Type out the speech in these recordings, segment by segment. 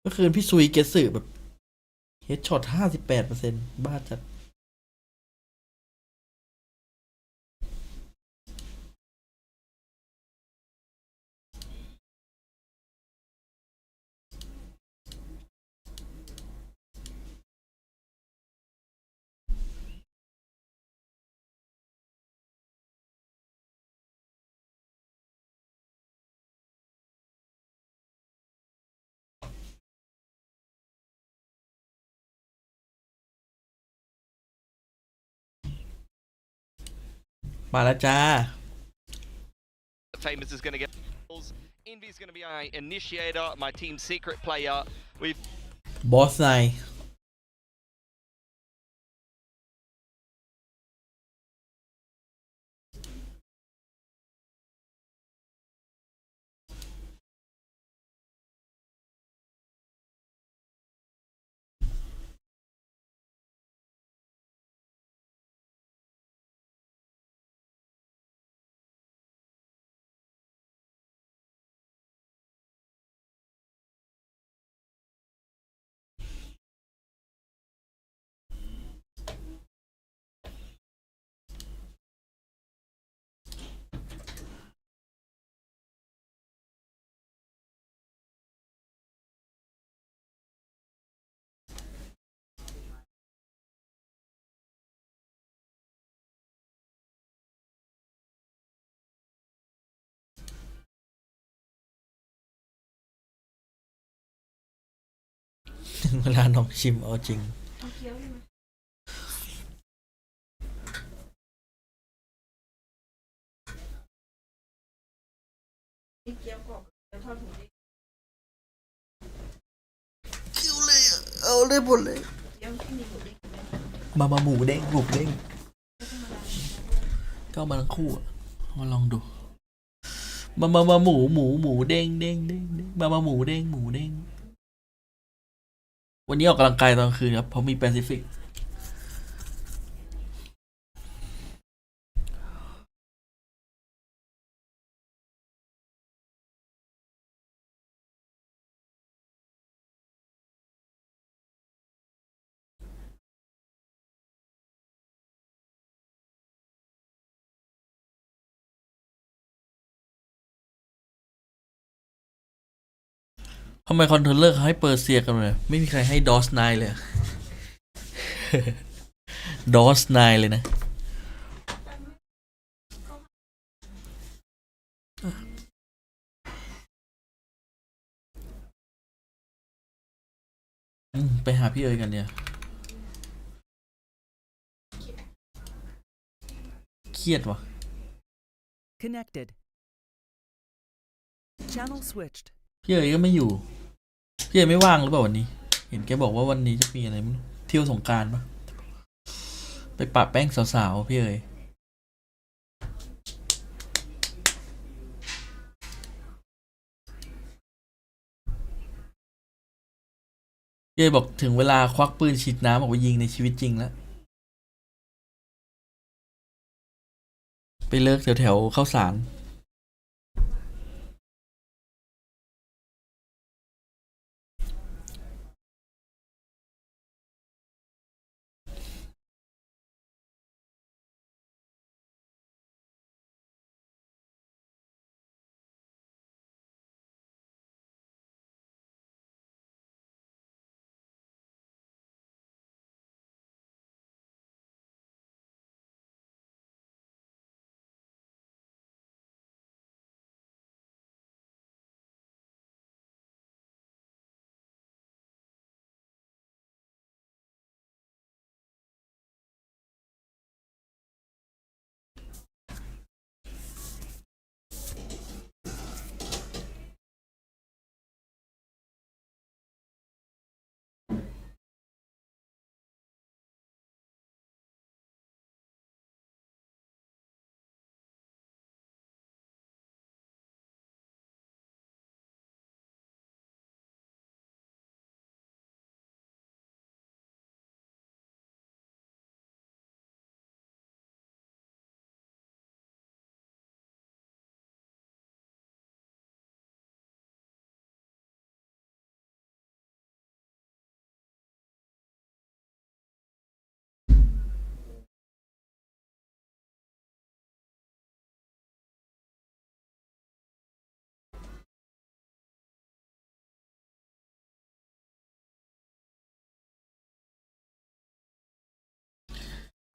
เมื่อคืนพี่ซุยเกตสึแบบเฮดช็อต58%บ้าจัดมาแล้วจ้า Famous is going to get Envy is going to be my initiator, my team's secret player. We've บอสไนเวลาน้องชิมเอาจริงคิวเลยเอาได้หมดเลยมาหมูเด้งหมูเด้งก็มาทั้งคู่มาลองดูมาหมูเด้งเด้งเด้งมาหมูเด้งหมูเด้งวันนี้ออกกำลังกายตอนกลางคืนครับเพราะมีแปซิฟิกทำไมคอนโทรลเลอร์เขาให้เปอร์เซียกันเลยไม่มีใครให้ดอสไนเลยดอสไนเลยนะไปหาพี่เอ๋ยกันเนี่ยเครียดวะ Connected. Channel switched. พี่เอ๋ยก็ไม่อยู่พี่เอ๋ยไม่ว่างหรือเปล่าวันนี้เห็นแกบอกว่าวันนี้จะมีอะไรไม่รู้เที่ยวสงกรานต์ปะไปปะแป้งสาวๆพี่เอ๋ยพี่เอ๋ยบอกถึงเวลาควักปืนฉีดน้ำออกไปยิงในชีวิตจริงแล้วไปเลิกแถวๆข้าวสาร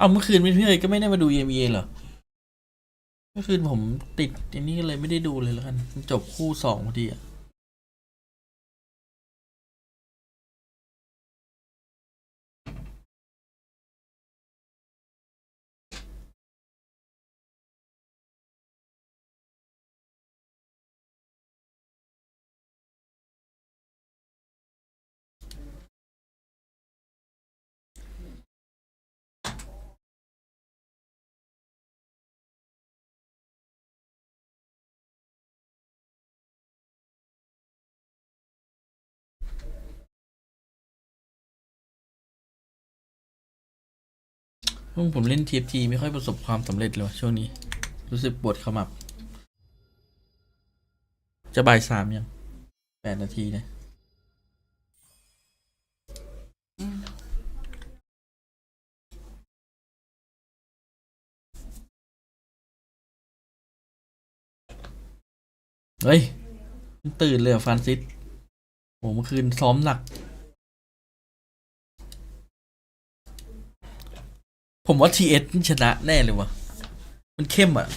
เอาเมื่อคืนพี่เอ๋ยก็ไม่ได้มาดู EMA เหรอเมื่อคืนผมติดอันนี้ก็เลยไม่ได้ดูเลยแล้วกันมันจบคู่สองพอดีอะผมเล่น TFT ไม่ค่อยประสบความสำเร็จเลยว่ะช่วงนี้ รู้สึกปวดขมับ จะบ่ายสามยัง8 นาทีนะเฮ้ยตื่นเลยฟรานซิสโอ้เมื่อคืนซ้อมหนัก ผมว่า TS ชนะแน่เลยวะมันเข้มอ่ะ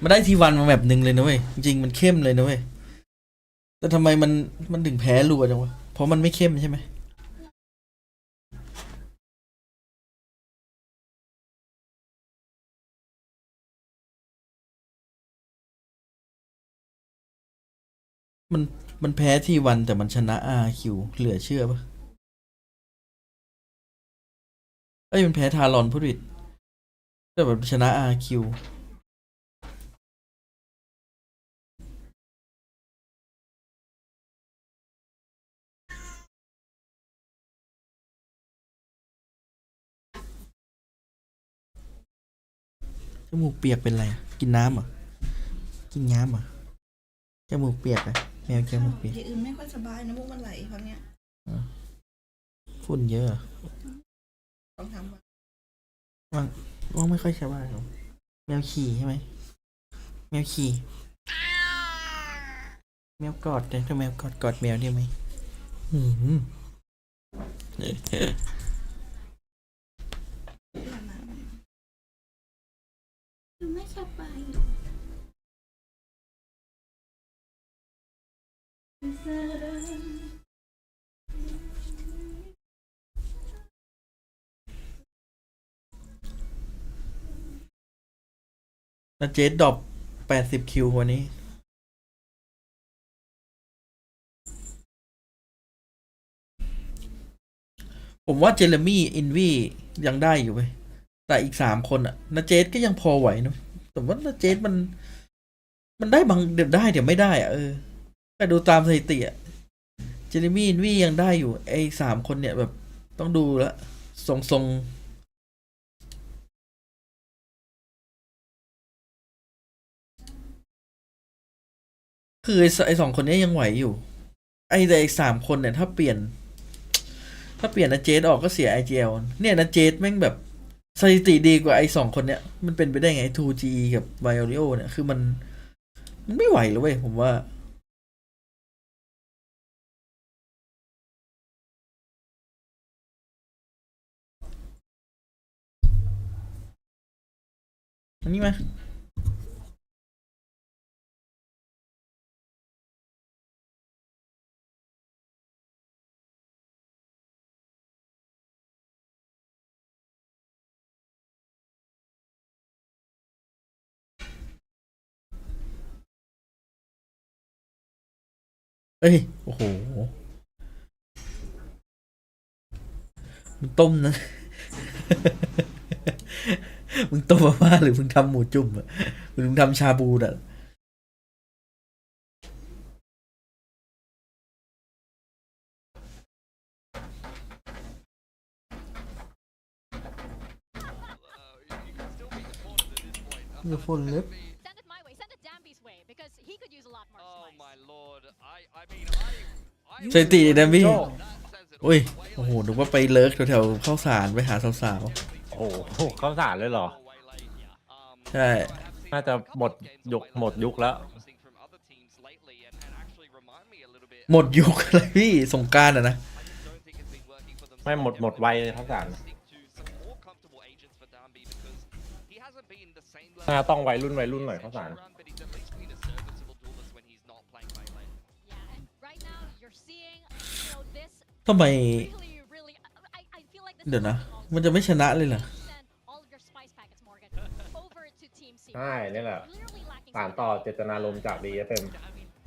มันได้ทีวันมาแบบหนึ่งเลยนะเว้ย จริงมันเข้มเลยนะเว้ย แต่ทำไมมันถึงแพ้รัวจังวะ เพราะมันไม่เข้มใช่ไหม มันมันแพ้ทีวันแต่มันชนะ RQ เหลือเชื่อปะเอ้ยมันแพ้ทารอนผู้ผิดแต่แบบชนะ RQ จมูกเปียกเป็นไรอะกินน้ำเหรอกินน้ำเหรอจมูกเปียกอะแมวจมูกเปียก อย่างอื่นไม่ค่อยสบายนะมุกมันไหลครั้งเนี้ย ฝุ่นเยอะอะ ต้องทำมา ว่างไม่ค่อยสบายหรอกแมวขี่ใช่ไหมแมวขี่แมวกอดเลยถ้าแมวกอดแมวได้ไหมอืม ไม่สบาย แล้วเจดดรอป80 คิววันนี้ ผมว่าเจเรมี่อินวียังได้อยู่ไปแต่อีก3 คนอะนาเจดก็ยังพอไหวนะแต่ว่านาเจดมันได้บางเดี๋ยวได้เดี๋ยวไม่ได้อะแต่ดูตามสถิติอะเจเรมี่อินวียังได้อยู่ไอ้3 คนเนี่ยแบบต้องดูละทรงคือไอ้2 คนนี้ยังไหวอยู่ ไอ้แต่อีก3 คนเนี่ยถ้าเปลี่ยนนาเจดออกก็เสีย IGL เนี่ยนาเจดแม่งแบบสถิติดีกว่าไอ้2 คนเนี่ยมันเป็นไปได้ไง 2G กับ Violio เนี่ยคือมันไม่ไหวเลยเว้ยผมว่าอันนี้มาเอ้ยโอ้โหมึงต้มนะ มึงต้มมาม่าหรือมึงทำหมูจุ่มอะหรือมึงทำชาบูอ่ะ You can still beat the opponent at this point. The full lip. Send it my way. Send it Danby's way because he could use a lot more Oh spice. my lord. I mean, I สถิติดัมบี้ that says it all. อุ้ยโอ้โหนึกว่าไปเลิกแถวๆเข้าสารไปหาสาว โอ้โหเข้าสารเลยเหรอ ๆใช่ น่าจะหมดยุคแล้ว หมดยุคอะไรพี่สงกรานต์อะนะ ไม่หมดวัยเลยเข้าสาร น่าต้องวัยรุ่นหน่อยข้าวสาร But he's at least been a serviceable duelist when he's not playing melee. Yeah, and right now you're seeing, this ทำไม really, I feel like this เดี๋ยวนะ is all มันจะไม่ชนะเลยเหรอ send all of your spice packets, Morgan, over to Team Secret. ใช่นี่แหละ Clearly lacking สารต่อเจตนารมณ์จาก DFM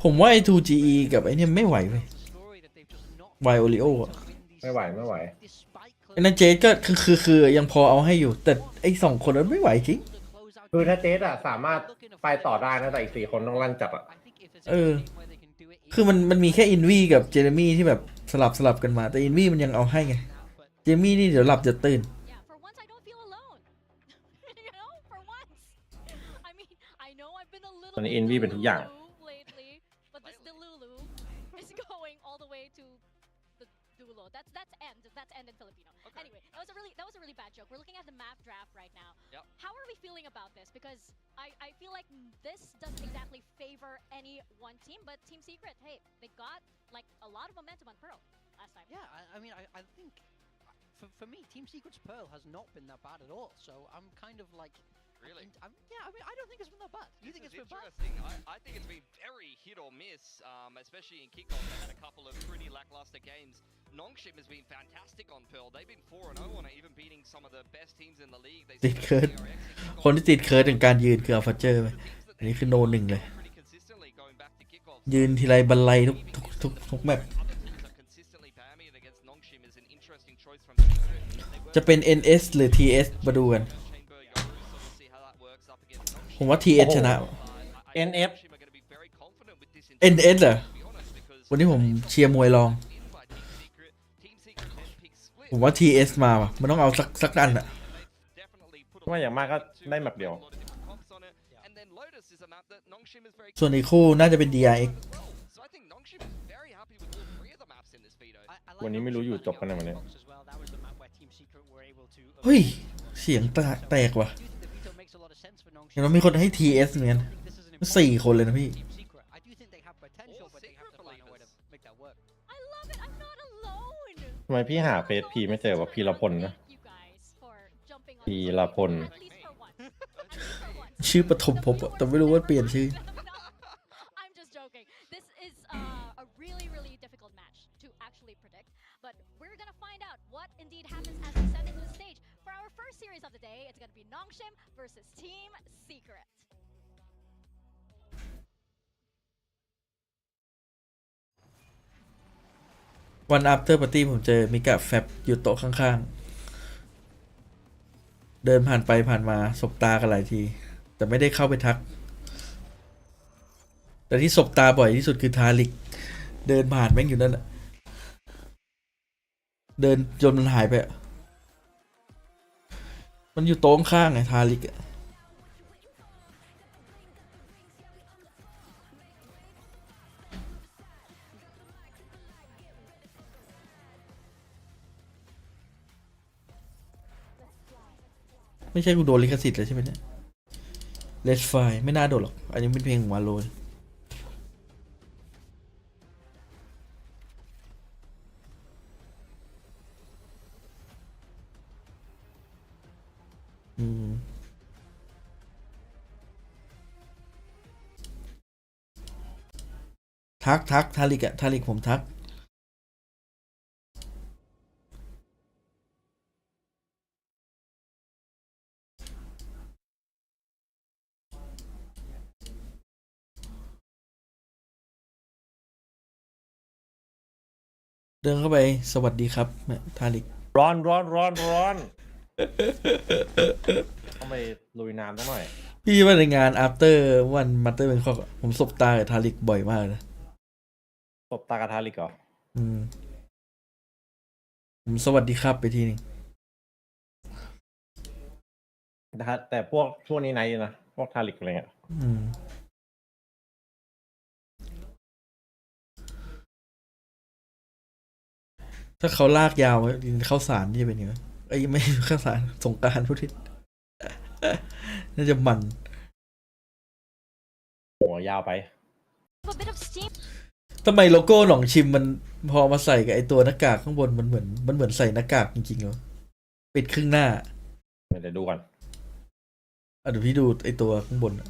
ผมว่าไอ้ 2GE กับไอ้เนี่ยไม่ไหวเว้ยไวโอริโออะ ไม่ไหว ไอ้นั่นเจสก็คือยังพอเอาให้อยู่ แต่ไอ้สองคนนั้นไม่ไหวจริง คือถ้าเจสอะสามารถไปต่อได้นะแต่อีก4 คนต้องลั่นจับอะ คือมันมีแค่อินวีกับเจเรมี่ที่แบบสลับกันมา แต่อินวีมันยังเอาให้ไง เจเรมี่นี่เดี๋ยวหลับจะตื่น Yeah, for once I don't feel alone. For once. I mean, I know I've been a little ตอนนี้ Envy เป็นทุกอย่าง Delulu lately, but this Delulu is going all the way to the Dulo. That's end in Filipino. Okay. Anyway, that was a really bad joke. We're looking at the map draft right now. Yep. How are we feeling about this? Because I feel like this doesn't exactly favor any one team, but Team Secret, hey, they got like a lot of momentum on Pearl last time. Yeah, I mean, I think for me, Team Secret's Pearl has not been that bad at all. So I'm kind of like, Really? yeah, I mean, I don't think it's been that bad. You think it's been bad? Interesting. I think it's been very hit or miss, especially in kickoff. They had a couple of pretty lackluster games. Nongshim has been fantastic on Pearl. They've been 4-0 on it, even beating some of the best teams in the league. They ติดเคิร์ด คนที่ติดเคิร์ดถึงการยืนคืออัลฟาเจอร์ไปอันนี้คือโนหนึ่งเลย pretty consistently going back to kickoff. ยืนทีไรบันไลทุกแมป Other teams are consistently bamming it against Nongshim is an interesting choice from Secret. They were จะเป็น NS หรือ TS มาดูกัน Chamber Yorus, so we'll see how that works up against Nongshim. ผมว่า TS ชนะ NF Nongshim are going to be very confident with this NS เหรอ to be honest, because วันนี้ผมเชียร์มวยรอง in by Team Secret then pick split. ผมว่า TS มาว่ะ มันต้องเอาสักอันอะ Definitely put a ว่าอย่างมากก็ได้แมปเดียว lot of different comps on it. And then Lotus is a map that Nongshim is very ส่วนอีกคู่น่าจะเป็น DRX So I think Nongshim is very happy with all 3 of the maps in this veto. I วันนี้ไม่รู้อยู่จบกันไหนวันนี้ as well. That was the map where Team Secret were able to. เฮ้ย เสียงแตกว่ะ I do think the veto makes a lot of sense for อ Nongshim. ย่างน้อยมีคนให้ TS เหมือนกัน I think this is an สี่ important คนเลยนะพี่ Team Secret. I do think they have potential, All but they have Secret to find a way to believers. make that work. I love it. I'm not alone. ทำไมพี่หาเฟซพีไม่เจอว่าพีรพลนะ Thank you guys for jumping on พี this ร one, พล at least for once. At least for once. ชื่อปฐมภพอะแต่ไม่รู้ว่าเปลี่ยนชื่อ I'm just joking. This is a really difficult match to actually predict, but we're gonna find out what indeed happens as we send into the stage. For our first series of the day, it's gonna be Nongshim versus Team Secret. วัน after party ผมเจอมิกะแฟบอยู่โต๊ะข้างๆ เดินผ่านไปผ่านมาสบตากันหลายที แต่ไม่ได้เข้าไปทัก แต่ที่สบตาบ่อยที่สุดคือทาริก เดินผ่านแม่งอยู่นั่นแหละเดินจนมันหายไปอะมันอยู่โต๊ะข้างไงทาริกอะไม่ใช่กูโดนลิขสิทธิ์เลยใช่ไหมเนี่ย Let's Fly ไม่น่าโดนหรอก อันนี้เป็นเพลงของวาโลนทักทาริกอะทาริกผมทัก เดินเข้าไปสวัสดีครับทาริก ร้อนต้องไปลุยน้ำสักหน่อย พี่ว่าในงาน after วันมาสเตอร์เป็นข้อผมสบตากับทาริกบ่อยมากนะ ตบตากระทาลิกเหรอ ผมสวัสดีครับไปทีนึง แต่พวกช่วงนี้ไนท์นะ พวกทาลิกอะไรเงี้ย ถ้าเขาลากยาวเข้าสารนี่จะเป็นยังไงไอ้ยไม่เข้าสารสงกรานต์พุทธิ น่าจะมัน หัวยาวไป A bit of steam. ทำไมโลโก้หนองชิมมันพอมาใส่กับไอตัวหน้ากากข้างบนมันเหมือนใส่หน้ากากจริงๆเหรอปิดครึ่งหน้า เดี๋ยวดูก่อน เดี๋ยวพี่ดูไอตัวข้างบนอะ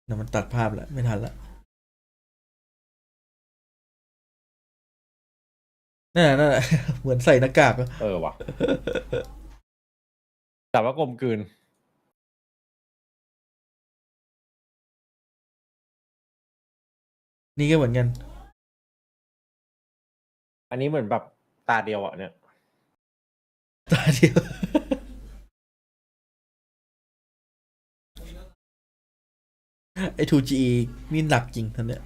เดี๋ยวมันตัดภาพแล้วไม่ทันละนั่นแหละ เหมือนใส่หน้ากากอะ ว่ะ แต่ว่ากลมกลืน นี่ก็เหมือนกัน อันนี้เหมือนแบบตาเดียวอ่ะเนี่ย ตาเดียว ไอ้ 2G นี่หนักจริงท่านเนี่ย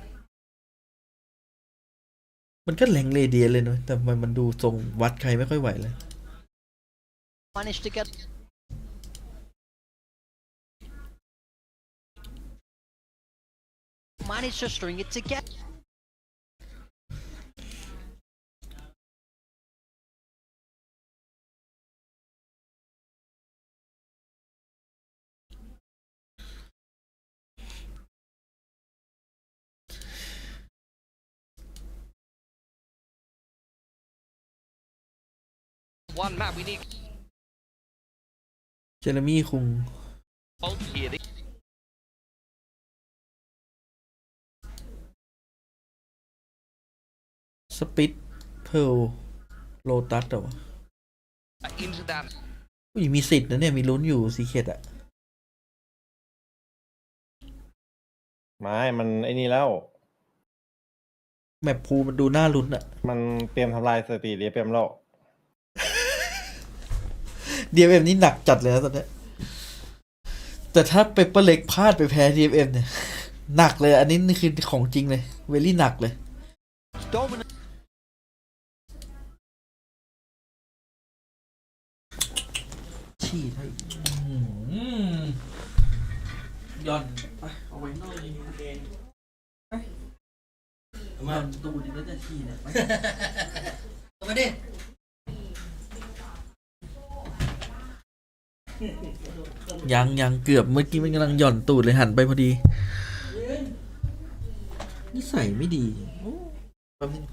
มันก็แหลงเรเดียนเลยเนอะแต่มันดูทรงวัดใครไม่ค่อยไหวเลย Managed to get. Managed to string it together. One map, we need เจเรมี่คุง both here. สปิตเพลโลตัสเหรอวะ Into that อุ้ยมีสิทธิ์นะเนี่ยมีลุ้นอยู่ซีเคดอะ ไม่มันไอ้นี่แล้ว แมปพูมันดูน่าลุ้นอะ มันเตรียมทำลายสถิติเรียบเรียมแล้ว DMM นี่หนักจัดเลยนะตอนเนี้ยแต่ถ้าเปเปอร์เล็กพลาดไปแพ้ DMM เนี่ย หนักเลยอันนี้นี่คือของจริงเลย เวลี่หนักเลย Dominant. ชี้ให้ย่อนไปเอาไว้นอกเองไปมาดูดิแล้วจะชี้เนี่ยมาดิยังเกือบเมื่อกี้มันกำลังหย่อนตูดเลยหันไปพอดีนิสัยไม่ดีแป๊บนึง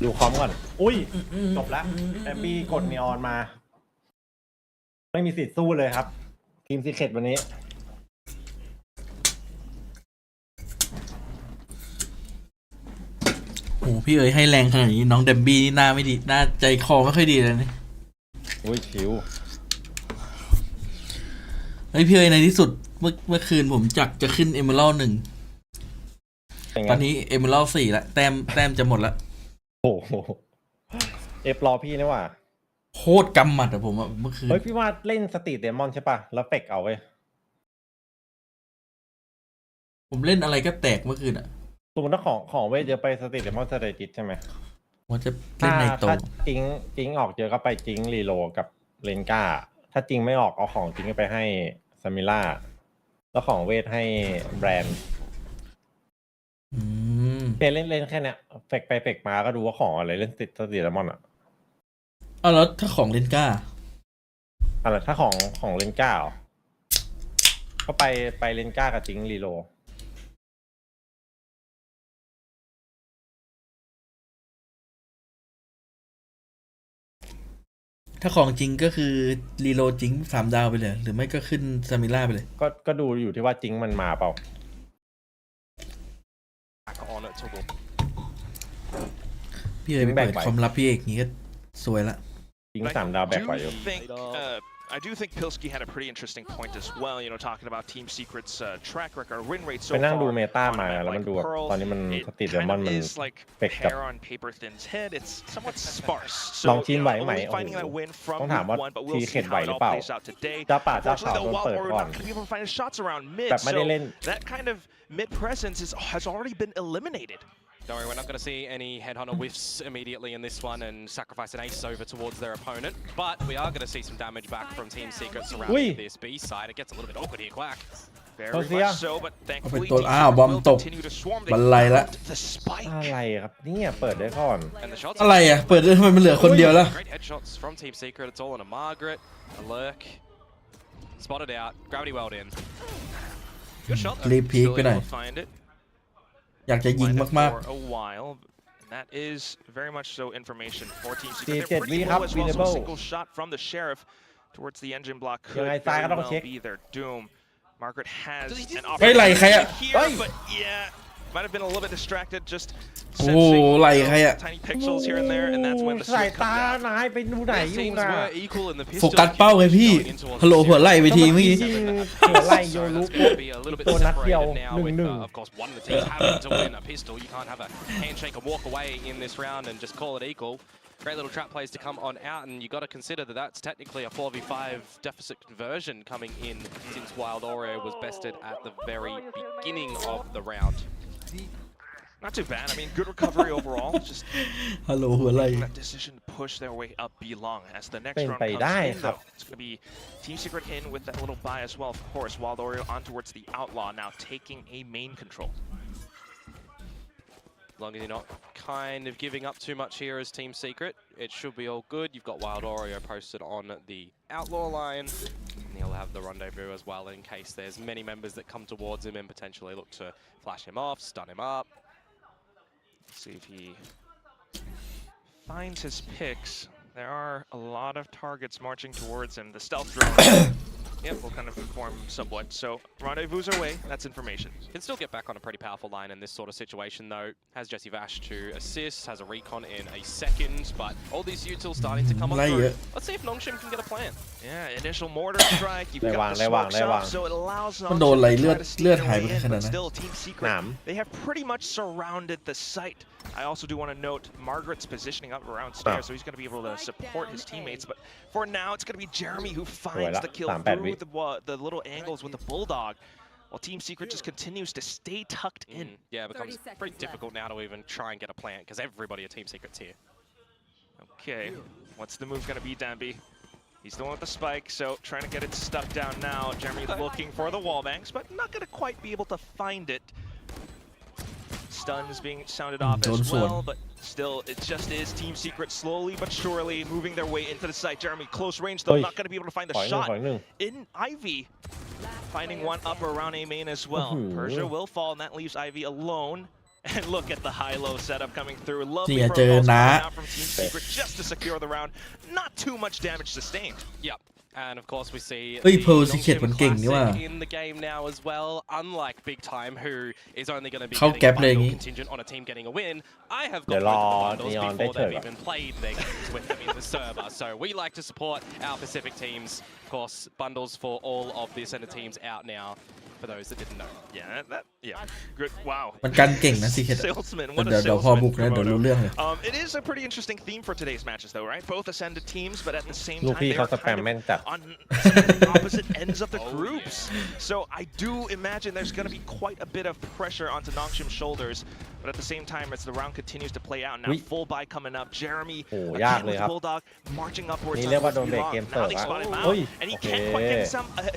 ดูคอมก่อน อุ้ย จบแล้วแอบบี้กดนีออนมา ไม่มีสิทธิ์สู้เลยครับ ทีมซีเคทวันนี้ โอ้พี่เอ๋ยให้แรงขนาดนี้น้องเดมบี้นี่หน้าไม่ดีหน้าใจคอไม่ค่อยดีเลยนี่ อุ้ยชิว เฮ้ยพี่เอ๋ยในที่สุดเมื่อคืนผมจักจะขึ้นเอเมอรัล1ตอนนี้เอเมอรัล4ละแต้มจะหมดละ โอ้โหเอฟรอพี่นี่ว่า โคตรกำหมัดอะผมอะเมื่อคืน เฮ้ยพี่ว่าเล่นสตรีทเดมอนใช่ป่ะ แล้วเฟกเอาไว้ ผมเล่นอะไรก็แตกเมื่อคืนอะ สมมติถ้าของเวทเยอะไปสตรีทเดมอนสเตติสใช่ไหม ว่าจะเล่นในโต ถ้าจิงออกเยอะก็ไปจิงรีโลกับเลนก้า ถ้าจิงไม่ออกเอาของจิงไปให้ซามิล่า แล้วของเวทให้แบรนด์เล่นแค่เนี้ยเฟกไปเฟกมาก็ดูว่าของอะไรเล่นติดสตรีทเดมอนอ่ะ เอาแล้วถ้าของเลนก้า อะไรถ้าของเลนก้าเหรอก็ไปเลนก้ากับจิงรีโล ถ้าของจริงก็คือรีโหลดจริง3 ดาวไปเลย หรือไม่ก็ขึ้นซามิล่าไปเลย ก็ดูอยู่ที่ว่าจิงมันมาเปล่า on it to win. พี่เอ๋ยไม่เปิดความลับพี่เอกนี้ก็สวยละ จิง3 ดาวแบกไหวอยู่ think I do think Pilsky had a pretty interesting point as well, you know, talking about Team Secret's track record, win rate so ไปนั่ง far ดูเมตา on a มา map แล้วมัน like ดูแบบ Pearl. ตอนนี้มัน It สตรีทเดมอน kind มัน of is like เป็กกับ hair on paper thin's head. It's somewhat sparse. ลอง So จีน you ไหว know, ไหม only โอ้โห finding that win ต้อ from งถามว่า week 1, but ที we'll เข็ see ดไหว how it หรือ all เปล่า plays out today. เจ้าป่าเจ้าเขา Unfortunately, โด though, นเปิด while ก่อน we're not going to be able to find the shots around mid, แบบไม่ได้ so เล่น that kind of mid presence has already been eliminated. Don't worry, we're not going to see any headhunter whiffs immediately in this one and sacrifice an ace over towards their opponent. But we are going to see some damage back from Team Secret surrounding this B side. It gets a little bit awkward here, Quack. Very Hosea. much so, but thankfully, เอาไปตัว Team อ้าว Secret บอม will ตก continue to swarm. They บันไลละ found the spike. อะไรครับเนี่ยเปิดได้ก่อน And the shots. อะไรอ่ะ เปิดทำไมมันเหลือคนเดียวล่ะ Great headshots from Team Secret. It's all on a Margaret, a lurk. Spotted out. Gravity weld in. Good shot. though. รีบพีค Still ไปหน่อย able to find it. อยากจะยิง Find it มาก for a while. And that is very much so information for Team สี่ Secret. เจ็ด They're วิ pretty ครับ low as well, so a winnable single shot from the Sheriff towards the engine block ยั could งไงซ้ายก็ very ต้องเช็ค well be their doom. Margaret has an เฮ้ยไหล่ใครอะ here, เฮ้ย but yeah, might have been a little bit distracted, just โอ้โห sensing ไหล่ใครอะ tiny pixels here and there, and that's when the สาย switch ตา comes out. นายไปดูไหนอยู่ Teams นะ were equal in the ๆ โฟ pistol. กัสเป้าไงพี่ going in towards ฮัลโหล the หัวไหล่ไปที ก็ เมื่อ เมื่อ กี้ กี้ยิงหัวไหล่โย So รู้ that's ปุ๊บ going to be a little bit ตัวนัดเดียว separated now หนึ่ง with, หนึ่ง of course, one of the teams having to win a pistol. You can't have a handshake and walk away in this round and just call it equal. Great little trap plays to come on out, and you got to consider that that's technically a 4v5 deficit conversion coming in since Wild Oreo was bested at the very beginning of the round. Not too bad. I mean, good recovery overall. Just ฮัลโหลหัวไหล่ making that decision to push their way up belong as the next เป็น round ไป comes ได้ in ครับ though. It's going to be Team Secret in with that little buy as well, of course. Wild Oreo on towards the Outlaw, now taking a main control. As long as you're not kind of giving up too much here as Team Secret, it should be all good. You've got Wild Oreo posted on the Outlaw line, and he'll have the rendezvous as well in case there's many members that come towards him and potentially look to flash him off, stun him up. See if he finds his picks. There are a lot of targets marching towards him. The stealth drone, yep, will kind of inform somewhat. So rendezvous away. That's information. Can still get back on a pretty powerful line in this sort of situation, though. Has Jesse Vash to assist, has a recon in a second, but all these utils starting to come on Like through. it. Let's see if Nongshim can get a plan. Yeah, initial mortar strike. You've got the ระวัง smokes ระวัง up, so it allows มันโดนอะไร Nongshim to เลือ try ด to เลือ sneak ดหาย their ไป way in, ขนาด but นั้น still, Team ห Secret, นาม they have pretty much surrounded the site. I also do want to note Margaret's positioning up around stairs, so he's going to be able to support his teammates. But for now, it's going to be Jeremy who finds the kill through the little angles with the Bulldog, while Team Secret just continues to stay tucked in. Yeah, it becomes pretty difficult now to even try and get a plant because everybody at Team Secret's here. Okay, what's the move going to be, Danby? He's the one with the spike, so trying to get it stuck down now. Jeremy looking for the wall banks, but not going to quite be able to find it. Stuns being sounded off as well, but still, it just is Team Secret slowly but surely moving their way into the site. Jeremy, close range though, not going to be able to find the shot. In Ivy, finding one up around A main as well. Persia will fall, and that leaves Ivy alone. And look at the high-low setup coming through. Lovely protocols coming out from Team Secret just to secure the round. Not too much damage sustained. Yep. And of course we see เฮ้ย the Pearl Secret Nongshim มันเก่งนี่ว่า classic in the game now as well. Unlike Big Time, who is only going to be เข้า getting แก๊ป a เลยอย่าง bundle งี้ contingent on a team getting a win. I have เดี๋ย got วรอ multiple bundles Neon ได้ before เถิด they've even played their games with them in the server. So we like to support our Pacific teams. Of course, bundles for all of the Ascended teams out now. For those that didn't know. Yeah, good. Wow. มันกันเก่งนะซีเคท Salesman, what a เดี๋ยวพอบุก salesman นะเดี๋ยวรู้ Komodo. เรื่องเลย It is a pretty interesting theme for today's matches, though, right? Both ascended teams, but at the same ลูก time, พี่ they เขา are สแปม kind แม่น of จัด on opposite ends of the groups. So I do imagine there's going to be quite a bit of pressure onto Nongshim's shoulders, but at the same time, as the round continues to play out, now full buy coming up. Jeremy, โอ้ again ยากเลย with ครับ Bulldog, marching upwards. นี่เรียกว่าโดน towards เบรก Belong. เกม Now เสิร์ฟ they อะ spot him เฮ้ย out, and he โอเค can't quite get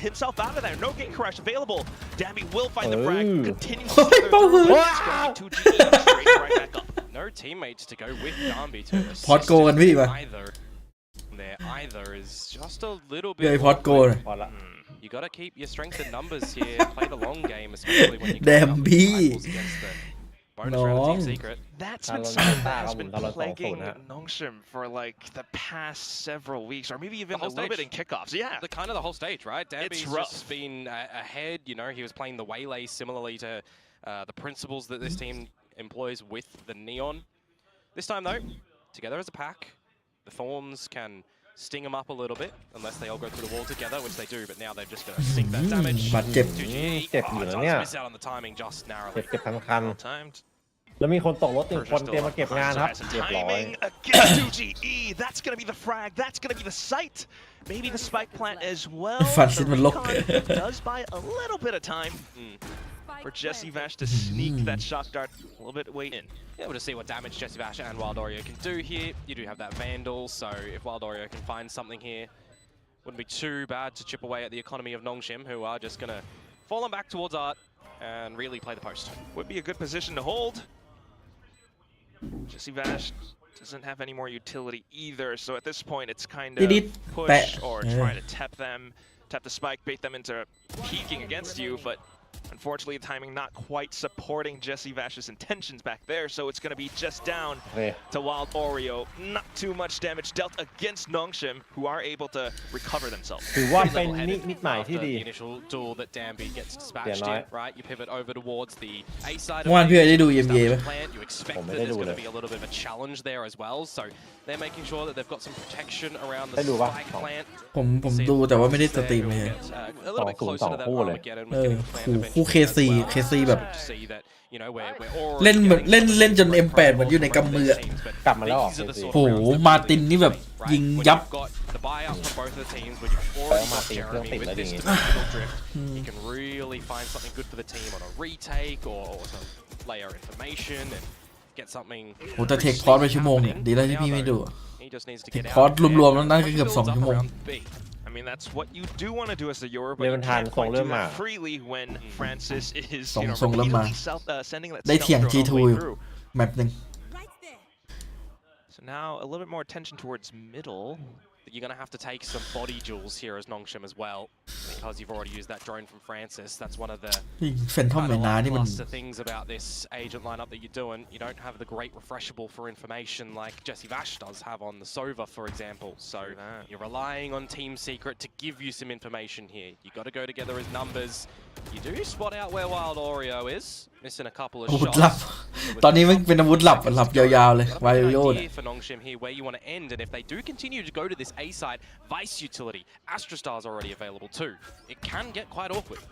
himself out of there. No gate crash available. Damby will find the frag, continues to เฮ้ย slither เป้า through, หือ but it's going to be 2G straight right back up. No teammates to go with Darby to assist พอดโกกันพี่ป่ะ either. Their either is just a little เฮ้ย bit พอดโก awkward. เลย พอละ You got to keep your strength in numbers here. Play the long game, especially when you go Damn up with B. rivals against the bonus round of Teamน้อง Secret. That's Talon been something Meta that has ครับผม been Talon plaguing 2-0ฮะ Nongshim for like the past several weeks, or maybe even The a whole little bit in stage. kickoffs. Yeah. The kind of the whole stage, right? Danby's It's rough. just been ahead. You know, he was playing the Waylay similarly to the principles that this team employs with the Neon. This time, though, together as a pack, the Thorns can sting them up a little bit, unless they all go through the wall together, which they do, but now they've just got to sink that damage. บาดเจ็บ เจ็บอยู่นะเนี่ย Miss out on the timing just เจ็ narrowly. บคัน Well timed. ๆแล้วมีคนตกรถ1 คนเตรียมมาเก็บงานครับ Nice เรียบร้อย timing against 2GE. That's going to be the frag. That's going to be the sight. Maybe the spike plant as well. ฟันซินมันลก Recon does buy a little bit of time for Jesse Vash to sneak that shock dart a little bit way in. Yeah, we'll just see what damage Jesse Vash and Wild Oreo can do here. You do have that Vandal, so if Wild Oreo can find something here, wouldn't be too bad to chip away at the economy of Nongshim, who are just going to fall on back towards Art and really play the post. Would be a good position to hold. Jesse Vash doesn't have any more utility either, so at this point it's kind of push or try to tap the spike, bait them into peeking against you, but unfortunately the timing not quite supporting Jesse Vash's intentions back there, so it's going to be just down to Wild Oreo. Not too much damage dealt against Nongshim, who are able to recover themselves. ถือว่าเป็นนิดหมายที่ After ดี the initial duel that Danby gets dispatched in, right? You pivot over towards the A side เมื่อวานพี่ได้ดู EMEA ป่ะ plant. You expect that there's going to be a little bit of a challenge there as well, so they're making sure that they've got some protection around the ได้ดูป่ะ spike plant. ผมดูแต่ว่าไม่ได้สตรีมเลย A little bit closer to that คู่เลย Armageddon เอ was อ getting planned คู่ eventually. KC แบบ See that, you know, we're already เล่นเหมือน getting เล่นจน M8 เหมือนอยู่ในกำมืออะ กลับมาแล้วเหรอ These are the sort of โอ้โห rounds that มาตินนี่แบบ right? ยิง When ยับ you've got the buyout from both of the teams, when you've already got Jeremy with this dimensional drift, you can really find something good for the team on a retake or to layer information and get something. โอ้แต่เทคคอร์สไปชั่วโมงเนี่ยดีแล้วที่พี่ไม่ดูอะ He just needs to เทค get คอร์ส out there รวมๆแล้วน่าจะ and เกือบ builds 2 up ชั่วโมง around B. I mean, that's what you do want to do as a Euro, but you Leventhal can't quite ส่งเริ่ do มมา that freely when Francis is, ส่ง you know, ส่งเริ่มมา repeatedly sending that ได้ stealth เถียง drone all G2 the way อยู่ through. แมปหนึ่ง So now a little bit more attention towards middle. You're going to have to take some body jewels here as Nongshim as well, because you've already used that drone from Francis. That's one of the แฟนทอม kind ใน of น้านี่มัน lackluster things about this agent lineup that you're doing. You don't have the great refreshable for information like Jesse Vash does have on the Sova, for example. So you're relying on Team Secret to give you some information here. You've got to go together as numbers. You do spot out where Wild Oreo is, missing a couple of อาวุธลับ shots. ตอนนี้มันเป็นอาวุธลับหลับยาวๆเลย Got a วา bit ย of โย an เนี่ย idea for Nongshim here where you want to end, and if they do continue to go to this A side, Vice utility, Astrostar's already available too. It can get quite awkward.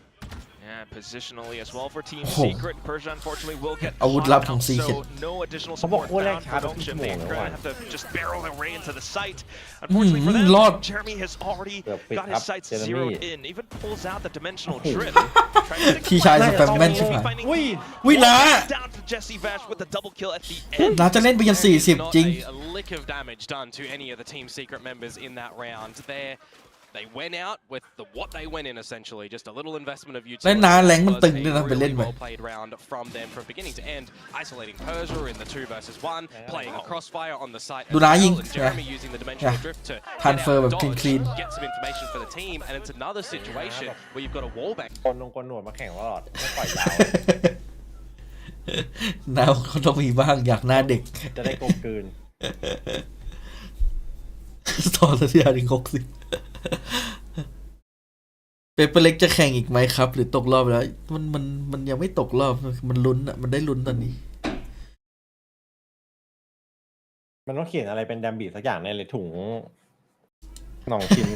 Yeah, positionally as well for Team Oh. Secret. Persia unfortunately will get อาวุธ caught ลับ out, ของ Secret so no additional เขาบอก support คู่แรก found ช้า for ไปครึ่ง Nongshim. ชั่วโมง They're แล้ว gonna ว่ะ have to just barrel their way into the site. Unfortunately for them, Lord. Jeremy has already เกือบปิด got ครั his บ sights เจเรมี่ zeroed in. Even pulls out the dimensional โอ้โห drift. Trying to stick พี่ the ชาย flag. สแปมแม่นใช่ไหม Finding อุ้ย วินะ down to Jesse Vash with the double kill at the end. น่าจะเล่นไปยัน40 จริง Not a lick of damage done to any of the Team Secret members in that round. They went out with what they went in essentially, just a little investment of utility. เล่นนานแรงมันตึงด้วยนะ Was a ไปเล่น really ไป well played round from them from beginning to end, isolating Persia in the 2 versus 1, playing a crossfire on the site as ดูนะ well, ยิง and Jeremy using the dimensional Yeah. drift to Transfer get out แบบ and clean dodge, get some information for the team, and it's another situation where you've got a wallbang. คนนงคนหนวดมาแข่งตลอดไม่ปล่อยยาว หน้าเขาต้องมีบ้างอยากหน้าเด็ก จะได้กลมกลืน ต่อสัญญาถึง60เปเปอร์เล็กจะแข่งอีกไหมครับ หรือตกรอบแล้วมันยังไม่ตกรอบมันลุ้นอ่ะมันได้ลุ้นตอนนี้ มันต้องเขียนอะไรเป็นแดมบีสักอย่างในเลยถุงหนองชิน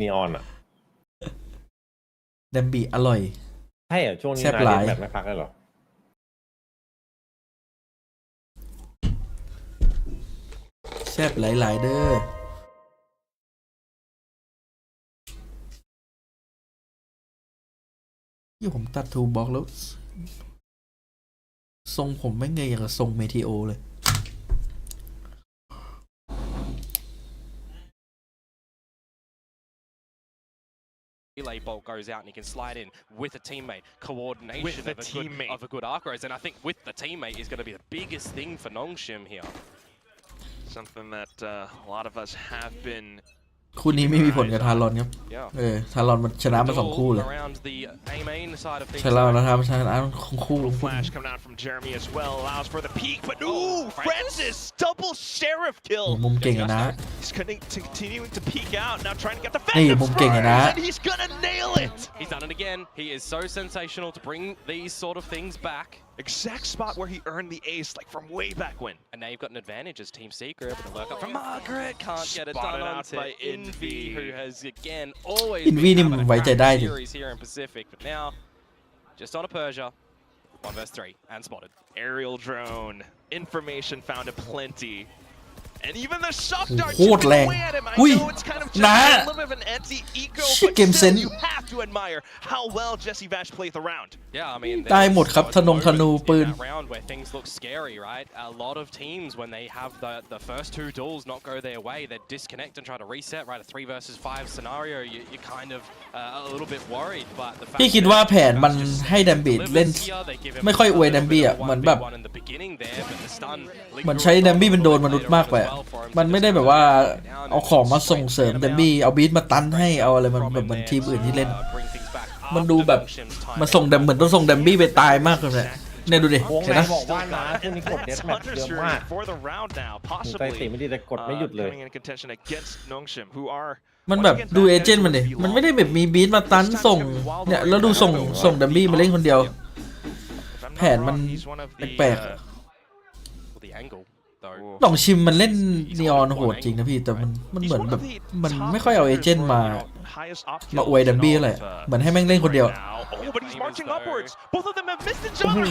นีออนอ่ะ แดมบีอร่อย ใช่เหรอช่วงนี้ แซ่บ นาย หลาย เล่นแบบไม่พักเลยเหรอ แซ่บหลายๆเด้อที่ผมตัดทูบ็อกแล้ว ทรงผมไม่ไงอย่างกับทรงเมทิโอเลย Relay bolt goes out and he can slide in with a teammate. Coordination With the teammate. of a good arc raise, and I think with the teammate is going to be the biggest thing for Nongshim here. Something that a lot of us have been คู่นี้ไม่มีผลกับทารอนครับ Yeah. ทารอนมันชนะมา2 คู่เลย Around the A main side of things. ใช่แล้วนะครับชนะของคู่ flash coming out from Jeremy as well, allows for the peak, but ooh, Francis double sheriff นี่ kill. มุมเก่งอะนะ He's continuing to peek out, now trying to get the นี่ Phantom มุมเก่งอะนะ and he's gonna nail it. He's done it again. He is so sensational to bring these sort of things back. Exact spot where he earned the ace, like from way back when. And now you've got an advantage as Team Secret, able to lurk up from Margaret. Can't get it Spotted done out onto by Envy, who has again always Envy beenนี่ having มัน a ไว้ใจได้ cracking ดิ series here in Pacific. But now, just on a Persia, 1 versus 3, and spotted. Aerial drone, information found aplenty. And even the shock dart โคตรแรง away at him. I อุ้ย know it's kind of just นะ a little bit of an anti-eco, Shit, but game still, sense. you have to admire how well Jesse Vash played the round. Yeah, I mean, ได้หมดครับ there's ธนงธนู moments in ปืน that round where things look scary, right? A lot of teams, when they have the first 2 duels not go their way, they disconnect and try to reset, right? A 3 versus 5 scenario, you're kind of a little bit worried, but the fact พี่คิดว่าแผนมันให้ดัมบีเล่น ไม่ค่อยอวยดัมบี้อ่ะเหมือนแบบเหมือนใช้ดัมบี้เป็นโดนมนุษย์มากไปอะมันไม่ได้แบบว่าเอาของมาส่งเสริมดัมบี้เอาบีทมาตันให้เอาอะไรมันแบบเหมือนทีมอื่นที่เล่น มันดูแบบมาส่งดัมเหมือนต้องส่งดัมบี้ไปตายมากเลยเนี่ยดูดิ วง เห็น ใน นะ บอกว่านะช่วงนี้กดเดสแมทเยอะมาก for the round now, ใจ possibly ตีไม่ดีแต่กดไม่หยุดเลย coming in contention against Nongshim, who are มันแบบดูเอเจนต์มันดิมันไม่ได้แบบมีบีทมาตันส่งเนี่ยแล้วดูส่งดัมบี้มาเล่นคนเดียว แผนมันแปลกๆอะ The angle, though. ลองชิมมันเล่นนีออนโหดจริงนะพี่แต่มันเหมือนแบบมันไม่ค่อยเอาเอเจนต์มาอวยดัมบี้อะไรเหมือนให้แม่งเล่นคนเดียว Oh, but he's marching upwards. Both of them have missed each other.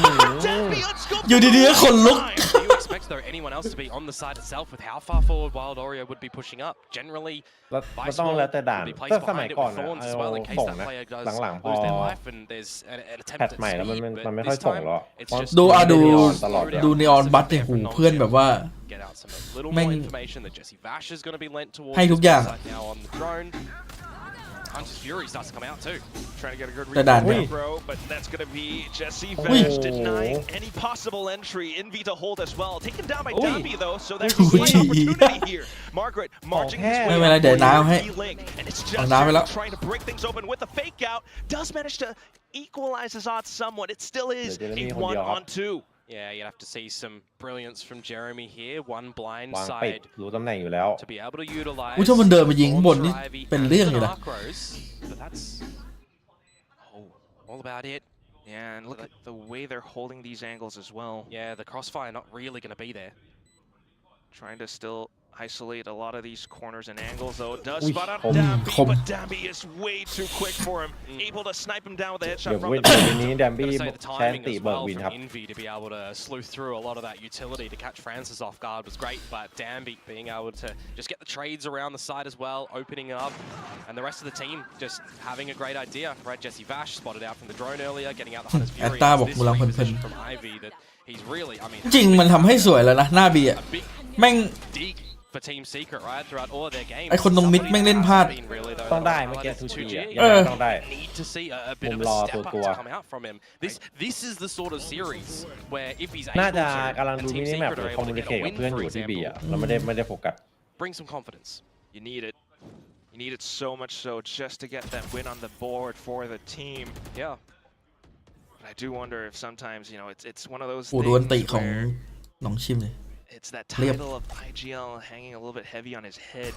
Danby unscoped. อยู่ดีๆก็ขนลุก Do you expect though anyone else to be on the side itself with how far forward Wild Oreo would be pushing up? Generally, แล้ว Vice มันต้อง Lord แล้วแต่ด่าน would be ก็ placed สมัย behind it ก่อน with อะ Thorns เอา as well in case ส่ง that นะ player does หลังๆพอ lose their life and there's an แพ attempt ท at ใหม่แล้ว speed. มันไม่ But ค่อย this ส่ง time, หรอก it's เพราะ just ดูดู ตลอด ดูนีออนบัตเนี่ยหูเพื่อนแบบว่า get out some little แม่ง more information that Jesse Vash is going to be lent towards ให้ทุกอย่าง right now on the drone. Hunter's Fury starts to come out too. Trying to get a good แต่ด่านเนี่ย bro, but that's going to be Jesse Ui. Vash denying any possible entry. Envy to hold as well. Taken down by Ui. Danby though, so there's a slight Ui. opportunity here. Margaret marching his way ไม่เป็นไรเดี๋ยวน้ำให้ link, and it's เอา just น้ำไปแล้ว trying to break things open with a fake out. Does manage to equalize his odds somewhat. It still is ดี๋ยวจะมี a คนเดียวครับ 1-on-2. Yeah, you'd have to see some brilliance from Jeremy here. One blind วางปิด side รู้ตำแหน่งอยู่แล้ว to be able to utilize. อุ๊ยถ้ามันเดินมายิงข้างบนนี่ Ivy เป็นเรื่อง and เลยนะ Arcros, but that's all about it. Yeah, and look at the way they're holding these angles as well. Yeah, the crossfire not really going to be there. Trying to still isolate a lot of these corners and angles, though. Does Ui, spot out khom. Danby, Khom. but Danby is way too quick for him. Able to snipe him down with a เดี๋ย headshot ว from เว the ทเดี๋ยวนี้แดมบี้ Gotta say the แชน timing ติ as เบิร์ก well วิน from ครับ Envy to be able to sleuth through a lot of that utility to catch Francis off guard was great, but Danby being able to just get the trades around the side as well, opening up, and the rest of the team just having a great idea. Right, Jesse Vash spotted out from the drone earlier, getting out the Hunter's Fury. แอตตาบอก This กูรังเพลิน reposition from Ivy that he's really, I mean, จริงมันทำให้สวยแล้วนะหน้าบีอ่ะ a big แม่ง dig for Team Secret, right, throughout all of their games. ไอคนตรงมิดแม่งเล่นพลาด ต้องได้เมื่อกี้ 2G อ่ะ เออ ต้องได้ Need to see a bit of a มุมรอ step up ตัว to come out from him. This is the sort of series where if he's น่า able จะ to, กำลัง and ดู Team มินิแมป Secret หรือ are คอม able มู to นิ get เค a ทกับ win, เพื่อนอ for ยู่ที่บี example, อ่ะเราไม่ได้โฟกัส bring some confidence. You need it. You need it so much so just to get that win on the board for the team. Yeah. But I do wonder if sometimes, you know, it's one of those โอ้ดูอันติ things ของ where หนองชิมเลย it's that Liam. title of IGL hanging a little bit heavy on his head.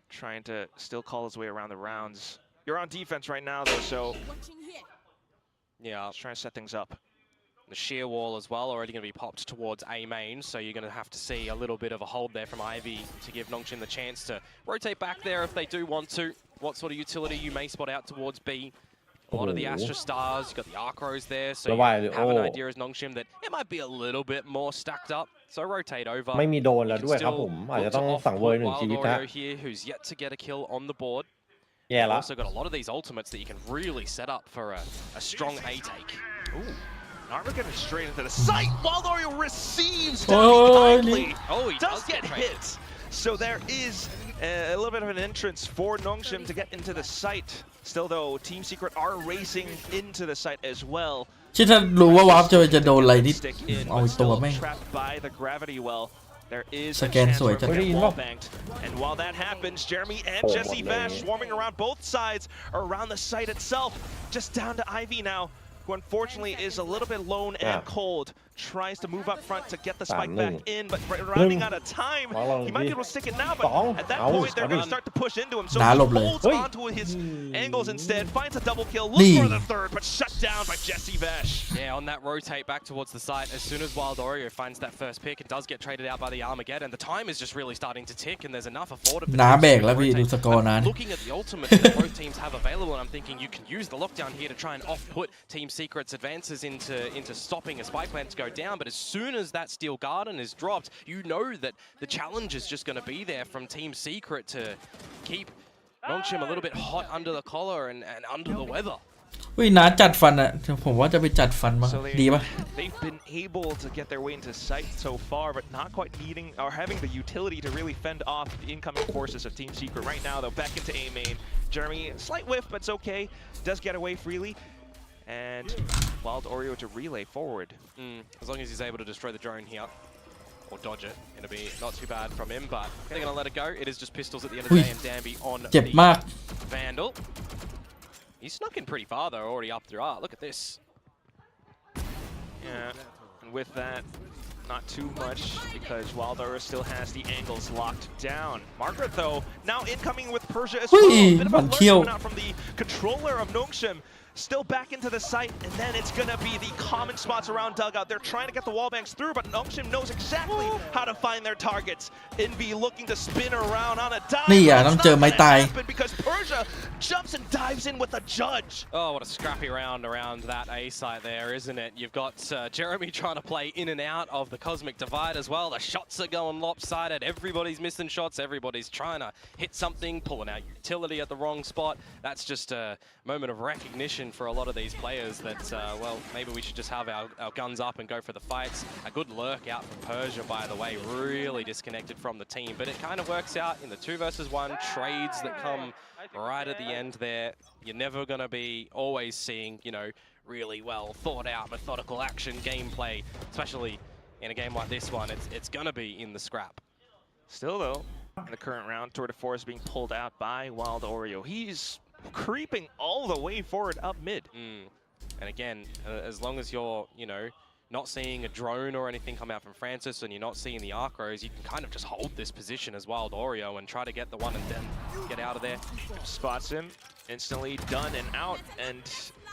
Trying to still call his way around the rounds. You're on defense right now, though, so Yeah. just trying to set things up. The sheer wall as well already going to be popped towards A main, so you're going to have to see a little bit of a hold there from Ivy to give Nongshim the chance to rotate back there if they do want to. What sort of utility you may spot out towards B. A lot of the Astra Stars, you've got the Arcros there, so you have an idea as Nongshim that it might be a little bit more stacked up. So rotate over. ไม่มีโดนแล้ว You can ด้วยครับ still ผมอาจจะ look ต้อง to สั่งเวอร์ off-put หนึ่ง Wild ชีวิตนะ Oreo here, who's yet to get a kill on the board. แย่ You've ละ also got a lot of these ultimates that you can really set up for a strong A take. Ooh. Narva getting straight into the site. Wild Oreo receives Oh, kindly. Oh, he Does get traded. hit. So there is a little bit of an entrance for Nongshim to get into the site. Still, though, Team Secret are racing into the site as well. ที่ถ้ารู้ว่าวาร์ปจะโดนอะไรนี่ Stick in, เอา but อีกตัว still แม่ง trapped by the gravity well. There is a Scan chance sủi for thật. him to Ui, get đi wall không? banked. And while that happens, Jeremy and Oh, Jesse what Vash the- swarming around both sides around the site itself. Just down to Ivy now, who unfortunately is a little bit lone and Yeah. cold. tries to move up front to get the spike 3-1 back in, but running out of time. He might be able to stick it now, but at that point they're going to start to push into him. So he holds onto his angles instead, finds a double kill, looks for the third, but shut down by Jesse Vesh. Yeah, on that rotate back towards the site, as soon as Wild Oreo finds that first pick, it does get traded out by the Armageddon. The time is just really starting to tick, and there's enough affordability. น้าแบกแล้วพี่ดูสกอร์นาน Looking at the ultimate that both teams have available, and I'm thinking you can use the lockdown here to try and off-put Team Secret's advances into stopping a spike plant to go down. But as soon as that Steel Garden is dropped, you know that the challenge is just going to be there from Team Secret to keep Nongshim a little bit hot under the collar and under the weather. วิน้าจัดฟันอะผมว่าจะไปจัดฟันมาดีปะ They've been able to get their way into sight so far, but not quite needing or having the utility to really fend off the incoming forces of Team Secret. Right now, though, back into A main. Jeremy, slight whiff, but it's okay. Does get away freely. And Wild Oreo to relay forward. As long as he's able to destroy the drone here. Or dodge it. It'll be not too bad from him, but they're going to let it go. It is just pistols at the end of the day, and Danby on เจ็บมาก the Vandal. He snuck in pretty far though, already up through art. Look at this. Yeah, and with that, not too much because Wild Oreo still has the angles locked down. Margaret, though, now incoming with Persia as well. A bit of a alert coming out from the controller of Nongshim. Still back into the site, and then it's going to be the common spots around dugout. They're trying to get the wall banks through, but Nongshim knows exactly how to find their targets. Envy looking to spin around on a dive. นี่อ่ะต้องเจอไม้ตาย Because Persia jumps and dives in with a judge. Oh, what a scrappy round around that A site there, isn't it? You've got Jeremy trying to play in and out of the Cosmic Divide as well. The shots are going lopsided. Everybody's missing shots. Everybody's trying to hit something, pulling out utility at the wrong spot. That's just a moment of recognition for a lot of these players that, well, maybe we should just have our guns up and go for the fights. A good lurk out from Persia, by the way, really disconnected from the team. But it kind of works out in the 2 versus 1 trades that come right at the end there. You're never going to be always seeing, you know, really well thought out, methodical action gameplay, especially in a game like this one. It's going to be in the scrap. Still, though, in the current round, Tour de Force being pulled out by Wild Oreo. He's creeping all the way forward up mid. And again, as long as you're, you know, not seeing a drone or anything come out from Francis and you're not seeing the Arcros, you can kind of just hold this position as Wild Oreo and try to get the one and then get out of there. Spots him, instantly done and out, and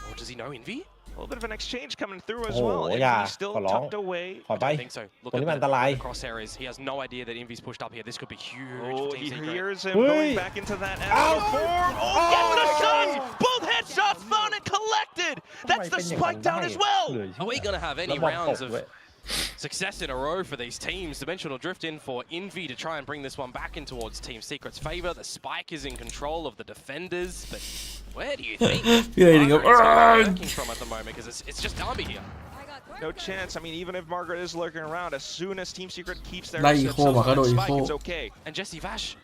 or does he know Envy? A little bit of an exchange coming through as well. Oh, yeah. He's still tucked away. I don't think so. Look at the crosshairs. He has no idea that Envy's pushed up here. This could be huge. Oh, he hears him going back into that astral form. Oh, gets the shots! Both headshots found and collected! That's the spike down as well! Are we going to have any rounds of success in a row for these teams? Dimensional Drift in for Envy to try and bring this one back in towards Team Secret's favor. The spike is in control of the defenders, but where do you think working from at the moment? Because it's just Darby here. No chance. I mean, even if Margaret is lurking around, as soon as Team Secret keeps their spike, it's okay. And Jesse Vash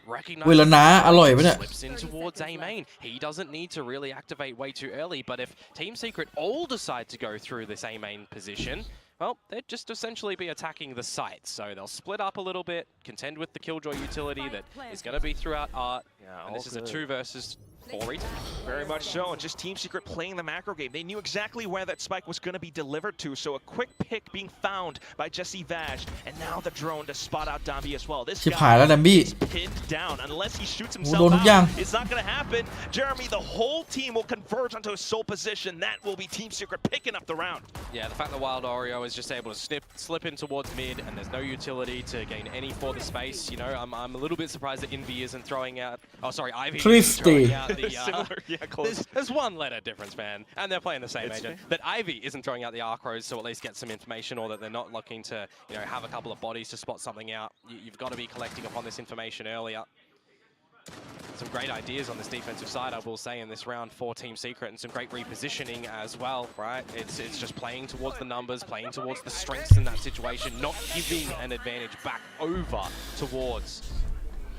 เวลาน้าอร่อยปะเนี่ย slips in towards A main. He doesn't need to really activate way too early, but if Team Secret all decide to go through this A main position, well, they'd just essentially be attacking the site. So they'll split up a little bit, contend with the Killjoy utility that is going to be throughout art. And this is a 2 versus 4 retake. Very much so. And just Team Secret playing the macro game. They knew exactly where that spike was going to be delivered to. So a quick pick being found by Jesse Vash. And now the drone to spot out Dambi as well. This guy is pinned down. Unless he shoots himself out, it's not going to happen. Jeremy, the whole team will converge onto a sole position. That will be Team Secret picking up the round. Yeah, the fact that Wild Oreo is just able to slip in towards mid and there's no utility to gain any for the space. You know, I'm a little bit surprised that Envy isn't throwing out... Oh, sorry, Ivy isn't throwing out Similar, yeah, close. There's one letter difference, man, and they're playing the same agent. But Ivy isn't throwing out the Arcros, so at least get some information, or that they're not looking to, you know, have a couple of bodies to spot something out. You've got to be collecting upon this information earlier. Some great ideas on this defensive side, I will say, in this round for Team Secret, and some great repositioning as well, right? It's just playing towards the numbers, playing towards the strengths in that situation, not giving an advantage back over towards.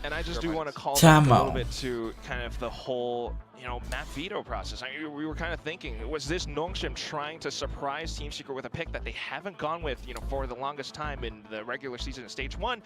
And I just do want to call back a little bit to kind of the whole, you know, map veto process. I mean, we were kind of thinking, was this Nongshim trying to surprise Team Secret with a pick that they haven't gone with, you know, for the longest time in the regular season in Stage 1?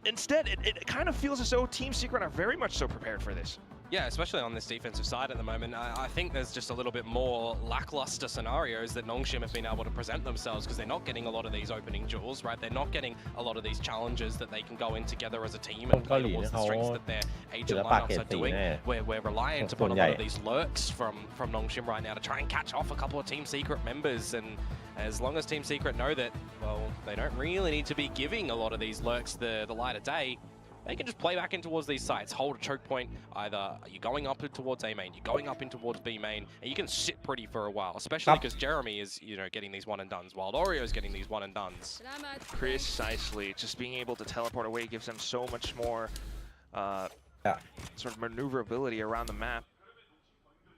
Instead, it kind of feels as though Team Secret are very much so prepared for this. Yeah, especially on this defensive side at the moment. I think there's just a little bit more lackluster scenarios that Nongshim have been able to present themselves because they're not getting a lot of these opening duels, right? They're not getting a lot of these challenges that they can go in together as a team and play towards the strengths that their agent lineups are doing. We're reliant upon a lot of these lurks from Nongshim right now to try and catch off a couple of Team Secret members. And as long as Team Secret know that, well, they don't really need to be giving a lot of these lurks the light of day, they can just play back in towards these sites, hold a choke point. Either you're going up towards A main, you're going up in towards B main, and you can sit pretty for a while, especially because Jeremy is, you know, getting these one and dones, while Oreo is getting these one and dones. Precisely. Just being able to teleport away gives them so much more sort of maneuverability around the map.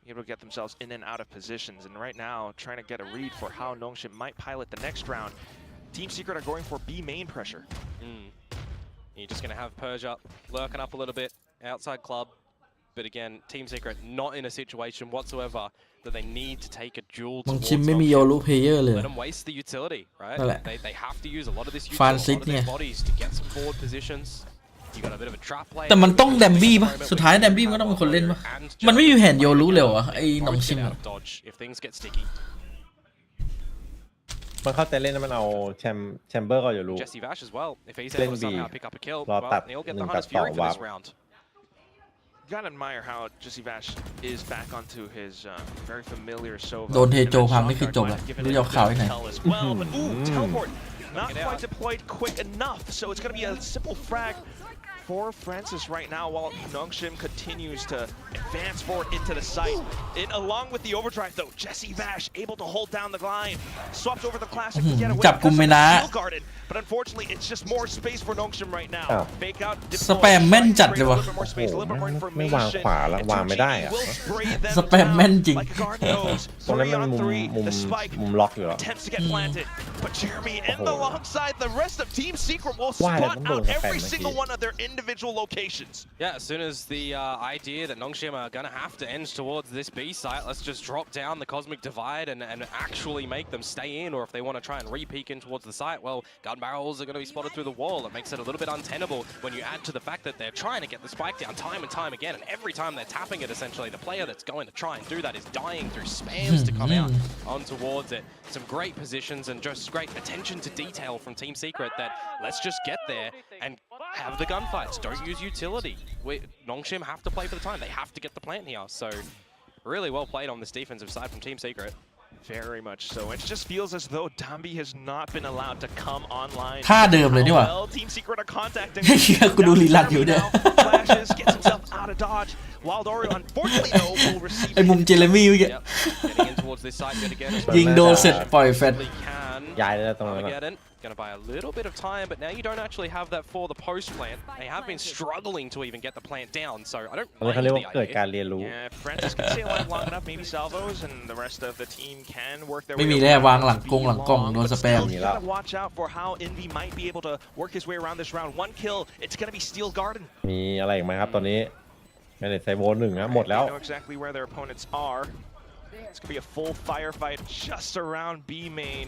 Able to get themselves in and out of positions, and right now trying to get a read for how Nongshim might pilot the next round. Team Secret are going for B main pressure. You're just going to have Persia lurking up a little bit outside club. But again, Team Secret not in a situation whatsoever that they need to take a duel towards Nongshim. Let them waste the utility, right? They have to use a lot of this utility, a lot of their bodies to get some forward positions. You got a bit of a trap play. แต่มันต้องแดมบี้ป่ะสุดท้ายแดมบี้มันก็ต้องเป็นคนเล่นป่ะมันไม่มีแผนโยรู้เลยเหรอไอ้หนองชิมอ่ะ มันเข้าใจเล่นแล้วมันเอาแชมเบอร์ก็อยู่รู้เล่นบีรอตัด1-2 วาร์ป Gotta admire how Jesse Vash is back onto his very familiar Sova. โดนเทโจพังนี่คือจบแล้วรู้ยอข่าวที่ไหน Teleport not quite deployed quick enough, so it's gonna be a simple frag for Francis right now while Nongshim continues to advance forward into the site. Along with the overdrive though, Jesse Vash able to hold down the line, swaps over the classic to get away from the Steel Garden, but unfortunately it's just more space for Nongshim right now. Fake out, สแปมแม่นจัดเลยวะ ไม่วางขวาแล้ววางไม่ได้อะสแปมแม่นจริง ตรงนั้นมันมุมล็อกอยู่แล้ว attempts to get planted, but Jeremy and alongside the rest of Team Secret will spot out every single one of their individual locations. Yeah, as soon as the idea that Nongshim are going to have to end towards this B site, let's just drop down the Cosmic Divide and actually make them stay in, or if they want to try and re-peek in towards the site, well, gun barrels are going to be spotted through the wall. It makes it a little bit untenable when you add to the fact that they're trying to get the spike down time and time again, and every time they're tapping it, essentially, the player that's going to try and do that is dying through spams to come out on towards it. Some great positions and just great attention to detail from Team Secret that let's just get there and have the gunfights. Don't use utility. Nongshim have to play for the time. They have to get the plant here. So really well played on this defensive side from Team Secret. Very much so. It just feels as though Dambi has not been allowed to come online. ท่าเดิมเลยนี่หว่า Team Secret are contacting. กูดูลีลัดอยู่เนี่ย Flashes, gets himself out of dodge. Wild Oreo, unfortunately though, will receive. ไอ้มุมเจเรมี่เมื่อกี้ Getting in towards this side yet again. ยิงโดนเสร็จปล่อยแฟน ย้ายได้ตรงนั้น Going to buy a little bit of time, but now you don't actually have that for the post plant. They have been struggling to even get the plant down, so I don't mind the idea. Yeah, Francis can stay alive long enough, maybe salvos, and the rest of the team can work their way. ไม่มีแล้ววางหลังกล้องโดนสแปม You gotta watch out for how Envy might be able to work his way around this round. One kill, it's gonna be Steel Garden. มีอะไรอีกไหมครับตอนนี้ไม่ได้ใส่โว1นะหมดแล้ว They know exactly where their opponents are. It's gonna be a full firefight just around B main.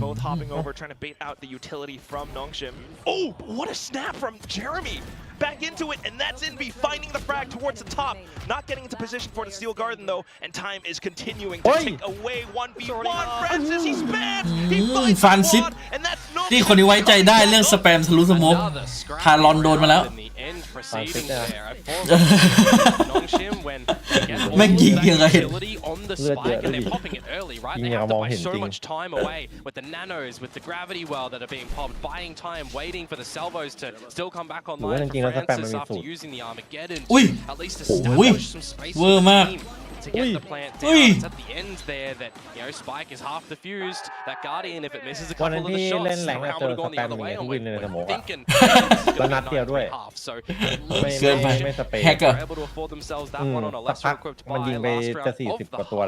Both hopping over, trying to bait out the utility from Nongshim. Oh, what a snap from Jeremy! Back into it, and that's Envy finding the frag towards the top. Not getting into position for the Steel Garden, though, and time is continuing to tick away. 1v1. Francis, he spams! He finds the quad, and that's Nongshim! นี่คนนี้ไว้ใจได้เรื่องสแปมทะลุสโมกทารอนโดนมาแล้ว แม่งยิงยังไง With the nanos, with the gravity well that are being popped, buying time, waiting for the salvos to still come back online for Francis after using the Armageddon to at least establish some space for the team to get the plant down. It's at the end there that, you know, Spike is half defused. That Guardian, if it misses a couple of the shots, somehow would have gone the other way. And we're thinking this is going to be 9 half. So at least they're able to afford themselves that one on a lesser equipped buy last round of the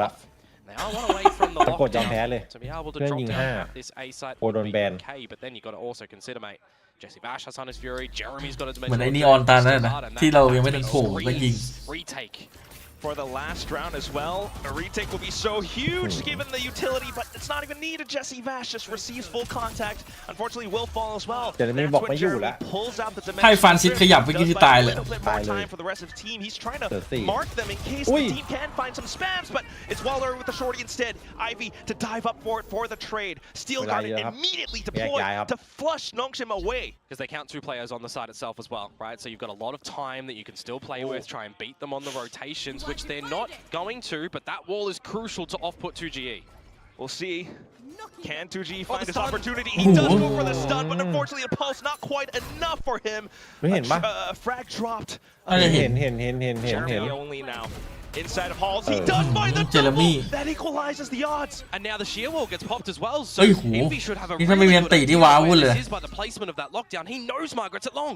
half. They are one away from the lockdown to be able to drop down this A site would be okay, but then you've got to also consider, mate, Jesse Vash has Hunter's Fury, Jeremy's got his เหมือนไอ้นีออนตานั่นนะที่เรายังไม่ได้โผล่ไปยิง retake for the last round as well. A retake will be so huge given the utility, but it's not even needed. Jesse Vash just receives full contact. Unfortunately, will fall as well. แต่นี่บอกไม่อยู่แล้ว Pulls out the ให้ฟันซิดขยับเมื่อกี้คือตายเลย time for the rest of the team. He's trying to mark them in case the team can find some spams, but it's Waller with the shorty instead. Ivy to dive up for it for the trade. Steel Garden immediately deployed to flush Nongshim away. Because they count 2 players on the side itself as well, right? So you've got a lot of time that you can still play with, try and beat them on the rotations, which they're not going to, but that wall is crucial to off-put 2GE. We'll see. Can 2G find his opportunity? He does go for the stun, but unfortunately the pulse not quite enough for him. Frag dropped. เห็น Jeremy only now. Inside of Halls, he does find the double! That equalizes the odds. And now the sheer wall gets popped as well, so เฮ้ยโห Envy should have a นี่ถ้าไม่ really มีอัน good ตีที่ idea ว้า where วุ่นเลย this is by the placement of that lockdown. He knows Margaret's at long.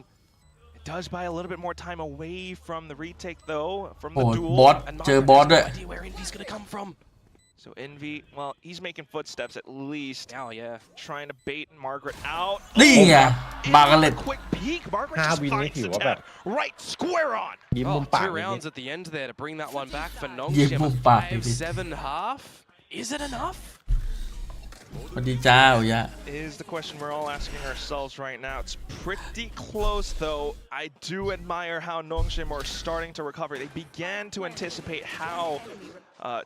It does buy a little bit more time away from the retake though, from โอ้ the ย duel. บอส And เจอบอส Margaret ด้วย has no idea where Envy's gonna come from. So Envy, well, he's making footsteps at least. Oh yeah. Trying to bait Margaret out. นี่ไงมากันเลย Quick peek, Margaret 5 just วินนี่ finds ถื the อว่าแบบ tap right square on. ยิ้มมุม Oh, ปาก 2 อย่างนี้ rounds at the end there to bring that one back for ยิ้ม Nongshim. มุมปากจริง 5-7 half. Is it enough? สวัสดีจ้าโอ้ยะ Is the question we're all asking ourselves right now. It's pretty close though. I do admire how Nongshim are starting to recover. They began to anticipate how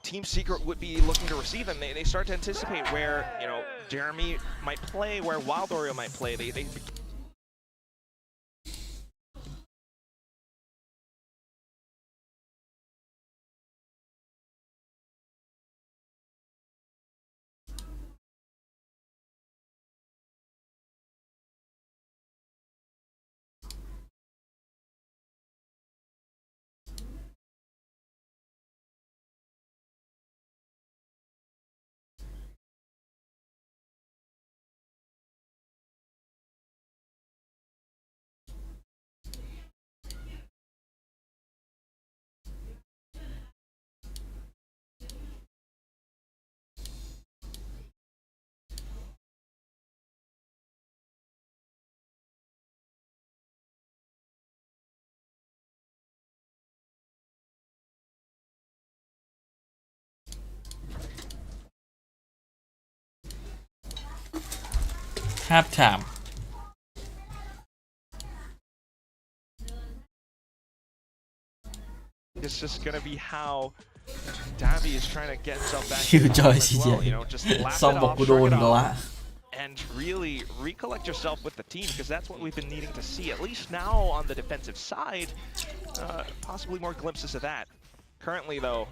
Team Secret would be looking to receive them. They start to anticipate where, you know, Jeremy might play, where Wild Oreo might play. They half time It's just gonna be how Davi is trying to get himself back. คิวจอย as ซีเจ well, you know, just laugh ซอม it บอก off, กูโดน shrug it อีกแล้ว off, วะ and really recollect yourself with the team, because that's what we've been needing to see, at least now on the defensive side. Possibly more glimpses of that. Currently, though,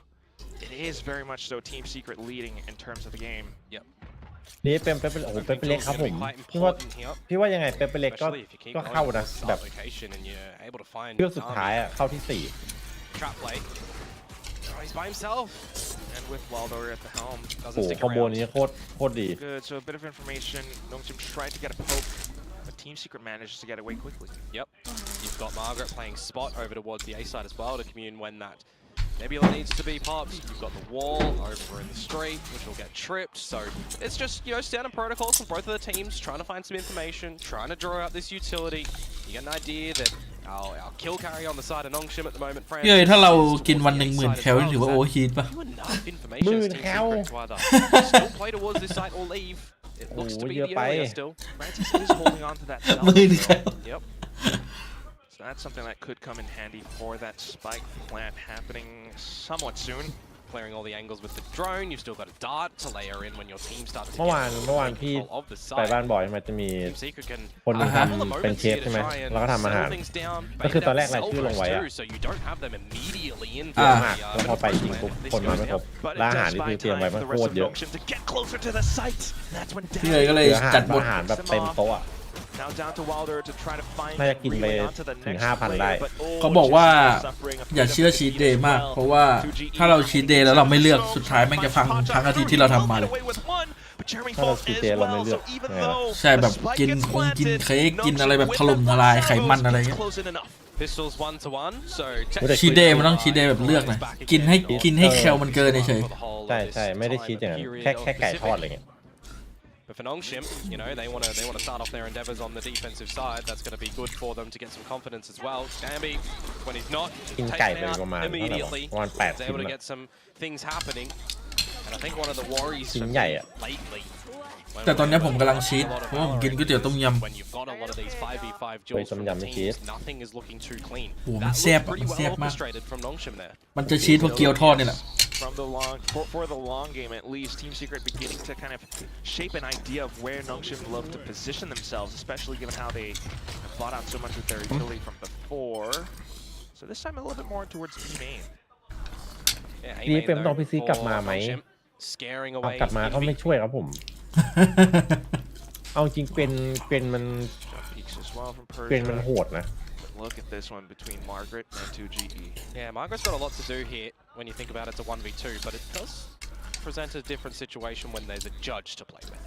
it is very much so Team Secret leading in terms of the game. Yep. นี่เป็นโอ้โหเป็นเล็กครับผมพี่ว่ายังไงเป็นเล็กก็เข้านะแบบเรื่องสุดท้ายเข้าที่ Trap play. Oh, he's by himself. And with Waldo at the helm. 4 โอ้โหคอมโบนี้โคตรดี Good, so a bit of information. Nongshim tried to get a poke, but Team Secret manages to get away quickly. Yep. You've got Margaret playing spot over towards the A side as well to commune when that Nebula needs to be popped. You've got the wall over in the street, which will get tripped. So it's just, you know, standard protocols from both of the teams, trying to find some information, trying to draw out this utility. You get an idea that our kill carry on the side of Nongshim at the moment, friends. เฮ้ยถ้าเรากินวันหนึ่ง10,000 แคลนี่ถือว่าโอฮีทป่ะ Enough information as Team Secret to either still play towards this site or leave. It looks to be the earlier still. Mantis is holding on to that. 10,000 แคล Yep. So that's something that could come in handy for that spike plant happening somewhat soon. Clearing all the angles with the drone, you've still got a dart to layer in when your team starts to เมื่อวานพี่ control of the ไป site. บ้านบ่อยมันจะมี Team Secret can คนหนึง have a ทำ moment เป็นเชฟ here ใช่ to ไหม try and แล้วก็ทำอาหาร settle things down, ก็คือ bait ตอนแรก them รายชื่อลงไว้อะ too, so you don't have them immediately in เยอะ for มาก the, แล้วพอไปจริงปุ๊บ this คนมา goes ไม่คร down. บ But it แล้วอาหาร does ที่ buy พี่เตรียม time ไว้ for มัน the โค rest ตร of เยอะ Nongshim to get closer to the site. That's when พี่เลยก็เลย Davi จัดบท อาหารแบบเต็มโต๊ะอะ now down to Wilder to try to find น่าจะกินไป relay onto the ถึง next5,000 ได้ player, but oh, เขาบอกว่า Jesse is suffering a อย่า bit เชื่อ of ชีท defeat เดย์ as มาก well. เพราะว่าถ้าเราชีทเดย์แล้วเราไม่เลือกสุดท้ายแม่งจะฟังทั้งอาทิตย์ที่เราทำมาเลย But Jeremy ถ้าเรา falls ชีท as เดย์เราไม่ well, เลือก so even ไงวะ though ใช่แบบ the spike กิน gets กิน planted, เค้กกิน Nongshim อะไรแบบ with ถล่มทลายไขมันอะไร gets เงี้ย close in enough. Pistols 1-1, so ชีทเดย์มันต้องชีทเดย์แบบเลือกนะกินให้แคลมันเกินเฉย ใช่ไม่ได้ชีทอย่างนั้นแค่ไก่ทอดอะไรเงี้ย But for Nongshim, you know, they want to start off their endeavors on the defensive side. That's going to be good for them to get some confidence as well. Dambi, when he's not กินไก่ taken ไป out ประมาณ immediately, ประมาณ is 8 ชิ้น able to อะ get some things happening. And I think one of the worries ชิ้ for น me ใหญ่อะ lately. แต่ตอนนี้ผมกำลังชีทเพราะว่าผมกินก๋วยเตี๋ยวต้มยำ When you've got a lot of these 5v5 เฮ้ย duels ต้ม from ยำ the ไม่ชี teams, ส nothing is looking too clean. โอ้โหมัน That แซ่บ looked อะ pretty มันแซ่บ well มาก orchestrated from Nongshim there. มันจะชีทเพราะเกี๊ยวทอดนี่แหละ From the for the long game, at least, Team Secret beginning to kind of shape an idea of where Nongshim love to position themselves, especially given how they have bought out so much of their utility from before. So this time a little bit more towards B main. Yeah, นี่ A-main เป็นต้อง though พี่ซีกลับมา for ไหม Nongshim, scaring เอา away กลับมาก็ไม่ Envy. ช่วยครับผม เอาจริงเป็นมัน Jump peeks as well from เป็นมัน Persia. โหดนะ Look at this one between Margaret and 2GE. Yeah, Margaret's got a lot to do here when you think about it. It's a 1v2, but it does present a different situation when there's a judge to play with.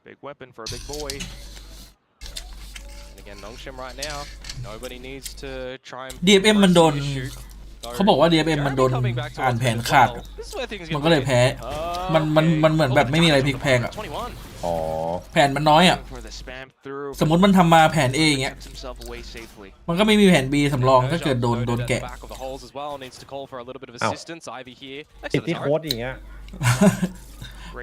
Big weapon for a big boy. And again, Nongshim right now, nobody needs to try and DFM มันโดน force the issue. เขาบอกว่า DFM มันโดน Coming back to อ่าน us แผน as ขาด well. This is where things มัน get ก็เลย weird. แพ้ มันเหมือนแบบไม่มีอะไรพลิกแพลงอะ 21. อ๋อ แผนมันน้อยอะ For the spam through. สมมติมันทำมาแผน A อย่างเงี้ย Kept himself away safely. มันก็ไม่มีแผน B สำรองถ้าเกิดโดน Noted at แกะ the back of the holes as well, needs to call for a little bit of Ow. assistance. Ivy here. Next ติด to the ที่ turret. โค้ดอย่างเงี้ย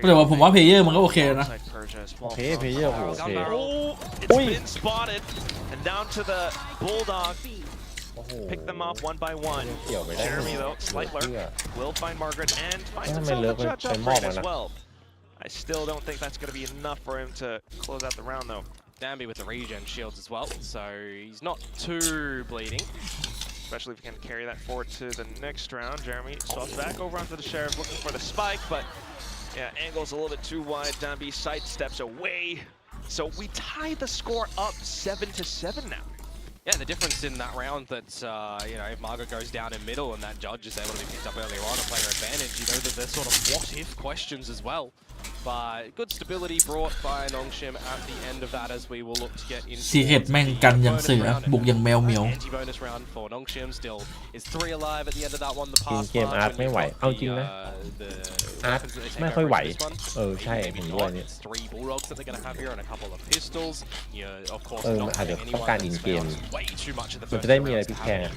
แต่ว่าผมว่าเพลเยอร์มันก็โอเคนะ Alongside Persia as well. Okay, player, okay. Oh, it's Oi. been spotted. And down to the Bulldog. โอ้โห Pick them up one by one. เกี่ยวไปได้ Jeremy though, slight เชื่อ lurk. Will find Margaret and find Yeah, himself may a look judge like upgrade Mob, as man. well. I still don't think that's going to be enough for him to close out the round though. Dambi with the regen shields as well, so he's not too bleeding. Especially if he can carry that forward to the next round. Jeremy swaps back over onto the Sheriff looking for the spike, but yeah, angle's a little bit too wide. Dambi sidesteps away. So we tie the score up 7-7 now. Yeah, the difference in that round that, you know, if Margaret goes down in middle and that judge is able to be picked up earlier on, a player advantage, you know that there's sort of what-if questions as well. But good stability brought by Nongshim at the end of that as we will look to get into ซีเคทแม่งกันอย่างเสือ บุกอย่างแมวเหมียว Anti-bonus round for Nongshim still is 3 alive at the end of that one. The กิน pass เกมอาร์ตไม่ไหว เอาจริงนะ อาร์ตไม่ค่อยไหว ใช่ผมด้วยเนี่ย 3 bulldogs that they're going to have here and a couple of pistols. Yeah, of course, มัน not อาจจะ getting ต้อง anyone การอิน that's เกม found way too much of the มัน first จะได้มี rounds อะไร to พลิก have แพลง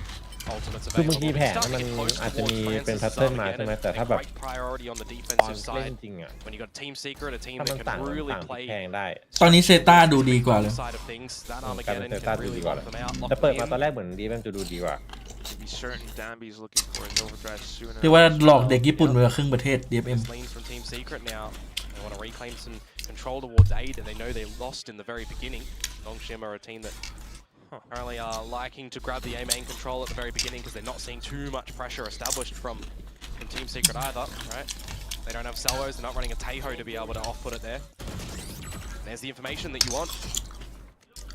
ultimates คือบางที available. แผน Starting มัน to get close อาจจะ towards มี France เป็น is แพทเทิร์น starting มา to ใช่ไหม get แต่ a ถ้าแบบ great priority on the ตอน defensive เล่น side จริงอ่ะ when you got Team Secret, a team ถ้ามัน that ต่าง can คน really ต่างพลิก play แพลงได้ ตอนนี้เซต้าดูดีกว่าเลย side of things. That การเป็น Armageddon เซต้า can ดูดี really กว่า lock them out. แต่ lock เปิด them มา in. ตอนแรกเหมือนดีมันจะดูดีกว่า To be certain, Dambi's looking for an overdrive sooner. เรียกว่าหลอกเด็กญี่ปุ่นไปครึ่งประเทศ DFM This leans from Team Secret now. They want to reclaim some control towards A that they know they lost in the very beginning. Nongshim are a team that apparently are liking to grab the A main control at the very beginning because they're not seeing too much pressure established from Team Secret either, right? They don't have salvos, they're not running a Taeho to be able to off-put it there. And there's the information that you want.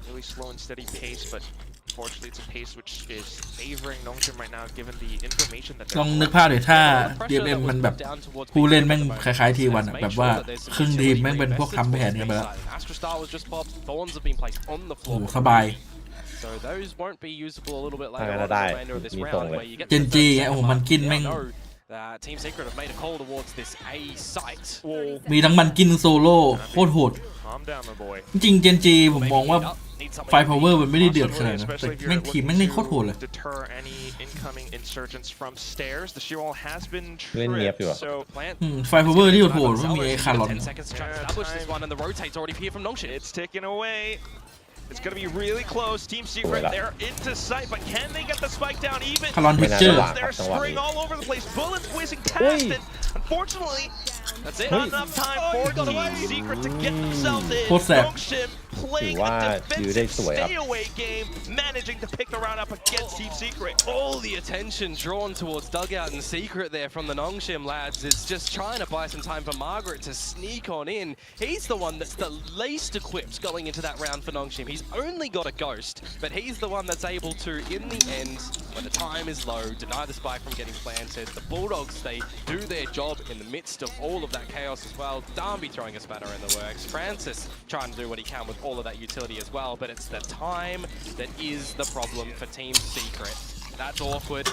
Really slow and steady pace, but unfortunately it's a pace which is favoring Nongshim right now given the information that ล they're องนึกภาพเดี๋ยวถ้า Pressure DFM that มัน was แบบ put down towards ผู้เล่น B แม่ง at the ค moment. ล้ายๆทีวัน Let's แบบ make ว่า sure that there's some ครึ่งทีม utility แม่งเป็นพวก reinvested ทำแผน towards กัน B ไปแล้ว side. Astra Star was just popped. Thorns have been placed on the โอ้ floor. โหสบาย So those won't be usable a little bit later Thằng on in này the đây, remainder of this nhìn round tổng where này. you get Gen to G the ấy, second ồ, mình mark. kinh Now mình. know that Team Secret have made a call towards this A site. มีทั้งมันกินโซโล่โคตรโหด calm down, my boy. จริงๆ Gen G ผมมองว่า Need somebody ไฟ power มันไม่ได้เดือดข Possibly, นาดนั้นแต่ especially if แม่ you're งทีมแม่ง looking เล่นโคตรโหดเลย to deter any incoming insurgents from stairs. The sheer wall has been Lên nhẹp tripped, rồi. so plant. ไฟ power ที่โหดๆมันมีไอ้คาร์ลอน 10 seconds to try to establish this one, and the rotate's already here from Nongshim. it's ticking away. It's going to be really close. Team Secret, Voilà. they're into sight, but can they get the spike down even? คาร์ลอนเท ไม่ ค น่า เจอ จะ ร์ วาง They're จังหวะ spraying นี้ all over the place. Bullets whizzing Ui. past it. Unfortunately, That's it. not enough time for Team Secret to get themselves in. โคตรแสบ Nongshim playing ถือว่า a ยื้อได้ defensive สวยครับ stay away game, managing to pick the round up against Team Secret. All the attention drawn towards Dugout and Secret there from the Nongshim lads is just trying to buy some time for Margaret to sneak on in. He's the one that's the least equipped going into that round for Nongshim. He's only got a ghost, but he's the one that's able to, in the end, when the time is low, deny the spike from getting planted. The Bulldogs, they do their job in the midst of all of that chaos as well. Darby throwing a spanner in the works. Francis trying to do what he can with all of that utility as well, but it's the time that is the problem for Team Secret. That's awkward.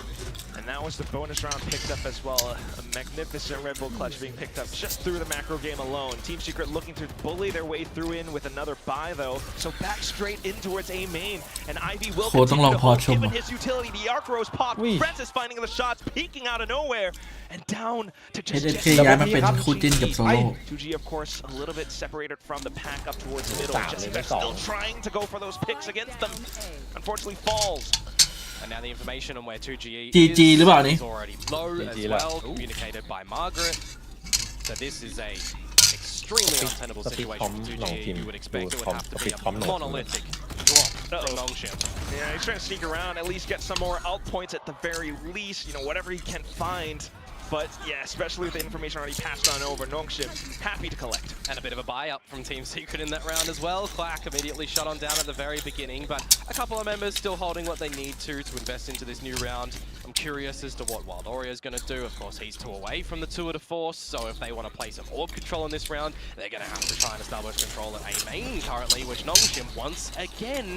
And that was the bonus round picked up as well. A magnificent Red Bull clutch being picked up just through the macro game alone. Team Secret looking to bully their way through in with another buy though. So back straight in towards A main. And Ivy will continue to hold given his utility. The arc rose pop. Francis finding the shots, peeking out of nowhere. And down to just ย้ายมาเป็นคู่จิ้นกับโซโล่ 2G of course a little bit separated from the pack up towards the middle. Jessica still trying to go for those picks against them. Unfortunately falls. And now the information on where 2G GG หรือเปล่านี่ is already low as well, communicated by Margaret. So this is a extremely untenable situation for 2G. You would expect it would have to be a monolithic drop from Nongshim. Yeah, he's trying to sneak around, at least get some more out points at the very least. You know, whatever he can find. But yeah, especially with the information already passed on over, Nongshim happy to collect. And a bit of a buy up from Team Secret in that round as well. Clack immediately shut on down at the very beginning, but a couple of members still holding what they need to invest into this new round. I'm curious as to what WildOreo is going to do. Of course, he's 2 away from the tour de force, so if they want to play some orb control in this round, they're going to have to try and establish control at A main currently, which Nongshim once again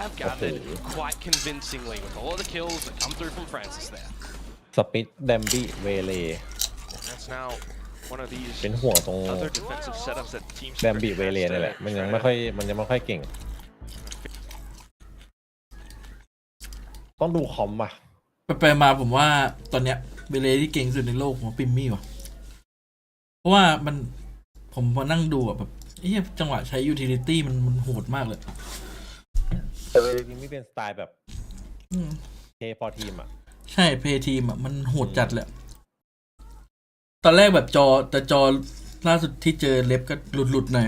have gathered quite convincingly with all of the kills that come through from Francis there. สปิดแดมบี้เวเล That's now one of these เป็นห่วงตรง other defensive setups that Team แดม Secret บี้เวเล has นี่แห to ละมันยังไม่ค่อยเก่งต้องดูคอมป่ะ ไปมาผมว่าตอนเนี้ยเบเลที่เก่งสุดในโลกของปิมมี่ว่ะเพราะว่าผมมานั่งดูอ่ะแบบจังหวะใช้ยูทิลิตี้มันโหดมากเลยแต่เวเลปิมมี่เป็นสไตล์แบบเพย์พอทีมอ่ะใช่เพย์ทีมอ่ะมันโหดจัดเลยตอนแรกแบบจอล่าสุดที่เจอเล็บก็หลุดหน่อย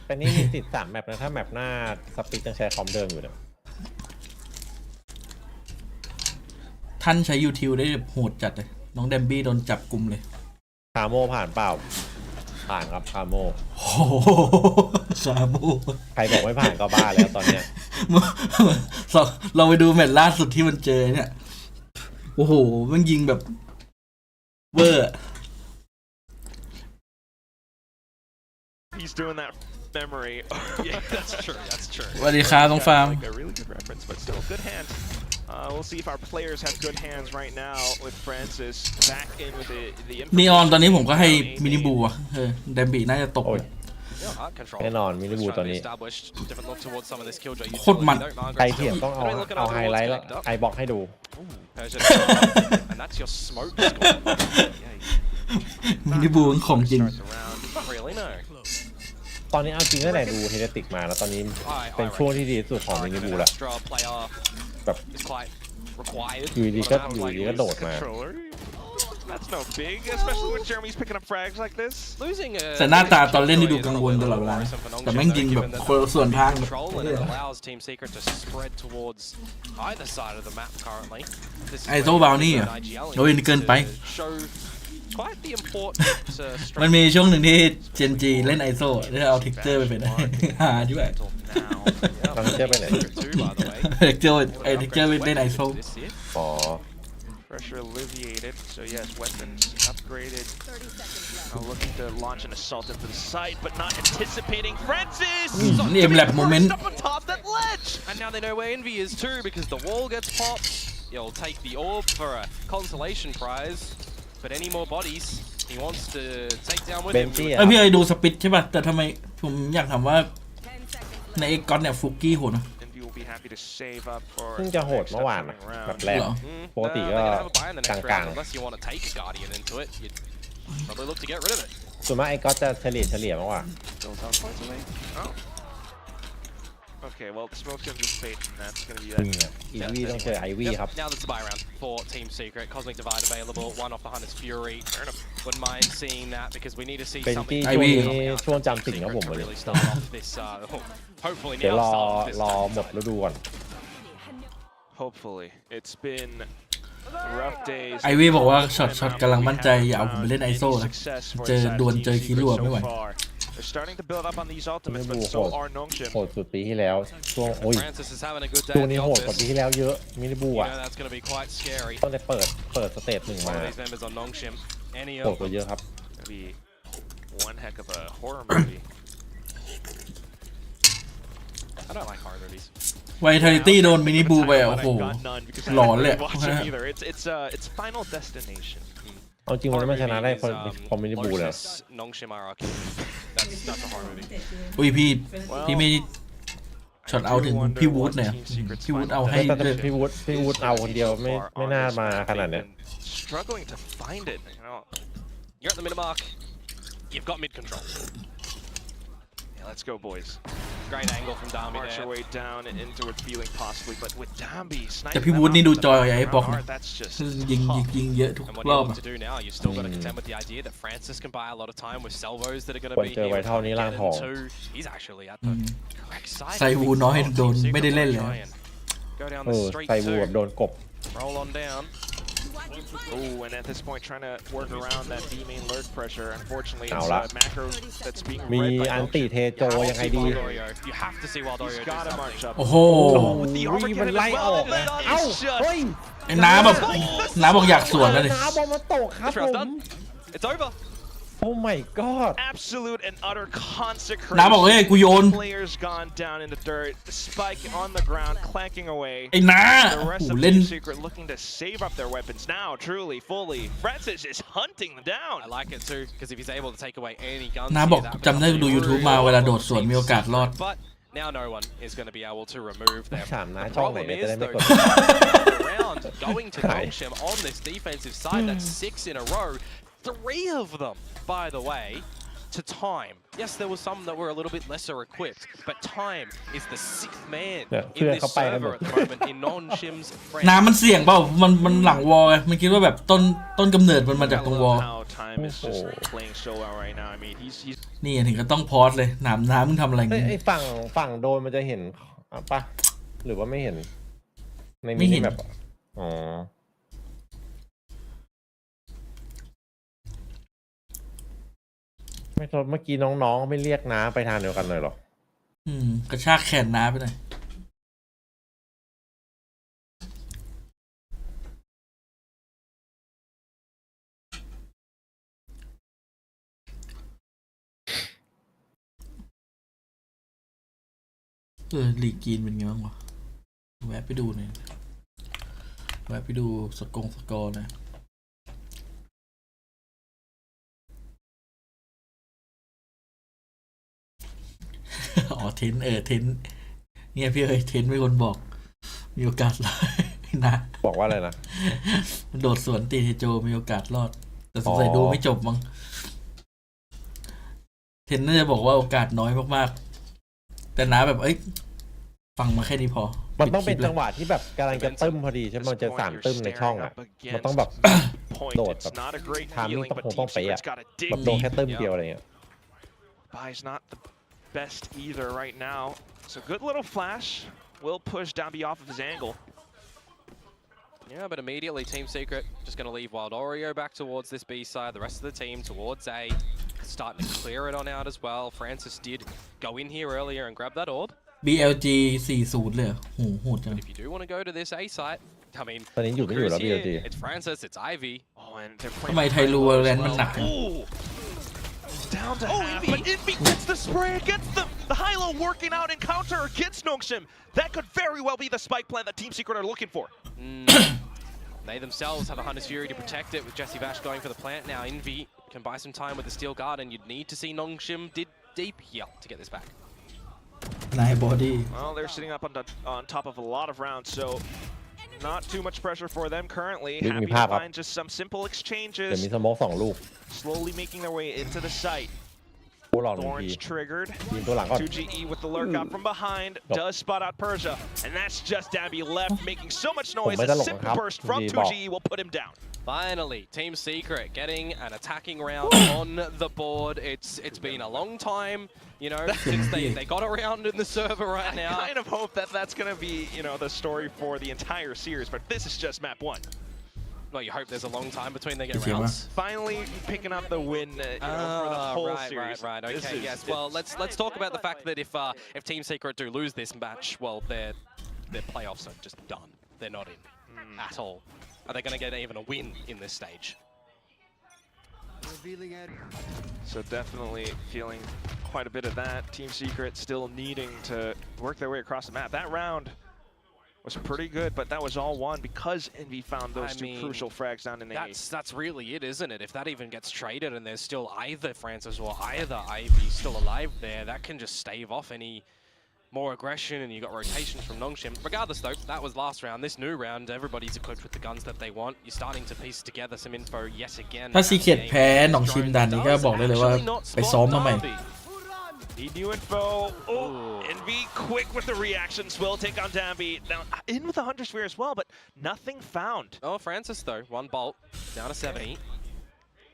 แต่นี่มีติด3แมปนะถ้าแมปหน้าสปิดยังใช้คอมเดิมอยู่เนี่ยท่านใช้ยูทิลได้โหดจัดเลยน้องแดมบี้โดนจับกลุ่มเลยคาโมผ่านเปล่าผ่านครับคาโมโอ้คาโมใครบอกไม่ผ่านก็บ้าแล้วตอนเนี้ยเราไปดูแมตช์ล่าสุดที่มันเจอเนี่ยโอ้โหมันยิงแบบเวอร์ He's doing that memory. Yeah, that's true. That's true. สวัสดีครับน้องฟาร์ม Like a really good reference, but still good hand. We'll see if our players have good hands right now with Francis back in with the นีออนตอนนี้ผมก็ให้มินิบูอ่ะแดมบี้น่าจะตกแน่นอนมินิบูตอนนี้โคตรมันไอเทียมต้องเอาไฮไลท์แล้วไอบล็อกให้ดูมินิบูของจริงตอนนี้เอาจริงตั้งแต่ดูเฮเดติกมาแล้วตอนนี้เป็นช่วงที่ดีที่สุดของมินิบูแล้วแบบอยู่ดีก็โดดมาThat's no big, especially when Jeremy's picking up frags like this. แต่หน้าตาตอนเล่นนี่ดูกังวลตลอดเวลาแต่แม่งยิงแบบคนส่วนทางไอโซบาวนี่อ่ะโดยเกินไปมันมีช่วงหนึ่งที่เจนจีเล่นไอโซได้เอาทิกเจอร์ไปเป็นหาด้วยทิกเจอร์ไปไหนทิกเจอร์ไปเล่นไอโซอ๋อPressure alleviated, so yes, weapons upgraded. Looking to launch an assault into the site, but not anticipating Francis! Up on top that ledge! And now they know where Envy is too, because the wall gets popped. He'll take the orb for a consolation prize, but any more bodies he wants to take down with him. พี่ไอ้ดูสปิดใช่ป่ะแต่ทำไมผมอยากถามว่าในเอ็กซ์ก็เนี่ยฟุกกี้โหดนะเพิ่งจะโหดเมื่อวานแบบแรกปกติก็กลางๆส่วนมากไอ้ก็จะเฉลี่ยมากกว่า Okay, well, the smoke's gonna be fate, and that's gonna be that. Ivy ต้องเจอ Ivy ครับ Now that's a buy round for Team Secret. Cosmic Divide available. One off the Hunter's Fury. Wouldn't mind seeing that because we need to see something. ช่วงจำสิ่งครับผมเลย Hopefully เดี๋ยวรอหมดฤดูก่อน Hopefully, it's been rough days. ไอวี่บอกว่าช็อตกำลังมั่นใจอย่าเอาผมไปเล่นไอโซ่นะเจอดวลเจอคีรัวไม่ไหวThey're starting to build up on these ultimates, but so are Nongshim. โหดสุดปีที่แล้วช่วงช่วงนี้โหดกว่าปีที่แล้วเยอะมินิบูอ่ะต้องได้เปิดสเตจหนึ่งมาโหดกว่าเยอะครับ Be one heck of a horror movie. I don't like horror movies. ไวทาลิตี้โดนมินิบูไปอ่ะโอ้โห หลอนเลย It's Final Destination. เอาจริงมันไม่ชนะได้พอมินิบูเลย Nongshim hierarchy. That's a horror movie. อุ้ยพี่ไม่ช็อตเอาถึงพี่วูดเนี่ยพี่วูดเอาให้ แต่พี่วูดเอาคนเดียวไม่น่ามาขนาดเนี้ย Struggling to find it. You're at the mid mark. You've got mid control. Yeah, let's go, boys. Great angle from Darby March there. your way down and into it, feeling possibly, but with Dambi แต่ sniping พี่วูด them นี่ out ดู with จอย the ไอ้บล็อก Bernard, นะ that's just ยิงเยอะทุก And what ร you อบ look อ่ะ to do now, you've still got to contend with the idea that Francis can buy a lot of time with salvos that are going to be ควรเจอไว้เท่านี้ร่างทอง He's actually at the correct side. ไซวูน้อยโดนไม่ได้เล่นเลย Go down เอ the อ street ใส่บูแบบ too. โดนกบ Roll on down. Oh, and at this point, trying to work around that B main lurk pressure. Unfortunately, it's เอาละ macro that's being มี read by อัน Nongshim. ติเทโจยังไงดี You have to see Wild Oreo He's do got to something. march up. โอ้โห With the อุ้ย overcannon มัน as ไล่อ well, อก and นะ that เอ้า is just เฮ้ย ไอ้น้าแบบน้าบอกอยากสวนแล้วดิ น้ำบอลมาตกครับ This ผ round ม done. It's over. Oh my god absolute and utter consecration. น้าบอกเฮ้ยกูโยน Players gone down in the dirt. Spike on the ground, clanking away. ไอ้น้า The โอ้ rest โห of เล่น Team Secret looking to save up their weapons now, truly, fully. Francis is hunting them down. I like it too, because if he's able to take away any guns, น้าบอกจำได้ดู YouTube มาเวลาโดดสวนมีโอกาสรอด But now no one is going to be able to remove them. ถามนะ The ช่องไหน problem เนี่ยจะได้ is ไม่ though, กด around going to Nongshim on this defensive side. That's 6 in a row. 3 of them, by the way, to time. Yes, there were some that were a little bit lesser equipped, but time is the 6th man in this server at the moment in Nongshim's friend. น้ำมันเสี่ยงเปล่ามันหลังวอลไงมันคิดว่าแบบต้นกำเนิดมันมาจากตรงวอล How time is just playing so well right now. I mean, he's นี่ถึงก็ต้องพอสเลยน้ำมึงทำอะไร เอ้ย งี้ ไอ้ฝั่งโดนมันจะเห็นปะหรือว่าไม่เห็นใน ไม่ มิ เห็ นิ น แบบอ๋อไม่เมื่อกี้น้องๆไม่เรียกน้าไปทางเดียวกันเลยเหรอ กระชากแขนน้าไปหน่อยลีกกรีนเป็นไงบ้างวะแวะไปดูหน่อยแวะไปดูสกอร์หนะ อ๋อเทนเนี่ยพี่เทนเป็นคนบอกมีโอกาสรอดนะ บอกว่าอะไรนะ โดดสวนตีเทโจมีโอกาสรอดแต่สงสัยดูไม่จบมั้งเทนน่าจะบอกว่าโอกาสน้อยมากๆแต่นะแบบฟังมาแค่นี้พอ มันต้องเป็น ปิดคลิป จังหวะที่แบบกำลังจะตึ้มพอดีใช่ไหมมันจะ3ตึ้มในช่องอ่ะมันต้องแบบ point. Lord, It's not a great timing feeling, but ต้อง Team เป๊ะ Secret's got to dig แบบโดน deep. แค่ตึ้มเดียวอะไรเงี้ย Bai's not the best either right now. So good little flash. Will push Dambi off of his angle. Yeah, but immediately Team Secret just going to leave Wild Oreo back towards this B side. The rest of the team towards A, starting to clear it on out as well. Francis did go in here earlier and grab that orb. BLG 40เลยโหดจัง But if you do want to go to this A site, I mean, ตอนนี้อยู่ไม่อยู่แล้ว Cruz here, BLG it's Francis, it's Ivy. Oh, and they're ทำไมไทยรูแลนด์มันหนักจัง Ooh. He's down to half, but Envy gets the spray against them. The high-low working out in counter against Nongshim. That could very well be the spike plan that Team Secret are looking for. They themselves have a Hunter's Fury to protect it with Jesse Vash going for the plant now. Envy can buy some time with the Steel Guard, and you'd need to see Nongshim did deep here to get this back. นายบอดี้ Well, they're sitting up on top of a lot of rounds, so not too much pressure for them currently. Happy to find just some simple เดี๋ยว exchanges. มีสโมก2 ลูก Slowly making their way into the site. กูหลอก1 ที Thorns triggered. ยิงตัวหลังก่อน 2GE with the lurk out from behind. Does spot out Persia. And that's just Dambi left, making so much noise. A simple burst from 2GE will put him down. Finally, Team Secret getting an attacking round on the board. It's been a long time, you know, since they got around in the server right now. I kind of hope that that's going to be, you know, the story for the entire series, but this is just map 1. Well, you hope there's a long time between they get rounds. Finally picking up the win for the whole series. Right. Okay, yes. Well, let's talk about the fact that if Team Secret do lose this match, well, their playoffs are just done. They're not in at all. Are they going to get even a win in this stage? So definitely feeling quite a bit of that. Team Secret still needing to work their way across the map. That round was pretty good, but that was all won because Envy found those two crucial frags down in the A. That's really it, isn't it? If that even gets traded and there's still either Francis or either Ivy still alive there, that can just stave off any more aggression, and you got rotations from Nongshim. Regardless though, that was last round. This new round, everybody's equipped with the guns that they want. You're starting to piece together some info yet again. ถ้าซีเคียดแพ้หนองชินด่านนี้ก็บอกได้เลยว่าไปซ้อมมาใหม่ Need new info. Oh, Envy quick with the reactions. Will take on Dambi. Now in with the Hunter Sphere as well, but nothing found. Oh, Francis though, 1 bolt, down to 70.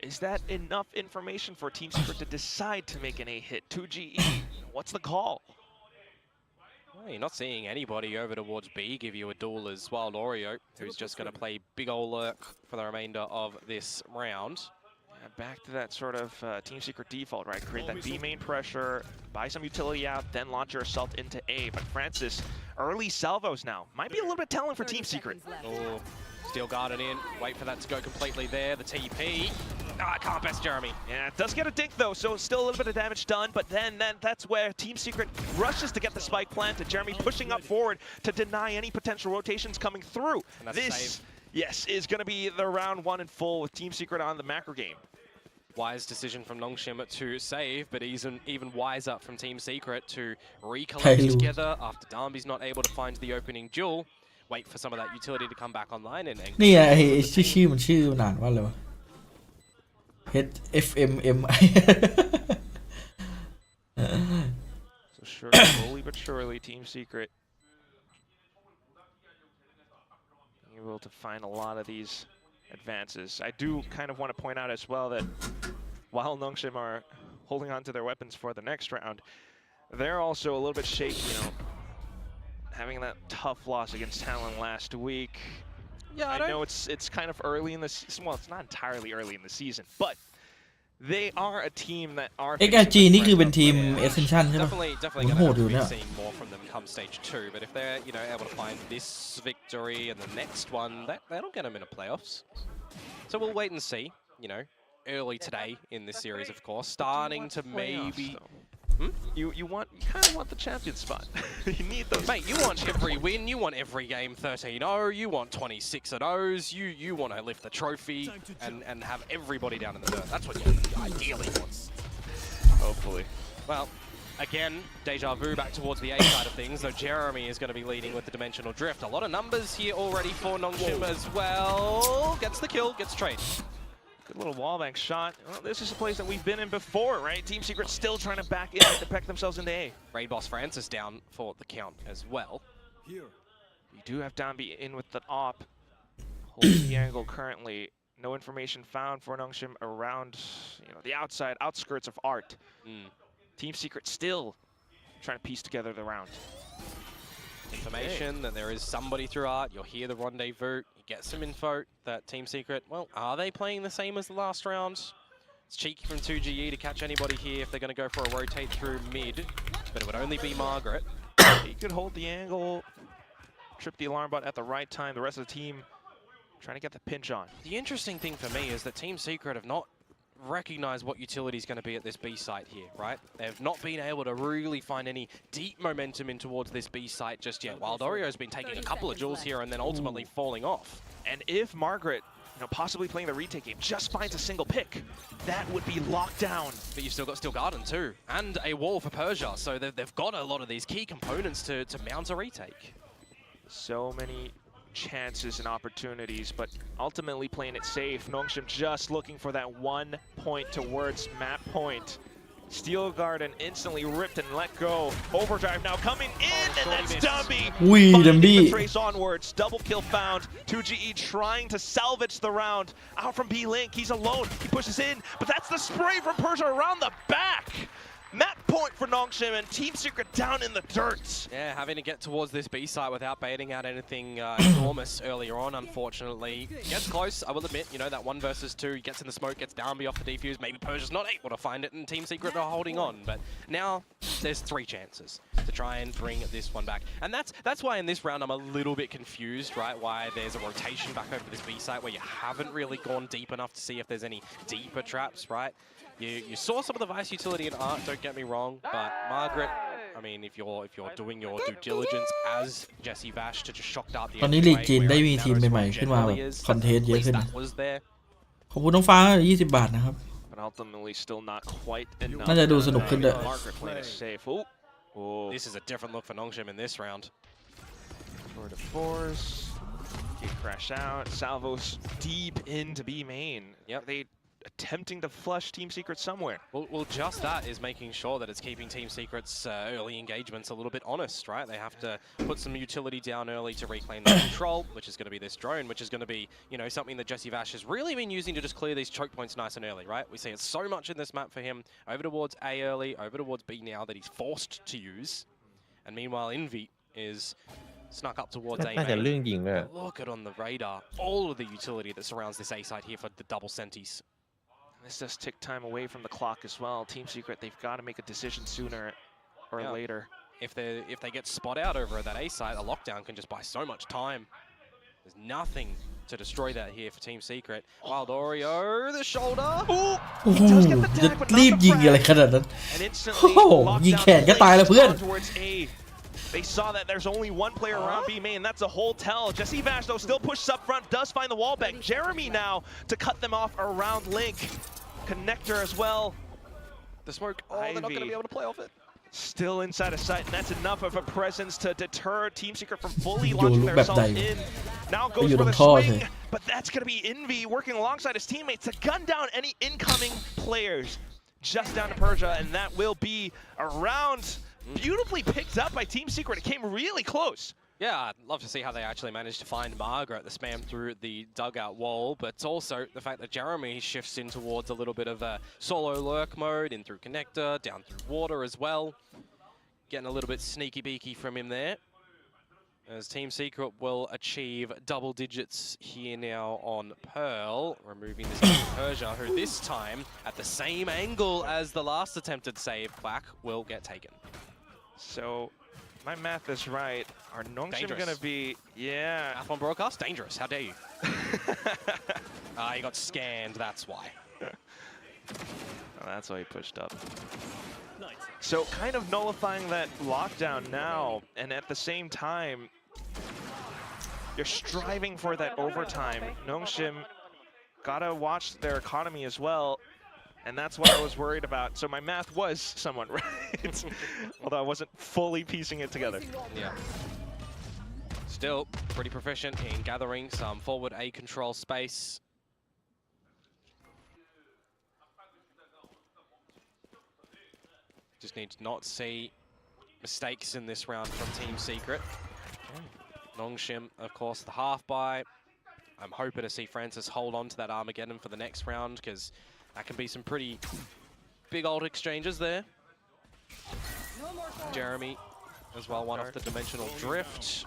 Is that enough information for Team Secret to decide to make an A hit? 2GE, what's the call? Well, you're not seeing anybody over towards B give you a duel as Wild Oreo, who's just going to play big ol' lurk for the remainder of this round. Back to that sort of Team Secret default, right? Create that B main pressure, buy some utility out, then launch your assault into A. But Francis, early salvos now. Might be a little bit telling for Team Secret. Oh, Steel Garden in, wait for that to go completely there, the TP. Ah, can't best Jeremy. Yeah, it does get a dink though, so still a little bit of damage done, but then that's where Team Secret rushes to get the spike planted. Jeremy pushing up forward to deny any potential rotations coming through. This, yes, is going to be the round 1 in full with Team Secret on the macro game. Wise decision from Nongshim to save, but even wiser from Team Secret to recollect together after Darby's not able to find the opening duel. Wait for some of that utility to come back online and นี่ไงไอ้ชื่อมันชื่อนานว่าอะไรวะ HFMMI So sure, slowly but surely, Team Secret being able to find a lot of these advances. I do kind of want to point out as well that while Nongshim are holding on to their weapons for the next round, they're also a little bit shaky, you know, having that tough loss against Talon last week. Yeah, I know it's kind of early in the season. Well, it's not entirely early in the season, but they are a team that are. XRG นี่คือเป็นทีม Ascension ใช่ไหม Definitely going to be seeing more from them come stage 2. But if they're able to find this victory and the next one, that'll get them into playoffs. So we'll wait and see. Early today in this series, of course, starting to maybe. You kind of want the champion spot. You need those. Mate, you want every win. You want every game 13-0. You want 26-0s. You want to lift the trophy and have everybody down in the dirt. That's what you ideally want. Hopefully. Well, again, deja vu back towards the A side of things, though Jeremy is going to be leading with the Dimensional Drift. A lot of numbers here already for Nongshim as well. Gets the kill, gets trade. Good little wallbang shot. Well, this is a place that we've been in before, right? Team Secret still trying to back in to pack themselves into A. Raid Boss Francis down for the count as well. We do have Dambi in with the op. Holding the angle currently. No information found for Nongshim around the outskirts of Art. Team Secret still trying to piece together the round. Information that there is somebody through Art. You'll hear the rendezvous. You get some info that Team Secret, well, are they playing the same as the last round? It's cheeky from 2GE to catch anybody here if they're going to go for a rotate through mid, but it would only be Margaret. He could hold the angle, trip the alarm bot at the right time. The rest of the team trying to get the pinch on. The interesting thing for me is that Team Secret have not recognized what utility is going to be at this B site here, right? They've not been able to really find any deep momentum in towards this B site just yet. Wild Oreo has been taking a couple of duels here and then ultimately falling off. And if Margaret, possibly playing the retake game, just finds a single pick, that would be locked down. But you've still got Steel Garden too, and a wall for Persia, so they've got a lot of these key components to mount a retake. So many chances and opportunities, but ultimately playing it safe. Nongshim just looking for that 1 point towards map point. Steel Garden instantly ripped and let go. Overdrive now coming in, and that's Dambi. Finding the trace onwards. Double kill found. 2GE trying to salvage the round. Out from B-Link, he's alone. He pushes in, but that's the spray from Persia around the back. Map point for Nongshim and Team Secret down in the dirt. Yeah, having to get towards this B site without baiting out anything enormous earlier on, unfortunately. Gets close, I will admit, that 1 versus 2, gets in the smoke, gets Downby off the defuse. Maybe Persia's not able to find it and Team Secret are holding on. But now there's 3 chances to try and bring this one back. And that's why in this round I'm a little bit confused, right? Why there's a rotation back over this B site where you haven't really gone deep enough to see if there's any deeper traps, right? You saw some of the Vice utility in Art, don't get me wrong, but Margaret, I mean, if you're doing your due diligence as Jesse Vash to just shock out the ตอนนี้ลีกจีนได้มีทีมใหม่ๆขึ้นมาแบบคอนเทนต์เยอะขึ้น was there. ขอบคุณน้องฟ้า20 บาทนะครับ But ultimately still not quite enough. น่าจะดูสนุกขึ้นด้วย Margaret playing it safe. Oh. This is a different look for Nongshim in this round. Tour de force. Gate crash out. Salvos deep into B main. Yep. Are they attempting to flush Team Secret somewhere? Well, just that is making sure that it's keeping Team Secret's early engagements a little bit honest, right? They have to put some utility down early to reclaim the control, which is going to be this drone, which is going to be, you know, something that Jesse Vash has really been using to just clear these choke points nice and early, right? We see it so much in this map for him. Over towards A early, over towards B now that he's forced to use. And meanwhile, Envy is snuck up towards A น่าจะเรื่องยิงเลย main. Look at on the radar, all of the utility that surrounds this A side here for the double senties. This does tick time away from the clock as well. Team Secret, they've got to make a decision sooner or later. If they get spot out over at that A site, a lockdown can just buy so much time. There's nothing to destroy that here for Team Secret. Wild Oreo, the shoulder. Ooh, โอ้โห he does get the จะ tag, but รี not บ the ยิงอะไร frag. ขนาดนั้น And instantly, โอ้โหยิงแขนก็ตายแล้วเพื่อน towards A. They saw that there's only one player around B main, and that's a whole tell. Jesse Vash, though, still pushes up front, does find the wall back. Jeremy now to cut them off around Link. Connector as well. The smoke. Oh, they're not going to be able to play off it. Still inside of sight, and that's enough of a presence to deter Team Secret from fully launching themselves in. Now goes for the swing, but that's going to be Envy working alongside his teammates to gun down any incoming players. Just down to Persia, and that will be a round beautifully picked up by Team Secret. It came really close. Yeah, I'd love to see how they actually managed to find Margaret, the spam through the dugout wall, but also the fact that Jeremy shifts in towards a little bit of a solo lurk mode, in through connector, down through water as well. Getting a little bit sneaky beaky from him there. As Team Secret will achieve double digits here now on Pearl, removing this Persia, who this time, at the same angle as the last attempted save, Quack will get taken. So, my math is right. Are Nongshim Dangerous. going to be... Yeah. Math on broadcast? Dangerous. How dare you? He got scanned, that's why. Oh, that's why he pushed up. So kind of nullifying that lockdown now, and at the same time, you're striving for that overtime. Nongshim gotta watch their economy as well, and that's what I was worried about. So my math was somewhat right, although I wasn't fully piecing it together. Yeah. Still pretty proficient in gathering some forward A control space. Just need to not see mistakes in this round from Team Secret. Nongshim, of course, the half buy. I'm hoping to see Francis hold on to that Armageddon for the next round, because that can be some pretty big old exchanges there. Jeremy as well, one off the dimensional drift.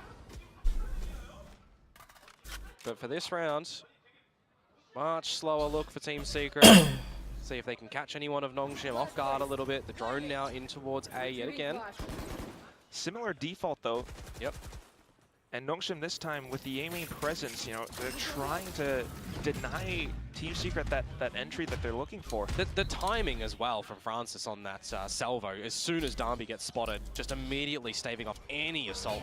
But for this round, much slower look for Team Secret. See if they can catch anyone of Nongshim off guard a little bit. The drone now in towards A yet again. Similar default though. Yep. And Nongshim this time with the aiming presence, you know, they're trying to deny Team Secret that entry that they're looking for. The timing as well from Francis on that salvo, as soon as Darby gets spotted, just immediately staving off any assault.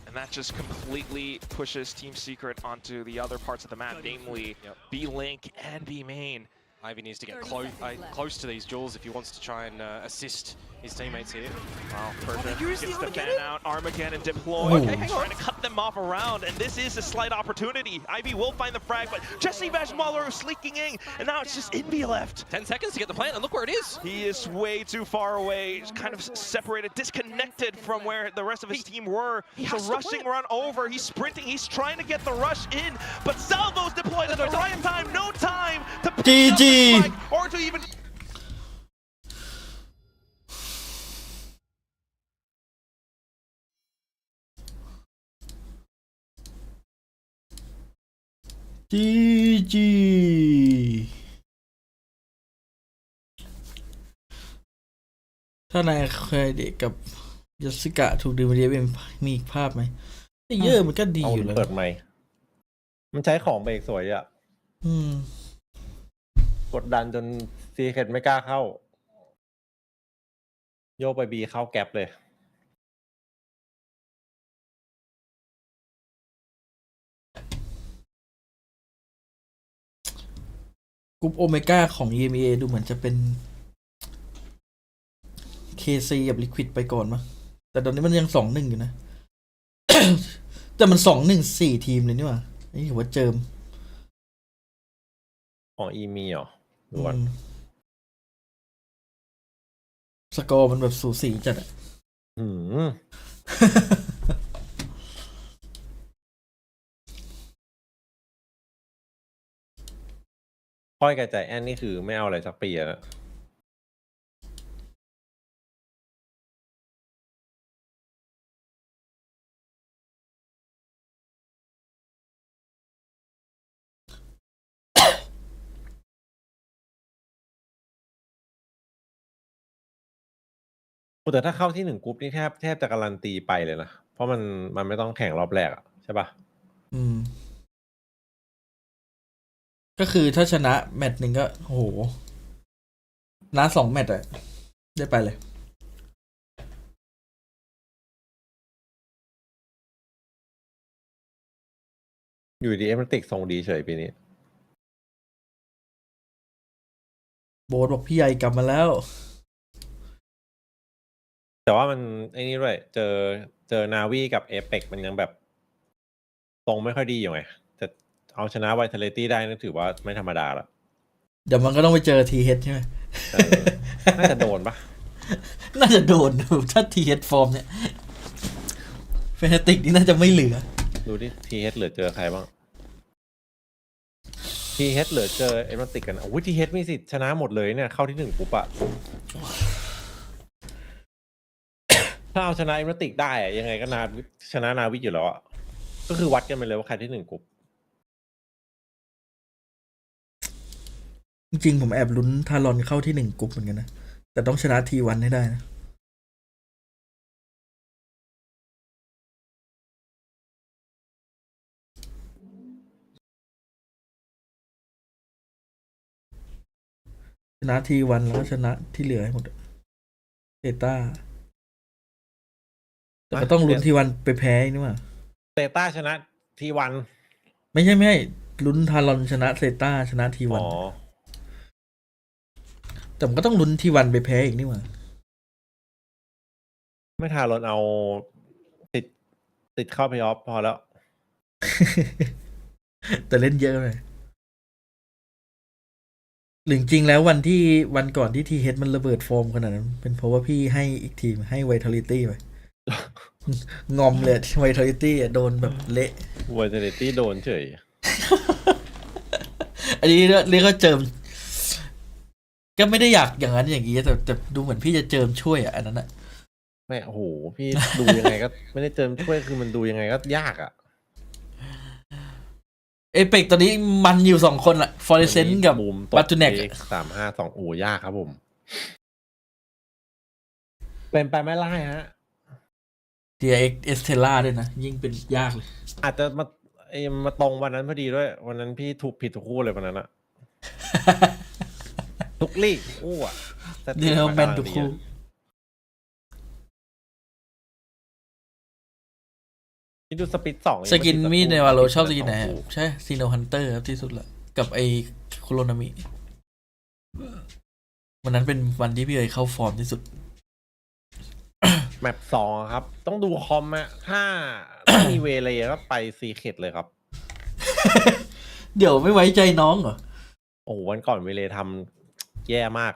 And that just completely pushes Team Secret onto the other parts of the map, namely B-Link and B-Main. Ivy needs to get close to these duels if he wants to try and assist his teammates here. Wow, Persia gets the fan out, Armageddon deployed, trying to cut them off around, and this is a slight opportunity. Ivy will find the frag, but Jesse Vash sneaking in, and now it's just Envy left. 10 seconds to get the plant, and look where it is. He is way too far away, kind of separated, disconnected from where the rest of his team were. So rushing run over, he's sprinting, he's trying to get the rush in, but Salvo's deployed at the right time, no time to pick up the spike or to even... GG ถ้านายเคยเด็กกับยัสกะถูกดึงมาเรียนมีอีกภาพไหมเยอะมันก็ดีอยู่แล้ว เปิดไหมมันใช้ของเบรกสวยอ่ะ กดดันจนซีเคทไม่กล้าเข้า โยกไปบีเข้าแก๊ปเลย กรุ๊ปโอเมก้าของ EMEA ดูเหมือนจะเป็น KC กับ Liquid ไปก่อนมั้งแต่ตอนนี้มันยัง 2-1 อยู่นะ แต่มัน 2-1 4 ทีมเลยนี่หว่านี่ถือว่าเจิม ของอีมีเหรอดูก่อน สกอร์มันแบบสูสีจัดอะ อืมค่อยกับใจแอนนี่คือไม่เอาอะไรสักปีอะนะแต่ถ้าเข้าที่1กรุ๊ปนี่แทบจะการันตีไปเลยนะ เพราะมันไม่ต้องแข่งรอบแรกอะใช่ปะ ก็คือถ้าชนะแมตช์หนึ่งก็โหชนะ2 แมตช์อะได้ไปเลย อยู่ดีเอฟติกทรงดีเฉยปีนี้ โบสบอกพี่ใหญ่กลับมาแล้ว แต่ว่ามันไอ้นี่ด้วยเจอนาวีกับเอเปกมันยังแบบทรงไม่ค่อยดีอยู่ไงแต่เอาชนะไวท์เทเลตี้ได้นั่นถือว่าไม่ธรรมดาละ เดี๋ยวมันก็ต้องไปเจอ TH ใช่ไหม น่าจะโดนปะ น่าจะโดน ถ้า TH ฟอร์มเนี่ยเฟนติกนี่น่าจะไม่เหลือ ดูดิทีเฮดเหลือเจอใครบ้างทีเฮดเหลือเจอเอฟติกกันโอ้ยทีเฮดมีสิทธิ์ชนะหมดเลยเนี่ยเข้าที่1ปุ๊บอะถ้าเอาชนะเอฟติกได้อะยังไงก็ชนะนาวิอยู่แล้วอะก็คือวัดกันไปเลยว่าใครที่1กรุ๊ป จริงๆผมแอบลุ้นทารอนเข้าที่1 กรุ๊ปเหมือนกันนะ แต่ต้องชนะT1ให้ได้นะ ชนะT1แล้วก็ชนะที่เหลือให้หมดเตต้าแต่ก็ต้องลุ้นT1ไปแพ้อีกนี่หว่า เตต้าชนะT1 ไม่ใช่ลุ้นทารอนชนะเซต้าชนะT1 อ๋อ แต่มันก็ต้องลุ้นT1ไปแพ้อีกนี่หว่า ไม่ทารอนเอาติดเข้าเพลย์ออฟพอแล้ว แต่เล่นเยอะเลยหรือจริงๆแล้ววันก่อนที่ทีเฮดมันระเบิดฟอร์มขนาดนั้น เป็นเพราะว่าพี่ให้อีกทีมให้ไวท์ทอลิตี้ไป งอมเลยไวท์ทอลิตี้โดนแบบเละ วอร์เทเลตี้โดนเฉย อันนี้เรียกว่าเจิม ก็ไม่ได้อยากอย่างนั้นอย่างนี้แต่ดูเหมือนพี่จะเจิมช่วยอ่ะอันนั้นอ่ะ แม่โอ้โห พี่ดูยังไงก็ ไม่ได้เติมช่วยคือมันดูยังไงก็ยากอ่ะ เอเปกตอนนี้มันอยู่2 คนอะฟอร์เรเซนต์กับ บูม บัตตูเน็ก 352โอ้ยากครับผม เป็นไปไม่ได้ฮะ DRX เอสเทล่าด้วยนะ ยิ่งเป็นยากเลย อาจจะมาตรงวันนั้นพอดีด้วย วันนั้นพี่ถูกผิดทุกคู่เลยวันนั้นอะ ทุกลีกอู้อ่ะ เดี๋ยวแมนทุกคู่นี่ดูสปิด2 สกินมีดในวาโลชอบสกินไหนครับใช่ซีโนฮันเตอร์ครับที่สุดละกับไอโคโรนามิ วันนั้นเป็นวันที่พี่เอ๋เข้าฟอร์มที่สุด แมป2ครับ ต้องดูคอมอะถ้ามีเวเลก็ไปซีเคทเลยครับ เดี๋ยวไม่ไว้ใจน้องเหรอ โอ้โหวันก่อนเวเลทำแย่มาก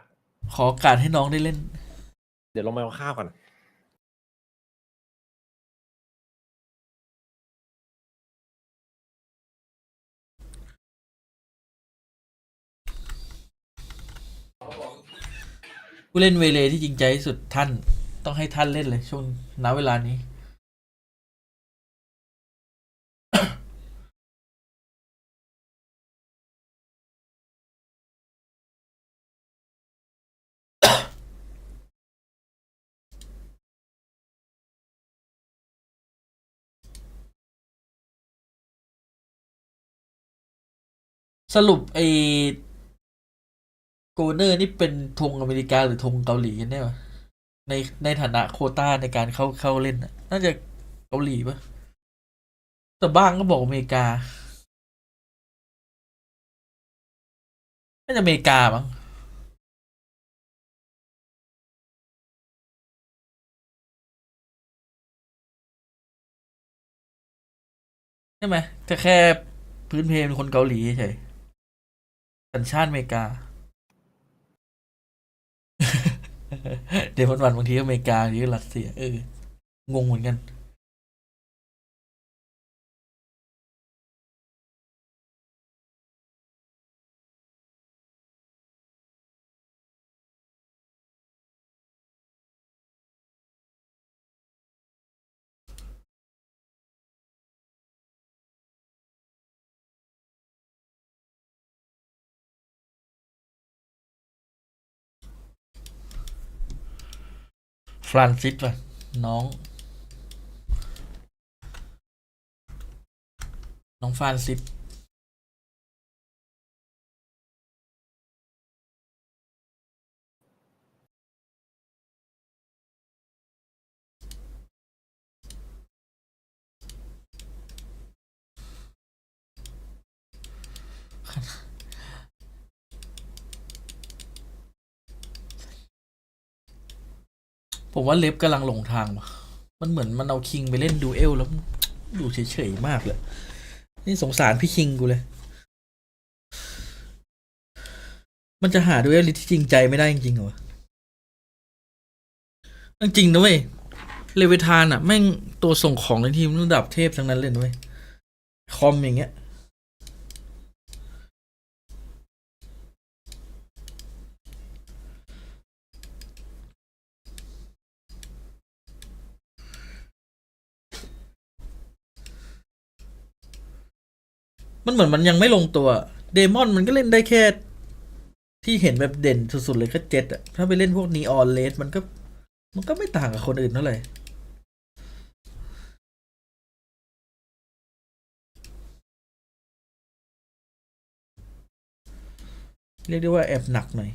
ขอโอกาสให้น้องได้เล่น เดี๋ยวลงไปเอาข้าวก่อนผู้เล่นเวเลที่จริงใจที่สุดท่านต้องให้ท่านเล่นเลยช่วงณเวลานี้สรุป โกเนอร์นี่เป็นธงอเมริกาหรือธงเกาหลีกันแน่วะในฐานะโควต้าในการเข้าเล่นน่ะน่าจะเกาหลีปะแต่บ้างก็บอกอเมริกาน่าจะอเมริกามั้งใช่ไหมแต่แค่พื้นเพเป็นคนเกาหลีเฉยสัญชาติอเมริกา เดี๋ยววันบางทีก็อเมริกาหรือรัสเซียงงเหมือนกันฟรานซิสป่ะน้องฟรานซิสผมว่าเล็บกำลังหลงทางว่ะมันเหมือนมันเอาคิงไปเล่นดูเอลแล้วดูเฉยๆมากเลยนี่สงสารพี่คิงกูเลยมันจะหาดูเอลที่จริงใจไม่ได้จริงๆเหรอจริงๆนะเว้ยเลเวทานอ่ะแม่งตัวส่งของในทีมระดับเทพทั้งนั้นเลยนะเว้ยคอมอย่างเงี้ยมันเหมือนมันยังไม่ลงตัวเดมอนมันก็เล่นได้แค่ที่เห็นแบบเด่นสุดๆเลยก็เจ็ตอะถ้าไปเล่นพวกนีออนเลสมันก็ไม่ต่างกับคนอื่นเท่าไหร่เรียกได้ว่าแอบหนักหน่อย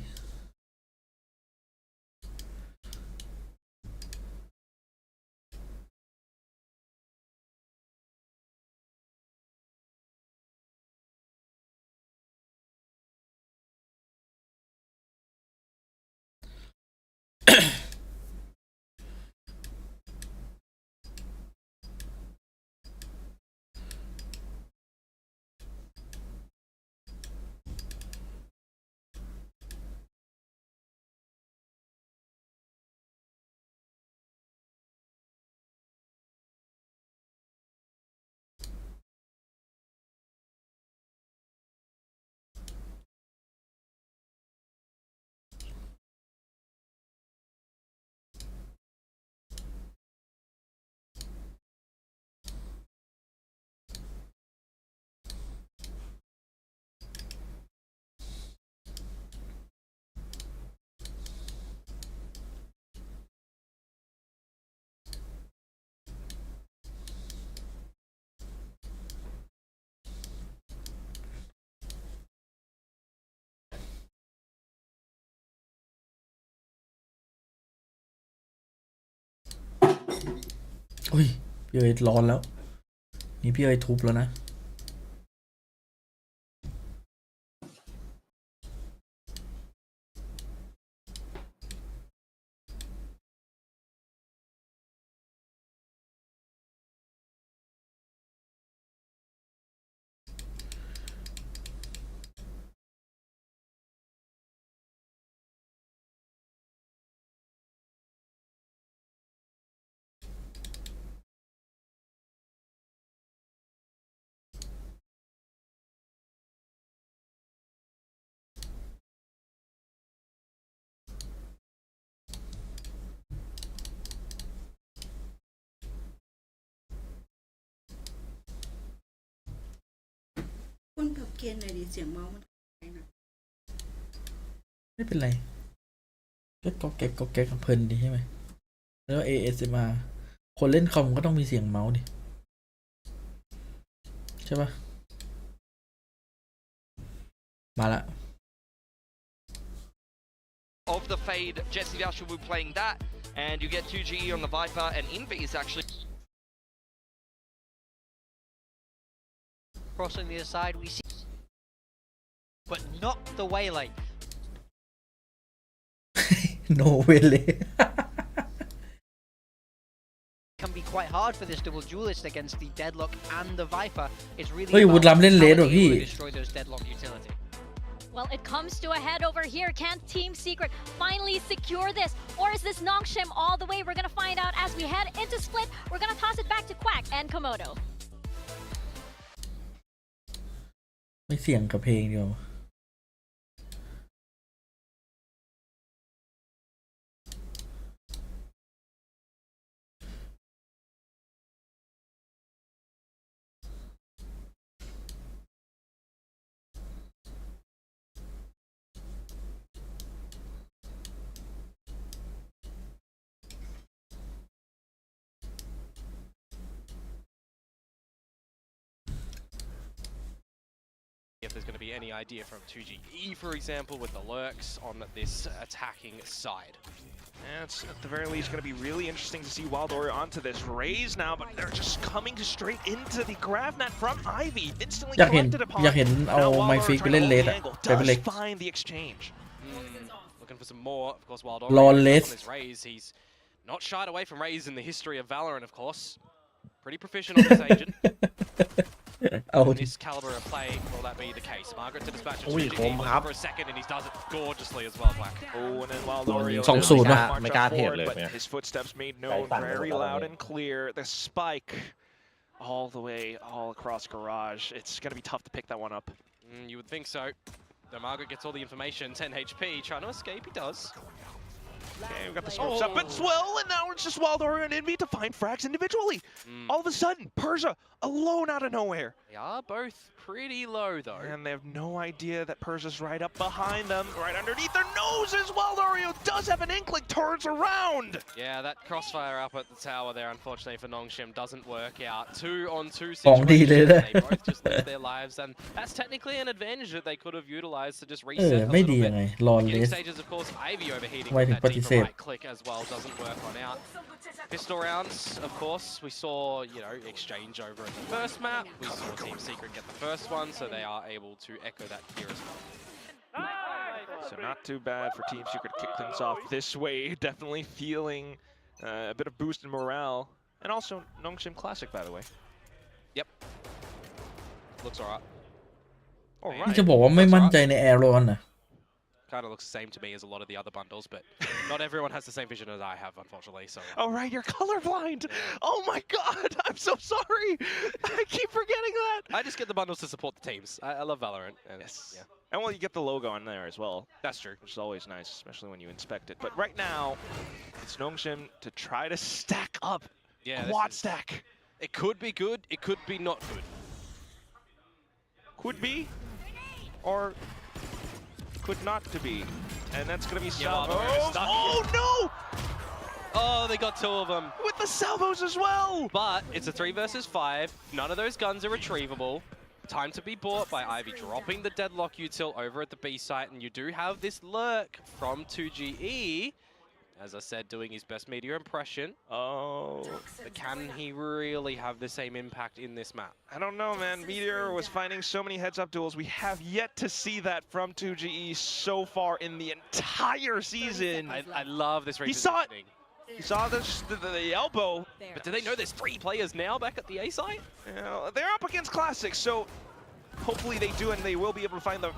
อุ้ยพี่เอ๋ร้อนแล้วนี่พี่เอ๋ทุบแล้วนะคุณปรับเกณฑ์หน่อยดิเสียงเมาส์มันอะไรนะ ไม่เป็นไรก็ก๊อกแก๊กเพลินดีใช่ไหมแล้ว ASMR คนเล่นคอมก็ต้องมีเสียงเมาส์ดิใช่ปะมาละ of the Fade. Jesse Voucher will be playing that, and you get 2GE on the Viper, and Envy is actually... Crossing the other side, we see, but not the waylay. no way เลย Can be quite hard for this double duelist against the Deadlock and the Viper. It's really เฮ้ยวุฒิล้ำเล่นเลสว่ะพี่ how to destroy those Deadlock utility. Well, it comes to a head over here. Can Team Secret finally secure this? Or is this Nongshim all the way? We're going to find out as we head into Split. We're going to toss it back to Quack and Komodo. ไม่เสี่ยงกับเพลงเดียวIf there's going to be any idea from 2GE, for example, with the lurks on this attacking side. And it's at the very least going to be really interesting to see Wildora onto this raise now, but they're just coming straight into the Gravnet from Ivy, instantly อยากเห็น collected upon. อยากเห็นเอาไมฟิกไปเล่นเลสอะแต่เป็นเล็ก Does find the exchange. Looking for some more, of course. Wildora รอ on เลส his raise. He's not shied away from raise in the history of Valorant, of course. Pretty proficient on this agent. เอา In this caliber of play, will that be the case? Margaret to dispatch it อุ้ย to คม GE ครับ for a second, and he does it gorgeously as well, Black. Oh, and then Wildora 2-0 นะ ไม่กล้าเทรดเลย but เนี่ย his footsteps made ใจ known สั่น very หมดแล้ว loud เนี่ย and clear. The spike all the way, all across Garage. It's going to be tough to pick that one up. You would think so. Though Margaret gets all the information, 10 HP, trying to escape, he does. Okay, we've got the scopes up, but Swell, and now it's just Wildora and Envy to find frags individually. All of a sudden, Persia alone out of nowhere. They are both pretty low, though. And they have no idea that Persia's right up behind them, right underneath their noses. Wildora does have an inkling, turns around. Yeah, that crossfire up at the tower there, unfortunately for Nongshim, doesn't work out. 2-on-2 ของดีเลย situation. นะ They both just lose their lives, and that's technically an advantage that they could have utilized to just เอ reset อ a ไม่ little ดียัง bit. ไงรอเล Beginning ส stages, of course, Ivy overheating Why with didn't that deep participate? right click as well doesn't work on out. Pistol rounds, of course, we saw, you know, exchange over in the first map. We saw Team Secret get the first one, so they are able to echo that here as well. So not too bad for Team Secret to kick things off this way. Definitely feeling a bit of boost in morale. And also Nongshim Classic, by the way. Yep. Looks alright. ที่จะบอกว่าไม่มั่นใจในแอรอนนะ Kind of looks the same to me as a lot of the other bundles, but not everyone has the same vision as I have, unfortunately. So. Oh right, you're colorblind. Oh my God, I'm so sorry. I keep forgetting that. I just get the bundles to support the teams. I love Valorant. And Yes. Yeah. And well, you get the logo on there as well. That's true. Which is always nice, especially when you inspect it. But right now, it's Nongshim to try to stack up. Yeah. Quad stack. It could be good. It could be not good. Could be, or could not to be. And that's going to be salvos. Oh no! Oh, they got two of them. With the salvos as well! But it's a 3 versus 5. None of those guns are retrievable. Time to be bought by Ivy dropping the deadlock util over at the B site. And you do have this lurk from 2GE. As I said, doing his best media impression. Oh. But can he really have the same impact in this map? I don't know, man. Meteor was finding so many heads-up duels. We have yet to see that from 2GE so far in the entire season. I love this He saw it. repositioning. He saw the elbow. But do they know there's 3 players now back at the A site? You know, they're up against Classic, so hopefully they do, and they will be able to find the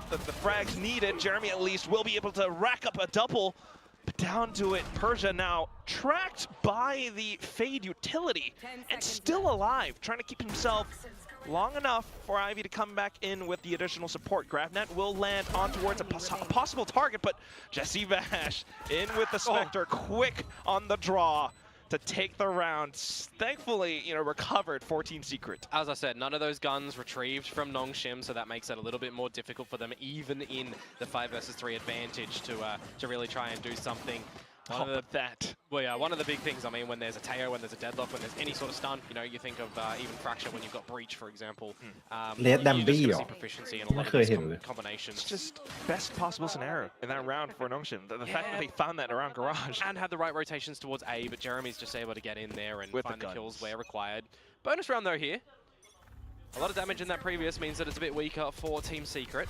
frags needed. Jeremy, at least, will be able to rack up a double. But down to it, Persia now tracked by the Fade utility and still alive, trying to keep himself long enough for Ivy to come back in with the additional support. Gravnet will land on towards a possible target, but Jesse Vash in with the Spectre, quick on the draw to take the round. Thankfully, you know, recovered for Team Secret. As I said, none of those guns retrieved from Nongshim, so that makes it a little bit more difficult for them, even in the 5 versus 3 advantage, to really try and do something. Oh, but that. Well, yeah, one of the big things, I mean, when there's a Teo, when there's a deadlock, when there's any sort of stun, you know, you think of even Fracture when you've got Breach, for example. Red you're Dumby just gonnaเหรอ see proficiency in a lot of ไม่เคย these เห็นเลย combinations. It's just best possible scenario in that round for Nongshim. The fact that they found that around Garage. And had the right rotations towards A, but Jeremy's just able to get in there and With find the the kills guns. where required. Bonus round, though, here. A lot of damage in that previous means that it's a bit weaker for Team Secret.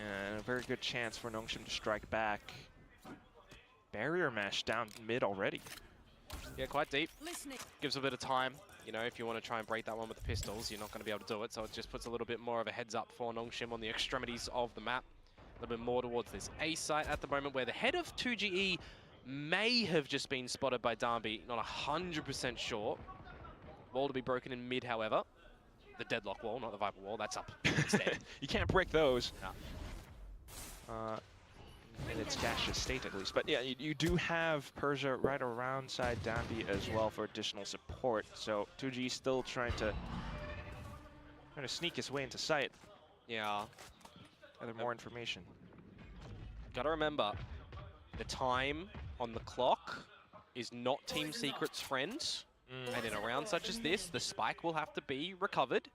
And a very good chance for Nongshim to strike back. Barrier mesh down mid already. Yeah, quite deep. Gives a bit of time. You know, if you want to try and break that one with the pistols, you're not going to be able to do it. So it just puts a little bit more of a heads up for Nongshim on the extremities of the map. A little bit more towards this A site at the moment, where the head of 2GE may have just been spotted by Darby. Not 100% sure. Wall to be broken in mid, however. The deadlock wall, not the Viper wall. That's up instead. You can't break those. No. In its gaseous state, at least. But yeah, you do have Persia right around side Danby as well for additional support. So 2G still trying to sneak his way into sight. Yeah. Gather more information. Gotta remember, the time on the clock is not Team Secret's friend. And in a round such as this, the spike will have to be recovered.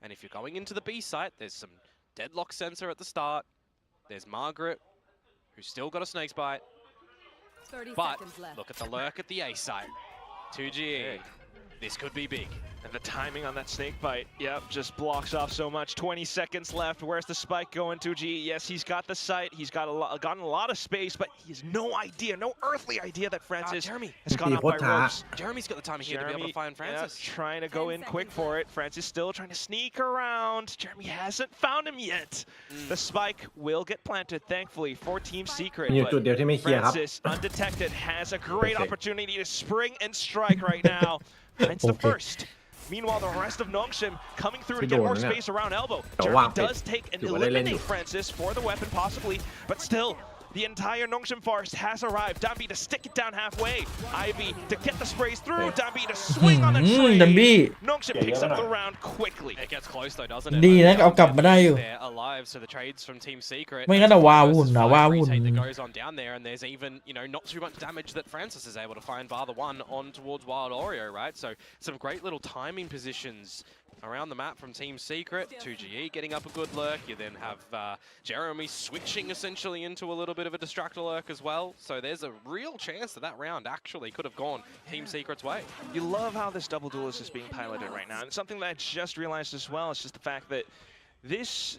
And if you're going into the B site, there's some deadlock sensor at the start. There's Margaret, who's still got a snake's bite. 30 But seconds left. look at the lurk at the A site. 2GE. This could be big. And the timing on that snake bite, yep, just blocks off so much. 20 seconds left. Where's the spike going, 2G? Yes, he's got the sight. He's got gotten a lot of space, but he has no idea, no earthly idea that Francis Jeremy has gone up by ropes. Jeremy's got the timing here to be able to find Francis. Yeah, trying to go in quick for it. Francis still trying to sneak around. Jeremy hasn't found him yet. The spike will get planted, thankfully, for Team Secret. มีอยู่จุดเดียวที่ไม่เคลียร์ครับ Francis, undetected, has a great Perfect. opportunity to spring and strike right now. Finds the Okay. first. Meanwhile, the rest of Nongshim coming through toที่ get โดน more นะเนี่ย space around elbow. แต่ Jeremy ว่างไป does take and ถือว่าได้เล่นอยู่ eliminate Francis for the weapon possibly, but still, the entire Nongshim forest has arrived. Dambi to stick it down halfway. Ivy to get the sprays through. Dambi to swing on the trade. Dambi Nongshim picks up the round quickly. It gets close though, doesn't it? ดีนะเอากลับมาได้อยู่ They're alive, so the trades from Team Secret. ไม่งั้นอะว้าวุ่นนะว้าวุ่น Retake that goes on down there, and there's even, you know, not too much damage that Francis is able to find bar the one on towards Wild Oreo, right? So some great little timing positions around the map from Team Secret. 2GE getting up a good lurk. You then have Jeremy switching essentially into a little bit of a distractor lurk as well. So there's a real chance that that round actually could have gone Team Secret's way. You love how this double duelist is being piloted right now. And something that I just realized as well is just the fact that this,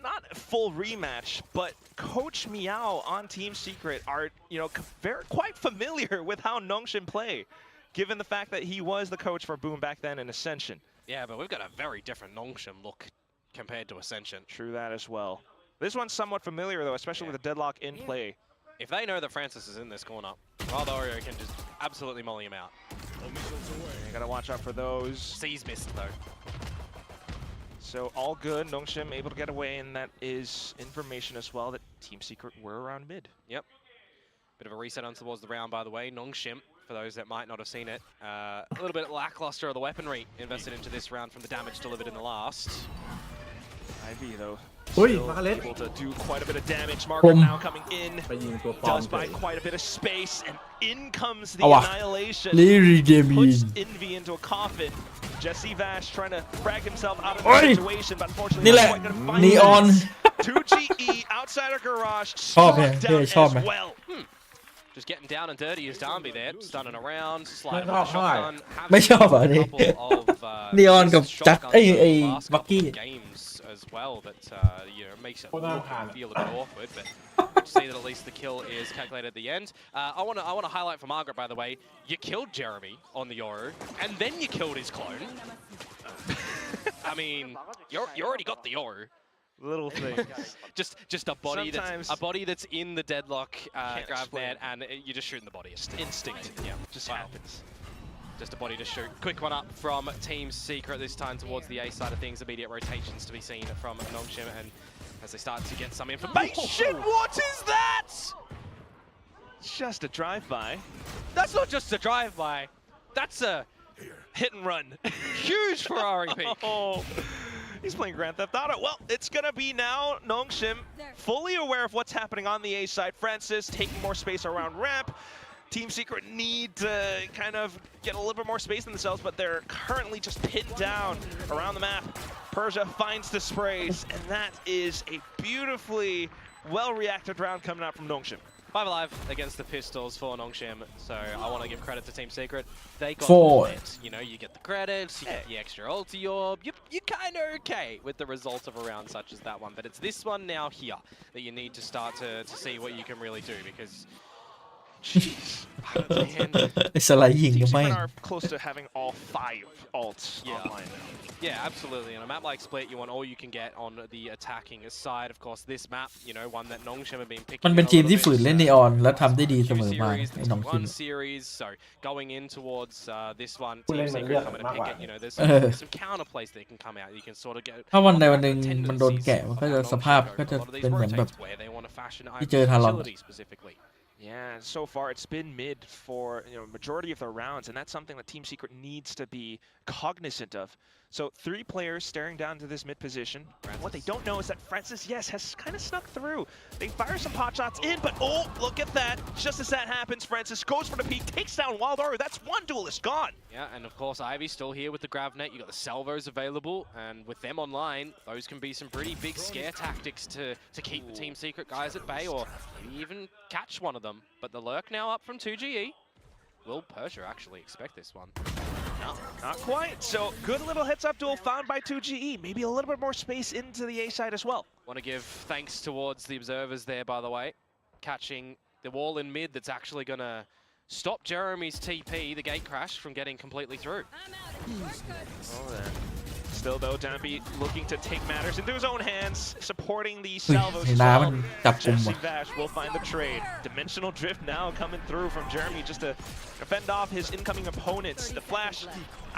not a full rematch, but Coach Meow on Team Secret are, you know, quite familiar with how Nongshim play, given the fact that he was the coach for Boom back then in Ascension. Yeah, but we've got a very different Nongshim look compared to Ascension. True that as well. This one's somewhat familiar though, especially with the deadlock in play. If they know that Francis is in this corner, Wild Oreo can just absolutely molly him out. You gotta watch out for those. C's missed though. So all good, Nongshim able to get away, and that is information as well that Team Secret were around mid. Yep. Bit of a reset on towards the round, by the way. Nongshim, for those that might not have seen it, a little bit lackluster of the weaponry invested into this round from the damage delivered in the last. Ivy though, อุ้ย still มาเล่น able to do quite a bit of damage. Margaret now coming in, ไปยิงตัวปลอม does buy quite a bit of space, and in comes the เอาว่ะ annihilation. ลีรีเดมีน Puts Envy into a coffin. Jesse Vash trying to frag himself out of the โอ้ย situation, but unfortunately นี่แห not ละ quite gonna find นีออน it. 2GE outside of garage, ชอบไหม struck เฮ้ down ยชอบไหม as well. Just getting down and dirty as Darby there, stunning around, slidingไม่ชอบ with the shotgun. ไม่ชอบอ่ะนี่ Couple of, นีออนกับ shotguns จักไอ้ over ไอ้ the last บัก couple กี้ of games as well that you know, makes it Hold on, Han. feel a bit awkward, but good to see that at least the kill is calculated at the end. I want to highlight for Margaret, by the way, you killed Jeremy on the Yoru, and then you killed his clone. I mean, you already got the Yoru. Little things. Just a body that's in the deadlock grab explain. net, and you're just shooting the body. Instinct. Yeah, Just wow. happens. Just a body to shoot. Quick one up from Team Secret, this time towards the A side of things. Immediate rotations to be seen from Nongshim, and as they start to get some information. What is that? Just a drive-by. That's not just a drive-by. That's a Hit and run. huge Ferrari peak. Oh, He's playing Grand Theft Auto. Well, it's gonna be now Nongshim fully aware of what's happening on the A side. Francis taking more space around ramp. Team Secret need to kind of get a little bit more space in themselves, but they're currently just pinned down around the map. Persia finds the sprays, and that is a beautifully well-reacted round coming out from Nongshim. 5 alive against the pistols for Nongshim, so I want to give credit to Team Secret. They got Four. it. You know, you get the credits, you get the extra ulti orb, you're kind of okay with the result of a round such as that one, but it's this one now here that you need to start to see what you can really do, because jeez. ไอ้สไลด์ยิง Team ยังไม่ Secret are close to having all 5 ults online now. Yeah, absolutely. On a map like Split, you want all you can get on the attacking side. Of course, this map, you know, one that Nongshim have been picking. มันเป็นทีมที่ฝืนเล่นนีออนและทำได้ดีเสมอมาไอ้น้องคิม one series, so going in towards this one, ผู้เล่ Team นมัน Secret เลือก coming to มากก pick ว่า it. You know, there's เออ some counter plays that can come out. You can sort of get. ถ้าวันใดวันหนึ่งมันโดนแกะมันก็จะสภาพก็จะเป็นเหมือนแบบ where they want to fashion ที่เจอทารอน utility specifically. Yeah, so far it's been mid for majority of the rounds, and that's something that Team Secret needs to be cognizant of. So 3 players staring down to this mid position. What they don't know is that Francis, yes, has kind of snuck through. They fire some pot shots in, but oh, look at that. Just as that happens, Francis goes for the peak, takes down Wild Aru. That's one duelist gone. Yeah, and of course Ivy still here with the Gravnet. You got the salvos available, and with them online, those can be some pretty big scare tactics to keep the Team Secret guys at bay, or maybe even catch one of them. But the lurk now up from 2GE. Will Persia actually expect this one? No, not quite. So good little heads-up duel found by 2GE. Maybe a little bit more space into the A side as well. Want to give thanks towards the observers there, by the way. Catching the wall in mid that's actually going to stop Jeremy's TP, the gate crash, from getting completely through. Oh, there. Still, though, Danby looking to take matters into his own hands, supporting the salvos as น้ำ well. มันจับกลุ่ม Jesse ว่ะ Vash will find the trade. Dimensional drift now coming through from Jeremy just to fend off his incoming opponents. The flash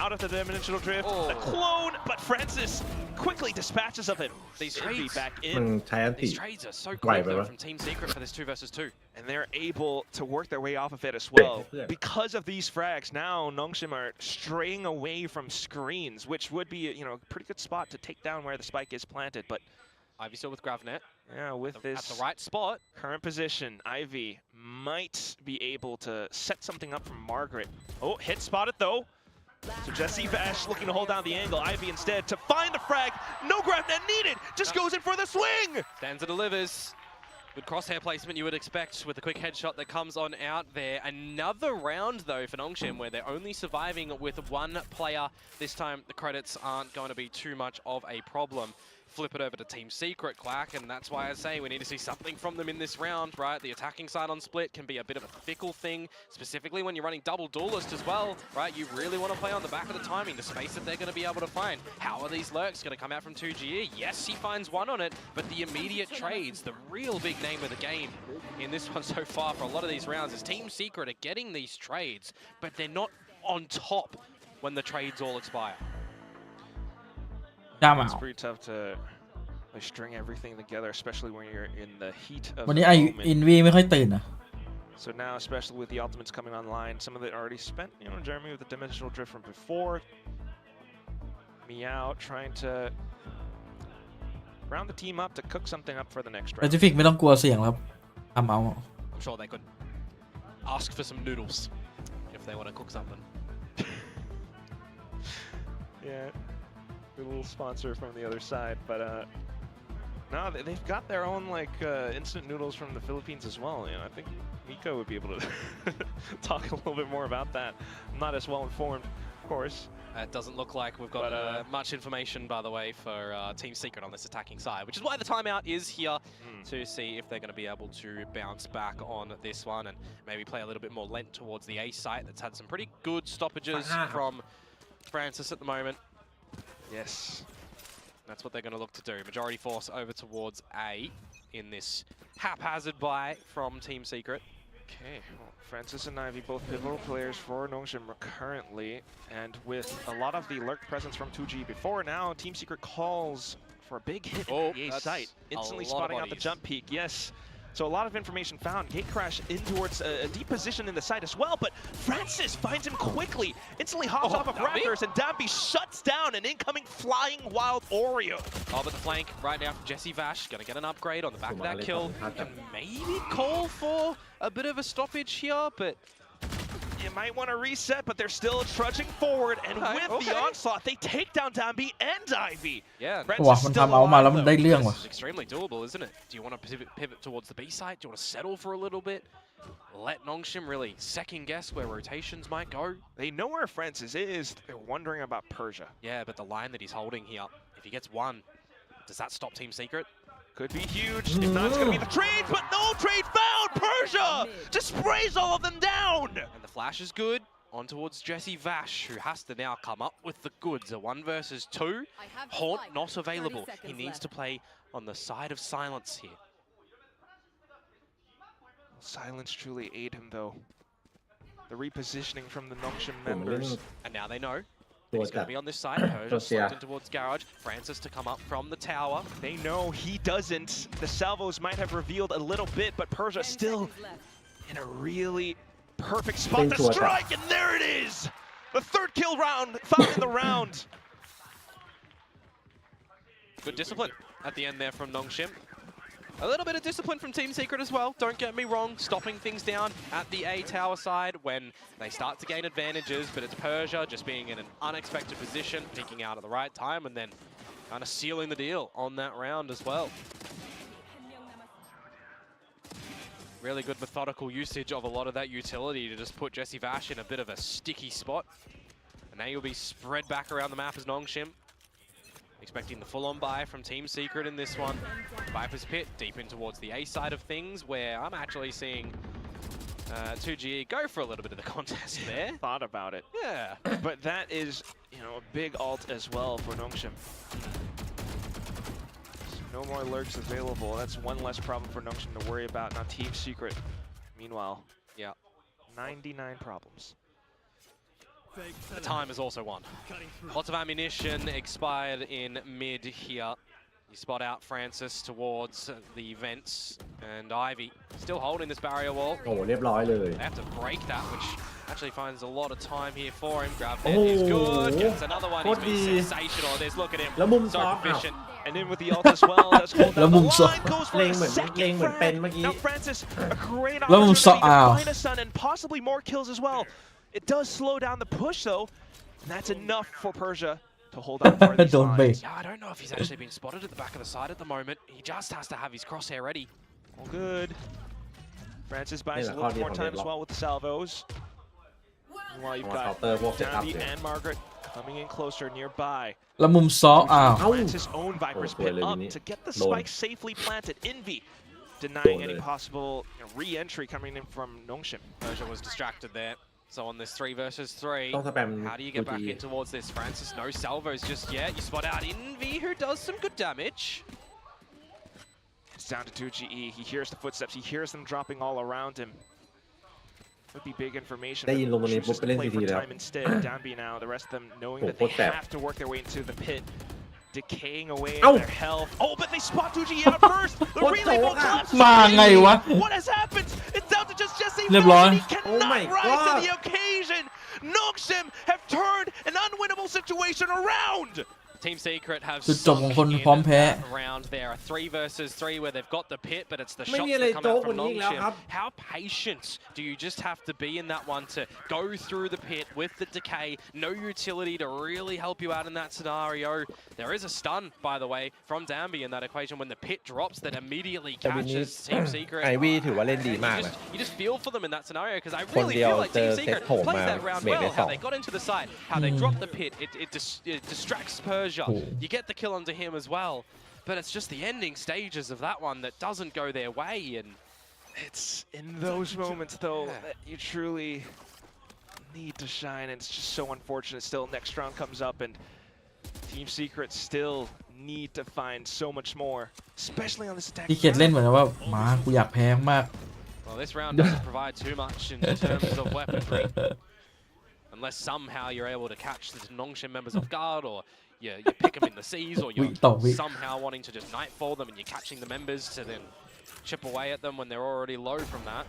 out of the dimensional drift. The clone, but Francis quickly dispatches of him. These Danby trades. back มัน in. ใช้อันติ These trades are so ไหว quick ไป though วะ from Team Secret for this 2 versus 2. And they're able to work their way off of it as well. Yeah. Because of these frags, now Nongshim are straying away from screens, which would be a pretty good spot to take down where the spike is planted. But Ivy still with Gravnet. yeah, with At this the right spot. current position, Ivy might be able to set something up from Margaret. Oh, hit spotted though. So Jesse Vash looking to hold down the angle. Ivy instead to find the frag. No Gravnet needed. Just goes in for the swing. Stands and delivers. Good crosshair placement you would expect with a quick headshot that comes on out there. Another round though for Nongshim where they're only surviving with 1 player. This time the credits aren't going to be too much of a problem. Flip it over to Team Secret, Quack, and that's why I say we need to see something from them in this round, right? The attacking side on Split can be a bit of a fickle thing, specifically when you're running double duelist as well, right? You really want to play on the back of the timing, the space that they're going to be able to find. How are these lurks going to come out from 2GE? Yes, he finds one on it, but the immediate trades, the real big name of the game in this one so far for a lot of these rounds is Team Secret are getting these trades, but they're not on top when the trades all expire. จ้าหมา It's pretty tough to string everything together, especially when you're in the heat of วันนี้ the ไอ moment. อินวีไม่ค่อยตื่นนะ So now, especially with the ultimates coming online, some of it already spent. Jeremy with the dimensional drift from before. Meow trying to round the team up to cook something up for the next แป round. ซิฟิกไม่ต้องกลัวเสี่ยงแล้วทำเอา I'm sure they could ask for some noodles if they want to cook something. Yeah, a little sponsor from the other side, but no, they've got their own instant noodles from the Philippines as well. I think Miko would be able to talk a little bit more about that. I'm not as well informed, of course. It doesn't look like we've got much information, by the way, for Team Secret on this attacking side, which is why the timeout is here to see if they're going to be able to bounce back on this one and maybe play a little bit more lent towards the A site that's had some pretty good stoppages from Francis at the moment. Yes. That's what they're going to look to do. Majority force over towards A in this haphazard buy from Team Secret. Okay, well, Francis and Ivy, both pivotal players for Nongshim currently, and with a lot of the lurk presence from 2G before, now Team Secret calls for a big hit at the A site, instantly spotting out the jump peak. Yes, So a lot of information found. Gate crash in towards a deep position in the site as well, but Francis finds him quickly, instantly hops off of Raptors, and Dambi shuts down an incoming flying wild Oreo. Oh, but the flank right now from Jesse Vash, gonna get an upgrade on the back of that kill. Can maybe call for a bit of a stoppage here, but you might want to reset, but they're still trudging forward, and with the onslaught, they take down Dambi and Ivy. Yeah, ว่ะมันทำเอามาแล้วมันได้เรื่อง this ว่ะ is extremely doable, isn't it? Do you want to pivot towards the B side? Do you want to settle for a little bit? Let Nongshim really second guess where rotations might go. They know where Francis is. They're wondering about Persia. Yeah, but the line that he's holding here, if he gets one, does that stop Team Secret? Could be huge. If not, it's going to be the trade, but no trade found! Persia just sprays all of them down! And the flash is good. On towards Jesse Vash, who has to now come up with the goods. A 1 versus 2. Haunt not available. He needs to play on the side of silence here. Silence truly aid him, though. The repositioning from the Nongshim members. And now they know. He's going to be on this side. Persia slipped in towards Garage. Francis to come up from the tower. They know he doesn't. The salvos might have revealed a little bit, but Persia still in a really perfect spot to strike, and there it is! The 3rd kill round found in the round. Good discipline at the end there from Nongshim. A little bit of discipline from Team Secret as well, don't get me wrong, stopping things down at the A tower side when they start to gain advantages, but it's Persia just being in an unexpected position, peeking out at the right time, and then kind of sealing the deal on that round as well. Really good methodical usage of a lot of that utility to just put Jesse Vash in a bit of a sticky spot. And now you'll be spread back around the map as Nongshim. Expecting the full-on buy from Team Secret in this one. Viper's Pit deep in towards the A side of things, where I'm actually seeing 2GE go for a little bit of the contest there. Thought about it. Yeah. But that is, you know, a big ult as well for Nongshim. No more lurks available. That's one less problem for Nongshim to worry about. Now Team Secret, meanwhile, 99 problems. The time is also one. Lots of ammunition expired in mid here. You spot out Francis towards the vents, and Ivy still holding this barrier wall. โอ้เรียบร้อยเลย They have to break that, which actually finds a lot of time here for him. Grab head is good. Gets another one. He's been sensational. There's look at him. แล้วมุม So ซอฟ proficient. And in with the ult as well. That's hold down the line. Goes for a second frag. Now Francis, a great opportunity to find a stun and possibly more kills as well. It does slow down the push though, and that's enough for Persia to hold on for these lines. Yeah, I don't know if he's actually been spotted at the back of the side at the moment. He just has to have his crosshair ready. All good. Francis buys a little more time as well with the salvos. Meanwhile, you've got Dambi and Margaret coming in closer nearby. แล้วมุมซ้ออ้าว Francis own Viper's Pit up to get the spike safely planted. Envy denying any possible re-entry coming in from Nongshim. Persia was distracted there. So on this 3 versus 3, ต้องสแปม how do you get back in towards this? Francis, no salvos just yet. You spot out Envy, who does some good damage. It's down to 2GE. He hears the footsteps. He hears them dropping all around him. Would be big information. ได้ยินลงตรงนี้ปุ๊บ Chooses ไป to เล่น play ที for แล้ว time instead. Dambi now, the rest of them knowing Oh, that they what's that? have to work their way into the pit. Decaying away Ow! their health. Oh, but they spot 2GE out first. The What relay the will collapse. มาไงวะ What has happened? It's down to just Jesse. เรียบร้อย He cannot my rise to God. the occasion. Nongshim have turned an unwinnable situation around. Team Secret have จุดจบของคน sunk in พร้อมแพ้ that round there. A 3 versus 3 where they've got the pit, but it's the ไม่ shots มีอะไร that come โจ๊ก out กว่า from นี้อีกแล้วครับ Nongshim. How patient do you just have to be in that one to go through the pit with the decay? No utility to really help you out in that scenario. There is a stun, by the way, from Dambi in that equation when the pit drops that immediately แต่วินนี้ catches Team Secret. ไอวี่ถือว่าเล่นดีมากนะ You just feel for them in that scenario because I คน really เดียว feel like เจ Team อเซต Secret โถม played มา that round เบรกได้ well. สอ How ง they got into the side, how they dropped the pit. It distracts Persia. Oh. You get the kill onto him as well, but it's just the ending stages of that one that doesn't go their way. And It's in those moments, though, that you truly need to shine, and it's just so unfortunate. Still, next round comes up, and Team Secret still need to find so much more, especially on this attack. ที่เกียจเล่นเหมือนว่ามากูอยากแพ้มาก well, this round doesn't provide too much in terms of weaponry, unless somehow you're able to catch the Nongshim members off guard, or you pick them in the seas, or you're somehow wanting to just nightfall them and you're catching the members to then chip away at them when they're already low from that.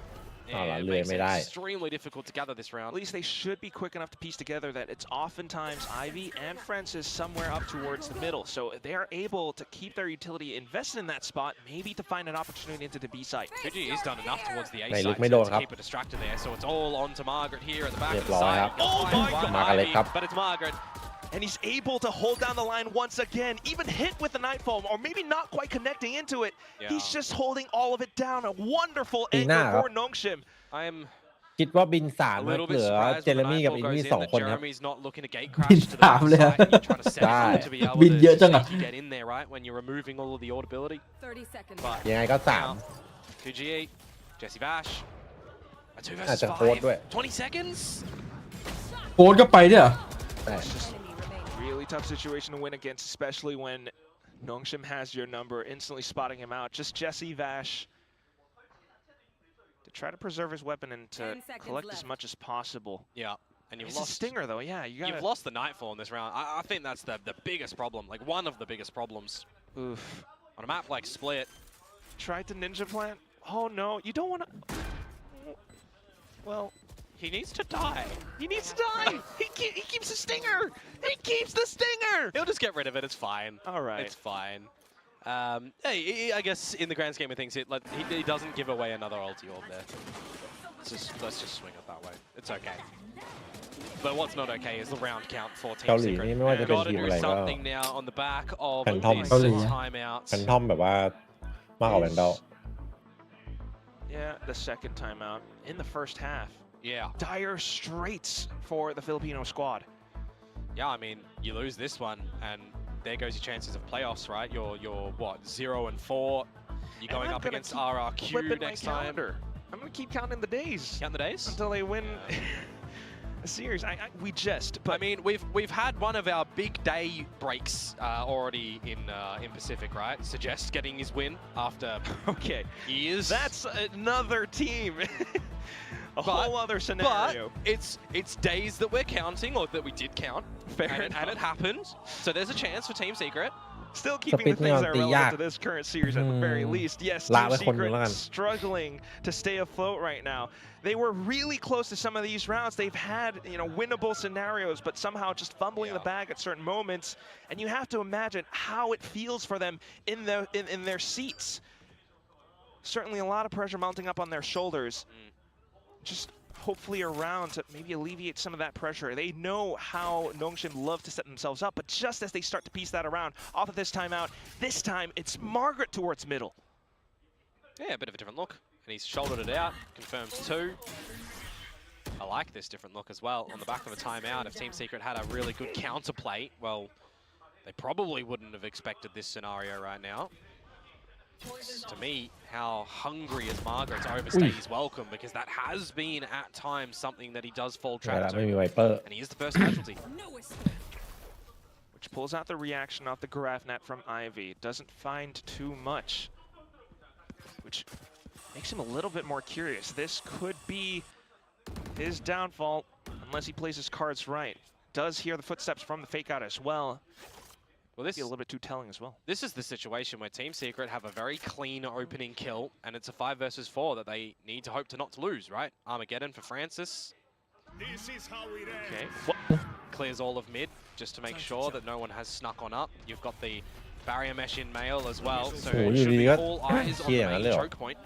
And it makes it extremely difficult to gather this round. At least they should be quick enough to piece together that it's oftentimes Ivy and Francis somewhere up towards the middle. So they are able to keep their utility invested in that spot, maybe to find an opportunity into the B site. 2G has done enough towards the A ไม่ site ลึกไม่โดน to ครับ keep it distracted there. So it's all on to Margaret here at the back เรี of ยบ the ร้อย site. ครับ Oh my god มากันเลยครับ But it's Margaret. And he's able to hold down the line once again, even hit with the Nightfall, or maybe not quite connecting into it. Yeah. He's just holding all of it down. A wonderful ปีหน้า angle ครับ for Nongshim. I'm คิดว่าบินสาม a มา little เห bit ลือ surprised เจ when เร the มี่กับ nightfall อิน goes วี่ in สอง that คนครับ Jeremy's not looking to gate บิน crash to the สามเลย site. And you're trying to set Bye. him to be able บินเยอะ to จังอะ sneaky get in there, right? When you're removing all of the audibility. 30 seconds. But ยังไงก็สาม 2G, Jesse Vash. A 2 อาจ versus จะโค้ดด้วย 5. 20 seconds. โค้ดก็ไปด้วยเหรอ แต่ Enemy remaining. Really tough situation to win against, especially when Nongshim has your number, instantly spotting him out. Just Jesse Vash to try to preserve his weapon and to 10 seconds collect as left. much as possible. Yeah. And you've It's a lost stinger though, yeah. You've lost the Nightfall in this round. I think that's the biggest problem, like one of the biggest problems. Oof. On a map like Split. Tried to ninja plant. Oh no, you don't want to. Well, He needs to die. he needs to die. He keeps the stinger. He keeps the stinger. He'll just get rid of it. It's fine. All right. It's fine. Hey, I guess in the grand scheme of things, he doesn't give away another ulti orb there. Let's just swing it that way. It's okay. But what's not okay is the round count for เกา Team หลี Secret. นี่ไม่ว่าจะเป็น Got to ทีม do อะไรก็ something now on the back of Phantom this เกาหลีอะ timeout. แฟนทอมแบบว่ามากกว่าแวนดอล Yeah, the second timeout in the first half. Yeah. Dire straits for the Filipino squad. Yeah, I mean, you lose this one, and there goes your chances of playoffs, right? You're what, 0-4. You're going up against RRQ next time. I'm gonna keep counting the days Count the days. until they win a series. We just, but I mean, we've had one of our big day breaks already in Pacific, right? Suggest getting his win after okay, years. that's another team. A whole other scenario. But it's days that we're counting, or that we did count, and it happened. So there's a chance for Team Secret. Still keeping the things that are relevant to this current series at the very least. Yes, Team Secret struggling to stay afloat right now. They were really close to some of these rounds. They've had, winnable scenarios, but somehow just fumbling the bag at certain moments. And you have to imagine how it feels for them in their seats. Certainly a lot of pressure mounting up on their shoulders. Just hopefully around to maybe alleviate some of that pressure. They know how Nongshim love to set themselves up, but just as they start to piece that around, off of this timeout, this time it's Margaret towards middle. Yeah, a bit of a different look. And he's shouldered it out, confirms 2. I like this different look as well. On the back of a timeout, if Team Secret had a really good counterplay, well, they probably wouldn't have expected this scenario right now. To me, how hungry is Margaret's overstay his welcome, because that has been at times something that he does fall แต่ละ trap ไม่มี to, ไวเปอร์ and he is the first casualty. Which pulls out the reaction off the Graph Net from Ivy. Doesn't find too much, which makes him a little bit more curious. This could be his downfall unless he plays his cards right. Does hear the footsteps from the fake out as well. Well, this Be a little bit too telling as well. This is the situation where Team Secret have a very clean opening kill, and it's a 5 versus 4 that they need to hope to not to lose, right? Armageddon for Francis. Okay. Clears all of mid, just to make sure that no one has snuck on up. You've got the barrier mesh in mail as well, so it should be all eyes on the main choke point.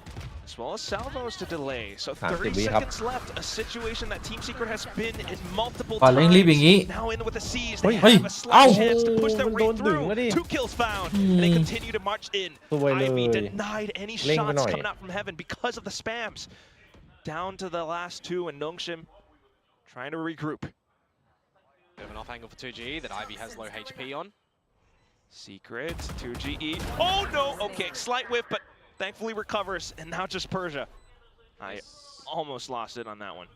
As well as salvos to delay. So 30 seconds left. A situation that Team Secret has been in multiple ก่อนเร่งรีบอย่างนี้ times. Now in with the C's. เฮ้ They ย have a slight chance to push their มัน way โดนดึง through. วะดิ 2 kills found. And they continue to march in. สวยเลย Ivy denied any เร่งไปหน่ shots อย coming out from heaven because of the spams. Down to the last 2, and Nongshim trying to regroup. Bit of an off angle for 2G that Ivy has low HP on. Secret, 2GE. Oh no! Okay, slight whiff, but thankfully recovers, and now just Persia. I almost lost it on that one.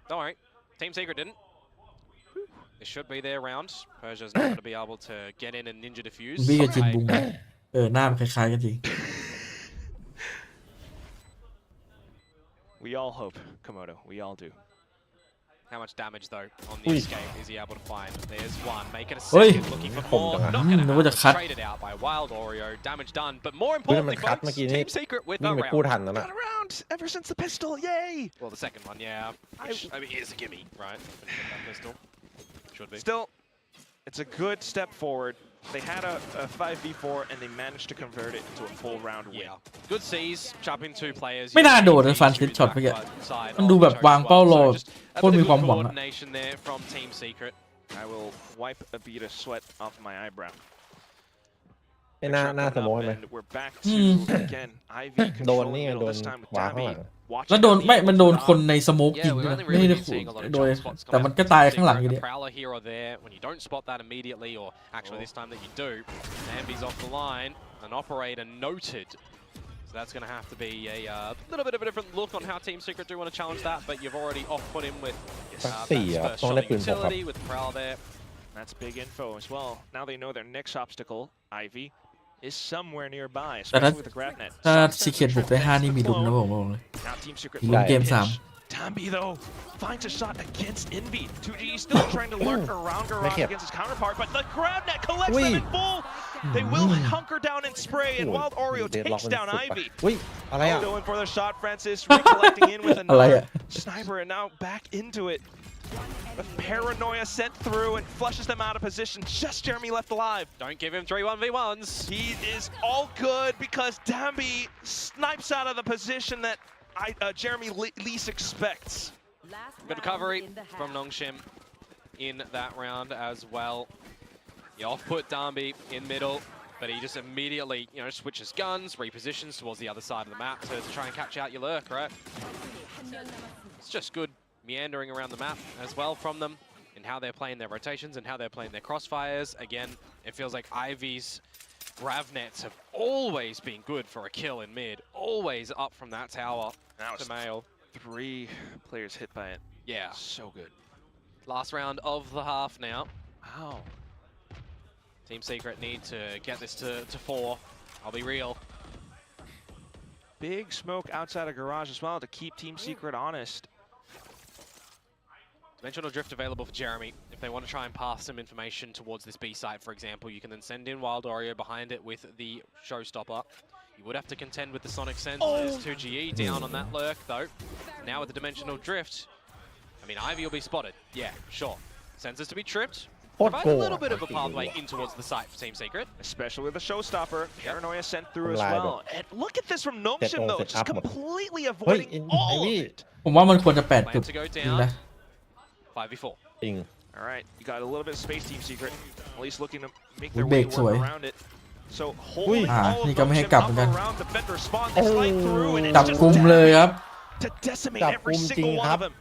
Don't worry, Team Secret didn't. This should be their round. Persia's not going to be able to get in and ninja defuse. บี้กับจินบุงหน้ามันคล้ายๆกันจริง We all hope, Komodo. We all do. How much damage though on the escape is he able to find? There's one, making a Oi. second, looking for more. Not gonnaนึกว่าจะ happen. คัด Traded out by Wild Oreo. Damage done, but more เฮ้ยมัน importantly, คัด folks, เมื่อกี้นี่ Team Secret with วิ่ a งไปกู้ round. ทันนั่น Got น่ะ around ever since the pistol, yay! Well, the second one, yeah. Which, I mean, is a gimme, right? That pistol should be. Still, it's a good step forward. They had a 5v4 and they managed to convert it into a full round win. Yeah. Good C's, chopping 2 players. ไม่น่าโดนนะฟันเซ็ตช็อตเมื่อกี้มันดูแบบวางเป้ารอโคตรมีความหวังอะ coordination there from Team Secret. I will wipe a bead of sweat off my eyebrow. ไม่น่าสโมกไหม And we're back to again Ivy โดน controlling นี่ middle โดน this time with วางข้างห Dambi ลัง watching แล้วโดน out the ไม่ angle มันโดน from คนในสโมก Yeah, ยิง we've ด้วย only ไม่ really ได้ been seeing a lot of โดย jump spots แต่ coming มัน out ก็ from ตาย Team ข้างหลัง Secret. อยู่ The ดี Prowler hero there. When you don't spot that immediately, or actually this time that you do, Nambi's off the line. An operator noted. So that's going to have to be a little bit of a different look on how Team Secret do want to challenge that, but you've already off-put him with That's that first shot of ปืนพกครับ utility with the Prowler there. That's big info as well. Now they know their next obstacle, Ivy, is somewhere nearby, แต่ถ้า especially with the grab net. ถ้า Some ซี sense เคีย of บุกได้ trip 5 bends นี่ the มีลุ้น flow. นะผมบอกเลย Now Team Secret ลุ้นเกม pitch. 3 Dambi though finds a shot against Envy. 2G still trying to lurk around Garage Naked. against his counterpart, but the grab net collects them in full. They will hunker down and spray, and Wild Oreo เดดล็อก takes มัน down สุดปะ Ivy. อุ้ยอะไรอ่ะ Going for the shot, Francis recollecting in with อะไร another อะ sniper, and now back into it. The paranoia sent through and flushes them out of position. Just Jeremy left alive. Don't give him 3 1v1s. He is all good because Dambi snipes out of the position that Jeremy least expects. Good recovery from Nongshim in that round as well. You off-put Dambi in middle, but he just immediately, switches guns, repositions towards the other side of the map to try and catch out your lurk, right? It's just good meandering around the map as well from them in how they're playing their rotations and how they're playing their crossfires. Again, it feels like Ivy's grav nets have always been good for a kill in mid, always up from that tower to Mail. 3 players hit by it. Yeah. So good. Last round of the half now. Wow. Team Secret need to get this to 4. I'll be real. Big smoke outside of Garage as well to keep Team Secret honest. Dimensional Drift available for Jeremy. If they want to try and pass some information towards this B site, for example, you can then send in Wild Oreo behind it with the Showstopper. You would have to contend with the Sonic Sense. There's 2GE down on that lurk, though. Now with the Dimensional Drift, I mean, Ivy will be spotted. Yeah, sure. Sensors to be tripped. Provide a little bit of a pathway in towards the site for Team Secret. Especially with the Showstopper. Paranoia sent through as well. And look at this from Nongshim though, just completely avoiding all of it. ผมว่ามันควรจะ8 จุด Plan to go จริง down. นะ 5v4. จริง All right, you got a little bit of space, Team Secret. At least looking to make their Big way sway. work around it. So holding all of นี่ก็ไม่ให้ Nongshim กลับเหมือน up กัน around defender spawn. They slide through and it's จับ just กุมเลยครับ to decimate จับ every กุมจริง single ค one รับ of them.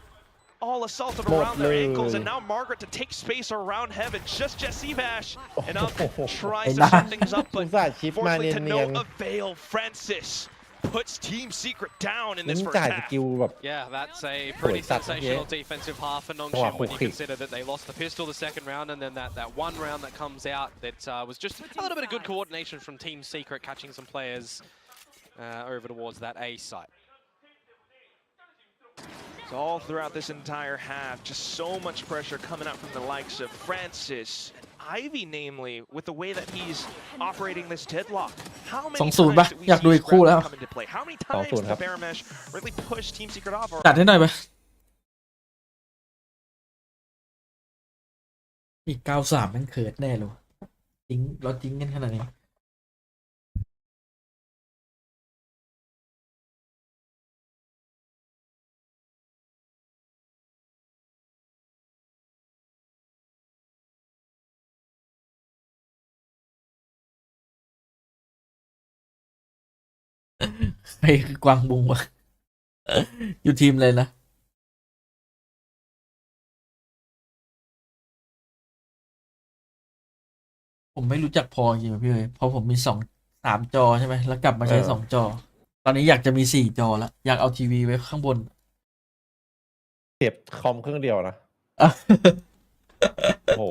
All assaulted หมด around เล their ย ankles, and now Margaret to take space around heaven. Just Jesse Bash, and now โอ้โห tries ไอ้ to น่า set things up, อุ but ตส่าห์ชิปมา fortunately เนี to ย no น avail. Francis puts Team Secret down in ๆ this นี่ first จ่ายส half. กิลแบบ Yeah, that's a pretty Sorry, sensational yeah. defensive half for Wow, Nongshim when you okay. consider that they lost the pistol the second round, and then that one round that comes out that was just a little bit of good coordination from Team Secret catching some players over towards that A site. So all throughout this entire half, just so much pressure coming out from the likes of Francis and Ivy, namely, with the way that he's operating this deadlock. How many times 2-0 ป่ะ did we อยากดู see อีกคู่แล้ว Scrap come into play? How many times 2-0 did ครั the บ Bear Mesh really push Team Secret off? จัดให้หน่อยไปอีก93มันเขิดแน่เลยจริงเราจริงกันขนาดนี้ใครคือกวางบุงวะ อยู่ทีมเลยนะ ผมไม่รู้จักพอจริงๆพี่เอ๋ยเพราะผมมี3 จอใช่ไหมแล้วกลับมาใช้2 จอ ตอนนี้อยากจะมี4 จอแล้ว อยากเอาทีวีไว้ข้างบน เก็บคอมเครื่องเดียวนะโอ้โห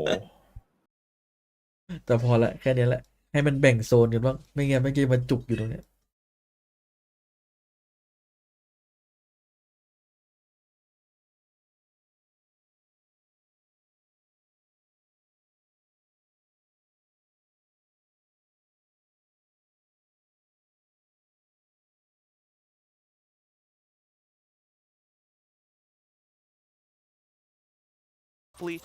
แต่พอละแค่นี้แหละ ให้มันแบ่งโซนกันบ้างไม่งั้นไม่อกี้มันจุกอยู่ตรงเนี้ย hopefully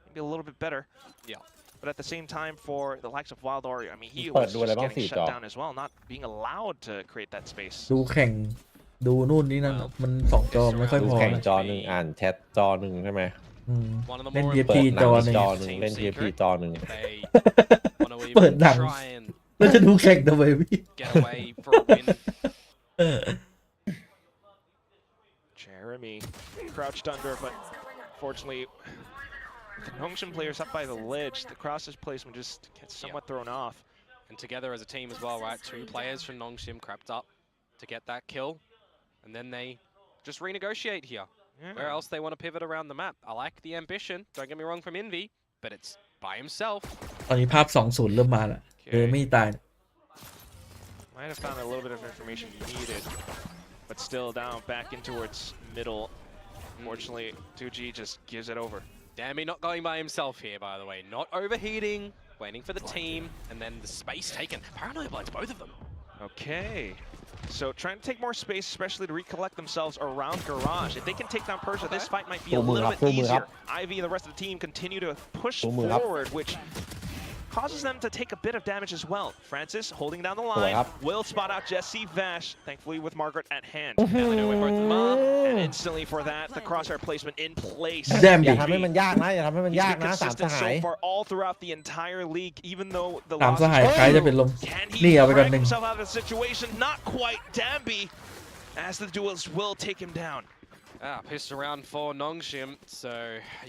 maybe a little bit better. Yeah. But at the same time, for the likes of Wild Oreo, I mean, he But was doอะไร just บ้าง getting 4 shut จอ down as well, not being allowed to create that space. ดูแข่งดูนู่นนี่นั่นมัน2 จอไม่ค่อย ดู พอ แข่ง นะ จอหนึ่งอ่านแชทจอหนึ่งใช่ไหม อืม One of the เล่น more TFT เปิดหนั จอง หนึ่ง จอหนึ่งเล่น TFT จอหนึ่ง They want to เปิด even หนัง try and แล้วจะดูแข่งทำไมพี่ get away for a win. Jeremy crouched under, but fortunately, the Nongshim players up by the ledge, the crosses placement just gets somewhat thrown off. And together as a team as well, right? 2 players from Nongshim crept up to get that kill. And then they just renegotiate here. Yeah. Where else they want to pivot around the map. I like the ambition, don't get me wrong, from Envy, but it's by himself. ตอนนี้ภาพ 2-0 เริ่มมาแล้วไม่ตาย Might have found a little bit of information he needed, but still down back in towards middle. Unfortunately, 2G just gives it over. Dammy not going by himself here, by the way. Not overheating, waiting for the team, and then the space taken. Paranoia blinds both of them. Okay. So trying to take more space, especially to recollect themselves around Garage. If they can take down Persia, this fight might be a little bit easier. Ivy and the rest of the team continue to push forward, which causes them to take a bit of damage as well. Francis holding down the line, will spot out Jesse Vash, thankfully with Margaret at hand. Now they know where both of them are. And instantly for that, the crosshair placement in place. อย่าทำให้มันยากนะอย่าทำให้มัน He's ยาก been นะสามส consistent หาย so far all throughout the entire league, even though the 3 loss สหายใครจะเป็นลม Can นี่ he เอาไปก่อน drag หนึ่ง himself out of the situation? Not quite. Damby, as the duelist will take him down. Pistol round for Nongshim. So,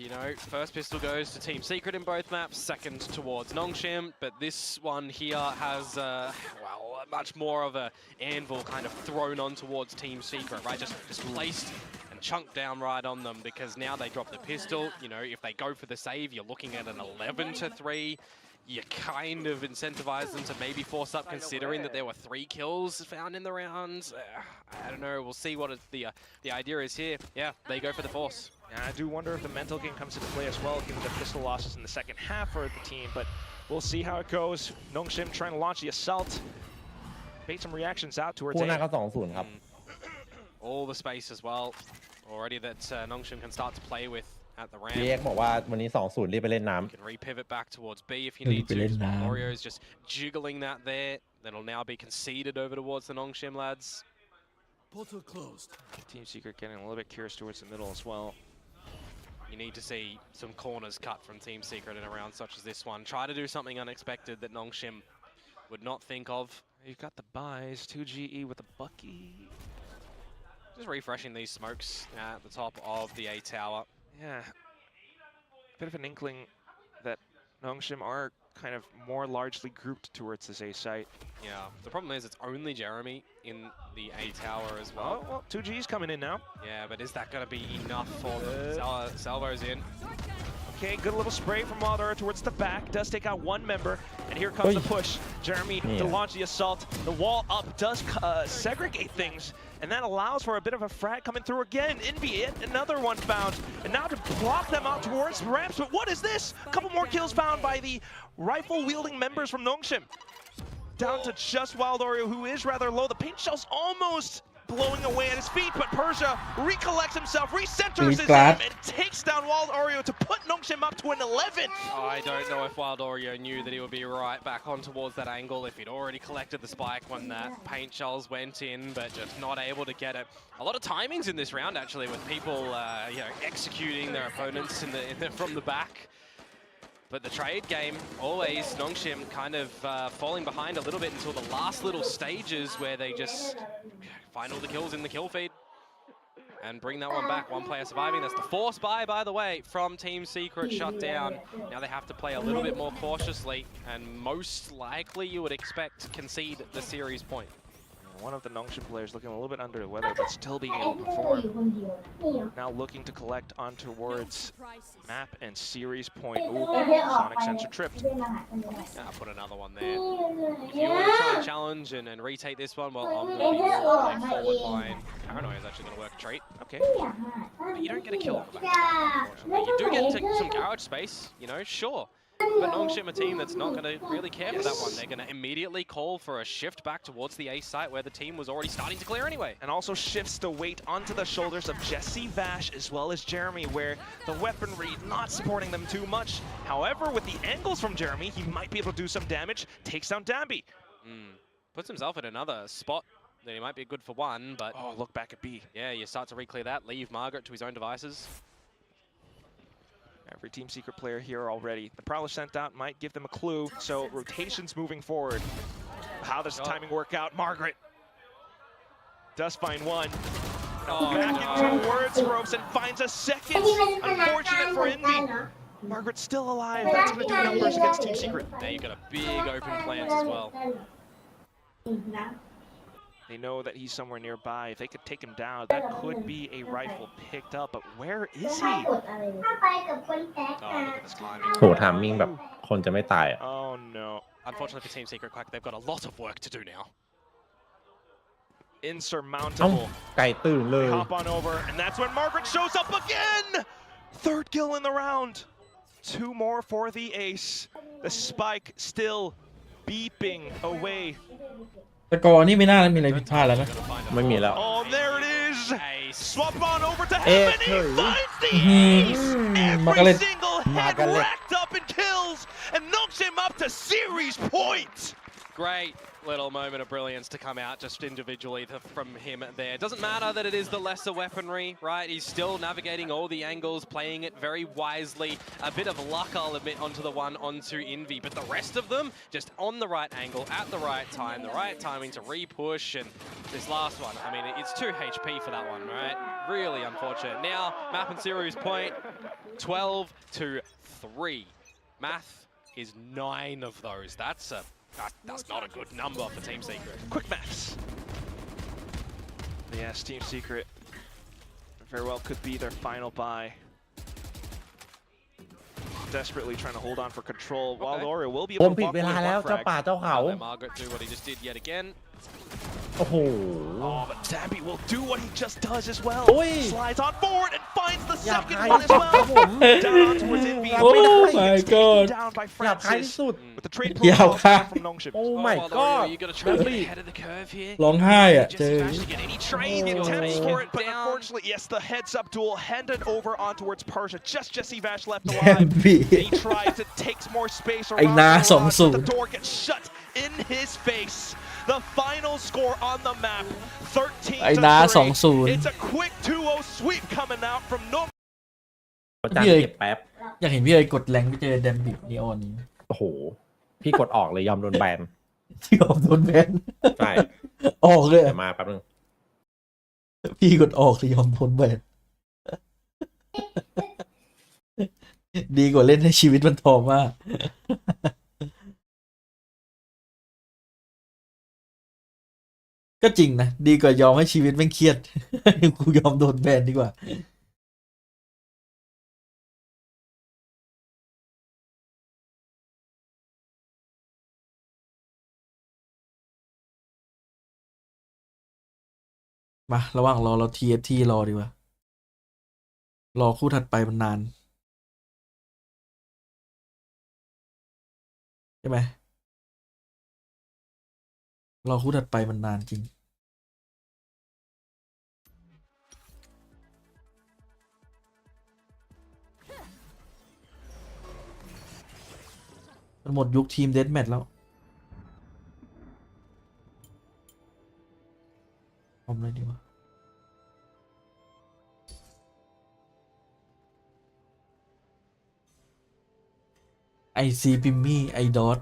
you know, first pistol goes to Team Secret in both maps, second towards Nongshim. But this one here has, well, much more of a anvil kind of thrown on towards Team Secret, right? Just placed and chunked down right on them because now they drop the pistol. You know, if they go for the save, you're looking at an 11-3. You kind of incentivize them to maybe force up, considering that there were 3 kills found in the rounds. I don't know. We'll see what the idea is here. Yeah, they go for the force. And I do wonder if the mental game comes into play as well, given the pistol losses in the second half for the team. But we'll see how it goes. Nongshim trying to launch the assault. Made some reactions out towards คู่หน้า A. ก็ 2-0 ครับ All the space as well. Already that Nongshim can start to play with at the ramp. พี่เอกบอกว่าวันนี้ 2-0 รีบไปเล่นน้ำ You can re-pivot back towards B if you Ready need to to. let down. Mario is just jiggling that there. That'll now be conceded over towards the Nongshim lads. Team Secret getting a little bit curious towards the middle as well. You need to see some corners cut from Team Secret in a round such as this one. Try to do something unexpected that Nongshim would not think of. You've got the buys, 2GE with a Bucky. Just refreshing these smokes at the top of the A tower. Yeah. Bit of an inkling that Nongshim are kind of more largely grouped towards this A site. Yeah, the problem is it's only Jeremy in the A tower as well. Oh, well, 2G's coming in now. Yeah, but is that going to be enough for them? Salvo's in. Okay, good little spray from Wilder towards the back. Does take out 1 member. And here comes the push. Jeremy to launch the assault. The wall up does segregate things. And that allows for a bit of a frag coming through again. Envy, another one found. And now to block them out towards ramps. But what is this? A couple more kills found by the rifle-wielding members from Nongshim. Down to just Wild Oreo, who is rather low. The paint shell's almost blowing away at his feet, but Persia recollects himself, recenters his aim, and takes down Wild Oreo to put Nongshim up to an 11. I don't know if Wild Oreo knew that he would be right back on towards that angle, if he'd already collected the spike when that paint shells went in, but just not able to get it. A lot of timings in this round, actually, with people you know, executing their opponents from the back. But the trade game, always Nongshim kind of falling behind a little bit until the last little stages where they just find all the kills in the kill feed and bring that one back. 1 player surviving. That's the force buy, by the way, from Team Secret shut down. Now they have to play a little bit more cautiously and most likely you would expect concede the series point. One of the Nongshim players looking a little bit under the weather, but still being able to perform. Now looking to collect on towards map and series point. Ooh, Sonic sensor tripped. I'll put another one there. If you want to try and challenge and retake this one, well, I'm going to be more forward line. Paranoia is actually going to work a trait. Okay. But you don't get a kill off the back. You do get some garage space, you know, sure. But Nongshim, a team that's not going to really care for that one. They're going to immediately call for a shift back towards the A site where the team was already starting to clear anyway. And also shifts the weight onto the shoulders of Jesse, Vash, as well as Jeremy, where the weaponry not supporting them too much. However, with the angles from Jeremy, he might be able to do some damage, takes down Dambi. Puts himself in another spot that he might be good for one, but... Oh, look back at B. Yeah, you start to re-clear that, leave Margaret to his own devices. Every Team Secret player here already. The Prowler sent out might give them a clue, so rotations moving forward. How does the timing work out? Margaret does find one. Back in towards ropes and finds a second. Unfortunate for Envy. Margaret's still alive. That's going to do numbers against Team Secret. There you got a big open plans as well. They know that he's somewhere nearby. If they could take him down, that could be a rifle picked up. But where is he? Oh, look at this timing. โหทามมิ่งแบบคนจะไม่ตายอ่ะ Oh no. Unfortunately for Team Secret Quack, they've got a lot of work to do now. เอ้า Insurmountable. ไก่ตื่นเลย Hop on over, and that's when Margaret shows up again! Third kill in the round. 2 more for the ace. The spike still beeping away. แต่กอนี่ไม่น่ามีอะไรผิดพลาดแล้วนะ ไม่มีแล้ว Oh, there it is! Ace. Swap on over to heaven, he finds the ace! Every Margaret. single head Margaret. racked up in kills, and knocks him up to series point! Great little moment of brilliance to come out just individually from him there. Doesn't matter that it is the lesser weaponry, right? He's still navigating all the angles, playing it very wisely. A bit of luck, I'll admit, onto the one onto Envy, but the rest of them just on the right angle, at the right time, the right timing to re-push, and this last one, I mean, it's 2 HP for that one, right? Really unfortunate. Now, map and series point, 12-3. Math is 9 of those. That's not a good number for Team Secret. Quick maths. Yes, Team Secret very well could be their final buy. Desperately trying to hold on for control. While Loria will be โอ able ม to ผิด walk เว away ลา with แล้ว one เจ้า frag. ป่าเจ้าเขา Let Margaret do what he just did yet again. โอ้โห Oh, but Dambi will do what he just does as well. Oi. Slides on forward and finds the Yeah, second I- one as well. Down towards Envy. Oh Gets my taken God. down by หยาบคายที่ Francis สุด with the trade Yeah, profile okay. from Nongshim. โอ้ my Loria, god you got to try and get ahead of the curve here. ร้องไห้อ่ะ เจ Jesse อ Vash to get any trade. He Get attempts Tammy for get it, but down. unfortunately, yes, the heads-up duel handed over on towards Persia. Just Jesse Vash left แด alive. มบี He tries to take more space ไอ้ around นา the garage, but 2-0 the door gets shut in his face. The final score on the map, ไอ้นา 13-3. 2-0 It's a quick 2-0 sweep coming out from Nong. อาจารย์เก็บแป๊บ อยากเห็นพี่เอ๋ยกดแรงไปเจอแดมบิบนีออนนี้ โอ้โห พี่กดออกเลยยอมโดนแบน ที่ออกโดนแบน ใช่ ออกเลย เดี๋ อะ ยวมาแป๊บนึง พี่กดออกเลยยอมโดนแบน ดีกว่าเล่นให้ชีวิตมันทองมาก ก็จริงนะ ดีกว่ายอมให้ชีวิตแม่งเครียด กูยอมโดนแบนดีกว่า มาระหว่างรอเรา TFT รอดีกว่า รอคู่ถัดไปมันนาน ใช่ไหม รอคู่ถัดไปมันนานจริง มันหมดยุคทีมเดธแมทแล้วทำอะไรดีวะ ไอซีพิมมี่ไอดอท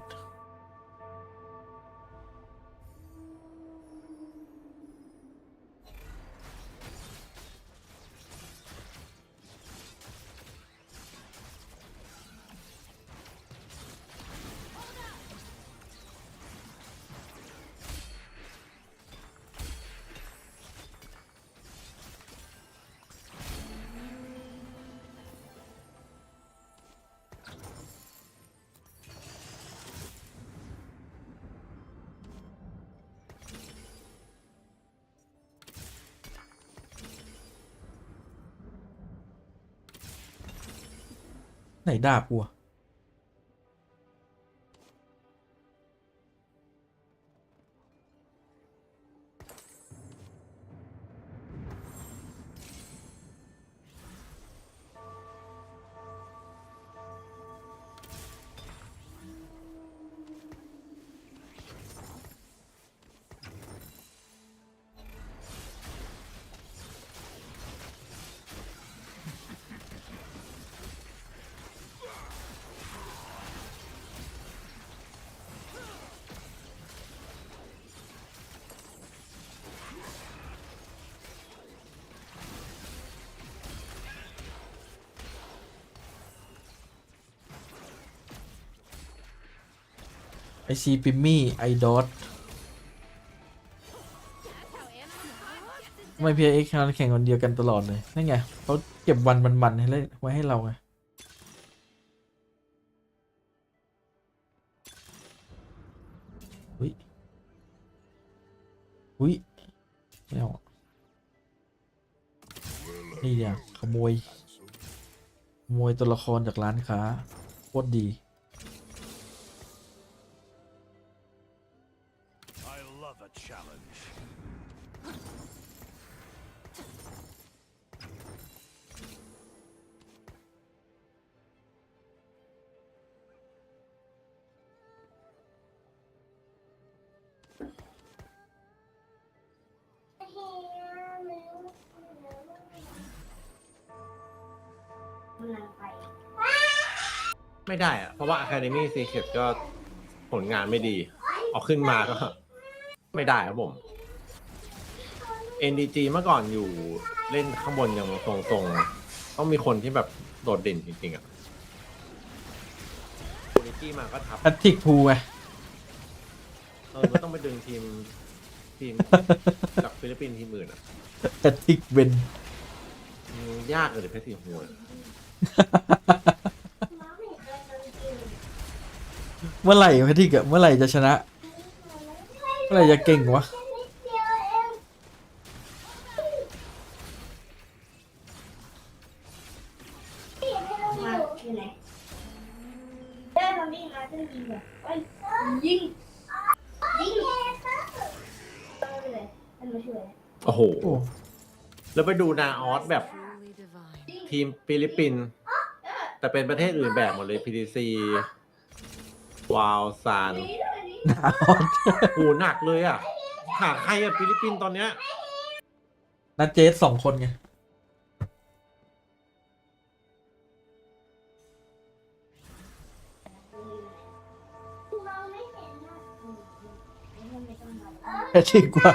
ไหนดาบกูอะ ไอซีปิมมี่ไอดอททำไมพีเอ็กซ์แข่งวันเดียวกันตลอดเลยนั่นไงเขาเก็บวันมันๆให้ไว้ให้เราไงอุ้ยอุ้ยไม่เอานี่เนี่ยขโมยตัวละครจากร้านค้าโคตรดี I love a challenge. ไม่ได้อะเพราะว่า Academy Secret ก็ผลงานไม่ดีเอาขึ้นมาก็ ไม่ได้ครับผม NDG เมื่อก่อนอยู่เล่นข้างบนยังทรงๆต้องมีคนที่แบบโดดเด่นจริงๆอ่ะคูนิกี้มาก็ทับ แพทริกพูไง มันต้องไปดึงทีม จากฟิลิปปินส์ทีมอื่นอ่ะ แพทริกเวน ยากเลยเพชรสีหัว เมื่อไหร่แพทริกอะเมื่อไหร่จะชนะ เมื่อไหร่จะเก่งวะ โอ้โห แล้วไปดูนาออสแบบทีมฟิลิปปินส์แต่เป็นประเทศอื่นแบบหมดเลย PDC วาวซานโหหนักเลยอ่ะหาใครอ่ะฟิลิปปินส์ตอนเนี้ย นัดเจส2 คนไง แพทริกไว้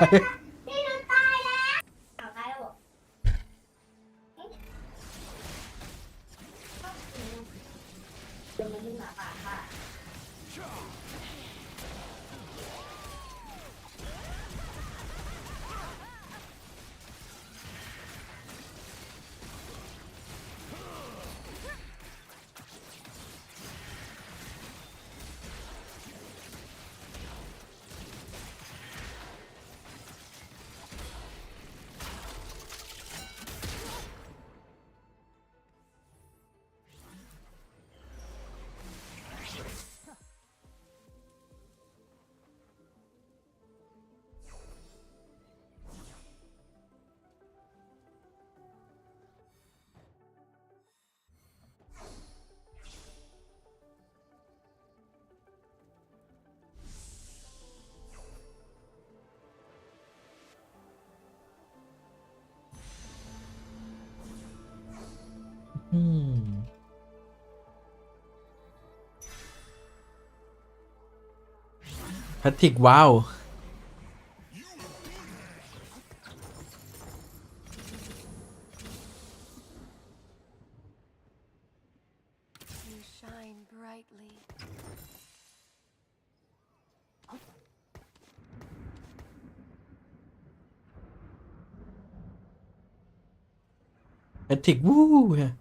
แพทริกว้าว You shine brightly. แพทริกวู้ฮะ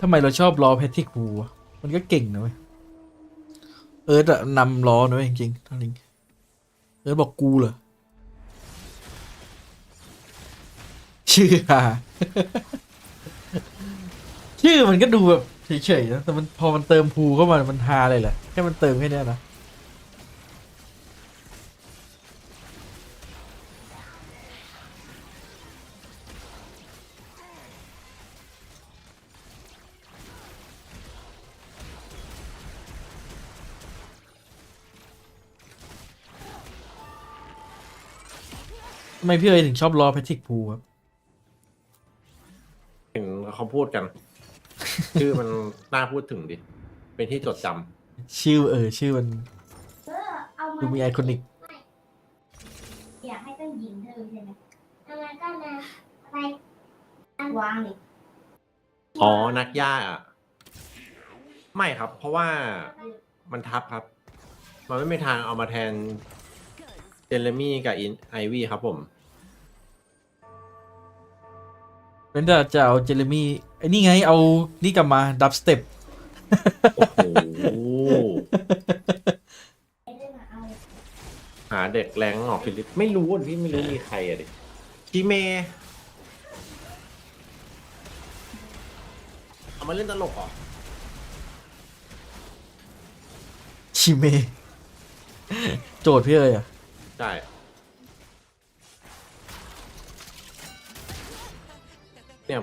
ทำไมเราชอบล้อแพทริกวูวะมันก็เก่งนะเว้ย เอิร์ธอะนำล้อนะเว้ยจริงๆทั้งนี้เอิร์ธบอกกูเหรอ ชื่อฮา ชื่อมันก็ดูแบบเฉยๆนะแต่มันพอมันเติมภูเข้ามามันฮาเลยแหละแค่มันเติมแค่เนี้ยนะ ทำไมพี่เอ๋ยถึงชอบล้อแพทริกพูครับ เห็นเขาพูดกัน ชื่อมันน่าพูดถึงดิ เป็นที่จดจำ ชื่อมันดูมีไอคอนิก อยากให้ต้องยิงเธอใช่ไหมทำไมก็นะไปวางดิ อ๋อนักย่าอะไม่ครับ เพราะว่ามันทับครับ มันไม่มีทางเอามาแทนเจเรมี่กับไอวี่ครับผม เป็นแต่จะเอาเจเรมี่ไอ้นี่ไงเอานี่กลับมาดับสเต็ป โอ้โห หาเด็กแรงออกฟิลิปไม่รู้พี่ไม่รู้มีใครอะดิชิเมเอามาเล่นตลกเหรอ ชิเม โจทย์พี่เลยอ่ะ ใช่เนี่ย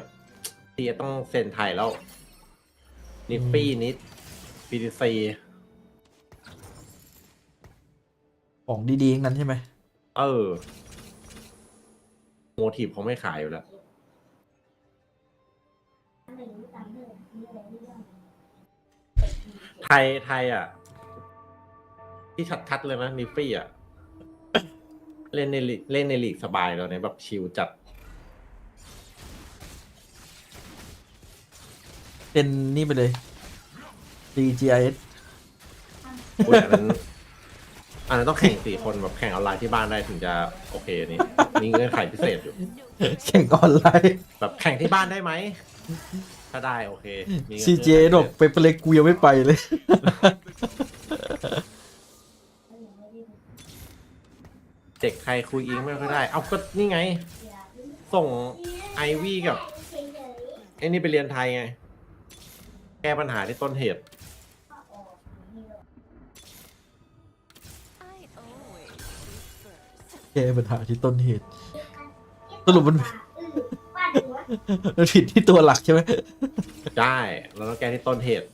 พี่ต้องเซ็นไทยแล้ว นิฟฟี่นิดพีดีซี ของดีๆทั้งนั้นใช่ไหม โมทีฟเขาไม่ขายอยู่แล้ว ไทยอ่ะ ที่ชัดๆเลยนะนิฟฟี่อ่ะ เล่นในลีกสบายแล้วเนี่ยแบบชิลจัด เป็นนี่ไปเลย DGIS อุ๊ยอันนั้นต้องแข่ง4 คนแบบแข่งออนไลน์ที่บ้านได้ถึงจะโอเคนี่มีเงื่อนไขพิเศษอยู่ แข่งออนไลน์ แบบแข่งที่บ้านได้ไหม ถ้าได้โอเคมีเงื่อนไข CGA ดอกไปเปเล็กกูยังไม่ไปเลย เด็กไทยคุยอิงไม่ค่อยได้ เอาก็นี่ไง ส่งไอวี่กับไอ้นี่ไปเรียนไทยไง แก้ปัญหาที่ต้นเหตุ แก้ปัญหาที่ต้นเหตุ สรุปมัน มันผิดที่ตัวหลักใช่ไหม ได้เราต้องแก้ที่ต้นเหตุ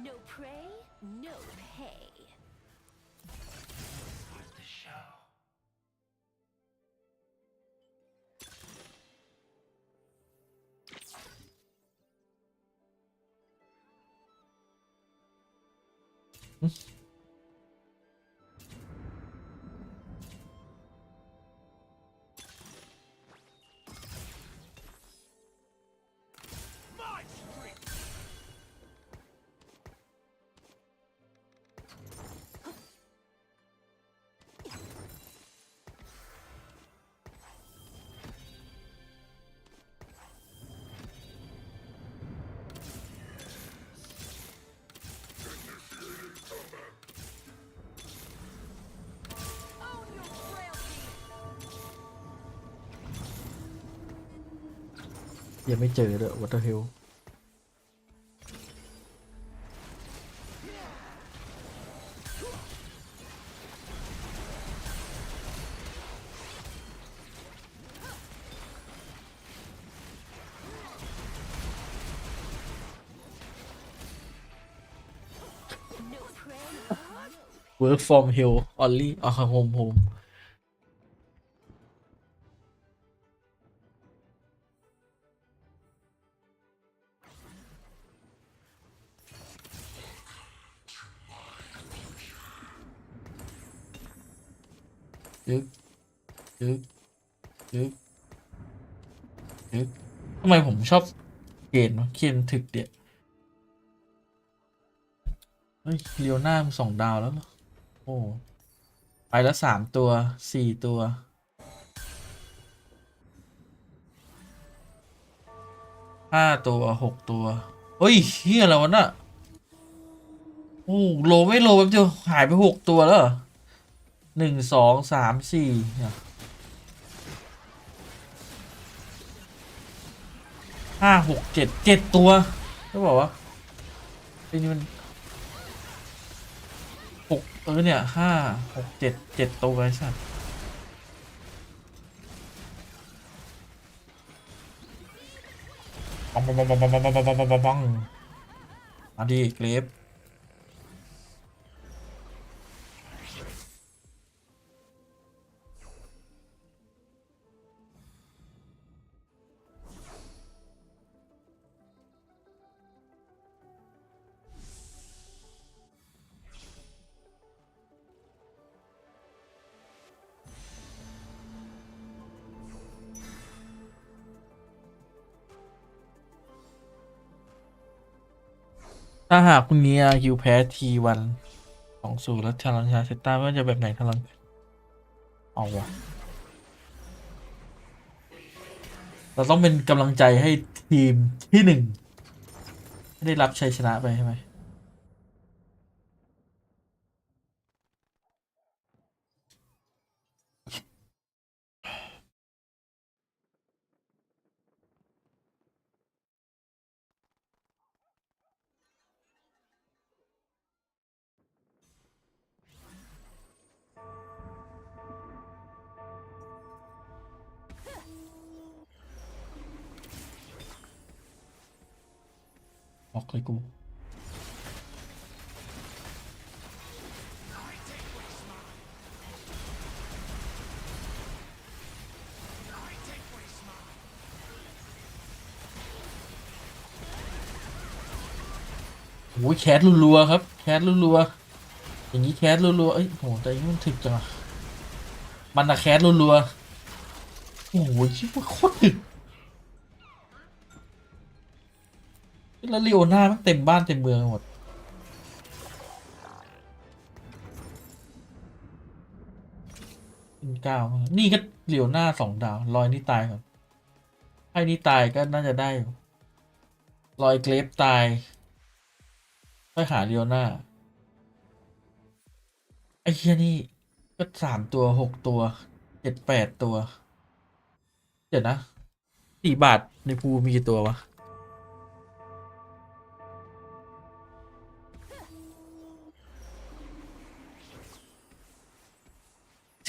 No prey, no pay. ยังไม่เจอเลยวัตเตอร์เฮล work from hell only อ๋อ home ยึกยึกยึกยึกทำไมผมชอบเกณฑ์วะเกณฑ์ถึกเดียเฮ้ยเลียวหน้ามัน2 ดาวแล้วเหรอโอ้ไปแล้ว3 ตัว 4 ตัว 5 ตัว 6 ตัวเฮ้ยเฮียอะไรวะน่ะโอ้โลไม่โลแป๊บเดียวหายไป6 ตัวแล้วเหรอ1 2 3 4เนี่ย5 6 7 ตัวไม่บอกว่าไอ้นี่มัน6เนี่ย5 6 7 ตัวไอ้สัส ปังปังปังปังปังปังปังปังปังปังมาดิเกรฟถ้าหากคุณเนียคิวแพ้ทีวัน2-0แล้วชาลังชาเซต้าว่าจะแบบไหนทาลังเอาวะเราต้องเป็นกำลังใจให้ทีมที่1ไม่ได้รับชัยชนะไปใช่ไหมออกเลยกูโอ้ยแคสรัวๆครับแคสรัวๆอย่างนี้แคสรัวๆเอ้ยโหแต่ยังมันถึกจังอะมันอะแคสรัวๆโอ้ยชิบว่าโคตรถึกแล้วลีโอน่ามันเต็มบ้านเต็มเมืองหมดเป็น9นี่ก็ลีโอน่า2 ดาวลอยนี่ตายก่อนไอ้นี่ตายก็น่าจะได้ลอยเกรฟตายไปหาลีโอน่าไอ้เหี้ยนี่ก็3 ตัว6 ตัว7-8 ตัวเดี๋ยวนะ4 บาทในภูมีกี่ตัววะ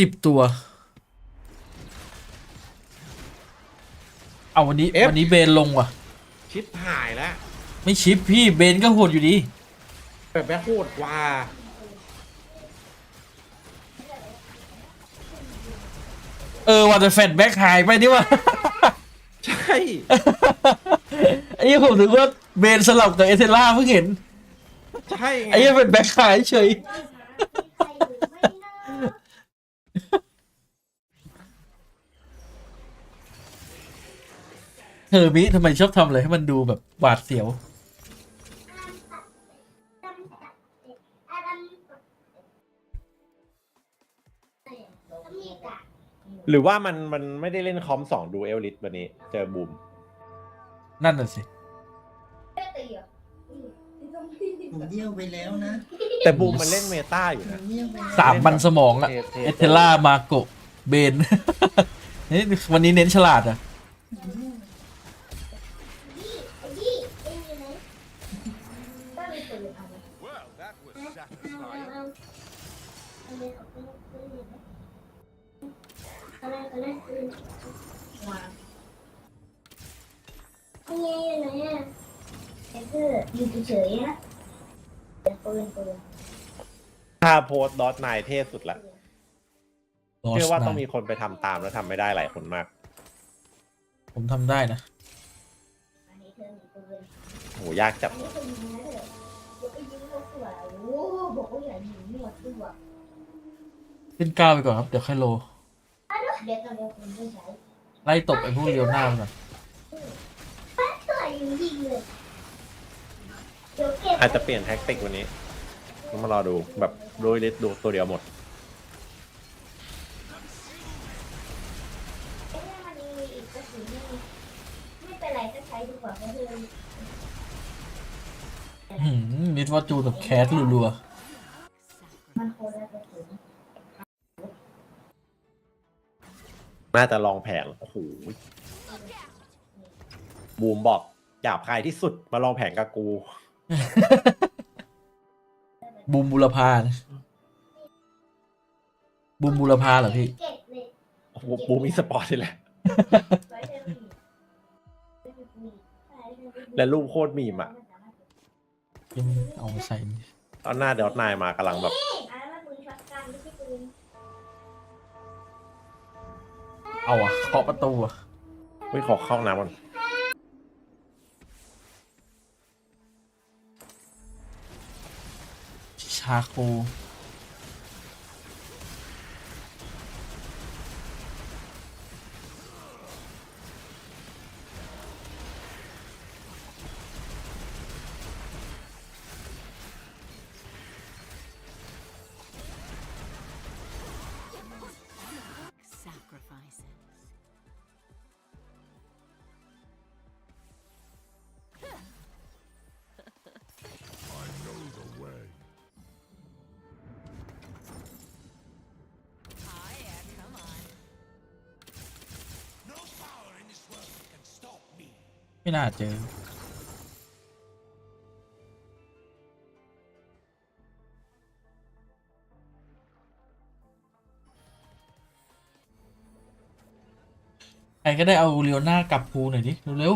10 ตัวเอาวันนี้เบนลงว่ะ ชิปหายแล้ว ไม่ชิปพี่เบนก็โหดอยู่ดี แบบแม่โคตรกว่า ว่าแต่แฟนแบ็คหายไปนี่วะ ใช่ ไอ้ยี่ผมถึงว่าเบนสลับกับเอเทล่าเพิ่งเห็น ใช่ไง ไอ้ยี่เป็นแบ็คหายเฉยเฮอร์มิทำไมชอบทำอะไรให้มันดูแบบหวาดเสียว หรือว่ามันไม่ได้เล่นคอม2ดูเอลลิทวันนี้เจอบูม นั่นน่ะสิ ผมเยี่ยวไปแล้วนะ แต่บูมมันเล่นเมตาอยู่นะ เยี่ยวไปแล้ว 3 มันสมองอะเอเทล่ามาโกะเบน นี่วันนี้เน้นฉลาดอะ Well, that was satisfying. ถ้าโพสต์ดอทไนเท่สุดละเชื่อว่าต้องมีคนไปทำตามแล้วทำไม่ได้หลายคนมาก ผมทำได้นะ โหยากจับ ขึ้น 9ไปก่อนครับ เดี๋ยวค่อยโล ไล่ตบไอ้พวกเลียวหน้ามันก่อน อาจจะเปลี่ยนแท็กติกวันนี้ต้องมารอดูแบบโรยลิสดูตัวเดียวหมด มิดว่าจูกับแคสรัวๆ น่าจะลองแผนโอ้โหบูมบอกหยาบคายที่สุดมาลองแผนกับกู บูมบุรพานะบูมบุรพาเหรอพี่ บูมมีสปอร์ตนี่แหละ และรูปโคตรมีมอ่ะ เอามาใส่ ตอนหน้าเดอทนายมากำลังแบบ เอาอะเคาะประตูอะ ไม่ขอเข้าน้ำก่อน ชาโคไม่น่าเจอใครก็ได้เอาเลียวน่ากลับภูหน่อยดิ เร็ว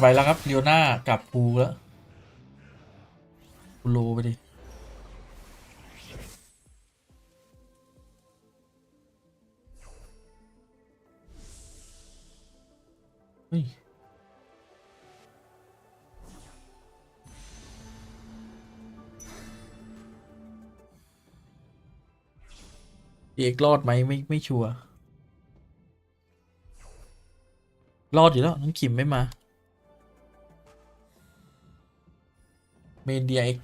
ไปแล้วครับเลียวน่ากลับภูแล้วโลไปดิเฮ้ยเอกรอดไหมไม่ชัวร์รอดอยู่แล้วน้องขิมไม่มาเมนเดียเอก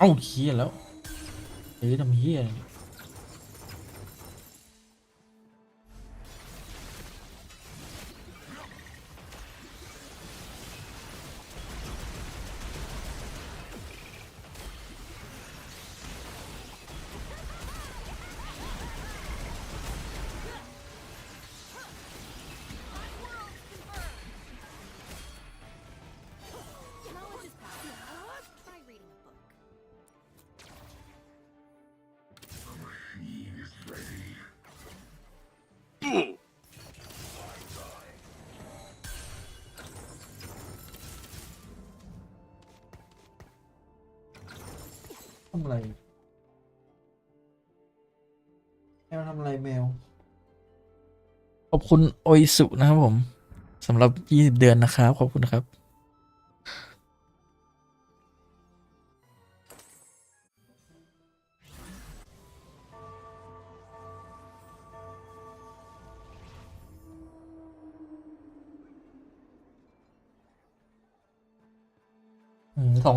เอ้าเฮียแล้วทำเฮียทำอะไรแมวทำอะไรแมวขอบคุณโออิสุนะครับผมสำหรับ20 เดือนนะครับขอบคุณครับ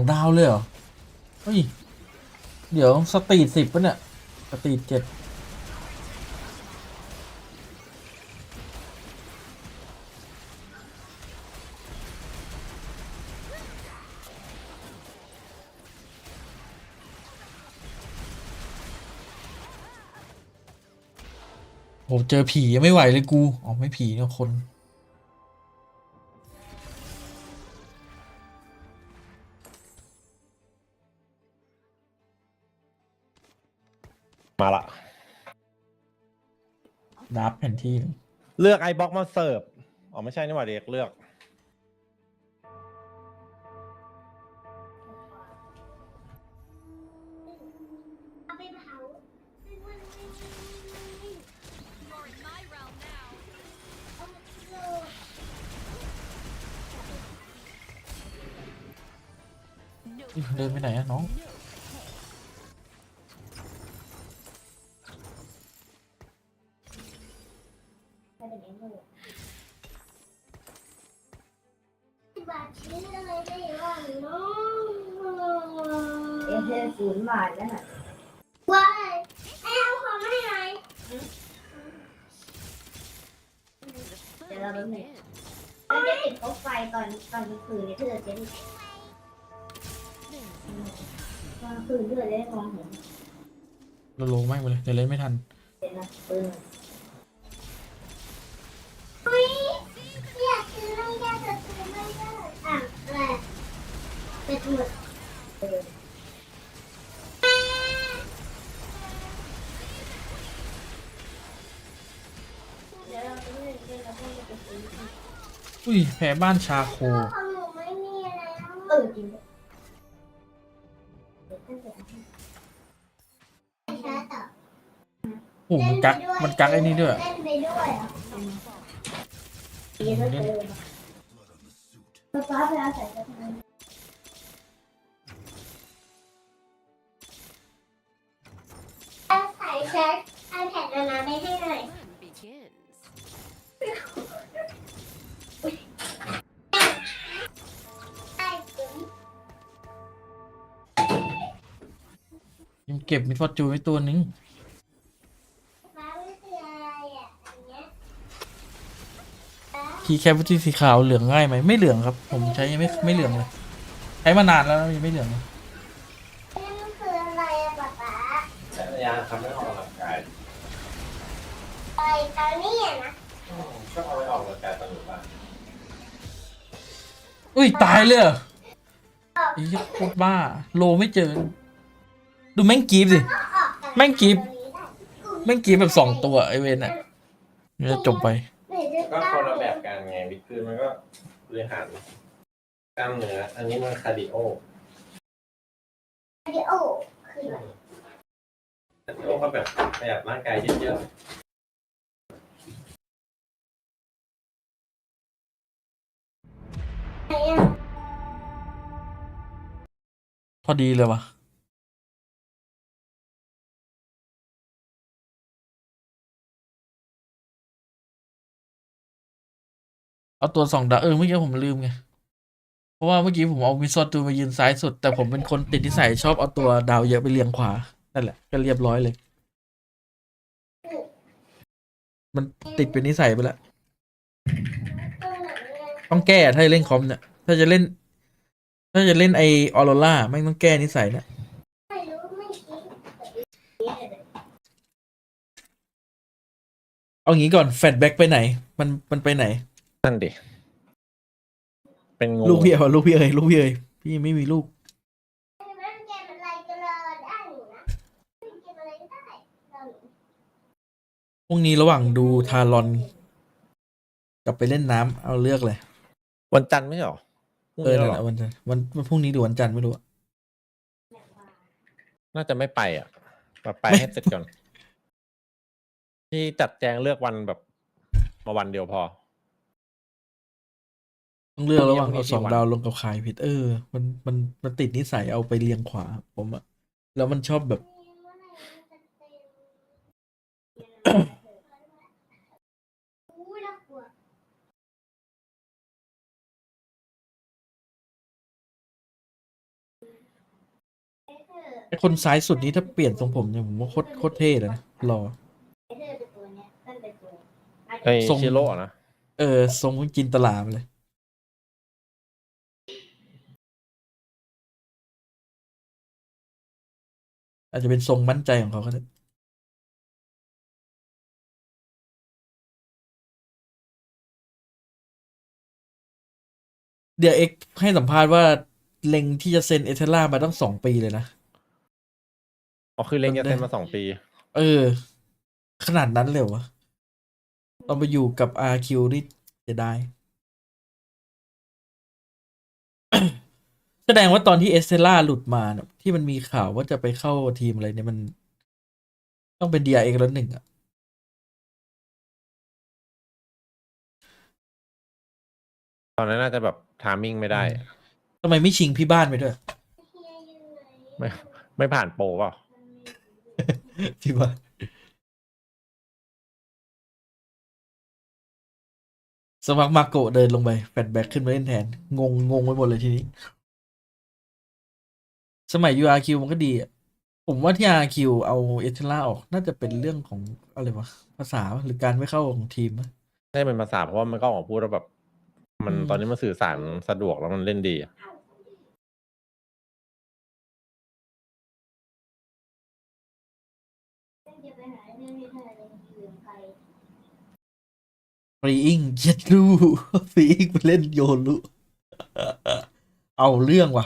2 ดาวเลยเหรอเฮ้ยเดี๋ยวสตรีท10ป่ะเนี่ยสตรีท7โหเจอผียังไม่ไหวเลยกูอ๋อไม่ผีเนี่ยคนมาละ ดับแผนที่ เลือกไอบ็อกมาเสิร์ฟอ๋อไม่ใช่นี่หว่าเด็กเลือก You're in my realm now. เดินไปไหนอะน้อง$0 แล้วน่ะว้ายเอาของมาให้หน่อยเดี๋ยวเราไปหนึ่งเราจะติดโต๊ะไฟตอนกลางคืนเนี่ยเพื่อจะได้กลางคืนเพื่อจะได้มองเห็น เราลงไม่งไปเลยเดี๋ยวเล่นไม่ทัน เดี๋ยวนะอุ๊ยอยากซื้อไม่ได้จะซื้อไม่ได้อ่ะอะไรเป็นหมดเดี๋ยวเราไปเล่นเดี๋ยวเราไปซื้อ อุ้ยแพ้บ้านชาโค ของหนูไม่มีอะไรจริงช้าต่อ โอ้มันกักไอ้นี่ด้วย เล่นไปด้วยเหรอดีก็เจอป๊าไปเอาใส่กระถางเอาใส่เชิ้ตเอาแผ่นนานาไปให้หน่อย ยังเก็บมิดฟอร์จูนไว้ตัวนึง ป๊าไม่คืออะไรอ่ะอันเนี้ย คีย์แคปที่สีขาวเหลืองง่ายไหมไม่เหลืองครับ ผมใช้ยังไม่เหลืองเลยใช้มานานแล้วยังไม่เหลืองเลย มันคืออะไรอะป๊าป๊า จักรยานทำให้ออกกำลังกาย ไปตอนนี้อะนะ ก็เอาไปออกกำลังกายตลอดบ้าน อุ้ยตายเลยเหรอไอ้เหี้ยโคตรบ้าโลไม่เจอ ดูแม่งกรีฟสิแม่งกรีฟแม่งกรีฟแบบ2 ตัวไอเวนอะมันจะจบไป ก็คนละแบบกันไงวิคือมันก็บริหารกล้ามเนื้ออันนี้มันคาร์ดิโอ คาร์ดิโอคืออะไร คาร์ดิโอก็แบบขยับร่างกายเยอะ ไหนอะ พอดีเลยวะเอาตัว2 ดาวเมื่อกี้ผมลืมไงเพราะว่าเมื่อกี้ผมเอามิซอตูมายืนซ้ายสุดแต่ผมเป็นคนติดนิสัยชอบเอาตัวดาวเยอะไปเรียงขวานั่นแหละก็เรียบร้อยเลย มันติดเป็นนิสัยไปแล้ว ตรงไหนอะ ต้องแก้ถ้าจะเล่นคอมเนี่ยถ้าจะเล่นไอออโรร่าไม่งต้องแก้นิสัยเนี่ย ไม่รู้ไม่คิด เอางี้ก่อนแฟดแบ็กไปไหน มันไปไหน ๆนั่นดิเป็นงู ลูกพี่เอ๋ลูกพี่เอ๋ลูกพี่เอ๋พี่ไม่มีลูก มันเกมอะไรก็รอได้อยู่นะเกมอะไรก็ได้เรา พรุ่งนี้ระหว่างดูทารอนกับไปเล่นน้ำเอาเลือกเลย วันจันทร์ไม่ใช่หรอพรุ่งนี้ นั่น เห แห รอ ละวันจันทร์วันพรุ่งนี้หรือวันจันทร์ไม่รู้อะ น่าจะไม่ไปอ่ะแบบไปให้เสร็จก่อนที่จัดแจงเลือกวันแบบมาวันเดียวพอ ต้องเลือกระหว่าง พรุ่งนี้ เอา กี่วัน 2 ดาวลงกับขายผิดมันติดนิสัยเอาไปเรียงขวาผมอะแล้วมันชอบแบบ อู้น่ากลัว ไอคนซ้ายสุดนี้ถ้าเปลี่ยนทรงผมเนี่ยผมว่าโคตรเท่เลยนะรอ ไอ้เธอเป็นตัวเนี้ยนั่นเป็นตัว ไอ้ ทรง ชิโร่นะ ทรงจินตลาไปเลย อาจจะเป็นทรงมั่นใจของเขาก็ได้ เดี๋ยวเอ็กให้สัมภาษณ์ว่าเล็งที่จะเซ็นเอเทล่ามาตั้ง2 ปีเลยนะ อ๋อคือเล่นกันเต็มมา2 ปี ขนาดนั้นเลยวะเราไปอยู่กับ RQ นี่จะได้ แสดงว่าตอนที่เอสเทล่าหลุดมาเนี่ยที่มันมีข่าวว่าจะไปเข้าทีมอะไรเนี่ยมันต้องเป็น DRX แล้ว1อะ ตอนนั้นน่าจะแบบทามมิ่งไม่ได้ ทำไมไม่ชิงพี่บ้านไปด้วย เฮีย ไม่ผ่านโปรเปล่า ที่ว่าสมัครมาโกะเดินลงไปแฟดแบ็กขึ้นมาเล่นแทนงงไปหมดเลยทีนี้ สมัย URQ มันก็ดีอ่ะผมว่าที่ RQ เอาเอเทล่าออกน่าจะเป็นเรื่องของอะไรวะภาษาหรือการไม่เข้าของทีมนะ ได้เป็นภาษาเพราะว่ามันก็ออกมาพูดแล้วแบบมันตอนนี้มันสื่อสารสะดวกแล้วมันเล่นดี ฟรีอิงเย็ดลูฟรีอิงไปเล่นโยลุ เอาเรื่องว่ะ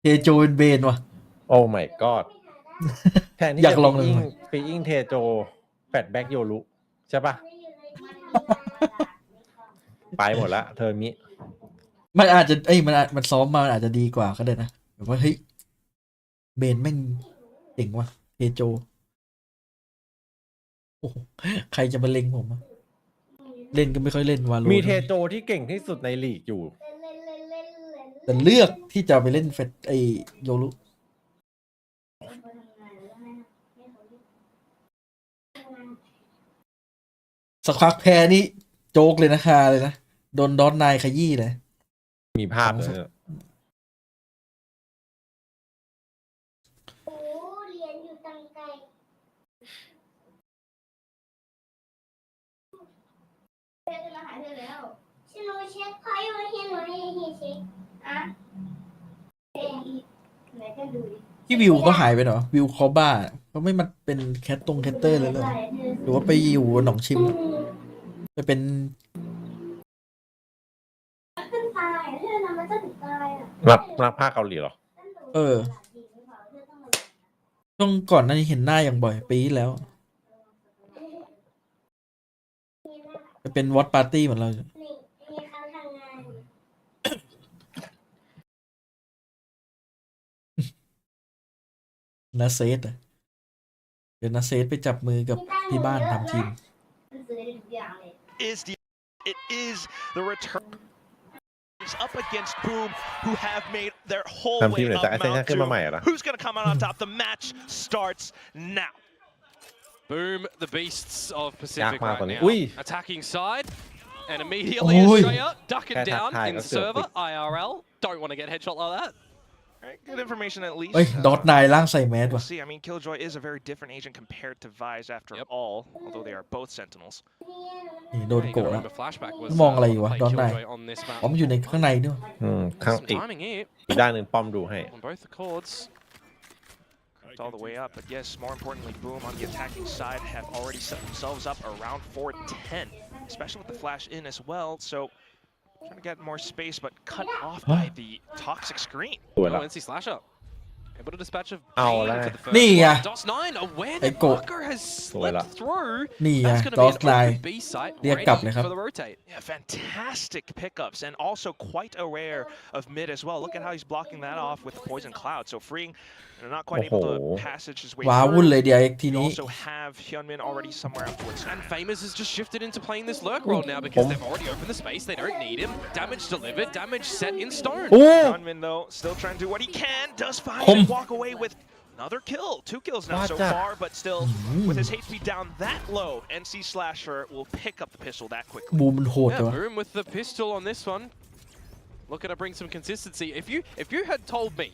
เทโจเป็นเบนว่ะ โอ้ my god แทนที่ อยาก จะ ลองเลย ฟรีอิงเทโจแฟดแบ็กโยรุใช่ปะ ไปหมดละเทอร์มิ มันอาจจะมันซ้อมมาอาจจะดีกว่าก็ได้นะแบบว่าเฮ้ยเบนแม่งเจ๋งว่ะเทโจโอ้โหใครจะมาเล็งผมอะเล่นก็ไม่ค่อยเล่นวาโล มีเทโจที่เก่งที่สุดในลีกอยู่ แต่เลือกที่จะไปเล่นเฟดโยรุสักพักแพ้นี่โจกเลยนะคาเลยนะโดนดอนนายขยี้เลย มีภาพเลย โอ้เรียนอยู่ตังไกลเป็นรหัสได้แล้วฉันรู้เช็คพอยต์มาเห็นหนูให้เช็คอ่ะเอ็อีไหนก็ดูดิ ที่วิวก็หายไปเหรอวิวคอบ้าเขาไม่มาเป็นแคตเตอร์เลยเหรอหรือว่าไปอยู่หนองชิมไปเป็น ขึ้นตายเรื่องนั้นมันจะถึงตายอ่ะ รับภาคเกาหลีเหรอ ช่วงก่อนหน้านี้เห็นหน้าอย่างบ่อยปีที่แล้วไปเป็นวอตปาร์ตี้เหมือนเรา นี่เขาทำงาน นาเซตอะเดี๋ยวนาเซตไปจับมือกับที่บ้านทำทีม It is the return up against Boom, who have made their whole way up Mount Doom. Who's going to come out on top? The match starts now. Boom, the beasts of Pacific right now. Attacking side, and immediately Australia ducking down in the server. IRL, don't want to get headshot like that. Right, good information at least. เฮ้ยดอทนายร่างใส่แมส We'll ว่ะ see. I mean, Killjoy is a very different agent compared to Vise after all, although they are both Sentinels. นี่โดนโกะแล้ว The flashback was มองอะไรอยู่วะ play ดอทนาย Killjoy on this map. ผมอยู่ในข้างในด้วย ข้าง Some อีก timing here อีกด้านหนึ่งป้อมดูให้ on both the chords. All the way up, but yes, more importantly, Boom on the attacking side have already set themselves up around 410, especially with the flash in as well. So trying to get more space, but cut off by the toxic screen. สวยละ NC Slasher able to dispatch a เอา beam แล้ว for the first นี่ไง one. DOS9 aware ไอ้ that โกะ Walker has สวยละ slipped through. นี่ไง That's going to ดอ be ส an ไน open B site เรียก ready กลับเลยครับ for the rotate. Yeah, fantastic pickups and also quite aware of mid as well. Look at how he's blocking that off with the poison cloud. So freeing, not quite able to passage his way ว้าวุ่น through. เลย DRX ที You นี้ also have Hyunmin already somewhere up towards And Famous has just shifted into playing this lurk role now because they've already opened the space. They don't need him. Damage delivered. Damage set in stone. โอ้ Hyunmin though still trying to do what he can. Does finally walk away with another kill. 2 kills now so far, but still with his HP down that low, NC Slasher will pick up the pistol that quickly. บูมมันโหด Yeah, จังวะ Boom with the pistol on this one. Looking to bring some consistency. If you had told me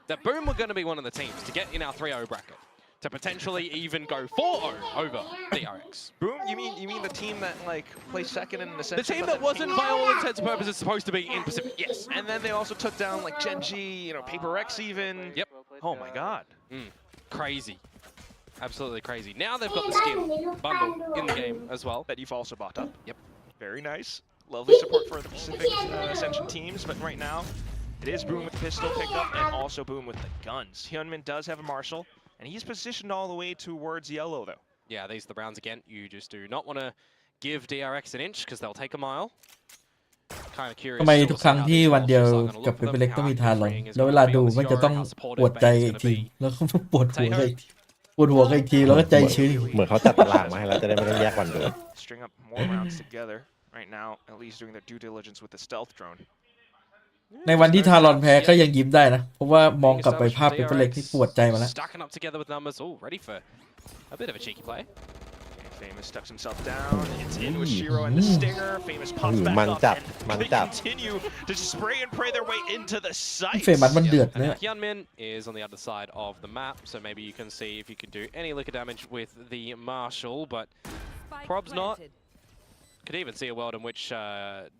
that Boom were going to be one of the teams to get in our 3-0 bracket, to potentially even go 4-0 over DRX. Boom? You mean the team that like placed second in the The Ascension? team that wasn't, by all intents and purposes, supposed to be in Pacific. Yes, and then they also took down like Gen G, Paper X even. Yep. Oh my god. Crazy. Absolutely crazy. Now they've got the skin bundle in the game as well. That you've also bought up. Yep. Very nice. Lovely support for the Pacific Ascension teams, but right now it is Boom with the pistol pickup and also Boom with the guns. Hyunmin does have a Marshal, and he's positioned all the way towards yellow though. Yeah, these are the rounds again. You just do not want to give DRX an inch because they'll take a mile. Kind of curious. ทำไมทุกครั้งที่วันเดียวกับเปเปอร์เล็กต้องมีทานลงแล้วเวลาดูมันจะต้องปวดใจอีกทีแล้วก็ปวดหัวอีกทีปวดหัวอีกทีแล้วก็ใจชื้น เหมือนเขาจัดตารางมาให้แล้วจะได้ไม่ต้องแยกวันดู String up more rounds together right now, at least doing their due diligence with the stealth drone. ในวันที่ทารอนแพ้ก็ยังยิ้มได้นะเพราะว่ามองกลับไปภาพเป็นเล็กที่ปวดใจมาแล้ว Stacking up together with numbers, all ready for a bit of a cheeky play. Famous stucks himself down. It's in with Shiro and the stinger. Famous pops back มัน up จัด and มัน they จัด continue to just spray and pray their way into the site. เฟรมัสมันเดือด And เนี่ย now Hyunmin is on the other side of the map, so maybe you can see if you can do any liquor damage with the Marshal, but Prob's not. Could even see a world in which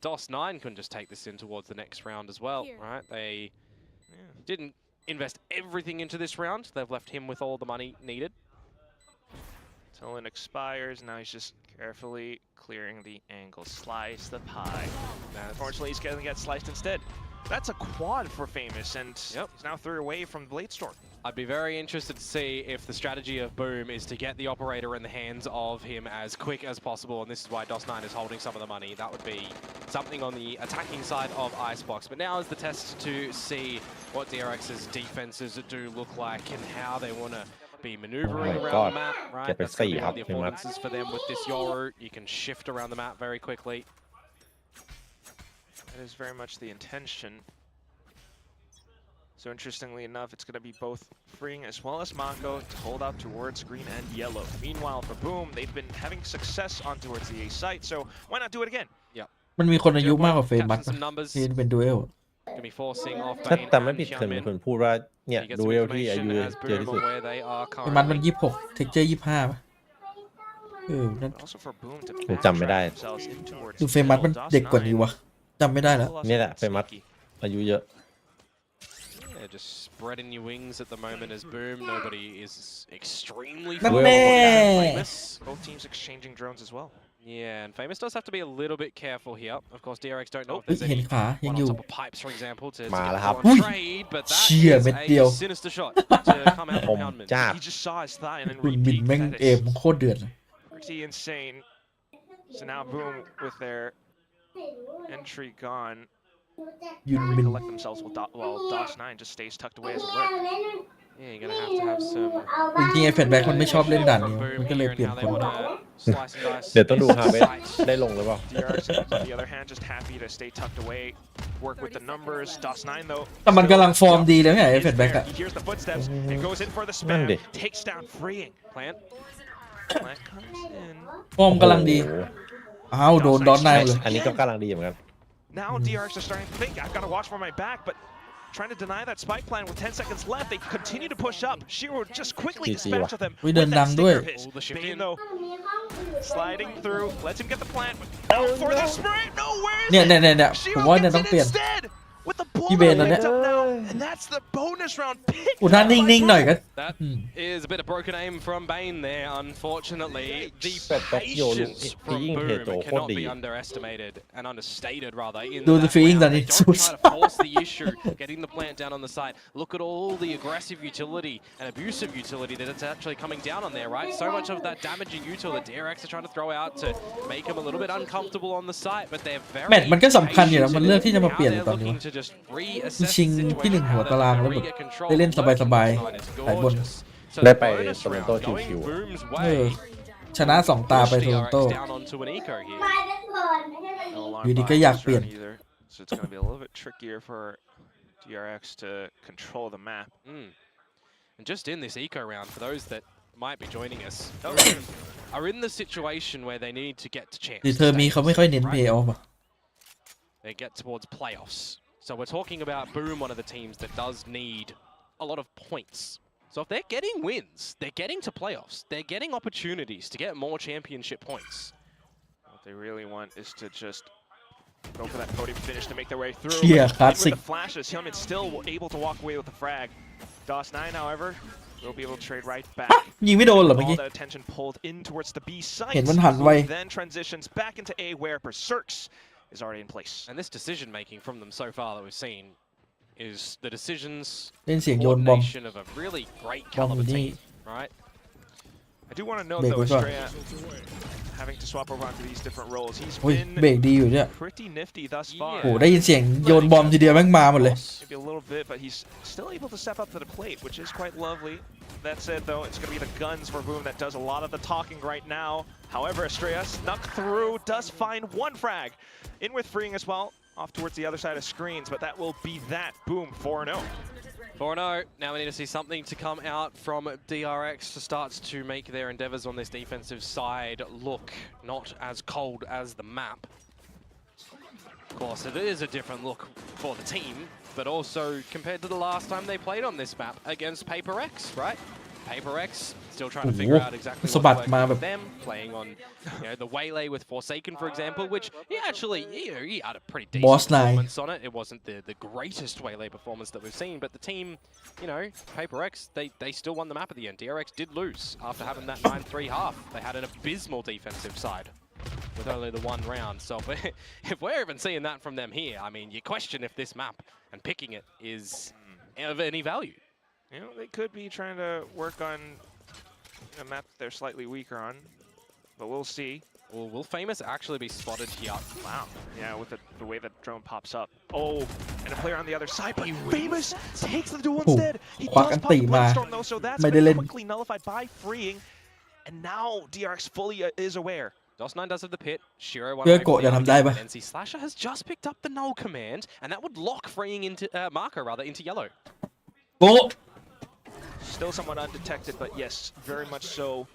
DOS9 can just take this in towards the next round as well, right? They didn't invest everything into this round. They've left him with all the money needed. Tolan expires. Now he's just carefully clearing the angle. Slice the pie. Unfortunately, he's going to get sliced instead. That's a quad for Famous, and he's now 3 away from Bladestorm. I'd be very interested to see if the strategy of Boom is to get the operator in the hands of him as quick as possible, and this is why DOS9 is holding some of the money. That would be something on the attacking side of Icebox. But now is the test to see what DRX's defenses do look like and how they want to be maneuvering around the map, right? That's going to be one of the affordances for them with this Yoru. You can shift around the map very quickly. That is very much the intention. So interestingly enough, it's going to be both Freeing as well as Mako to hold out towards green and yellow. Meanwhile, for Boom, they've been having success on towards the A site, so why not do it again? มันมีคนอายุมากกว่าเฟรมัสที่เป็นดูเอล Gonna be forcing off ถ้า Bane จำไม่ and ผิดเคยมี Hyunmin. คนพูดว่าเนี่ย He gets ดู some เอลที่อายุ information as เยอะ Boom ที่สุด on where they are เฟรมัสมัน currently. 26 เท็กเจอร์ 25 ป่ะนั่น But also for Boom to ผมจำไม่ได้ backtrack themselves in towards ดูเฟรมัสมัน middle. เด็กกว่านี้ DOS9 วะจำไม่ได้แล้ว นี่แหละเฟรมัส อายุเยอะ Yeah, just spreading your wings at the moment as Boom. Nobody is extremely นั่น familiar แน่ with Famous. Both teams exchanging drones as well. Yeah, and Famous does have to be a little bit careful here. Of course, DRX don't know if เฮ้ย there's เห็น any ขายั one ง on อยู่ top of pipes, for example, toมา get แล้ว the ครับ ball on trade, but that เชี่ย is เม็ดเดียว a sinister shot to come out ผ from ม Hyunmin. จ้า He just saw his thigh and then คุณบิน repeat แม่ง that เอม is โคตรเดือดเลย pretty insane. So now Boom with their entry gone. ยุนบิน Collect themselves while DOS9 just stays tucked away as a lurk. Yeah, you're gonna have to have some จริงๆไอ้แฟนแบ็กมันไม่ชอบเล่นด่าน from นี้ Boom มันก็เลย here เปลี่ยน and ค how น they wanna slice and dice เดี๋ยวต้องดูฮาเวส site. ได้ลงหรือเปล่า DRX, on the other hand, just happy to stay tucked away, work with the numbers. DOS9 though. แต่มันกำลังฟอร์มดีแล้วไงไอ้แฟนแบ็กอะ He hears the footsteps and goes in for the นั่น spam. ดิ Takes down Freeing. Plant. Plant comes in. ฟอร์มกำลังดี โอ้โห อ้าวโดนดอนไนเลย อันนี้ก็กำลังดีเหมือนกัน Now DRX are starting to think, I've got to watch for my back, but trying to deny that spike plan with 10 seconds left. They continue to push up. Shiro just quickly dispatches them Ui, with đơn that đằng đuôi. stinger hit. Oh, the shift Bane in. though, sliding through, lets him get the plant. Out for the spray. No, where is เนี่ย it? เนี่ยผม Shiro ว่าเนี่ย gets ต้อง it เปลี่ยน instead. With the ballพี่เบนแล้วเนี่ย picked up now, and that's the bonus round picked อุท่า up นิ่ by งๆหน่อยก็ That is a bit of broken aim from Bane there, unfortunately. The But patience from Being Boom hit or cannot be body. underestimated and understated, rather. In Do the that feeling round. that They it's don't so try to force the issue, getting the plant down on the side. Look at all the aggressive utility and abusive utility that it's actually coming down on there, right? So much of that damaging util that DRX are trying to throw out to make him a little bit uncomfortable on the site, but they're very แมตช์มันก็สำคัญอยู่นะมันเลือกที่จะมาเปลี่ยน how ตอน they're นี้ looking to just reassess ชิง the ที่หนึ่ง situation, หัว how ตาราง they're แล้ว gonna แบบ re-get control. ได้เล่นสบาย It's ๆสายบน gorgeous. So ได้ the ไป bonus โตรอนโต round ชิว going Boom's เออ way. ชนะ2 ตาไป Push โทรอนโต DRX down onto an eco here. No alarm Yudi bot ka in yak this round plian. either, so it's going to be a little bit trickier for DRX to control the map. And just in this eco round, for those that might be joining us, are in the situation where they need to get to champs. ดีเทอร์มีเขาไม่ค่อยเน้นเพย์ออฟอะ They get towards playoffs. So we're talking about Boom, one of the teams that does need a lot of points. So if they're getting wins, they're getting to playoffs, they're getting opportunities to get more championship points. What they really want is to just go for that podium finish to make their way through. Yeah, But classic. with the flashes, Hyunmin still able to walk away with the frag. DOS9, however, will be able to trade right back. ยิงไม่โดนเหรอเมื่อ All กี้ the attention pulled in towards the B site. เห็นมันหันไว Then transitions back into A where Berserks is already in place. And this decision making from them so far that we've seen is the decisions เล่นเสียงโยนบอม coordination of a really great บอม caliber นี่ team, right? I do want to note Big though, was on. Estrella having to swap over onto these different roles. He's อุ้ยเบรก been ดีอยู่เนี่ย pretty nifty thus far. โอ้ได้ยินเสียงโยนบอมทีเดียวแม่งมาหมดเลย Maybe a little bit, but he's still able to step up to the plate, which is quite lovely. That said, though, it's going to be the guns for Boom that does a lot of the talking right now. However, Estrella snuck through, does find one frag. In with freeing as well, off towards the other side of screens, but that will be that. Boom, 4-0. 4-0. Now we need to see something to come out from DRX to start to make their endeavors on this defensive side look not as cold as the map. Of course, it is a different look for the team, but also compared to the last time they played on this map against Paper X, right? Paper X still trying to figure out exactly what's working with them, playing on the Waylay with Forsaken, for example, which he actually he had a pretty decent performance on it. It wasn't the greatest Waylay performance that we've seen, but the team, Paper X, they still won the map at the end. DRX did lose after having that 9-3 half. They had an abysmal defensive side with only the one round. So if we're even seeing that from them here, I mean, you question if this map and picking it is of any value. They could be trying to work on a map they're slightly weaker on, but we'll see. Well, will Famous actually be spotted here? Wow. Yeah, with the way that drone pops up. Oh, and a player on the other side, but Famous takes the duel instead. He does pop the Bloodstorm though, so that's been quickly nullified by freeing. And now DRX fully is aware. DOS9 does have the pit. Shiro one เพื่อกดจะทำได้ปะ NC Slasher has just picked up the null command, and that would lock freeing into Marco rather into yellow. โป๊ะ Still somewhat undetected, but yes, very much so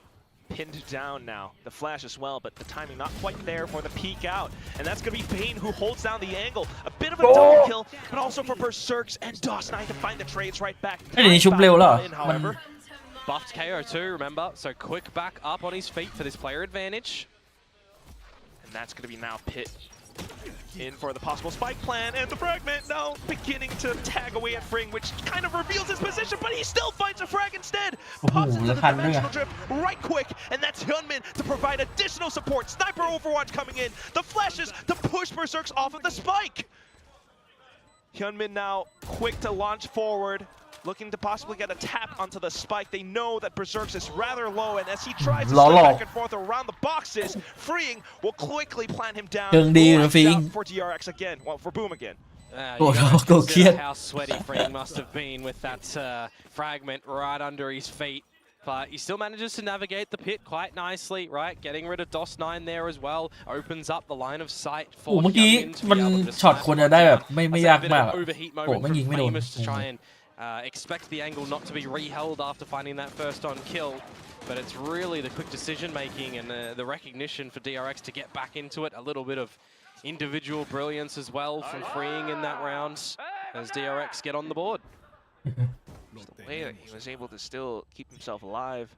pinned down now. The flash as well, but the timing not quite there for the peek out. And that's going to be Bane who holds down the angle. A bit of a double kill, but also for Berserks and DOS9 to find the trades right back. However, buffed KO2, remember, so quick back up on his feet for this player advantage. And that's going to be now Pit in for the possible spike plan, and the fragment now beginning to tag away at Fring, which kind of reveals his position, but he still finds a frag instead. Pops into the dimensional drift right quick, and that's Hyunmin to provide additional support. Sniper Overwatch coming in, the flashes to push Berserks off of the spike. Hyunmin now quick to launch forward, looking to possibly get a tap onto the spike. They know that Berserks is rather low, and as he tries to slip back and forth around the boxes, freeing will quickly plant him down. For DRX again, well, for Boom again. How sweaty Freeing must have been with that fragment right under his feet. But he still manages to navigate the pit quite nicely, right? Getting rid of DOS9 there as well. Opens up the line of sight for เมื่อกี้มันช็อตควรจะได้แบบไม่ยากมาก overheat โอ้ moment ไม่ยิง from ไม่โดน Famous to try and expect the angle not to be reheld after finding that first on kill. But it's really the quick decision making and the recognition for DRX to get back into it. A little bit of individual brilliance as well from freeing in that round as DRX get on the board. The way that he was able to still keep himself alive,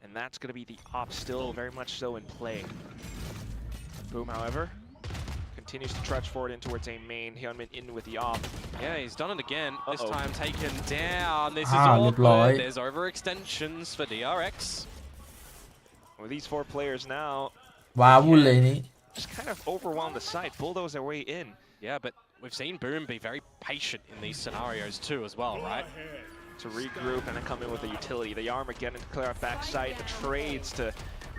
and that's going to be the op still very much so in play. Boom, however, continues to trudge forward in towards a main. Hyunmin in with the op. Yeah, he's done it again. This time taken down. This is awkward. There's overextensions for DRX. With these four players now, ว้าวุ่นเลยนี่ just kind of overwhelm the site, bulldoze their way in. Yeah, but we've seen Boom be very patient in these scenarios too as well, right? To regroup and then come in with the utility. The Armageddon to clear out backside, the trades to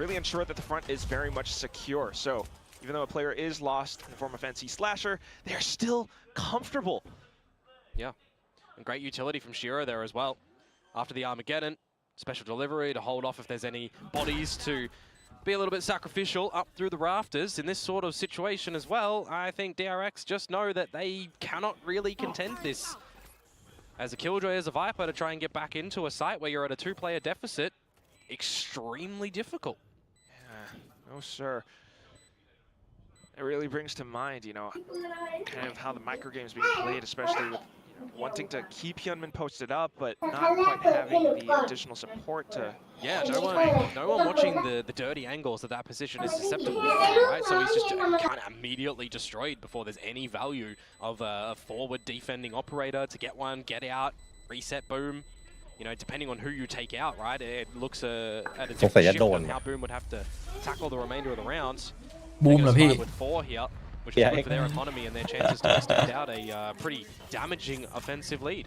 really ensure that the front is very much secure. So even though a player is lost in the form of NC Slasher, they're still comfortable. Yeah, and great utility from Shiro there as well. After the Armageddon, special delivery to hold off if there's any bodies to be a little bit sacrificial up through the rafters. In this sort of situation as well, I think DRX just know that they cannot really contend this. As a Killjoy, as a Viper, to try and get back into a site where you're at a two-player deficit, extremely difficult. Yeah, no sir. It really brings to mind, kind of how the microgame's being played, especially with wanting to keep Hyunmin posted up, but not quite having the additional support to... Yeah, no one watching the dirty angles of that position is susceptible, right? So he's just kind of immediately destroyed before there's any value of a forward defending operator to get one, get out, reset Boom. Depending on who you take out, right? It looks at a different shift on how Boom would have to tackle the remainder of the rounds. Boom เหรอพี่ with 4 here, which is good for their economy and their chances to extend out a pretty damaging offensive lead.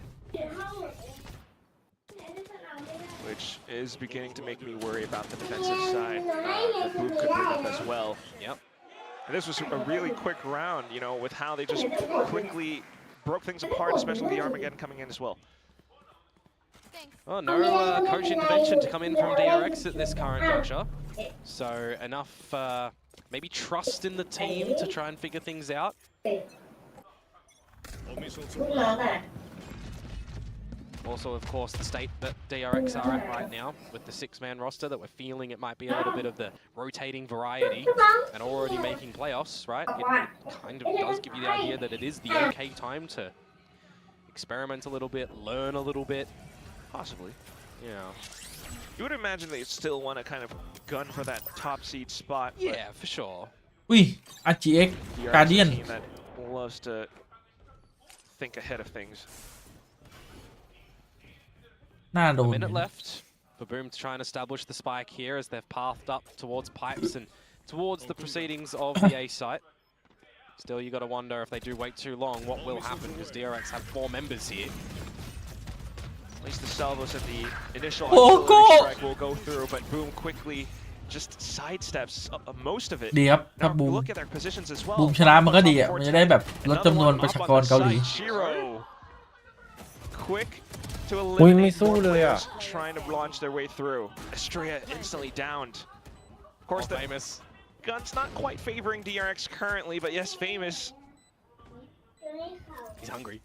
Which is beginning to make me worry about the defensive side that Boom could bring up as well. Yep. And this was a really quick round, with how they just quickly broke things apart, especially the Armageddon coming in as well. Oh, no coach intervention to come in from DRX at this current juncture. So enough maybe trust in the team to try and figure things out. Also, of course, the state that DRX are at right now with the 6-man roster that we're feeling it might be a little bit of the rotating variety and already making playoffs, right? It kind of does give you the idea that it is the okay time to experiment a little bit, learn a little bit. Possibly. Yeah. You would imagine they still want to kind of gun for that top seed spot. Yeah, for sure. อุ้ย RGX DRX Guardian is a team that loves to think ahead of things. น่าโด A น minute left for Boom to try and establish the spike here as they've pathed up towards pipes and towards the proceedings of the A site. Still, you got to wonder if they do wait too long, what will happen, because DRX have 4 members here. At least the salvos at the initial Oh, artillery strike will go through, but Boom quickly just sidesteps most of it. ดีครับถ้า Now บูม look at their positions as well. บูมชนะมันก็ดีอ่ะมันจะได้แบบลดจำนวนประชากรเกาหลี Shiro, quick to อุ้ย eliminate ไม่สู้เลยอ่ะ trying to launch their way through. Estrella instantly downed. Of course, the Famous. gun's not quite favoring DRX currently, but yes, Famous. He's hungry.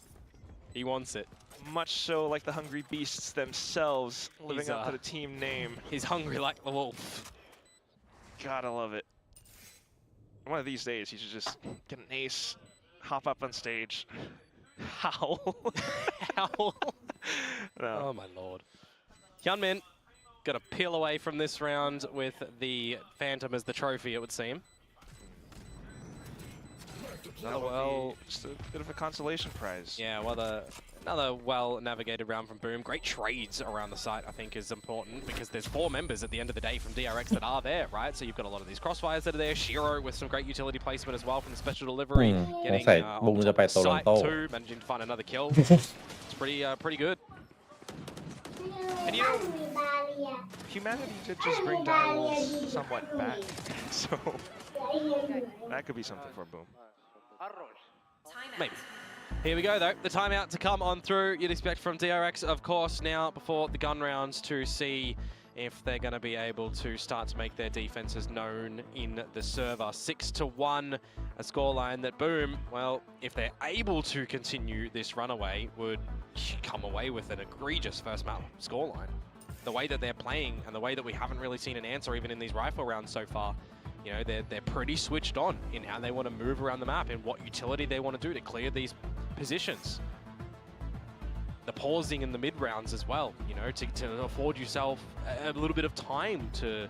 He wants it. Much so like the Hungry Beasts themselves, living He's, up to the team name. He's hungry like the wolf. Gotta love it. One of these days, he should just get an ace, hop up on stage, howl. Howl. No. Oh my lord. Hyunmin got to peel away from this round with the Phantom as the trophy, it would seem. That would be just a bit of a consolation prize. Yeah, well, another well-navigated round from Boom. Great trades around the site, I think, is important because there's 4 members at the end of the day from DRX that are there, right? So you've got a lot of these crossfires that are there. Shiro with some great utility placement as well from the special delivery. Getting on top of site too, managing to find another kill. It's pretty good. And you know, humanity did just bring Direwolves somewhat back. So that could be something for Boom. Maybe. Here we go, though. The timeout to come on through. You'd expect from DRX, of course, now before the gun rounds to see if they're going to be able to start to make their defenses known in the server. 6-1, a scoreline that Boom, well, if they're able to continue this runaway, would come away with an egregious first map scoreline. The way that they're playing and the way that we haven't really seen an answer even in these rifle rounds so far, you know, they're pretty switched on in how they want to move around the map and what utility they want to do to clear these positions. The pausing in the mid rounds as well, you know, to afford yourself a little bit of time to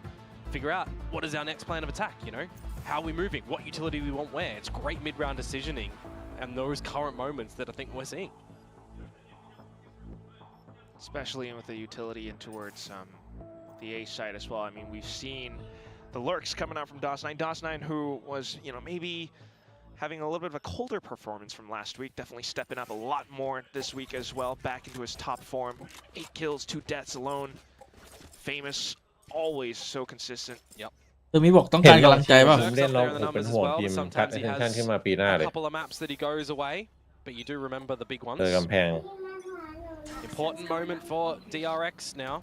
figure out what is our next plan of attack, you know? How are we moving? What utility we want where? It's great mid-round decisioning and those current moments that I think we're seeing. Especially with the utility in towards the A side as well. I mean, we've seen the lurks coming out from DOS9. DOS9, who was, you know, maybe having a little bit of a colder performance from last week, definitely stepping up a lot more this week as well, back into his top form. 8 kills, 2 deaths alone. Famous, always so consistent. Yep. ตัวมีบอกต้องการกำลังใจป่ะ ผมเล่นแล้วผมเป็นห่วงทีมคัด attention ขึ้นมาปีหน้าเลย A couple of maps that he goes away, but you do remember the big ones. เจอกำแพง Important moment for DRX now.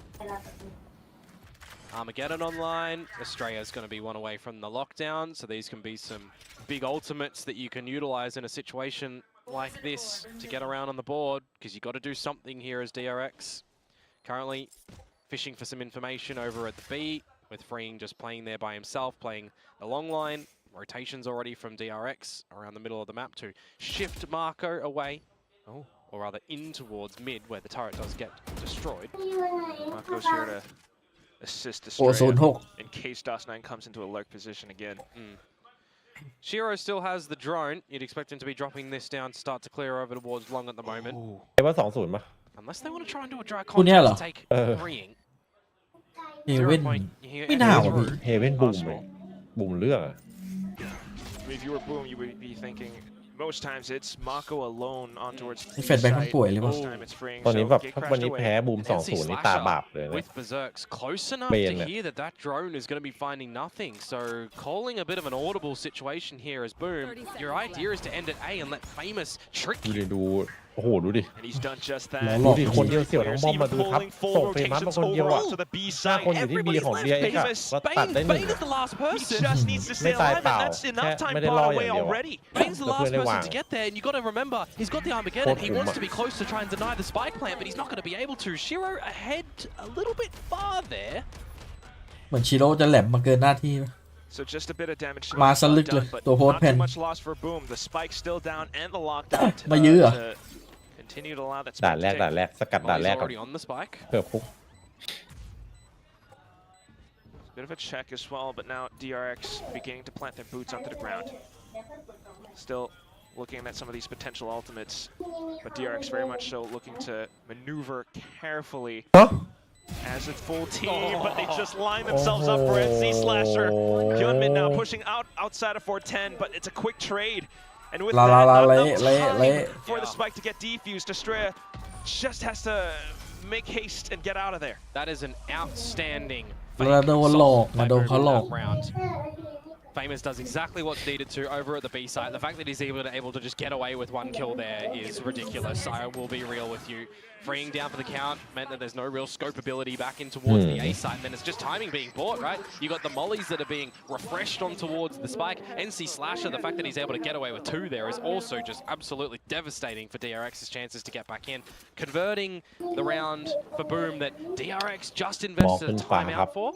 Armageddon online. Australia's going to be one away from the lockdown, so these can be some big ultimates that you can utilize in a situation like this to get around on the board, because you've got to do something here as DRX. Currently fishing for some information over at the B, with Freeing just playing there by himself, playing the long line. Rotations already from DRX around the middle of the map to shift Marco away. Oh. Or rather in towards mid, where the turret does get destroyed. Marco's here to assist Estrella in case DOS9 comes into a lurk position again. Shiro still has the drone. You'd expect him to be dropping this down to start to clear over towards long at the moment. ไอ้ว่า 2-0 ป่ะ Unless they want to try and do a dry คู่เนี้ยเหรอ contact to take Freeing. เฮเว่นไม่น่าว่ะพี่ เฮเว่นบูมเลยบูมเลือกอะ If you were Boom, you would be thinking most times it's Mako alone on towards นี่แฟนแบงค์มันป่วยเลยป่ะ Most time it's Freeing. ตอนนี้แบบ So get ถ้าวันนี้ crashed แพ้ away. บูม 2-0 นี่ตาบาปเลยนะ With Berserks close enough Bane to it. hear that drone is going to be finding nothing. So calling a bit of an audible situation here as Boom. Your idea is to end at A and let Famous trick ดู you. ดิดู โอ้โหดูดิ And he's done just ห that. ลอก ดิคนเดียวเสี่ยวทั้งบอมมาดูครับ Even pulling ส่ง full เฟรมัสมา rotations คนเดียวอะ overall to the B หน้า side. คนอยู่ที่ B Everybody's ของ left DRX อะ famous. แล้วตัดได้ Bane, หนึ่ง Bane is the last He person. just needs to stayไม่ตาย alive, เปล่า and that's แค่ enough time ไม่ได้ bought ล่อ away อย่างเดียว already. Bane's the แล้ว last เพื่อนได้วาง person to get there, and you got to remember, he's got the Armageddon. He wants to be close to try and deny the spike plant, but he's not going to be able to. Shiro ahead a little bit far there. เหมือนชิโร่จะแหลมมาเกินหน้าที่ So just a bit of damage to มา the สลึกเลย done, but ตัวโพส not แผ่น too much loss for Boom. The spike still down and the lockdown to, มายื้อเหรอ to continue to allow that ด่าน spike แร to ก take. ด่านแรกสกัด Oh, ด่าน he's แรกก่อน already on the spike. เผื่อฟุก Bit of a check as well, but now DRX beginning to plant their boots onto the ground. Still looking at some of these potential ultimates, but DRX very much so looking to maneuver carefully as a full team, but they just line themselves up for NC Slasher. Hyunmin now pushing outside of 410, but it's a quick trade. And with that, not enough time for the spike to get defused. Estrella just has to make haste and get out of there. That is an outstanding แล้วโดนหลอก by มาโดน Boom เขา in หลอก that round. Famous does exactly what's needed to over at the B side. The fact that he's able to just get away with one kill there is ridiculous. I will be real with you. Freeing down for the count meant that there's no real scope ability back in towards the A side, and then it's just timing being bought, right? You got the mollies that are being refreshed on towards the spike. NC Slasher, the fact that he's able to get away with two there is also just absolutely devastating for DRX's chances to get back in. Converting the round for Boom that DRX just invested a timeout for.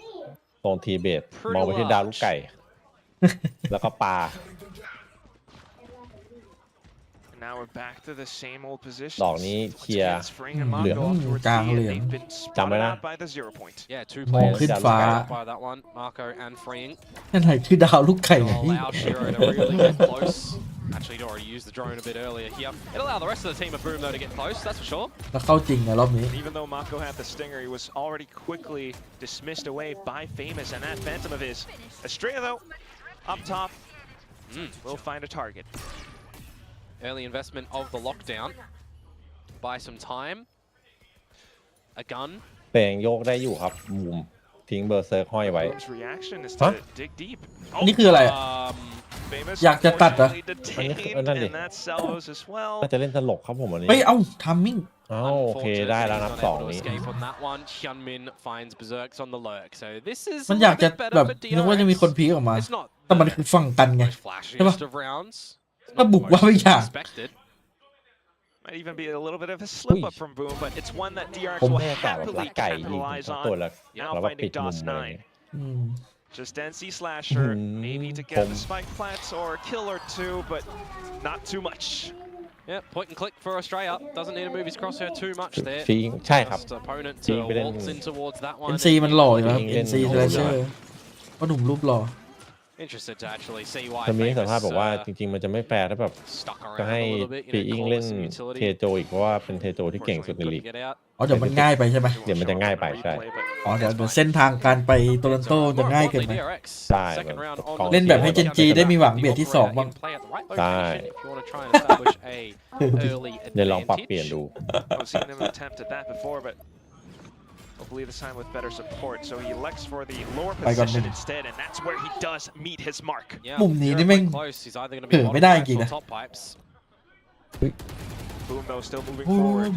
โซนทีเบสมองไปที่ดาวลูกไก่ แล้วก็ปลา Now we're back to the same old position. ดอกนี้เคลียร์ เหลือง กลางเหลือง จำไว้นะ by the 0 point. Yeah, two มอง players ขึ้นฟ้า by that one, Marco and Freeing. นั่นไหนคือดาวลูกไก่ It'll นี่ allow Shiro to really get close. Actually, he'd already used the drone a bit earlier here. It'll allow the rest of the team of Boom though to get close, that's for sure. แล้วเข้าจริงนะรอบนี้ Even though Mako had the stinger, he was already quickly dismissed away by Famous and that phantom of his. Estrella though, up top, will find a target. Early investment of the lockdown. Buy some time. A gun. แต่ยังโยกได้อยู่ครับมุมทิ้งเบอร์เซิร์กห้อยไว้ Boom's reaction is to dig deep. นี่คืออะไร Famous อยากจะตัดเหรอ unfortunately detained, and that's salvos as well. น่าจะเล่นตลกครับผมวันนี้ เฮ้ย เอ้าทัมมิ่ง โอเคได้แล้วนับสองนี้ Escape on that one. Hyunmin finds Berserks on the lurk. So this is มันอยากจะ better แบบ for นึกว่าจะมีคน DRX. พีคออกมา It's not แต่มันคือฝั่งกันไง the flashiest of rounds. ก็บุกว่าไม่อยาก Expected. Might even be a little bit of a slip up from Boom, but it's one that DRX ผม will แค่กะแบบลั happily กไก่ยิง capitalize ทั้งตัว on. แล้ว Now แล้วก็ปิด finding มุม DOS เลย 9. อืม Just NC Slasher, maybe to get the spike plants or a kill or two, but not too much. Yeah, point and click for Australia. Doesn't need to move his crosshair too much there. ฟิงใช่ครับ Just opponent ฟิง to ไปเล่น waltz in towards that one. NC มันหล่ออยู่แล้ว เล่น NC เทรเชอร์ก็หนุ่มรูปหล่อ Interested to actually see why จะมีสัมภาษณ์ Famous, บอกว่าจริงๆมันจะไม่แฟร์ถ้าแบบ stuck จะ around ให้ a little bit. ปี You อิง know, เล่น call this some เท utility. โจอีกเพราะว่าเป็นเทโจที่เก่งสุดในลีก Couldn't get out. อ๋อเดี๋ยวมันง่ายไปใช่ไหม เดี๋ยวมันจะง่ายไปใช่ อ๋อเดี๋ยวเส้นทางการไปโตลอนโตจะง่ายเกินไป DRX, Sai, second but round the on call- the เล่นแบบให้ Gen G ได้มีหวังเบียดที่สองบ้าง in play at the right ใช่ location if you want to try and establish a early เดี๋ยวลองปรับเปลี่ยน advantage. ดู I've seen him attempt at that before, but hopefully this time with better support. So he elects for the lower position instead, and that's where he does meet his mark. Yeah, มุมนี้ very นี่แม่ง close. He's either gonna เอ be อ bottom ไม่ได้จ pipes ริง or นะ top pipes. Boom though still moving โอ้ forward.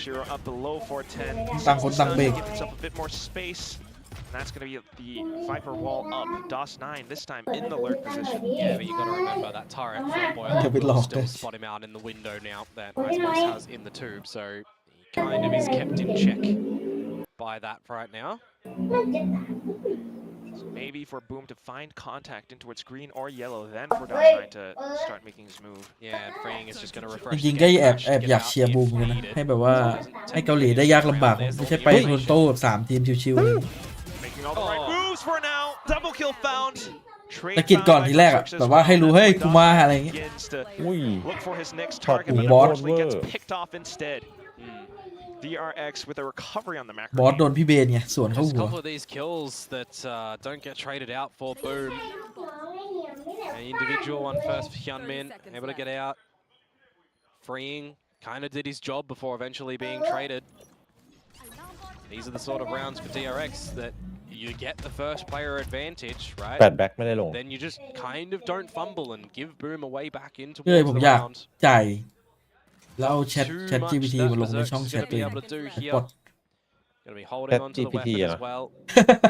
Shiro up below 410. ต่างคนต่างเบรก Give himself a bit more space. And that's going to be the Viper wall up. DOS 9 this time in the lurk position. Yeah, but you got to remember that turret from Boyle They'll be will locked. still spot him out in the window now that Icemouse has in the tube, so he kind of is kept in check by that right now. So maybe for Boom to find contact in towards green or yellow, then for DOS 9 to start making his move. Yeah, and Freeing is just going to จ refresh. ริง the ๆก็ game แอบ crash แอบ to อยาก get เชียร์ out บูม if กันนะ needed. ให้แบบว่า ให้เกาหลีได้ยากลำบากไม่ใช่ไปโตลอนโตแบบ3ทีมชิวๆเลย Making all the right moves for now. Double kill found. ตะกิดก่อนทีแรกอะแบบว่าให้รู้เฮ้ยกูมาอะไรอย่างเงี้ย Begins to อุ้ย look for his next Top target, but board unfortunately gets word. picked off instead. DRX with a recovery on the macro. บอสโดนพี่เบนไงสวนเข้า Just a หัว couple of these kills that don't get traded out for Boom. An individual one first for Hyunmin, able to get out. Freeing kind of did his job before eventually being traded. These are the sort of rounds for DRX that you get the first player advantage, แป right? ดแบ็คไม่ได้ลง Then you just kind of don't fumble and give Boom a way back in เลย towards ผม the อยาก round. จ่าย แล้วเอาแชท too much GPT that มาลงใน Berserk's ช่องแชท gonna ตัว be เอง able to do ปล here. ด Gonna be holding on to the GPT weapon อะ as well.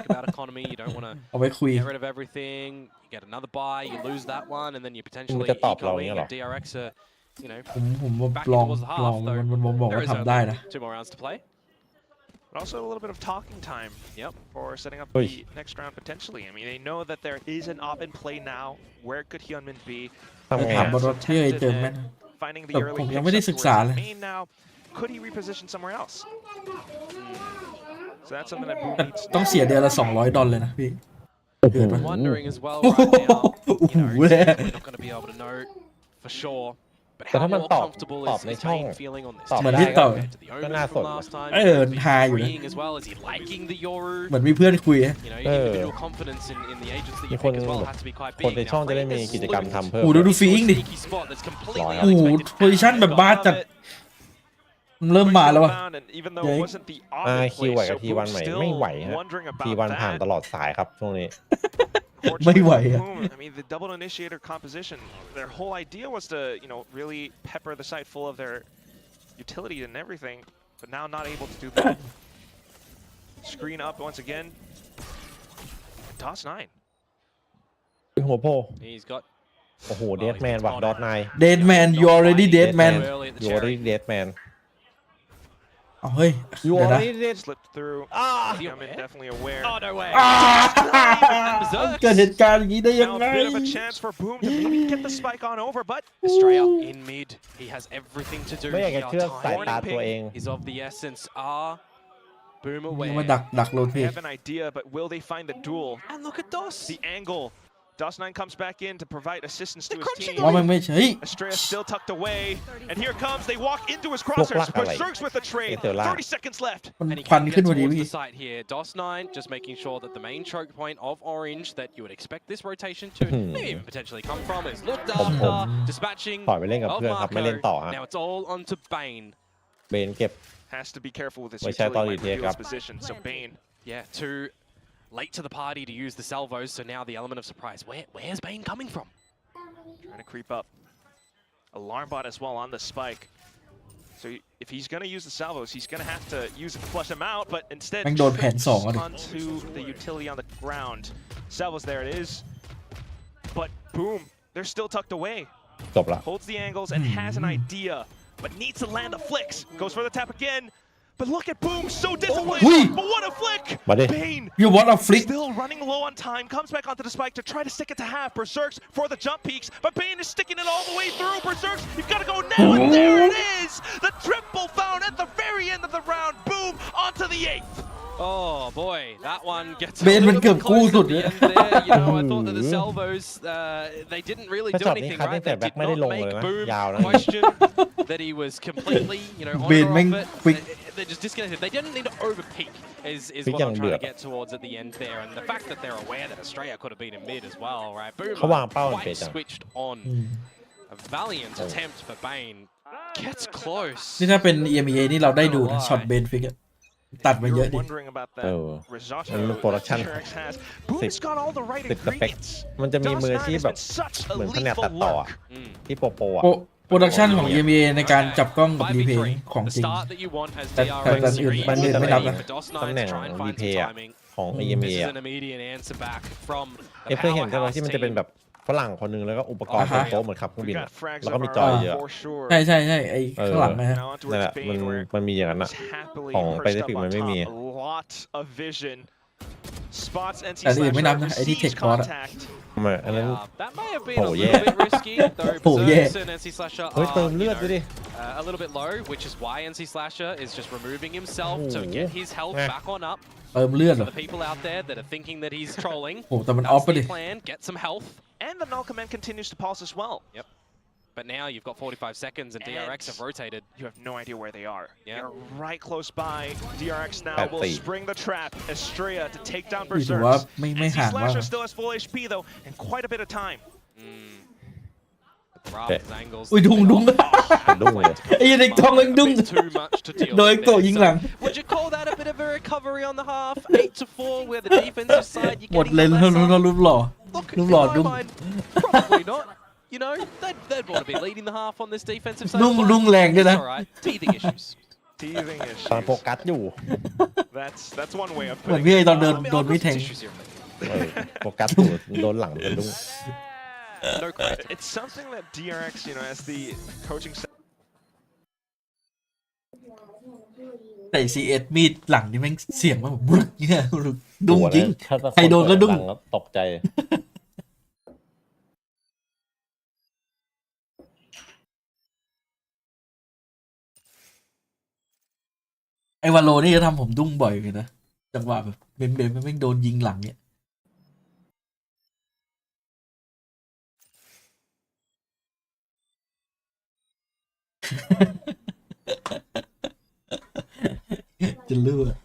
Think about economy. You don't want to เอาไว้คุย get rid of everything. You get another buy, you lose that one, and then you potentially มันจะตอบเรา ecoing เนี่ยเหรอ and DRX are, you know, ผมว่า back ลอง towards the ลอง half. มันบอก There ว่า is ทำได้นะ only 2 more rounds to play. But also a little bit of talking time. Yep. For setting up Oi. the next round potentially. I mean, they know that there is an op in play now. Where could Hyunmin be? ทำไง ถาม อะ บอลที่เคยเจอแม่น Finding the แต่ early ผมยัง picks ไม่ได้ up ศึก towards ษาเลย main now. Could he reposition somewhere else? So that's something that Boom แต่ needs to ต้อง do. เสียเดือนละ$200เลยนะพี่เดือน I'm ปะ wondering as well โอ้โห right now. โอ้โห You know, he's เลย definitely not going to be able to know for sure. But แต่ how ถ้ามัน more ตอบ comfortable ตอบ is ใน is ช่อง Bane feeling on this ตอบ เหมือน ได้ ที่ตอบ compared to the ก็ Omen น่าส from น last time? เออ Is he ฮาอยู่นะ freeing as well? Is he liking the Yoru? เหมือนมีเพื่อนคุยอะ You know, เออ individual confidence in the agents that มี you คน pick as well แบบ has to be quite คน big. ใน Now, ช่องจะได้ Bane มี is กิจกรรม loose. ทำเพิ่ม โอ้โหดูฟีอิงดิ Sneaky spot that's completely ร้อย โอ้โห unexpected. โพซิชั่นแบบบ้าจัด เริ่มมาแล้ววะ And even though it wasn't the op คิว in ไหว play, กับ so ทีวัน Boom's ใหม่ still ไม่ไหวฮะ wondering ที about วันผ่านต that. ลอดสายครับช่วงนี้ ไม่ไหว Fortunately อะ for Boom, I mean, the double initiator composition, their whole idea was to, you know, really pepper the site full of their utility and everything, but now not able to do that. Screen up once again. Toss 9. หัวโพ He's got โอ้โหเดดแมนว่ะดอทไน Dead man you already dead man early at the ยูออ cherry. รีเดดแมน เอาเฮ้ย ยูอ เดี๋ อ ยวนะ รีเดด Slipped through. Hyunmin definitely aware. Oh, no way. เกิดเหตุการณ์อย่างนี้ได้ยัง Now ไง a bit of a chance for Boom to maybe get the spike on over, but Estrella in mid. He has everything to do ไม่อยากจะ here. เชื่อสาย Time ตาตัวเอง is of the essence. Boom มา aware. ดักโรเท they ต have an idea, but will they find the duel? And look at DOS. The angle. DOS9 comes back in to provide assistance to his team. ว่ามันไม่ใช่ Estrella still tucked away, and here comes. They walk into his ลั crosshairs. กอะไร Berserks with the trade. เดี๋ยวล่ะ 30 seconds left. มัน And he ควัน can ขึ้น get พอดี towards พี่ the site here. DOS9 just making sure that the main choke point of Orange that you would expect this rotation to maybe even potentially come from is looked after, dispatching ปล่อยไปเล่นกับ of เพื่อนครับไม่เล่น Marco. ต่อฮะ Now it's all onto Bane. เบนเก็บ Has to be careful with his Wait, shout out utility to when you, reveals Jacob. position. So Bane Yeah, too late to the party to use the salvos, so now the element of surprise. Where's Bane coming from? trying to creep up. Alarm bot as well on the spike. So if he's going to use the salvos, he's going to have to use it to flush them out, but instead แม่งโดนแผนสองอ่ะดิ onto the utility on the ground. Salvos, there it is. But Boom, they're still tucked away. จบละ Holds the angles and has an idea, but needs to land the flicks. Goes for the tap again. But look at Boom, so disciplined. Wee. But what a flick! Buddy. Bane you want a flick still running low on time, comes back onto the spike to try to stick it to half. Berserks for the jump peaks, but Bane is sticking it all the way through. Berserks, you've got to go now, and there it is! The triple found at the very end of the round. Boom, onto the 8th. Oh boy, that one gets a Bane little มันเกือบ bit กู้ close สุ at ด the เนี่ย end there. You know, I thought that the salvos, they didn't really ถ้า do ช็อตนี้ anything คัดตั้ right. งแต่ They แบ็ค did ไม่ได้ not ลงเลย make นะ Boom ยาวนะ question that he was completely, you know, on Bane or แม่ง off it. ฟิก They're just disconnected. They didn't need to overpeak is Big what I'm young trying to dude. get towards at the end there. And the fact that they're aware that Australia could have been in mid as well, right? Boom เขาวางเป้าเป็น quite จัง switched on. A valiant attempt for Bane. Gets close. นี่ถ้าเป็น EMEA นี่เราได้ดูนะช็อตเบนฟิกอะตัดมาเยอะ You're ดิ wondering about that risotto มันโปรดักชั่น DRX has. Boom's got all the right 10 สเปค ingredients. มันจะมีมืออาชีพ DOS9 has แบบ been such a เหมือนแผนก lethal ตัดต่อ lurk. อะ ที่โปรอะ โปรดักชันของ EMEA ในการจับกล้องกับรีเพย์ 5v3, ของ the จริง start that you want as แต่ DRX อื่น agrees มันอื่น with ไม่นับ Bane นะ for DOS9 ตำแหน่ง to try and รี find เพ some ย์อะ timing. ของ This EMEA is อะ an immediate answer back from เอฟเคยเห็นใช่ไหม powerhouse ที่มันจะเป็น team. แบบฝรั่งคนหนึงแล้วก็อุปกรณ์ อ่าฮะ โป๊ะเหมือนขับเครื่อง We บิน got อะ frags แล้ว of ก็มี our จอย own เยอะ for sure. ใช่ใช่ใช่ไอ้ข้างหลังนะฮะ Now on นั่น towards แหละ Bane, where มันมีอย่างนั้นอะ he's happily ของ perched up Pacific on มันไม่มี top. A lot of vision. Spots NC แต่อื่นไม่นับ Slasher นะไอ้ที่ receives Tech Bot อะ contact. อันนั้น That may have been a Oh, little yeah. bit risky, though Oh, yeah. Berserks and NC Slasher เฮ้ย are, เติม you เลือดดู know, ดิ a little bit low, which is why NC Slasher is just removing himself to Oh. get his health Yeah. back on up. เติมเลือดเหร For อ the people out there that are thinking that he's trolling, โอ้แต่มันออฟ that's ไปดิ the plan, get some health. And the null command continues to pulse as well. Yep. But now you've got 45 seconds and DRX have rotated. You have no idea where they are. Yeah. They're right close by. DRX now Bad will thing. spring the trap. Estrella to take down นี่ถือว่า Berserks. ไม่ NC ห่างมาก Slasher still has full HP though, and quite a bit of time. But the Raven's angles. อุ้ยดุงดุง เป็นดุ้งเลย ไอ้เด็กทองยังดุ้ง A bit too much to deal โดย with โต there. ยิงหลัง So, would you call that a bit of a recovery on the half? 8-4, where the defensive side you're หมด getting เลย the แล้ว lesser? รูปหล่อ Look, รูป in หล่อ my ดุ้ง mind, probably not. you know, they'd want to be leading the half on this defensive side. รุ่งแรงด้วยนะ It's all right. Teething issues. Teething ตอนโฟ issues. กัสอยู่ That's one way of เหมือน putting พี่ it. ไอตอนโดน I mean, โดน I've มี got แท some ง tissues here. โฟกัสอยู่โดนหลังสะดุ้ง No credit. It's something that DRX, you know, as the coaching staff แต่ CS มีดหลังนี่แม่งเสียงมันแบบบึ้กเนี่ยดุ้งจริง ถ้า ใครโดนก็ดุ้ง หลัแล้วตกใจ ไอวาโลนี่จะทำผมดุ้งบ่อยเลยนะจังหวะแบบเบนมันแม่งโดนยิงหลังเนี่ย จะเลือด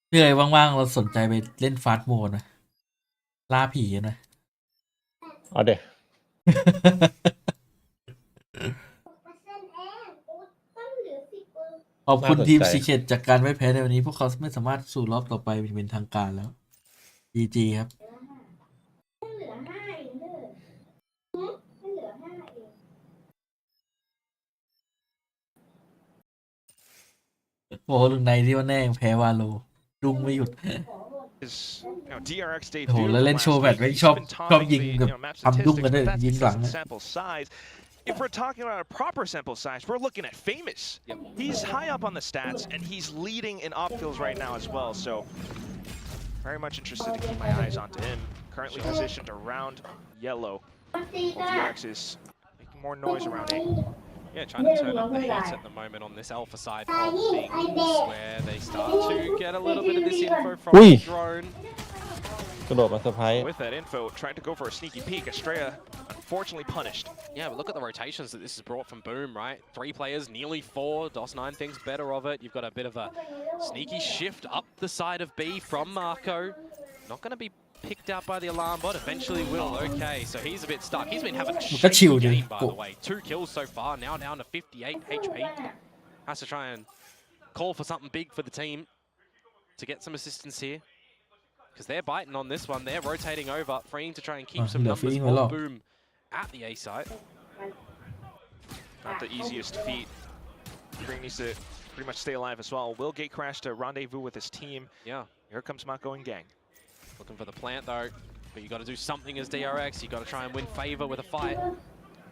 เพื่อว่างๆเราสนใจไปเล่นฟาสต์โหมดนะล่าผีนะ เอาเด็ก ขอบคุณ น่าสนใจ ทีมซีเคทจากการไม่แพ้ในวันนี้ พวกเขาไม่สามารถสู่รอบต่อไปเป็นทางการแล้ว GG ครับ เหลือ5เองเด้อเหลือ5เอง โอ้ลุงในที่ว่าแน่แพ้วาโลดุ้งไม่หยุด is, you know, DRX โอ้โห debut แล้วเล่น from โชว์ last แมตช์ week. ไม่ He's ชอบ been ชอบ taunting ยิง the, แบบ you know, map ทำดุ้งกันด้วย statistics, but ยิง that's หลัง because นะ of the sample size. If we're talking about a proper sample size, we're looking at Famous. He's high up on the stats, and he's leading in op kills right now as well. So, very much interested to keep my eyes onto him. Currently positioned around yellow. DRX is making more noise around A. Yeah, trying to turn up the heat at the moment on this alpha side of things, where they start to get a little bit of this info from Ui. the drone. กระโดดมาเซอร์ไพรส์ With that info, trying to go for a sneaky peek. Estrella, unfortunately punished. Yeah, but look at the rotations that this has brought from Boom, right? 3 players, nearly 4. DOS9 thinks better of it. You've got a bit of a sneaky shift up the side of B from Marco. Not going to be picked out by the alarm bot. Eventually will. Okay, so he's a bit stuck. He's been having a shaky game, by the way. 2 kills so far, now down to 58 HP. Has to try and call for something big for the team to get some assistance here. Because they're biting on this one. They're rotating over, freeing to try and keep some numbers on Boom at the A site. Not the easiest feat. Green needs to pretty much stay alive as well. Will gate crash to rendezvous with his team. Yeah. Here comes Mako and gang. Looking for the plant though. But you got to do something as DRX. You got to try and win favor with a fight.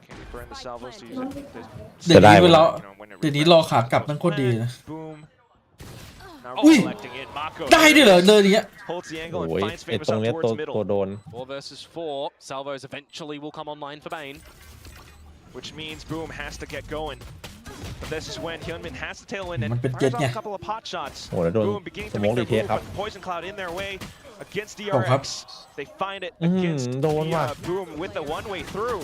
Can we burn the salvos to use it? เดี๋ยวนี้เวลา You know, when it เดี๋ยวนี้รอขากลับนั่นโคตรดีนะ Boom. Now Ui. collecting it. Mako ได้ด้วยเหรอเลยอย่างเงี้ย holds the angle โอ้ and ย finds ไอ้ Famous ตรง up เนี้ย towards ตัว middle. โดน 4 versus 4. Salvos eventually will come online for Bane. Which means Boom has to get going. But this is when Hyunmin has to tailwind and มันเป็น fires เจ็ต off ไง a couple of pot shots. โอ้แล้วโดน Boom beginning ส to มอง make รี their เทค move, ครับ but Poison Cloud in their way against ขอบครับ DRX. They find it อืม against โดน the ว่ะ Boom with the one-way through.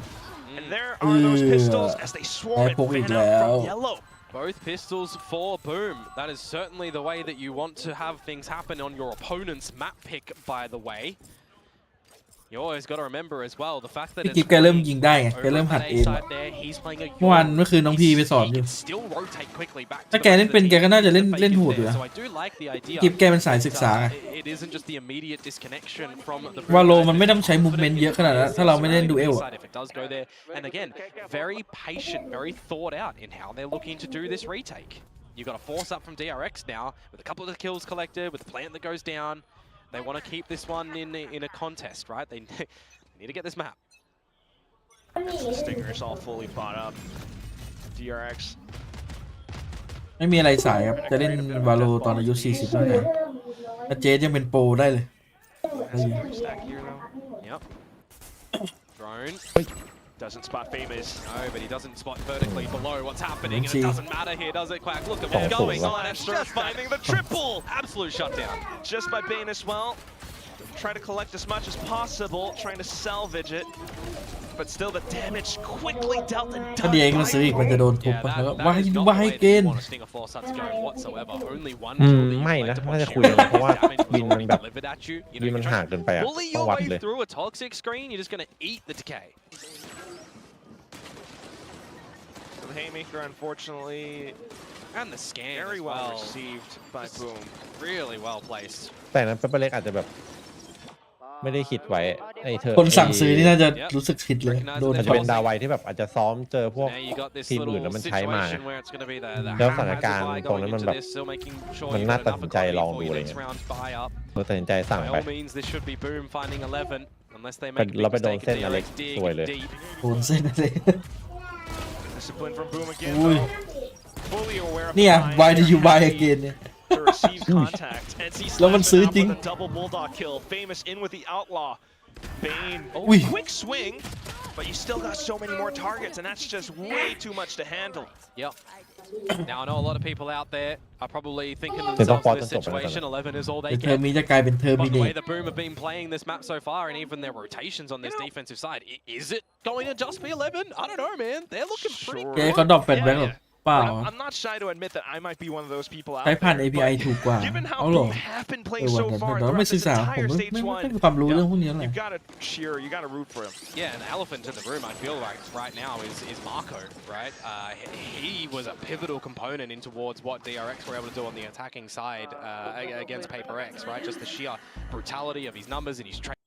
And there are those pistols as they swarm and fan out from yellow. Both pistols for Boom. That is certainly the way that you want to have things happen on your opponent's map pick, by the way. You always got to remember as well the fact that พี่ it's กิ๊บแกเริ่มยิงได้ไง over แกเริ่ม at หัด that เอ A ง side there. He's playing a เมื่อวานเมื่อคืนน้องพีไปสอนอยู่ He can still rotate quickly back to ถ้า the แก rest เล่ of น the เป็น team. แกก็น่าจะเล่น The เล่น fake โห is ดอยู่ there. นะ So I do like the idea. กิ๊บแกเป็นสายศึกษาไง It isn't just the immediate disconnection from the วาโลมันไม่ต้องใช้มูฟเมนต์เยอะขนาดนั้นถ้าเราไม่เล่นดูเอลอะ if it does go there. And again, very patient, very thought out in how they're looking to do this retake. You've got a force up from DRX now with a couple of the kills collected, with the plant that goes down. They want to keep this one in a contest, right? They need to get this map. The Stinger is all fully bought up. DRX ไม่มีอะไรสายครับจะเล่นวาโลตอนอายุ40แล้วไงถ้าเจสยังเป็นโปรได้เลย stack here though. Yep. Drone. Doesn't spot Famous. No, but he doesn't spot vertically below what's happening, and it See. doesn't matter here, does it, Quack? Look at Oh, what's going cool. on. Astra Just finding the triple. absolute shutdown. Just by Bane as well. Try to collect as much as possible, trying to salvage it. But still the damage quickly dealt and ถ้า done เดียงมันซื้อ by อีกมันจะโดนทุบ Yeah, ไปแล้วก็ that ว่า is ให้ not ว่า the ให้ way เก that ณ you ฑ์ want a Stinger Force to go whatsoever. Only one อื kill ม that you ไม่ played นะ to น่าจะ push คุย you กันเพราะว่า damage was วินมัน already แบบ delivered at you. You วิ know, นมัน you're ห่าง trying เกินไป to อะ bully ต้อง your วัด way เลย through a toxic screen. You're just going to eat the decay. So the Haymaker, unfortunately, And the scan very as well well. received by Boom. Really well placed. แต่นั้นเปเปอร์เล็กอาจจะแบบ ไม่ได้คิดไว้ไอ้เธอ คนสั่งซื้อนี่น่าจะรู้สึกผิดเลยโดน อาจจะเป็นดาวไวที่แบบอาจจะซ้อมเจอพวก ทีมอื่นแล้วมันใช้มาแล้วสถานการณ์ตรงนั้นมันแบบมันน่าตัดสินใจลองดูอะไรเงี้ยเราตัดสินใจสั่งไปเราไปโดนเส้นอะไรสวยเลย โดนเส้นอะไร Discipline from Boom again. อุ้ย Fully aware of เนี่ย the why did you buy timing again เนี่ย to receive contact. And he แล้วมัน slashed ซื้อ it out จริง with a double bulldog kill. Famous in with the outlaw. Bane, Ui. quick swing, but you still got so many more targets, and that's just way too much to handle. Yep. Now I know a lot of people out there are probably thinking to เดี๋ยวต้อง themselves ปอด this ต้องจบไปแล้ว situation 11 is all แต่ they เทอม get. นี้จะกลายเป็นเทอร์มิ But เน the ต way the Boom have been playing this map so far, and even their rotations on this defensive side, is it going to just be 11? I don't know, man. They're looking pretty Sure. แก good. เขาดรอปแฟลชแบ็กหรอเปล่า I'm not shy to admit that I might be one of those people out ใช้ผ่าน there. API but ถูกกว่า Given how เอาหรอ Boom have been เอ playing อ so วัน far เดี๋ยวไม่ throughout ศึก this ษาผม entire ไม่ stage ไม่ one, มีความรู้เรื่องพวกนี้อะไร you've got to cheer, you got to root for him. Yeah, and the elephant in the room, I feel like right now is Marco, right? He was a pivotal component in towards what DRX were able to do on the attacking side against Paper X, right? Just the sheer brutality of his numbers and his trade.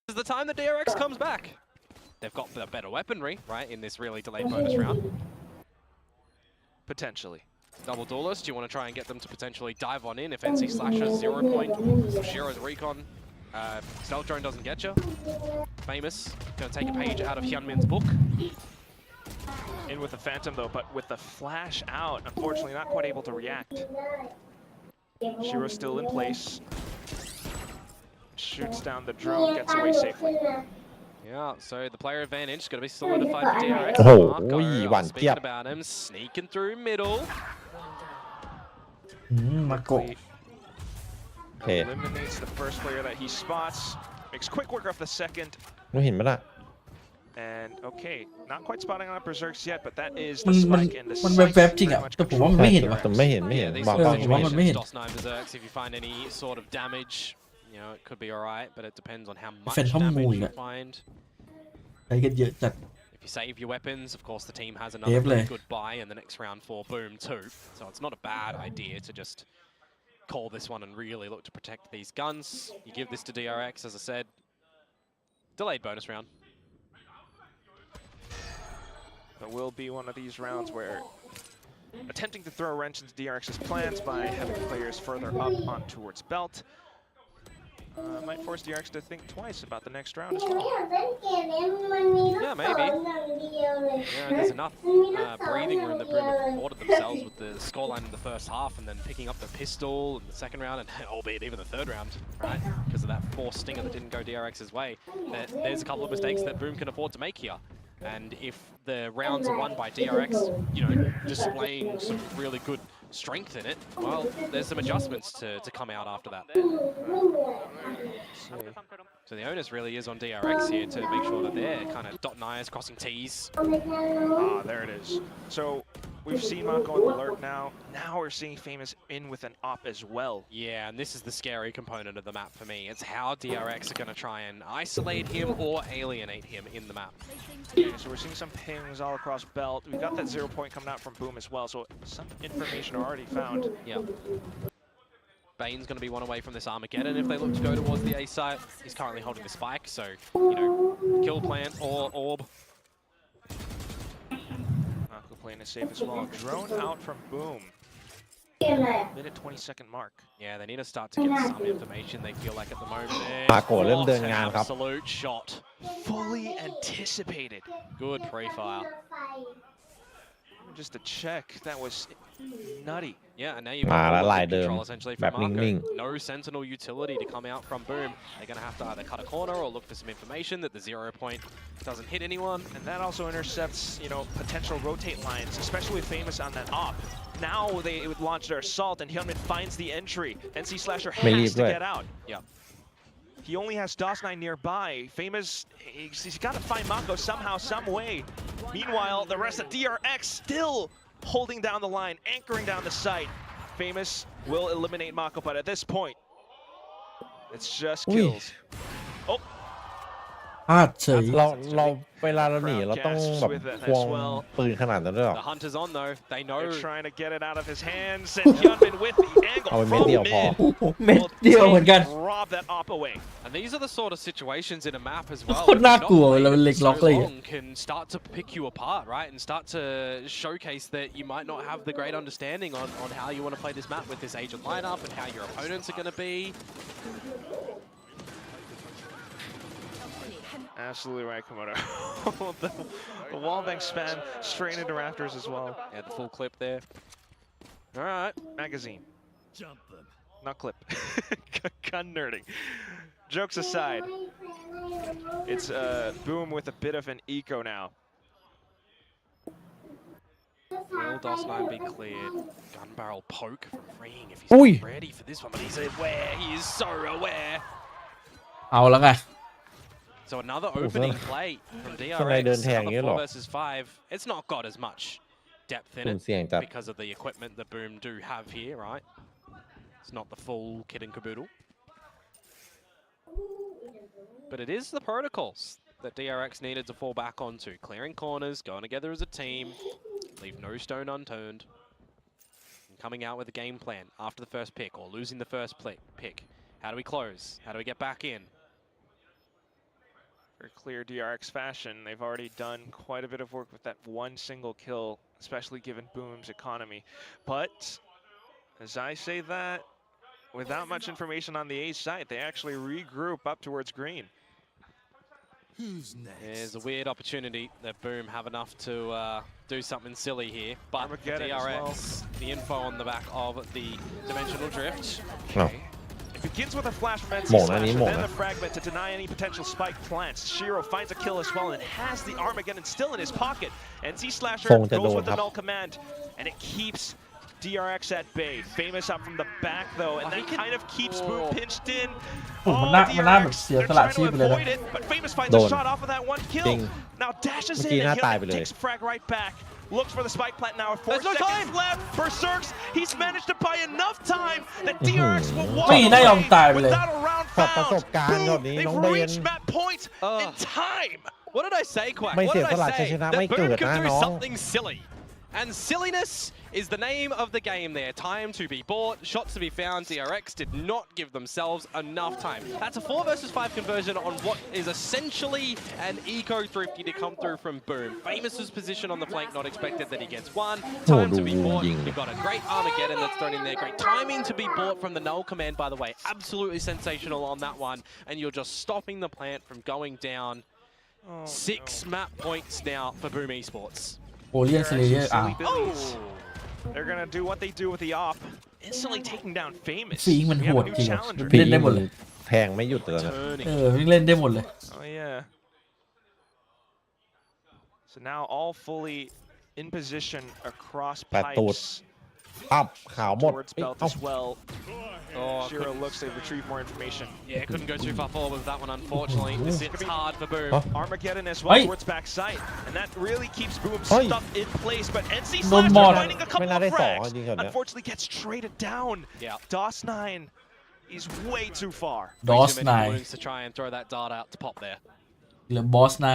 This is the time that DRX comes back. They've got the better weaponry, right, in this really delayed bonus round. Potentially. Double duelist, you want to try and get them to potentially dive on in if NC Slasher's 0 point, Shiro's recon. Stealth drone doesn't get you. Famous, going to take a page out of Hyunmin's book. In with the Phantom though, but with the flash out, unfortunately not quite able to react. Shiro's still in place. Shoots down the drone, gets away safely. Yeah, so the player advantage is going to be solidified for DRX. Oh, Marco, ui, one speaking tiếp. about him, sneaking through middle. มาโกะ Okay. Eliminates the first player that he spots. Makes quick work of the second. รู้เห็นไหมล่ะ And okay, not quite spotting on Berserks yet, but that is มั the น spike and the มัน sight แวบๆจริง very อ่ะ much แต่ผมว่ามัน controlled ไม่เห็น by ว่ะ แต่ไม่เห็น Yeah, these บอก sort ก็ of ผมว่ามันไม่เห็น situations, DOS 9 Berserks, if you find any sort of damage, you know, it could be alright, but it depends on how much Phantom damage mùi you ạ. find. ใช้กันเยอะจัด If you save your weapons, of course the team has Đẹp another really này. good buy in the next round for Boom too. So it's not a bad idea to just call this one and really look to protect these guns. You give this to DRX, as I said. Delayed bonus round. There will be one of these rounds where attempting to throw a wrench into DRX's plans by having players further up on towards belt might force DRX to think twice about the next round as well. Yeah, maybe. Yeah, there's enough breathing room that Boom have afforded themselves with the scoreline in the first half and then picking up the pistol in the second round and albeit even the third round, right? Because of that forced stinger that didn't go DRX's way. There's a couple of mistakes that Boom can afford to make here. And if the rounds are won by DRX, you know, displaying some really good strength in it, well, there's some adjustments to come out after that. So the onus really is on DRX here to make sure that they're kind of dotting I's, crossing T's. Ah, there it is. So we've seen Mako on the alert now. Now we're seeing Famous in with an op as well. Yeah, and this is the scary component of the map for me. It's how DRX are going to try and isolate him or alienate him in the map. Okay, so we're seeing some pings all across belt. We got that 0 point coming out from Boom as well, so some information already found. Yeah. Bane's going to be one away from this Armageddon if they look to go towards the A site. He's currently holding the spike, so, you know, kill plant or orb. Mako playing it safe as well. Drone out from Boom. Minute 22nd mark. Yeah, they need to start to get some information they feel like at the moment. Marco เริ่มเดินงานครับ Absolute shot. Fully anticipated. Good pre-fire. just a check. That was nutty. Yeah, and now you've มาแล้ว got ลาย the เดิม control essentially แบ from บนิ่ง Marco. No sentinel utility to come out from Boom. They're going to have to either cut a corner or look for some information that the 0 point doesn't hit anyone. And that also intercepts, you know, potential rotate lines, especially with Famous on that op. Now they would launch their assault, and Hyunmin finds the entry. NC Slasher ไม่รีบ has ด้ to วย get out. Yeah. He only has DOS9 nearby. Famous, he's got to find Mako somehow, some way. Meanwhile, the rest of DRX still holding down the line, anchoring down the site. Famous will eliminate Mako, but at this point, it's just kills. Oh, พลาดเฉย เราเวลาเราหนีเราต้องแบบควงปืนขนาดนั้นด้วยเหรอ The hunter's on though. They know. they're trying to get it out of his hands, and Hyunmin with the angle เอาไป from เม็ดเดียวพอ mid โอ้โหเม็ดเดียวเหมือนกัน rob that op away. And these are the sort of situations in a map as well. โคตรน่ากลัวเวลามันเล็กล็อกเลย Can start to pick you apart, right? And start to showcase that you might not have the great understanding on how you want to play this map with this agent lineup and how your opponents are going to be. Absolutely right, Komodo. the wallbang span straight into rafters as well. Yeah, the full clip there. All right, magazine. Jump them. Not clip. Gun nerding. Jokes aside, it's Boom with a bit of an eco now. Will DOS9 be cleared? Gun barrel poke from Ring if he's Ui. ready for this one, but he's aware. He is so aware. เอาแล้วไง So another opening play from ข้างใน DRX. เดินแทงอย่างนี้ Another เหรอ 4 versus 5. It's not got as much depth in สุ่ม it เสี่ยงจัด because of the equipment that Boom do have here, right? It's not the full kit and caboodle. But it is the protocols that DRX needed to fall back onto. Clearing corners, going together as a team, leave no stone unturned. And coming out with a game plan after the first pick or losing the first pick. How do we close? How do we get back in? Very clear DRX fashion. They've already done quite a bit of work with that one single kill, especially given Boom's economy. But as I say that, without much information on the A site, they actually regroup up towards green. Who's next? There's a weird opportunity that Boom have enough to do something silly here, but Armageddon as DRX, well. the info on the back of the dimensional drift. Oh. It begins with a flash from NC หม่งนะ Slasher, นี่หม่ง then นะ the fragment to deny any potential spike plants. Shiro finds a kill as well and has the Armageddon still in his pocket. NC Slasher คงจะโด goes น with ครั the บ null command, and it keeps DRX at bay. Famous up from the back though, and that kind of keeps Boom pinched in. โอ้โหมันน่า DRX, มันน่าแบบเสีย they're สละ trying ชีพ to ไปเลยนะ avoid it, but Famous finds โด a น shot off of that one จริ kill. ง Now dashes เมื่อ in กี้หน้า and ตายไป Hyunmin เลย takes frag right back. Looks for the spike plant now with 4 There's no seconds time. left. Berserks, he's managed to buy enough time that DRX will walk ไม่น่ายอม away ตายไปเลย without a round ขอบประสบ found. การณ์ช็อต Boom, นี้ they've น้องเบน reached that point in time. What did I say, Quack? ไม่ What เสีย did สละ I ชัย say? ชนะ That ไม่ Boom เกิด can นะ do น้อง something silly. And silliness is the name of the game there. Time to be bought, shots to be found. DRX did not give themselves enough time. That's a 4 versus 5 conversion on what is essentially an eco thrifty to come through from Boom. Famous's position on the flank, not expected that he gets one. Time to be bought. You've got a great Armageddon that's thrown in there. Great timing to be bought from the null command, by the way. Absolutely sensational on that one. And you're just stopping the plant from going down. 6 map points now for Boom Esports. โอเลียนสเลเยอร์อ้าว They're gonna do what they do with the op, instantly taking down Famous. ฟีงมัน We โห have ด a new จริงอะ challenger. เล่นได้หมดเลย แทงไม่หยุดเลยนะ Turning. วิ่งเล่นได้หมดเลย Oh yeah. So now all fully in position across แปดตูด pipes อัพขาวหมด towards เอ้ย belt เอ้า as well. Oh, Shiro looks to retrieve more information. Yeah, couldn't go too far forward with that one, unfortunately. This hits hard for Boom. Armageddon as well Hey. towards backside, and that really keeps Boom Hey. stuck in place. But NC No Slasher more. finding a couple ไม่น่า of ได้สอง frags. จริงๆเหรอเนี่ย Unfortunately, gets traded down. Yeah. DOS9 is way too far. ดอ Way ส too ไน many balloons to try and throw that dart out to pop there. หรือบอสไน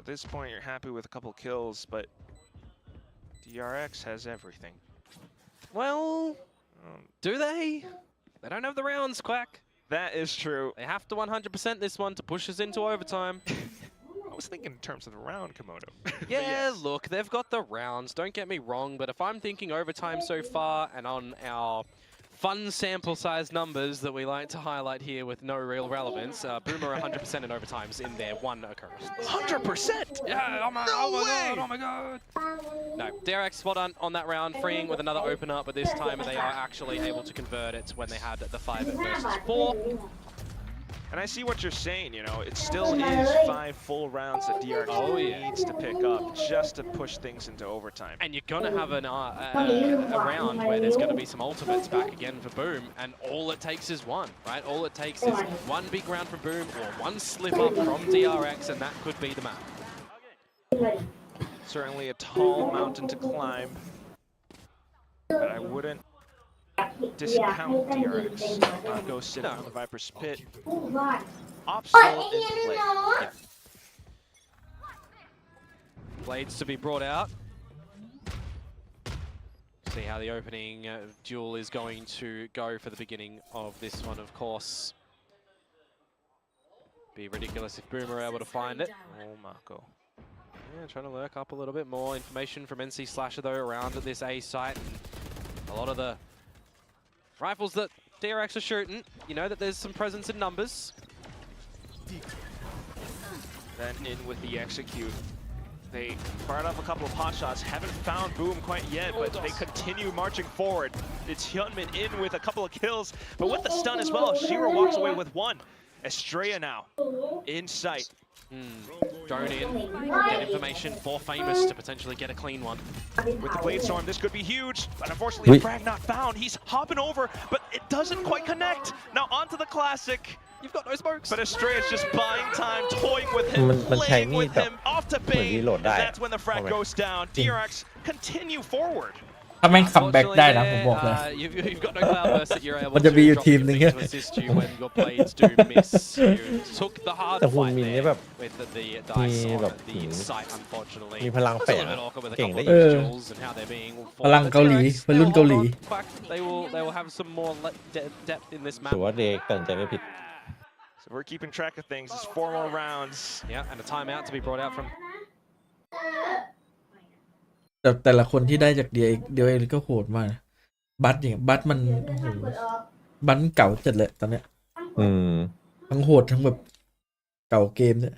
At this point, you're happy with a couple kills, but DRX has everything. Well, do they? They don't have the rounds, Quack. That is true. They have to 100% this one to push us into overtime. I was thinking in terms of the round, Komodo. But Yeah, yes. look, they've got the rounds, don't get me wrong, but if I'm thinking overtime so far and on our fun sample size numbers that we like to highlight here with no real relevance. Boomer 100% in overtimes in their one occurrence. 100%? Yeah, oh my god, oh my god. No, DRX spot on that round, freeing with another opener, but this time they are actually able to convert it when they had the 5 versus 4. And I see what you're saying, you know, it still is 5 full rounds that DRX needs to pick up just to push things into overtime. And you're going to have a round where there's going to be some ultimates back again for Boom, and all it takes is one, right? All it takes is one big round from Boom or one slip up from DRX, and that could be the map. Certainly a tall mountain to climb, but I wouldn't discount DRX. Go sit on the Viper's pit. Op still in play. Yeah. Blades to be brought out. See how the opening duel is going to go for the beginning of this one, of course. Be ridiculous if Boom are able to find it. Oh, Marco. Yeah, trying to lurk up a little bit more information from NC Slasher though around at this A site. And a lot of the rifles that DRX are shooting, you know that there's some presence in numbers. Then in with the execute. They fired off a couple of pot shots, haven't found Boom quite yet, but they continue marching forward. It's Hyunmin in with a couple of kills, but with the stun as well, Shiro walks away with 1. Estrella now in sight. Drone in, get information for Famous to potentially get a clean one. With the Blade Storm, this could be huge, but unfortunately a frag not found. He's hopping over, but it doesn't quite connect. Now onto the Classic. You've got no smokes. But Estrella's just buying time, toying with him, playing with him, off to Bane, and that's when the frag goes down. DRX continue forward. ถ้าแม่งคัมแบ็กได้นะผมบอกเลย You've got no cloud burst that you're able มันจะมีอยู่ to ทีมหนึง to assist you when your blades do miss. You took the hard แต่หุ่น fight มินนี่ there แบบ with the dice มี on แบบ the site, unfortunately. มีพลัง It's แฝ a ง little bit awkward with a เก่ง couple ได้ of อีก individuals and how they're being พลังเกาหลีวัยรุ่นเกาหลี In fact, they will have some more depth in this map. ถือว่าเด็กตัดสินใจไม่ผิด So we're keeping track of things. It's 4 more rounds. Yeah, and a timeout to be brought out from แต่ละคนที่ได้จากเดียวเองก็โหดมากนะบัตเนี่ยบัตมันโอ้โหบัตเก่าจัดเลยตอนเนี้ยทั้งโหดทั้งแบบเก่าเกมเนี่ย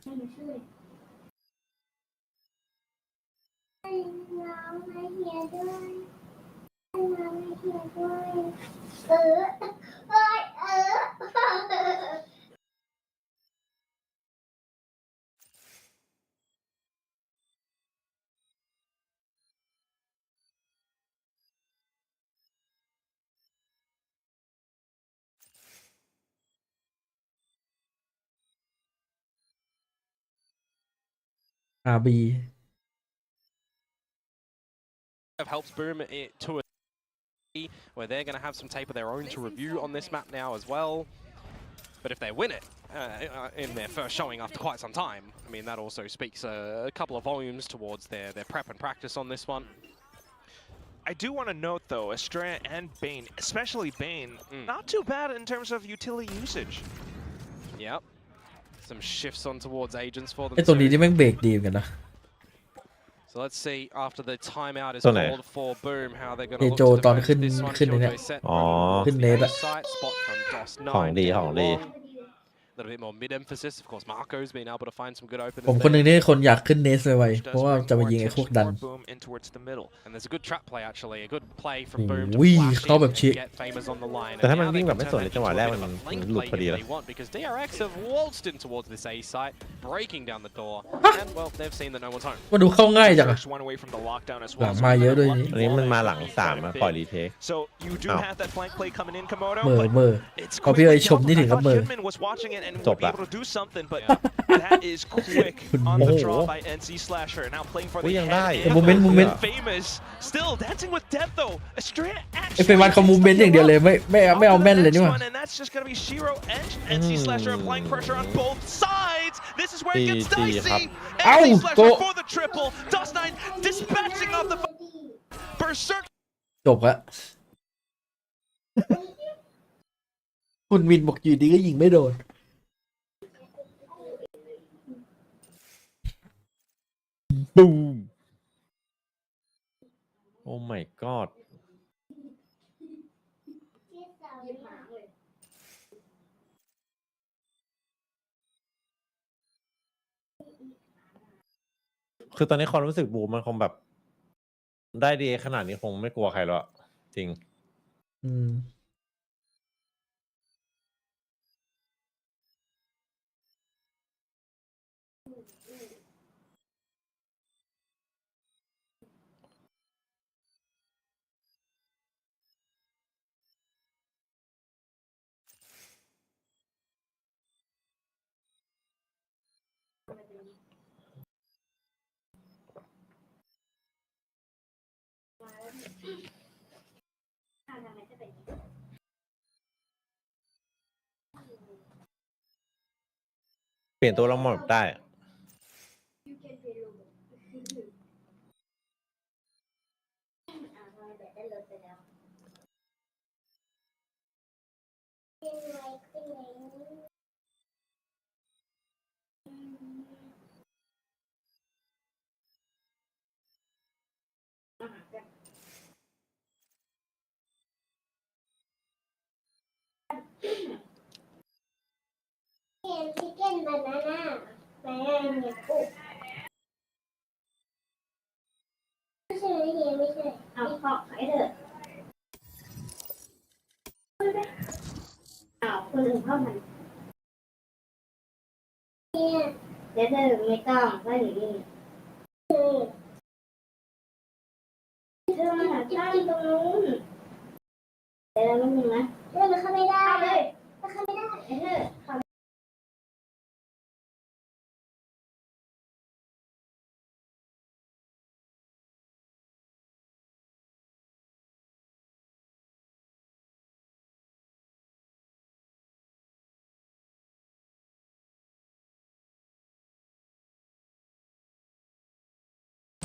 RB helps Boom to a where they're going to have some tape of their own to review on this map now as well. But if they win it in their first showing after quite some time, I mean, that also speaks a couple of volumes towards their prep and practice on this one. I do want to note, though, Estrella and Bane, especially Bane, not too bad in terms of utility usage. Yep. Some shifts on towards agents for them. ไอ้ตัวนี้ที่แม่งเบรกดีเหมือนกันนะ So let's see after the timeout is called for Boom how they're going to look โจ to ตอน defend ขึ้น this one. ขึ้นเนี่ย อ๋อ ขึ้นเนสอะ Site spot from DOS ของดี 9 ของดี A little bit more mid-emphasis. Of course, Marco's been able to find some good openers ผมคนหนึ่ง there. ที่คนอยากขึ้นเนสไวๆเพราะว่าจะมายิงไอ้พวกดัน Boom in towards the middle. And there's a good trap play actually, a good play from Boom to วิ่ง flash เข้าแบบ in ชิ and get Famous on the line. แต่ถ้า And มัน now วิ่ they งแบบ can ไม่ส turn นใน that จังหวะ into แร a ก bit มัน of a flank หลุด play พอดี if แล้ว they want, because DRX have waltzed in towards this A site, breaking down the door, and well, they've seen that no one's home. มาดูเข้าง่ายจังอะ First one away from the lockdown as หลั well. งมาเยอะด้วยนี่ อันนี้มันมาหลัง3อะปล่อยรีเทค So you do Oh. have that flank play coming in, Komodo. เมอ but เมอ it's พอพี่เอ๋ย quickly ชมนี่ถึง I กับ thought เมอ Hyunmin was watching it and would Stop be that. able to do something, but that is quick on the draw by NC Slasher. Now playing for the ยังได้ head. แต่โมเมนต์ Famous still dancing with depth though. Estrella ไอ้เฟรมันเขามูเมนต์อย่างเดียวเลยไม่เอาแม่นเลยนี่หว่า and that's just gonna be Shiro and NC Slasher applying pressure on both sides. This is where it gets GG dicey. เอ้า NC โต Slasher for the triple. Dust9 dispatching off the Berserk. จบละคุณมินบอกอยู่ดีก็ยิงไม่โดนบูม โอ้ my god คือตอนนี้ความรู้สึกบูมมันคงแบบ ได้ดีขนาดนี้คงไม่กลัวใครแล้วอะจริง อืม เปลี่ยนตัวละหมดได้อะ ชิคเก้นบานาน่าเนี่ยปุ๊บไม่ใช่ไม่ใช่เอาขอให้เถอะเอาคนอื่นเข้ามาเนี่ยเดี๋ยวเธอไม่ต้องก็อยู่นี่เธอมาหาจ้างตรงนู้นเดี๋ยวมันมีนะเธอเข้าไม่ได้เลยเข้าไม่ได้เธอเข้า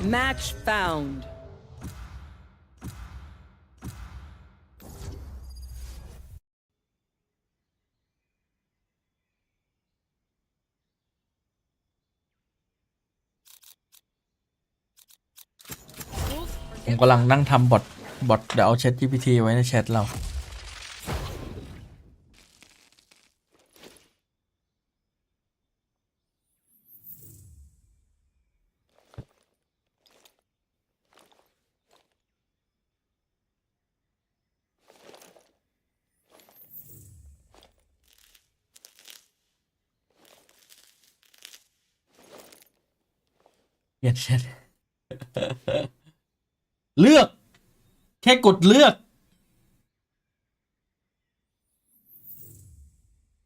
Match found. ผมกำลังนั่งทำบอทเดี๋ยวเอาแชท GPT ไว้ในแชทเรา เปลี่ยนแชท เลือก แค่กดเลือก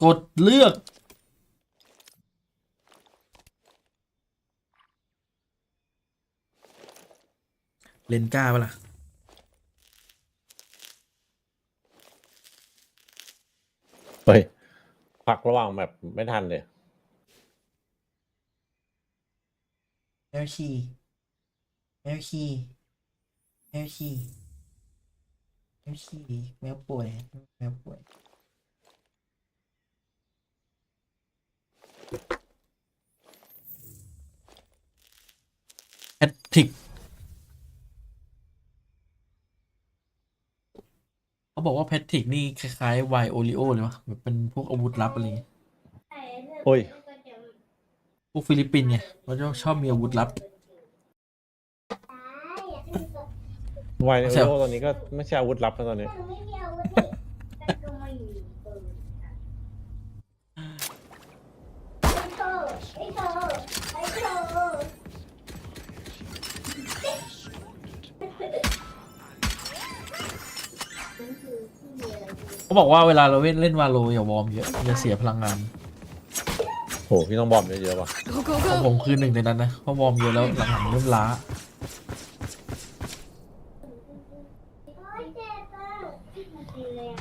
กดเลือก เลนก้าปะล่ะ เฮ้ยพักระหว่างแบบไม่ทันเลย แมวชีแมวชีแมวชีแมวชีแมวป่วยแมวป่วยแพทริกเขาบอกว่าแพทริกนี่คล้ายๆไวโอริโอเลยวะแบบเป็นพวกอาวุธลับอะไรเงี้ย โอ้ย พวกฟิลิปปินส์ไงเขาจะชอบมีอาวุธลับ ไวโอริโอตอนนี้ก็ไม่ใช่อาวุธลับแล้วตอนนี้ ไม่มีอาวุธนี่แต่ก็ไม่มีปืนไอ้โตไอ้โตไอ้โต เขาบอกว่าเวลาเราเล่นวาโลอย่าวอร์มเยอะมันจะเสียพลังงาน โหพี่ต้องบอมเยอะๆป่ะ เพราะผมคือหนึ่งในนั้นนะเพราะวอร์มเยอะแล้วหลังๆเริ่มล้า โอ๊ยเจ็บอ่ะมันตีแรง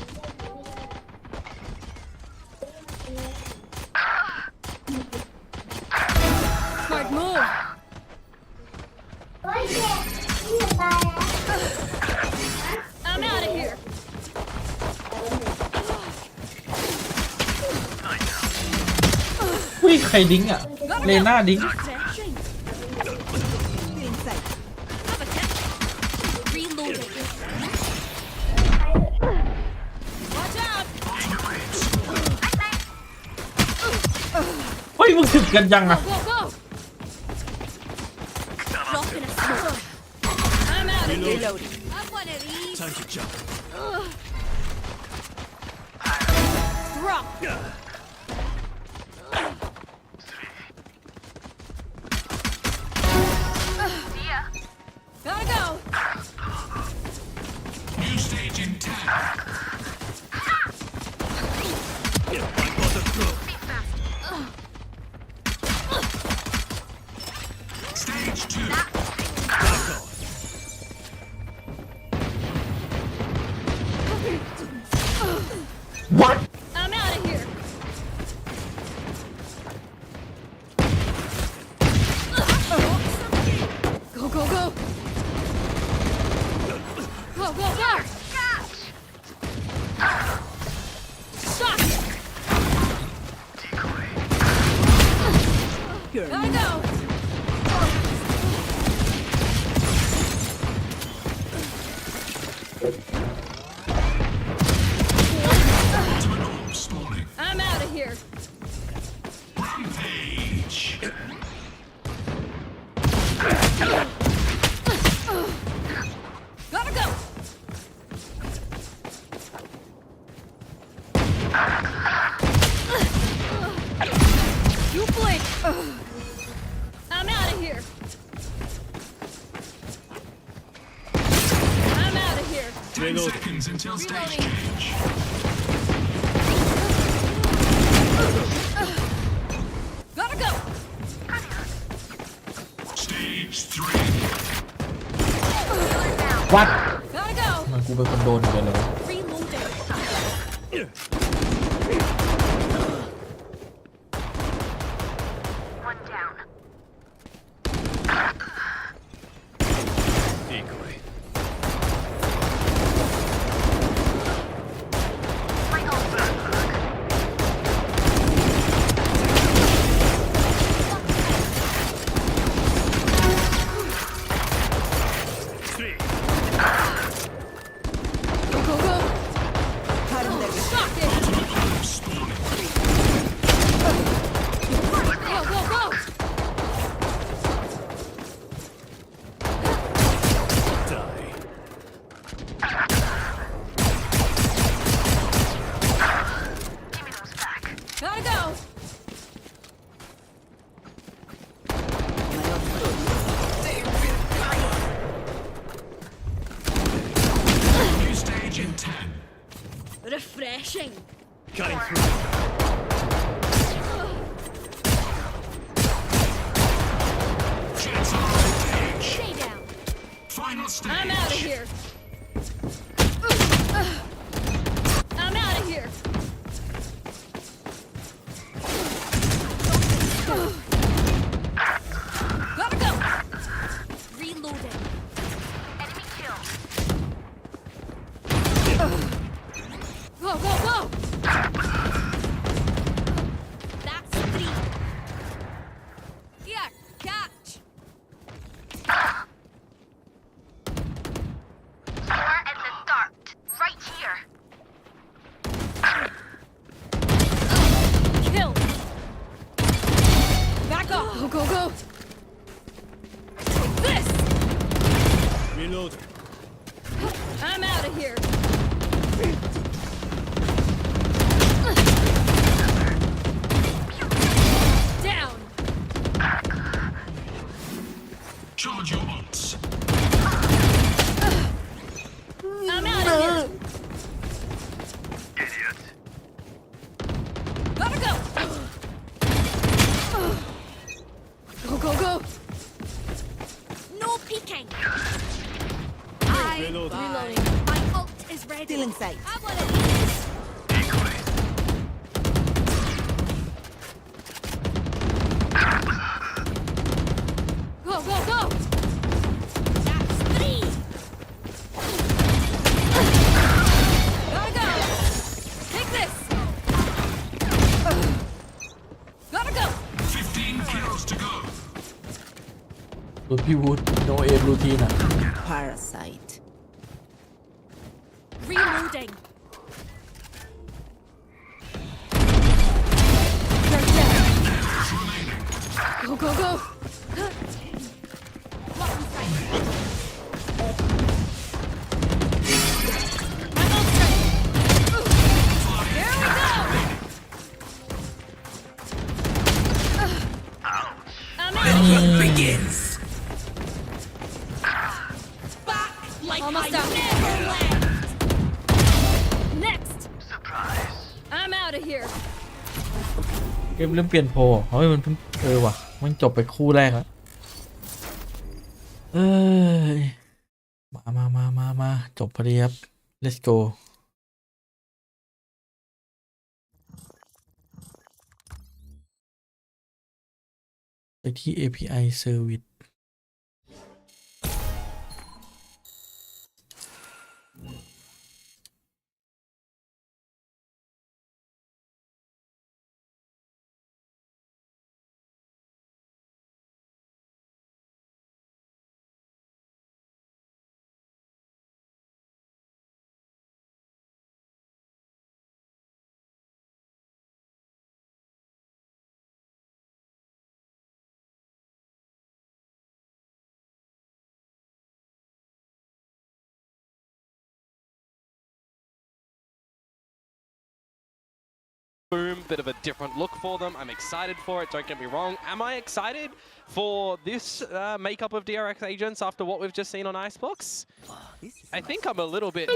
Smart move. โอ๊ยเจ็บนี่ตายแล้ว I'm out of here. อุ้ยใครดิ้งอ่ะ เลน่าดิ้ง Have a tech. Reloading. Watch out. เฮ้ยมึงถึกกันยังอ่ะ Go, go. Reloading. Have one of these. Time to jump. Drop. Gotta go. New stage in 10. I got a throw. Stage 2. Back off. I'm out of here. Go, go, go. Go, go, go. Shot. Gotta go. Spawning. I'm out of here. Rampage. Gotta go. You blink. I'm out of here. I'm out of here. 10 seconds until stage Reloading. change. Gotta go. Stage 3.วัด Gotta go. มันกูเป็นคนโดนไปเลย Reloading. One down. Decoy. My ult. Three. Go, go, go. Shock it. Spawning. Go, go, go. Die. Give me those back. Gotta go. New stage in 10. Refreshing. Cutting through. Jets are on stage. Stay down. Final stage. I'm out of here. I'm out of here. Gotta go. Reloading. Enemy kill. Go, go, go. That's 3. Here, catch. You're in the dark. Right here. Kill. Back off. Go, go, go. Take this. Reloading. I'm out of here. Down. Charge your ults. I'm out of here. Idiot. Gotta go. Go, go, go. No peeking. Reloading. My ult is ready. Still in sight. I want to use. Decoy. Go, go, go. That's 3. Gotta go. Take this. Gotta go. 15 kills to go. ตัวพี่วูดโนเอฟรูทีนอ่ะ Parasite. Reloading. They're dead. Go, go, go. Block in sight. begins. Almost out. Next. I'm out of here. เกมเริ่มเปลี่ยนโพลเฮ้ยมันเพิ่งว่ะมันจบไปคู่แรกแล้วเอ้ยมาจบพอดีครับ let's go ไปที่ API service Boom, bit of a different look for them. I'm excited for it, don't get me wrong. Am I excited for this makeup of DRX agents after what we've just seen on Icebox? I think I'm a little bit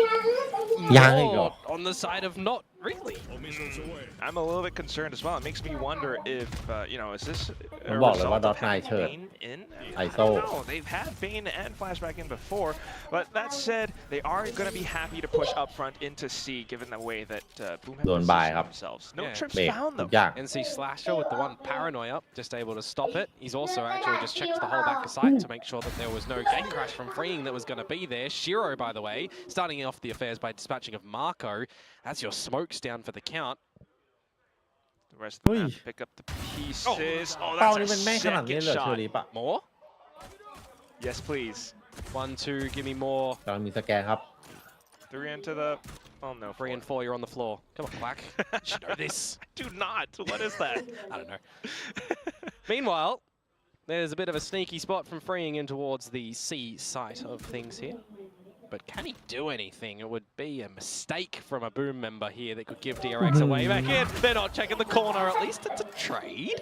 more on the side of not really. I'm a little bit concerned as well. It makes me wonder if, you know, is this a บอกเลยว่า result of Dot9 having เชิด Bane in? I I don't know. They've had Bane and Flashback in before, but that said, they are going to be happy to push up front into C, given the way that Boom have โดนบาย positioned ครับ themselves. No Yeah. trips เบรก found ทุก though. อย่าง NC Slasher with the one paranoia up, just able to stop it. He's also actually just checked the whole back of sight to make sure that there was no gate crash from freeing that was going to be there. Shiro, by the way, starting off the affairs by dispatching of Marco. That's your smokes down for the count. The rest of the map pick up the pieces. Oh, เป้า that's นี่ a มันแม่งขนาดนี้ second เลยเชอ shot. รี่ปะ More? Yes, please. 1, 2, give me more. กำลังมีสแกนครับ 3 into the... Oh no. 3 and 4, you're on the floor. Come on, Quack. You should know this. I do not. What is that? I don't know. Meanwhile, there's a bit of a sneaky spot from freeing in towards the C site of things here. But can he do anything? It would be a mistake from a Boom member here that could give DRX a way back in. They're not checking the corner, at least it's a trade.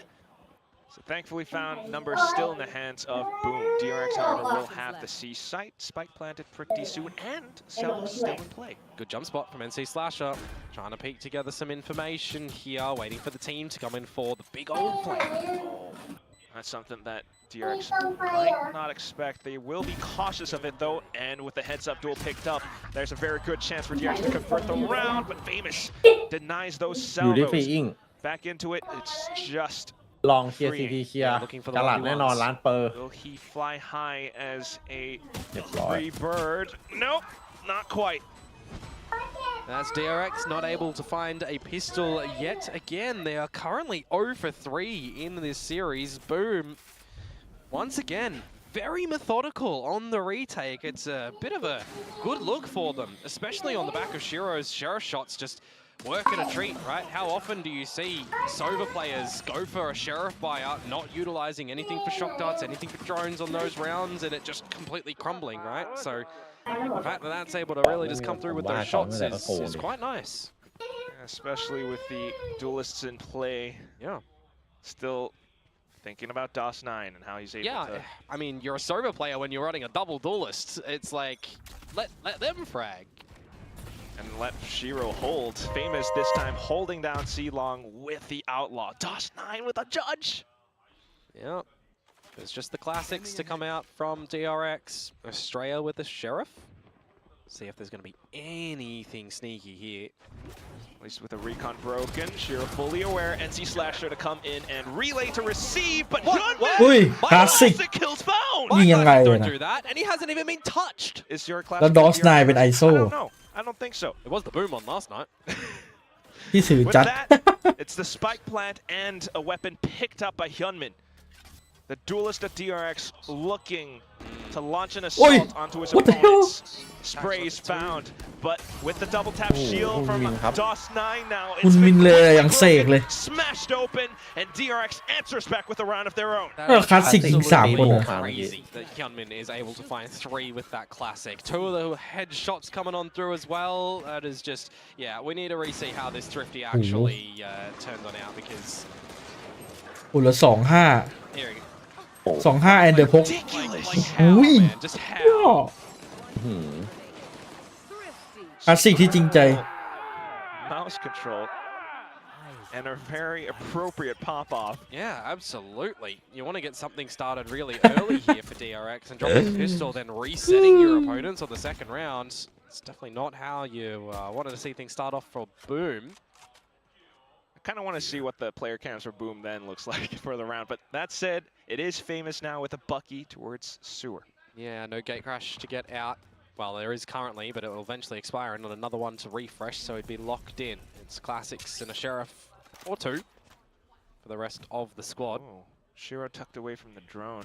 So thankfully found numbers still in the hands of Boom. DRX, however, will have the C site. Spike planted pretty soon, and Cell still in play. Good jump spot from NC Slasher. Trying to piece together some information here, waiting for the team to come in for the big old play. That's something that DRX might not expect. They will be cautious of it though, and with the heads-up duel picked up, there's a very good chance for DRX to convert the round, but Famous denies those อยู่ที่ฟรี salvos. อิง Back into it, it's just... ลองเคลียร์ซีทีเคลียร์กระหลัดแน่นอนร้านเปอร์ Will he fly high as a เรียบร้อย free bird? Nope, not quite. As DRX not able to find a pistol yet again. They are currently 0 for 3 in this series. Boom. Once again, very methodical on the retake. It's a bit of a good look for them, especially on the back of Shiro's Sheriff shots. Just working a treat, right? How often do you see Sova players go for a Sheriff buyout, not utilizing anything for shock darts, anything for drones on those rounds, and it just completely crumbling, right? So the fact that that's able to really just come through with those shots is quite nice. Especially with the duelists in play. Yeah. Still thinking about DOS9 and how he's able to... Yeah, I mean, you're a Sova player when you're running a double duelist. It's like, let them frag. And let Shiro hold. Famous this time holding down C-Long with the Outlaw. DOS9 with a judge! Yeah. It's just the classics to come out from DRX. Australia with the Sheriff. See if there's going to be anything sneaky here. At least with the recon broken, Shiro fully aware. NC Slasher to come in and relay to receive, but Gunman! อุ้ยคลาสสิก Classic kills found! ยิงยังไง Don't นะ do that, and he hasn't even been touched. Is your classic แล้ว DOS9 เป็น ISO I don't know. I don't think so. It was the boom on last night. ที่สื่อ With จัด that, it's the spike plant and a weapon picked up by Hyunmin. The duelist at DRX looking to launch an assault onto his what the hell? opponents. Sprays found, but with the double tap shield from DOS9 now, คุณ it's มิน been เลยอย่าง quickly เสกเลย broken, smashed open, and DRX answers back with a round of their own. เออคลาสสิกยิง3 คนอะ Crazy that Hyunmin is able to find 3 with that classic. 2 of the headshots coming on through as well. That is just, yeah, we need to re-see how this Thrifty actually turns on out because... โอ้เหลือ2-5 Here we go. 25 and the poke Ridiculous. How, Ui. man? Just how? คลาสสิกที่จริงใจ Mouse control. And a very appropriate pop-off. Yeah, absolutely. You want to get something started really early here for DRX and drop the pistol, then resetting your opponents on the second round. It's definitely not how you wanted to see things start off for Boom. I kind of want to see what the player cams for Boom then looks like for the round. But that said, it is famous now with a Bucky towards Sewer. Yeah, no gate crash to get out. Well, there is currently, but it will eventually expire, and another one to refresh, so he'd be locked in. It's Classics and a Sheriff or two for the rest of the squad. Oh, Shiro tucked away from the drone.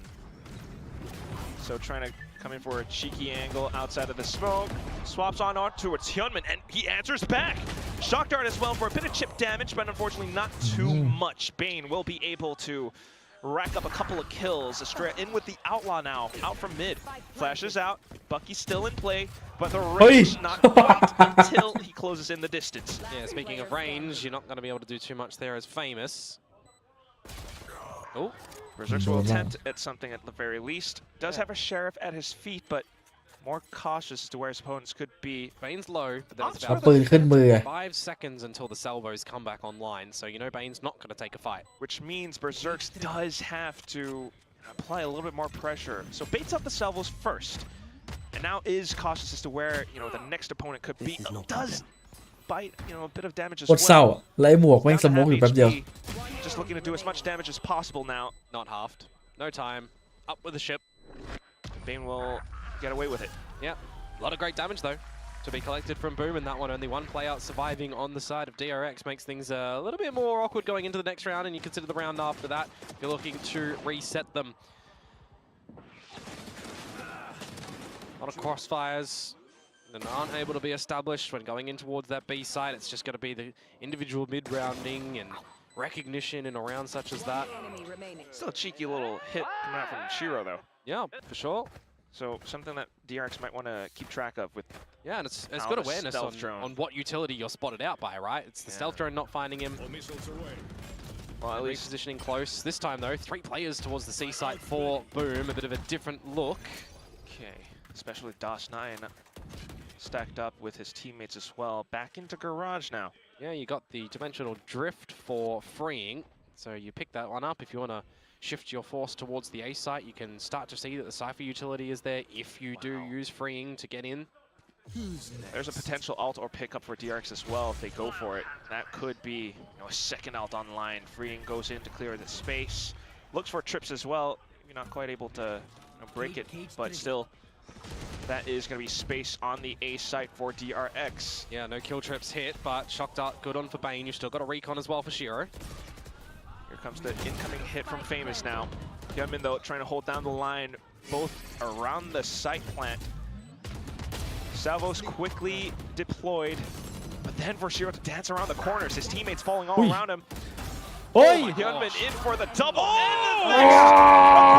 So trying to come in for a cheeky angle outside of the smoke. Swaps on towards Hyunmin, and he answers back. Shock dart as well for a bit of chip damage, but unfortunately not too much. Bane will be able to rack up a couple of kills. Estrella in with the Outlaw now, out from mid. Flashes out, Bucky's still in play, but the range not quite until he closes in the distance. Yeah, speaking of range, you're not going to be able to do too much there as Famous. Oh, Berserks will attempt at something at the very least. Does have a Sheriff at his feet, but more cautious to where his opponents could be. Bane's low, but then it's เอา about ปืนขึ้นมือ 5 seconds until the salvos come back online, so you know Bane's not going to take a fight. Which means Berserks does have to apply a little bit more pressure. So baits up the salvos first, and now is cautious as to where the next opponent could be. Does bite a bit of damage as โคตรเศร้า well. แล้วไอ้หมวกแม่ง Down ส to โมก half อยู่แป๊บเดียว HP, just looking to do as much damage as possible now. Not halved. No time. Up with the ship. Bane will get away with it. Yeah, a lot of great damage though to be collected from Boom in that one. Only one player surviving on the side of DRX makes things a little bit more awkward going into the next round, and you consider the round after that. You're looking to reset them. A lot of crossfires and aren't able to be established when going in towards that B side. It's just going to be the individual mid-rounding and recognition in a round such as that. Still a cheeky little hit coming out from Shiro though. Yeah, for sure. So something that DRX might want to keep track of with. Yeah, and it's how good the awareness stealth drone. on what utility you're spotted out by, right? It's the stealth drone not finding him. Missiles away. Well, at least Repositioning close. This time though, 3 players towards the C site for Boom. A bit of a different look. okay, especially with DOS9 stacked up with his teammates as well. Back into garage now. Yeah, you got the dimensional drift for freeing. So you pick that one up if you want to shift your force towards the A site. You can start to see that the Cypher utility is there if you do use freeing to get in. There's a potential ult or pickup for DRX as well if they go for it. That could be a second ult online. Freeing goes in to clear the space. Looks for trips as well. Maybe not quite able to break it, but still, that is going to be space on the A site for DRX. Yeah, no kill trips hit, but shock dart good on for Bane. You've still got a recon as well for Shiro. Here comes the incoming hit from Famous now. Hyunmin though trying to hold down the line both around the site plant. Salvos quickly deployed, but then for Shiro to dance around the corners, his teammates falling all around him. โอ้ย Hyunmin in for the double. A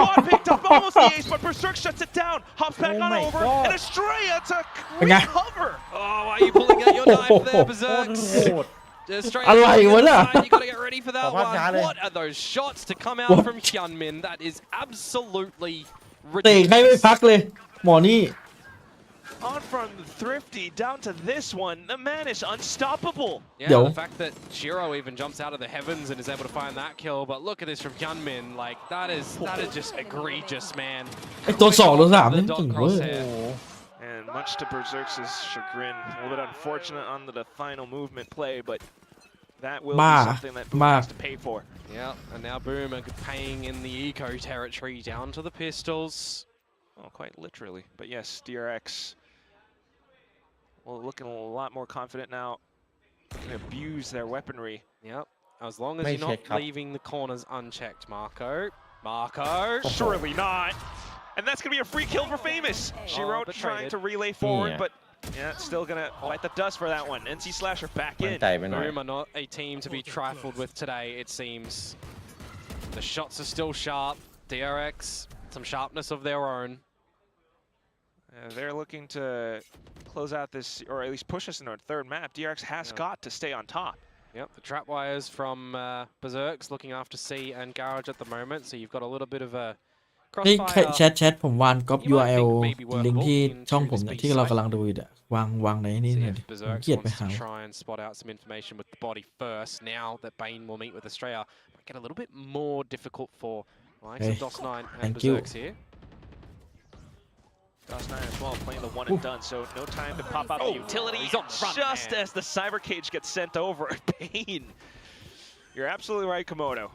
quad picked up almost the ace, but Berserk shuts it down. Hops back on over, and Estrella to recover. Oh, why are you pulling out your knife there, Berserks? Just straight อะไรวะน่ะ you got to get ready for that one. What are those shots to come out from Hyunmin? That is absolutely เตะ ridiculous. ให้ไม่พักเลย หมอนี่ On from Thrifty down to this one, the man is unstoppable. Yeah, the fact that Shiro even jumps out of the heavens and is able to find that kill, but look at this from Hyunmin, like that is just egregious, man. ไอ้ตัวสองตัวสาม The นี่ dot เก่งเว้ย crosshair. And much to Berserk's chagrin, a little bit unfortunate on the final movement play, but that will be something that Boom has to pay for. Yeah, and now Boom are paying in the eco territory down to the pistols. Oh, quite literally. But yes, DRX, well, looking a lot more confident now. Can abuse their weaponry. Yep, as long as you're not leaving the corners unchecked, Marco. Surely not. And that's going to be a free kill for Famous. Shiro trying to relay forward, but yeah, still going to bite the dust for that one. NC Slasher back in. Boom are not a team to be trifled with today, it seems. The shots are still sharp. DRX, some sharpness of their own. They're looking to close out this, or at least push us into a third map. DRX has got to stay on top. Yep, the trap wires from Berserk's looking after C and Garage at the moment, so you've got a little bit of a เฮ้ย Crossfire แชทผมวางก๊อป You might URL think maybe worth ลิงก์ที่ walking ช่อง to ผม this เนี่ย B ที่เรา site. กำลังดูอยู่วางในนี่ See หน่อย if ดิผม Berserk เกลียดไป wants หา to try and spot out some information with the body first. Now that Bane will meet with Estrella, might get a little bit more difficult for likes Hey, of DOS9 and thank you. Berserks here. DOS9 as well, playing the one and done, so no time to pop out the utility. he's on the front, Just man. as the cyber cage gets sent over, Bane. You're absolutely right, Komodo.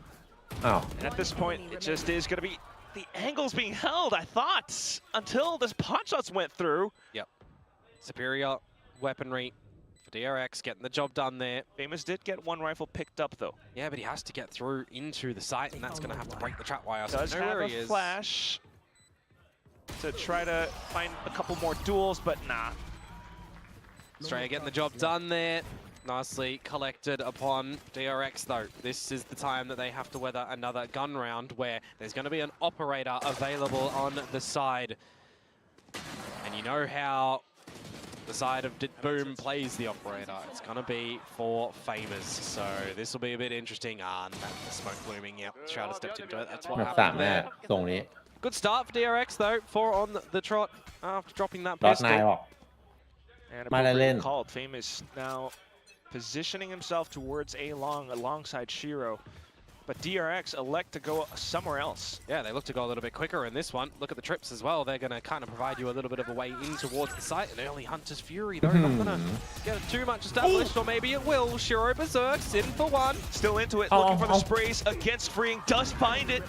อ้าว And at this point, it just is going to be the angles being held, I thought, until this pot shots went through. Yep. Superior weaponry for DRX, getting the job done there. Famous did get one rifle picked up, though. Yeah, but he has to get through into the site, and that's going to have to break the trap wire. So Does know have where a he is. flash to try to find a couple more duels, but nah. Estrella getting the job done there. Nicely collected upon DRX though. This is the time that they have to weather another gun round where there's going to be an operator available on the side. And you know how the side of Boom plays the operator. It's going to be for Famous. So this will be a bit interesting. And that's the smoke blooming. Yep, Shroud stepped into it. That's what สาม happened แน่ there. ตรงนี้ Good start for DRX though. 4 on the trot after dropping that ดอทไน pistol. บอก And Might have appropriately been. called. Famous now positioning himself towards A long alongside Shiro. But DRX elect to go somewhere else. Yeah, they look to go a little bit quicker in this one. Look at the trips as well. They're going to kind of provide you a little bit of a way in towards the site. An early Hunter's Fury, though, not going to get it too much established, or maybe it will. Shiro Berserk's in for one. Still into it, looking for the sprays against Freeing. Does find it.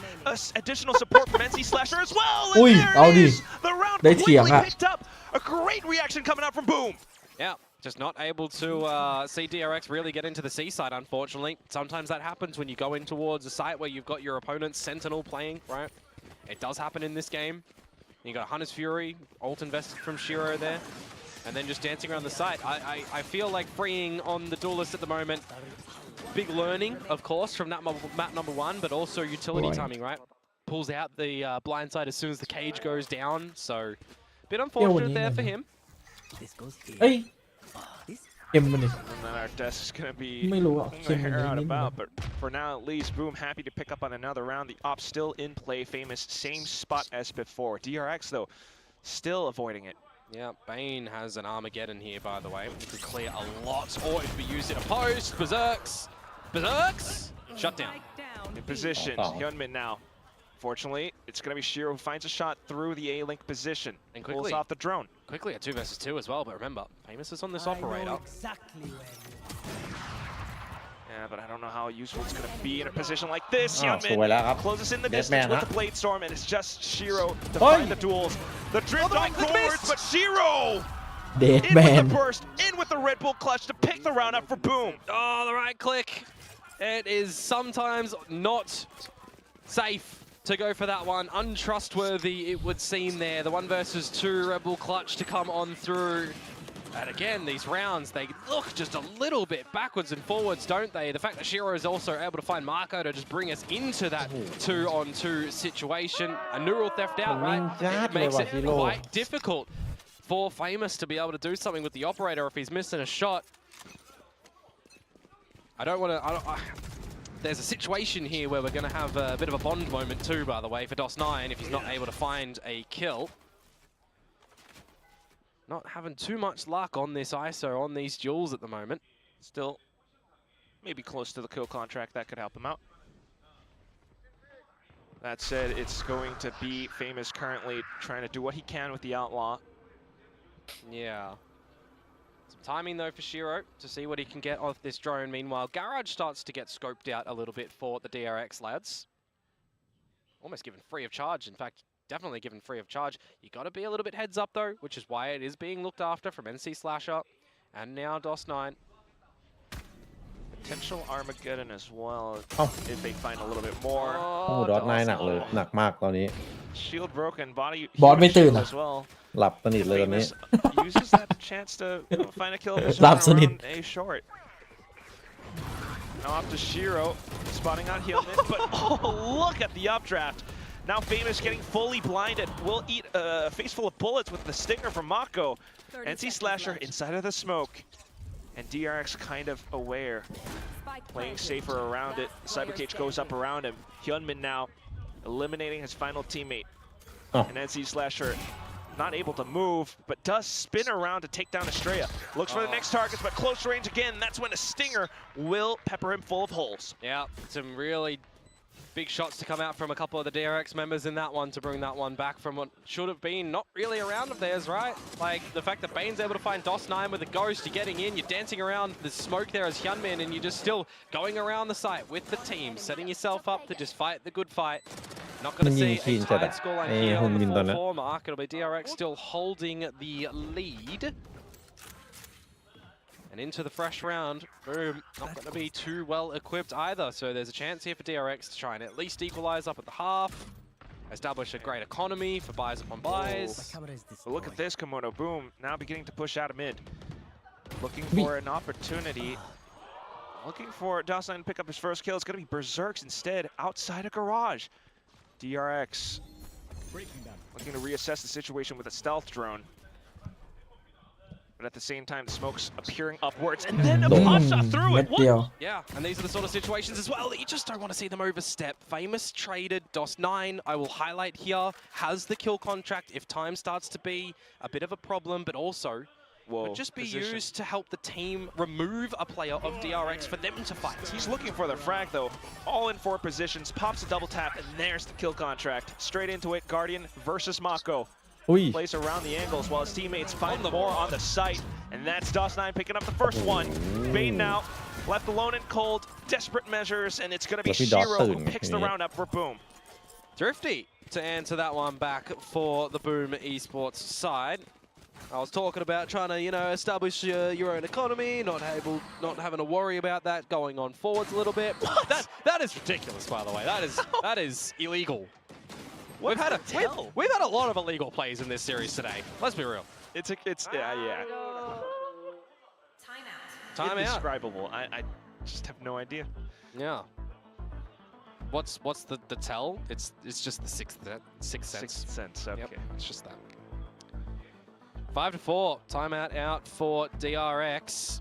Additional support from NC Slasher as well. And Ui, there ao it đi. is. The round Đấy quickly thiểng ạ. picked up. A great reaction coming out from Boom. Yeah, just not able to see DRX really get into the C side, unfortunately. Sometimes that happens when you go in towards a site where you've got your opponent's Sentinel playing, right? It does happen in this game. You got Hunter's Fury, ult invested from Shiro there, and then just dancing around the site. I feel like Freeing on the duelist at the moment. Big learning, of course, from that map number 1, but also utility timing, right? Pulls out the blind side as soon as the cage goes down, so a bit unfortunate there for him. เอ้ยเอ็มมันนี่ And then our desk is going to be ไม่รู้อ่ะ pulling เข้ม their มัน hair out นิดนึง about, but for now at least, Boom happy to pick up on another round. The op still in play. Famous same spot as before. DRX though, still avoiding it. Yeah, Bane has an Armageddon here, by the way. He could clear a lot, or it could be used in a post. Berserks, shut down. In position, Hyunmin now. Fortunately, it's going to be Shiro who finds a shot through the A-link position and pulls quickly. off the drone. Quickly at 2 versus 2 as well, but remember, Famous is on this operator. Yeah, but I don't know how useful it's going to be in a position like this. อ้าว สวยแล้วครับ Hyunmin closes in the Dead distance man, with huh? the Blade Storm, and it's just Shiro to Oi! find the duels. The drift the on right click forwards, missed! but Shiro เดด in แม with น the burst, in with the Red Bull clutch to pick the round up for Boom. Oh, the right click. It is sometimes not safe to go for that one. Untrustworthy, it would seem there. The 1 versus 2 Rebel clutch to come on through. And again, these rounds, they look just a little bit backwards and forwards, don't they? The fact that Shiro is also able to find Marco to just bring us into that 2-on-2 situation. A neural theft out, right? It makes it quite difficult for Famous to be able to do something with the operator if he's missing a shot. I don't want to... There's a situation here where we're going to have a bit of a Bond moment too, by the way, for DOS9 if he's not able to find a kill. Not having too much luck on this ISO, on these duels at the moment. Still maybe close to the kill contract. That could help him out. That said, it's going to be Famous currently trying to do what he can with the Outlaw. Yeah. Some timing though for Shiro to see what he can get off this drone. Meanwhile, Garage starts to get scoped out a little bit for the DRX lads. Almost given free of charge. In fact, definitely given free of charge. You got to be a little bit heads up though, which is why it is being looked after from NC Slasher and now DOS9. Potential Armageddon as well if they find a little bit more. โอ้ดอทไนหนักเลยหนักมากตอนนี้ Shield broken, body บอสไม่ตื่น shield อ่ะ as well. หลับสนิทเลยตอนนี้ Famous uses that chance to find a kill of his own หลับสนิท around A short. Now off to Shiro, spotting out Hyunmin, but oh, look at the updraft. Now Famous getting fully blinded. Will eat a face full of bullets with the stinger from Mako. NC Slasher inside of the smoke. And DRX kind of aware. Playing safer around it. Cyber Cage goes up around him. Hyunmin now eliminating his final teammate. Oh. And NC Slasher not able to move, but does spin around to take down Estrella. Looks for the next targets, but close range again. That's when a stinger will pepper him full of holes. Yeah, some really big shots to come out from a couple of the DRX members in that one to bring that one back from what should have been not really a round of theirs, right? Like the fact that Bane's able to find DOS9 with a ghost, you're getting in, you're dancing around the smoke there as Hyunmin, and you're just still going around the site with the team, setting yourself up to just fight the good fight. Not going to see a tied scoreline here on the 4-4 mark. It'll be DRX still holding the lead. And into the fresh round, boom, not going to be too well equipped either. So there's a chance here for DRX to try and at least equalize up at the half, establish a great economy for buys upon buys. But look at this, Komodo. Boom, now beginning to push out of mid. Looking for an opportunity. Looking for DOS9 to pick up his first kill. It's going to be Berserks instead, outside a garage. DRX looking to reassess the situation with a stealth drone. But at the same time, the smoke's appearing upwards, and then a pop shot through it. What? Yeah, and these are the sort of situations as well that you just don't want to see them overstep. Famous traded DOS9, I will highlight here, has the kill contract if time starts to be a bit of a problem, but also would just be used to help the team remove a player of DRX for them to fight. He's looking for the frag though. All in 4 positions, pops a double tap, and there's the kill contract. Straight into it, Guardian versus Mako. Plays around the angles while his teammates find more on the site. And that's DOS9 picking up the first one. Bane now left alone and cold, desperate measures, and it's going to be Shiro who picks the round up for Boom. Thrifty to answer that one back for the Boom Esports side. I was talking about trying to, you know, establish your own economy, not having to worry about that going on forwards a little bit. That is ridiculous, by the way. That is illegal. We've had a lot of illegal plays in this series today. Let's be real. Yeah. Timeout. Indescribable. I just have no idea. Yeah. What's the tell? It's just the sixth sense. Sixth sense. Okay. Yep, it's just that. 5-4. Timeout out for DRX.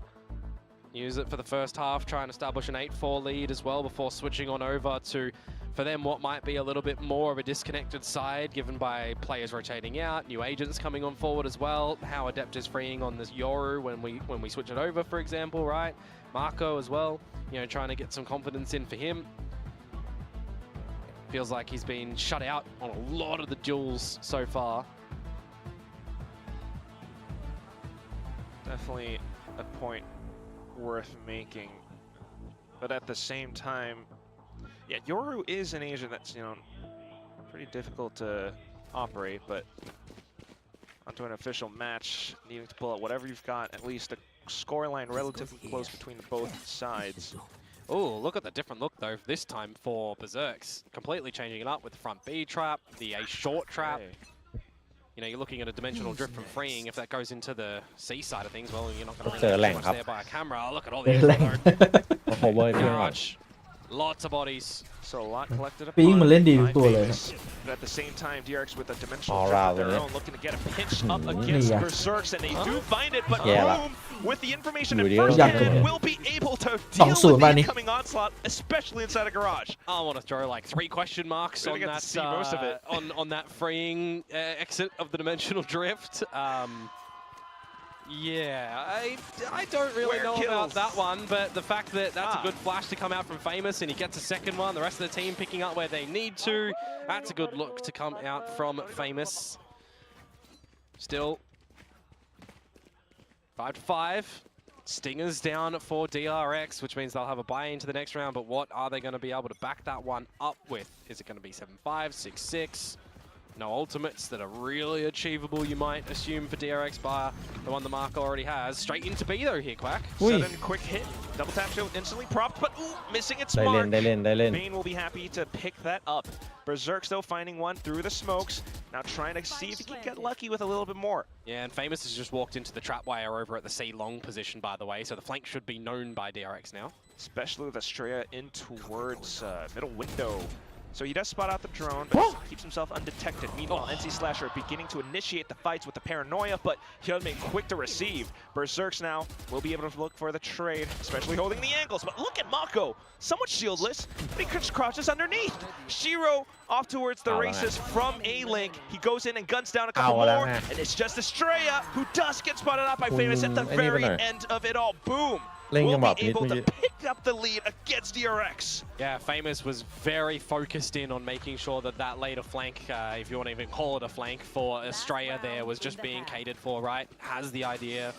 Use it for the first half. Try and establish an 8-4 lead as well before switching on over to, for them, what might be a little bit more of a disconnected side, given by players rotating out, new agents coming on forward as well. How Adept is freeing on this Yoru when we switch it over, for example, right? Marco as well, you know, trying to get some confidence in for him. Feels like he's been shut out on a lot of the duels so far. Definitely a point worth making, but at the same time, yeah, Yoru is an Asian that's, you know, pretty difficult to operate, but onto an official match, needing to pull out whatever you've got, at least a scoreline relatively close between both sides. Oh, look at the different look though this time for Berserks. Completely changing it up with the front B trap, the A short trap. Hey. You know, you're looking at a dimensional drift from freeing. If that goes into the C side of things, well, you're not going to really get much there by a camera. Oh, look at all the garage. Lots of bodies. So a lot collected up. Being Melindy But at the same time, DRX with a dimensional drift of their own, looking to get a pinch up against Berserks, and they do find it, but Boom, with the information at first hand, will be able to deal with the incoming onslaught, especially inside a garage. I want to throw like 3 question marks on that, see most of it. on that freeing exit of the dimensional drift. Yeah, I don't really know about that one, but the fact that that's a good flash to come out from Famous and he gets a second one, the rest of the team picking up where they need to, that's a good look to come out from Famous. Still 5-5. Stingers down for DRX, which means they'll have a buy into the next round, but what are they going to be able to back that one up with? Is it going to be 7-5, 6-6? No ultimates that are really achievable, you might assume, for DRX bar the one the Mark already has. Straight into B though here, Quack. Sudden quick hit. Double tap shield instantly propped, but missing its mark. Bane will be happy to pick that up. Berserk's though finding one through the smokes. Now trying to see if he can get lucky with a little bit more. Yeah, and Famous has just walked into the trap wire over at the C long position, by the way, so the flank should be known by DRX now. Especially with Estrella in towards middle window. So he does spot out the drone, but keeps himself undetected. Meanwhile, NC Slasher beginning to initiate the fights with the paranoia, but Hyunmin quick to receive. Berserks now will be able to look for the trade, especially holding the angles. But look at Mako, somewhat shieldless, but he crouches underneath. Shiro off towards the races from A-Link. He goes in and guns down a couple more, and it's just Estrella who does get spotted out by Famous at the very end of it all. Boom! Will be able to pick up the lead against DRX. Yeah, Famous was very focused in on making sure that that later flank, if you want to even call it a flank, for Estrella there was just being catered for, right? Has the idea,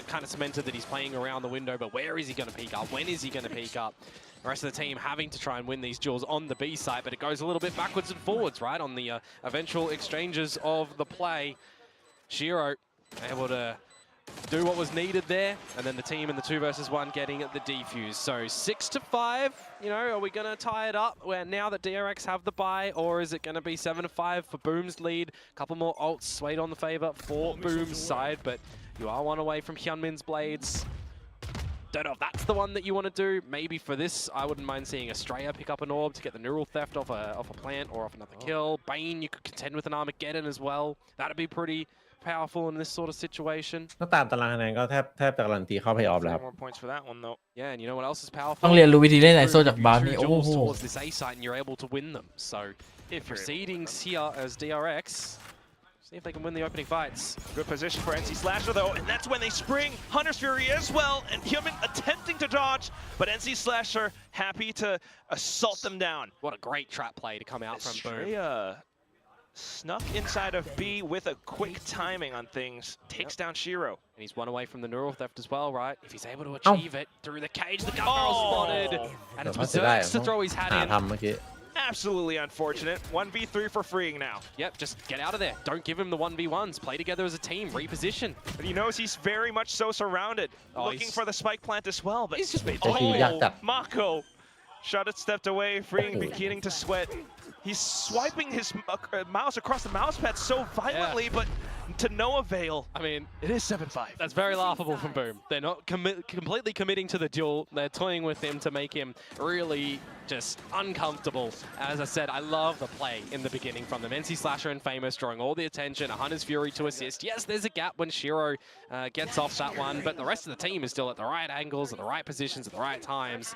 kind of cemented that he's playing around the window, but where is he going to peek up? When is he going to peek up? The rest of the team having to try and win these duels on the B side, but it goes a little bit backwards and forwards, right? On the eventual exchanges of the play. Shiro able to do what was needed there, and then the team in the 2 versus 1 getting the defuse. So 6-5, you know, are we going to tie it up where now that DRX have the bye, or is it going to be 7-5 for Boom's lead? A couple more ults swayed on the favor for Boom's side, but you are one away from Hyunmin's blades. Don't know if that's the one that you want to do. Maybe for this, I wouldn't mind seeing Estrella pick up an orb to get the neural theft off a plant or off another kill. Bane, you could contend with an Armageddon as well. That'd be pretty powerful in this sort of situation. ก็ตามตารางคะแนนก็แทบจะการันตีเข้าเพย์ออฟแล้วครับ More points for that one though. Yeah, and you know what else is powerful? ต้องเรียนรู้วิธีเล่นไอโซจากบาร์นี่โอ้โห towards this A site and you're able to win them. So if proceedings here as DRX, see if they can win the opening fights. Good position for NC Slasher though, and that's when they spring Hunter's Fury as well, and Human attempting to dodge, but NC Slasher happy to assault them down. What a great trap play to come out from Boom. Snuck inside of B with a quick timing on things, takes down Shiro. And he's one away from the neural theft as well, right? If he's able to achieve it through the cage, the gun barrel spotted, and it's Berserks to throw his hat in. Absolutely unfortunate. 1v3 for freeing now. Yep, just get out of there. Don't give him the 1v1s. Play together as a team. Reposition. But he knows he's very much so surrounded. Looking for the spike plant as well, but he's just been Mako shot it, stepped away, freeing beginning to sweat. He's swiping his mouse across the mouse pad so violently, but to no avail. I mean, it is 7-5. That's very laughable from Boom. They're not completely committing to the duel. They're toying with him to make him really just uncomfortable. As I said, I love the play in the beginning from them. NC Slasher and Famous drawing all the attention. A Hunter's Fury to assist. Yes, there's a gap when Shiro gets off that one, but the rest of the team is still at the right angles, at the right positions, at the right times.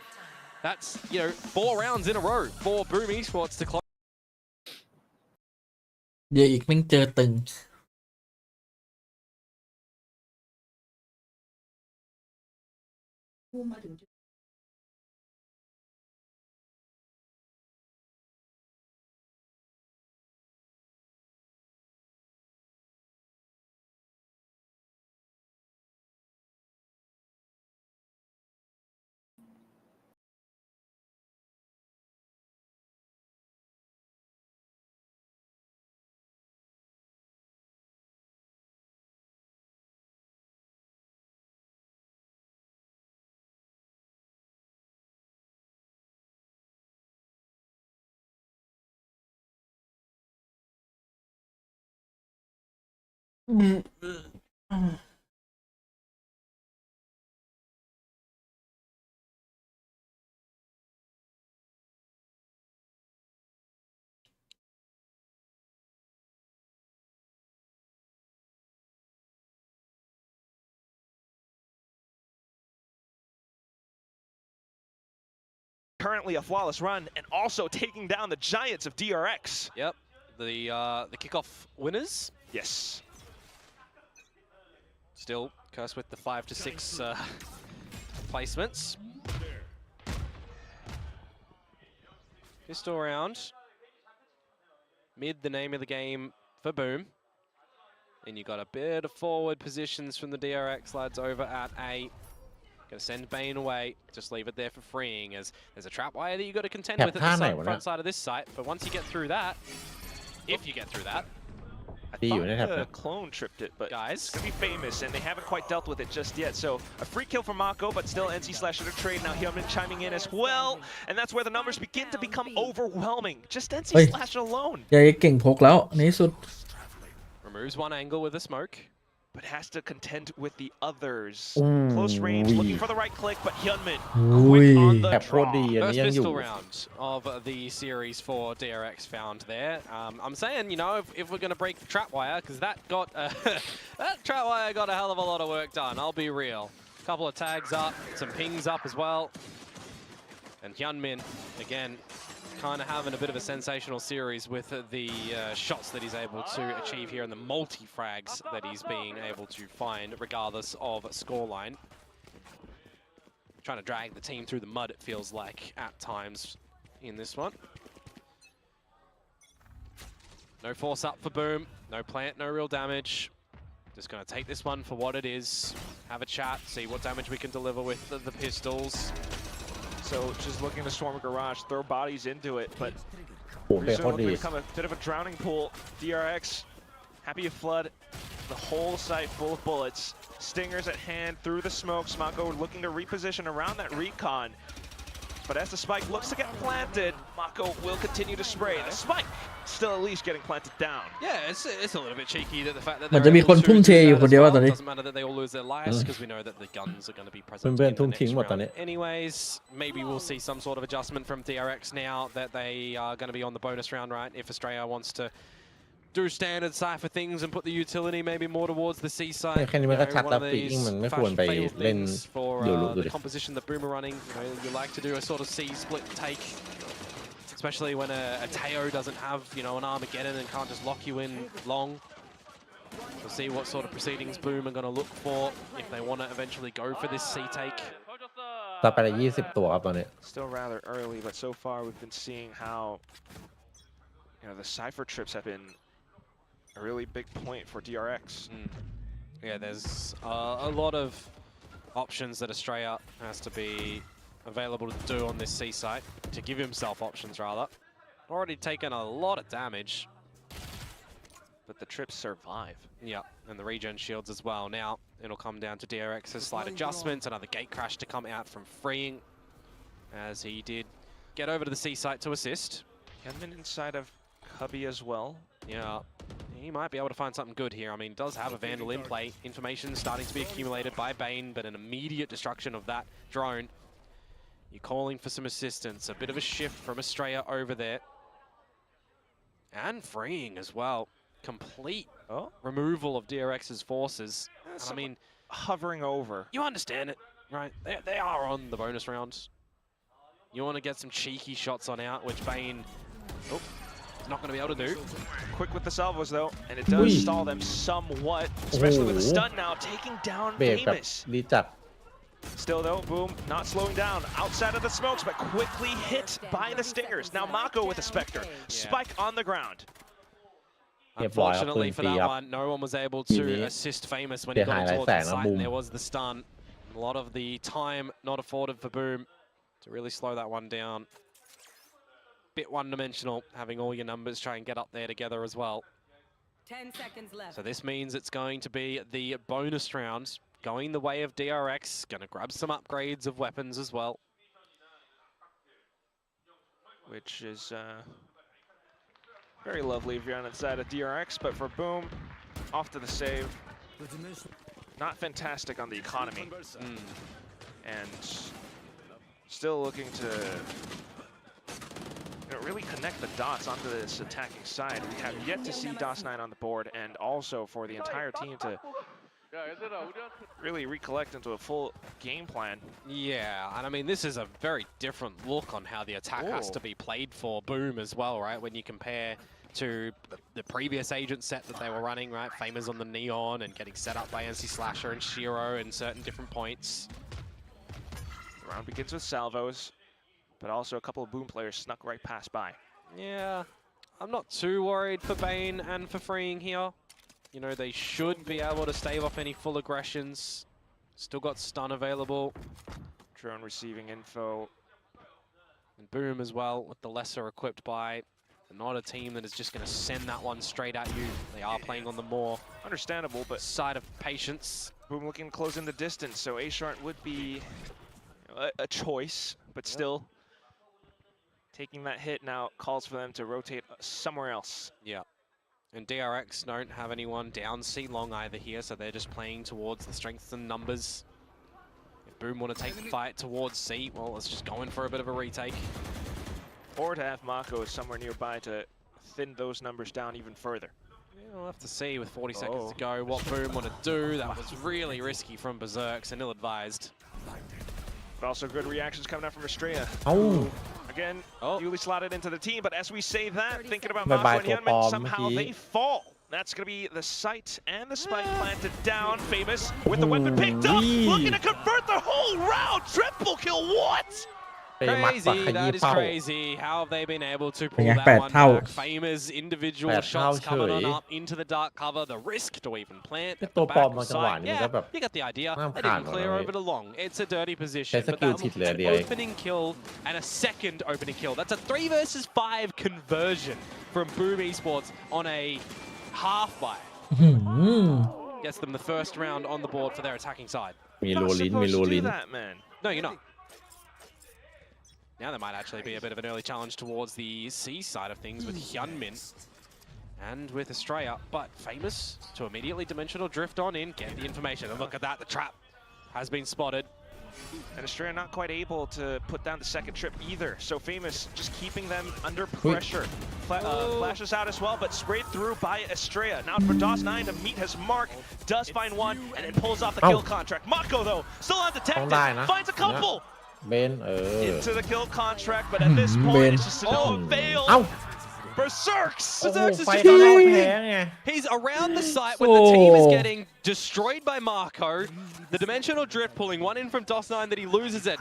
That's, you know, 4 rounds in a row for Boom Esports to close. เดี๋ยวอีกแม่งเจอตึง Currently a flawless run, and also taking down the giants of DRX. Yep, the kickoff winners. Yes. Still cursed with the 5 to 6 placements. Pistol round. Mid, the name of the game for Boom. And you got a bit of forward positions from the DRX lads over at A. Gonna send Bane away, just leave it there for freeing, as there's a trap wire that you got to contend with at the front side of this site. But once you get through that, if you get through that, I thought the clone tripped it, but guys, it's gonna be Famous, and they haven't quite dealt with it just yet. So a free kill for Mako, but still NC Slasher to trade. Now Hyunmin chiming in as well, and that's where the numbers begin to become overwhelming. Just NC Slasher alone. ใหญ่เก่งพกแล้วในที่สุด removes one angle with a smoke. But has to contend with the others. Close range, looking for the right click, but Hyunmin quick on the draw. First pistol round of the series for DRX found there. I'm saying, you know, if we're going to break the trap wire, because that got that trap wire got a hell of a lot of work done. I'll be real. A couple of tags up, some pings up as well, and Hyunmin again kind of having a bit of a sensational series with the shots that he's able to achieve here and the multi-frags that he's being able to find regardless of scoreline. Trying to drag the team through the mud, it feels like, at times in this one. No force up for Boom, no plant, no real damage. Just going to take this one for what it is, have a chat, see what damage we can deliver with the pistols. So just looking to swarm a garage, throw bodies into it, but โอ้โหเบคโคตร will ดี become a bit of a drowning pool. DRX, happy to flood the whole site full of bullets. Stingers at hand through the smoke. Mako looking to reposition around that recon. But as the spike looks to get planted, Mako will continue to spray. The spike still at least getting planted down. Yeah, it's a little bit cheeky that the fact that มันจะมีคนทุ่มเทอยู่คนเดียวว่าตอนนี้ doesn't matter that they all lose their lives because we know that the guns are going to be present เพื่อน in ๆทุ่ม the ทิ้ง next หมดตอนนี้ round. Anyways, maybe we'll see some sort of adjustment from DRX now that they are going to be on the bonus round, right? If Australia wants to do standard Cypher things and put the utility maybe more towards the C side. แค่นี้มันก็ชัด One แล้ว of ปีอิง these มันไม่ควรไป failed เล่น things for อยู่ลุกดู the ดิ composition that Boom are running. You like to do a sort of C split take, especially when a Teo doesn't have, an Armageddon and can't just lock you in long. We'll see what sort of proceedings Boom are going to look for if they want to eventually go for this C take. ต่อไปละ20 ตัวครับตอนนี้ Still rather early, but so far we've been seeing how the Cypher trips have been a really big point for DRX. Yeah, there's a lot of options that Australia has to be available to do on this C site, to give himself options rather. Already taken a lot of damage. But the trips survive. Yeah, and the regen shields as well. Now it'll come down to DRX's slight adjustments, another gate crash to come out from Freeing, as he did get over to the C site to assist. Kenman inside of Cubby as well. Yeah, he might be able to find something good here. I mean, does have a Vandal in play. Information starting to be accumulated by Bane, but an immediate destruction of that drone. You're calling for some assistance. A bit of a shift from Australia over there. And Freeing as well. Complete removal of DRX's forces. I mean, hovering over. You understand it, right? They are on the bonus round. You want to get some cheeky shots on out, which Bane is not going to be able to do. Quick with the salvos though, and it does stall them somewhat, especially with the stun now, taking down เบรกแบบ Famous. ดีจัด Still though, Boom not slowing down outside of the smokes, but quickly hit by the Stingers. Now Mako with a Spectre. Spike on the ground. Unfortunately for that one, no one was able to assist Famous when he got towards the site, and there was the stun. A lot of the time not afforded for Boom to really slow that one down. Bit one-dimensional, having all your numbers try and get up there together as well. 10 seconds left. So this means it's going to be the bonus round, going the way of DRX, going to grab some upgrades of weapons as well. Which is very lovely if you're on the side of DRX, but for Boom, off to the save. Not fantastic on the economy. And still looking to really connect the dots onto this attacking side. We have yet to see DOS9 on the board, and also for the entire team to really recollect into a full game plan. Yeah, and I mean, this is a very different look on how the attack has to be played for Boom as well, right? When you compare to the previous agent set that they were running, right? Famous on the Neon and getting set up by NC Slasher and Shiro in certain different points. The round begins with salvos, but also a couple of Boom players snuck right past by. Yeah, I'm not too worried for Bane and for Freeing here. They should be able to stave off any full aggressions. Still got stun available. Drone receiving info. And Boom as well with the lesser equipped buy. They're not a team that is just going to send that one straight at you. They are playing on the more understandable, but side of patience. Boom looking to close in the distance, so A-Short would be a choice, but still taking that hit now calls for them to rotate somewhere else. Yeah. And DRX don't have anyone down C long either here, so they're just playing towards the strengths and numbers. If Boom want to take the fight towards C, well, it's just going for a bit of a retake. Or to have Mako somewhere nearby to thin those numbers down even further. Yeah, we'll have to see with 40 seconds to go what Boom want to do. That was really risky from Berserks and ill-advised. But also good reactions coming out from Estrella. Again, Oh. newly slotted into the team, but as we say that, thinking about Bye-bye Mako and to Paul Hyunmin, somehow Maki. they fall. That's going to be the sight and the spike planted down. Famous with the weapon picked up, looking to convert the whole round. Triple kill, what? เปมักปัก Crazy, ขยี้ that is เป้า crazy. How have they been able to เป็น pull ไง that แปด one เท่า back? Famous individual แปดเท่า shots coming on เฉย up into the dark cover, the risk to even plant ไอ้ at ตัว the ปลอม back บางจังหวะ side. นี่มันก็ Yeah, แบบ you got the idea. น่า They ผ่าน didn't หมด clear เลย over the long. It's a dirty position. ใช้ส But กิล that ผิด was เลย an เดียว opening kill and a second opening kill. That's a 3 versus 5 conversion from Boom Esports on a half buy. หืม Gets them the first round on the board for their attacking side. มี Not โลลิน มี supposed โล to do ลิน that, man. No, you're not. Now there might actually be a bit of an early challenge towards the C side of things with Hyunmin and with Australia, but Famous to immediately dimensional drift on in, get the information. And look at that, the trap has been spotted. And Australia not quite able to put down the second trip either. So Famous just keeping them under pressure. Flashes out as well, but sprayed through by Australia. Now for DOS9 to meet his mark, does find one, and then pulls off the kill contract. Mako though, still undetected, finds a couple เบน into the kill contract, but at this point Ben. it's just no avail. เอ้า Berserks! โอ้โห Berserks is ไฟ just ตอนแรก out. แพ้ไง He's around the site when the team is Oh. getting destroyed by Marco. The dimensional drift pulling one in from DOS9 that he loses it.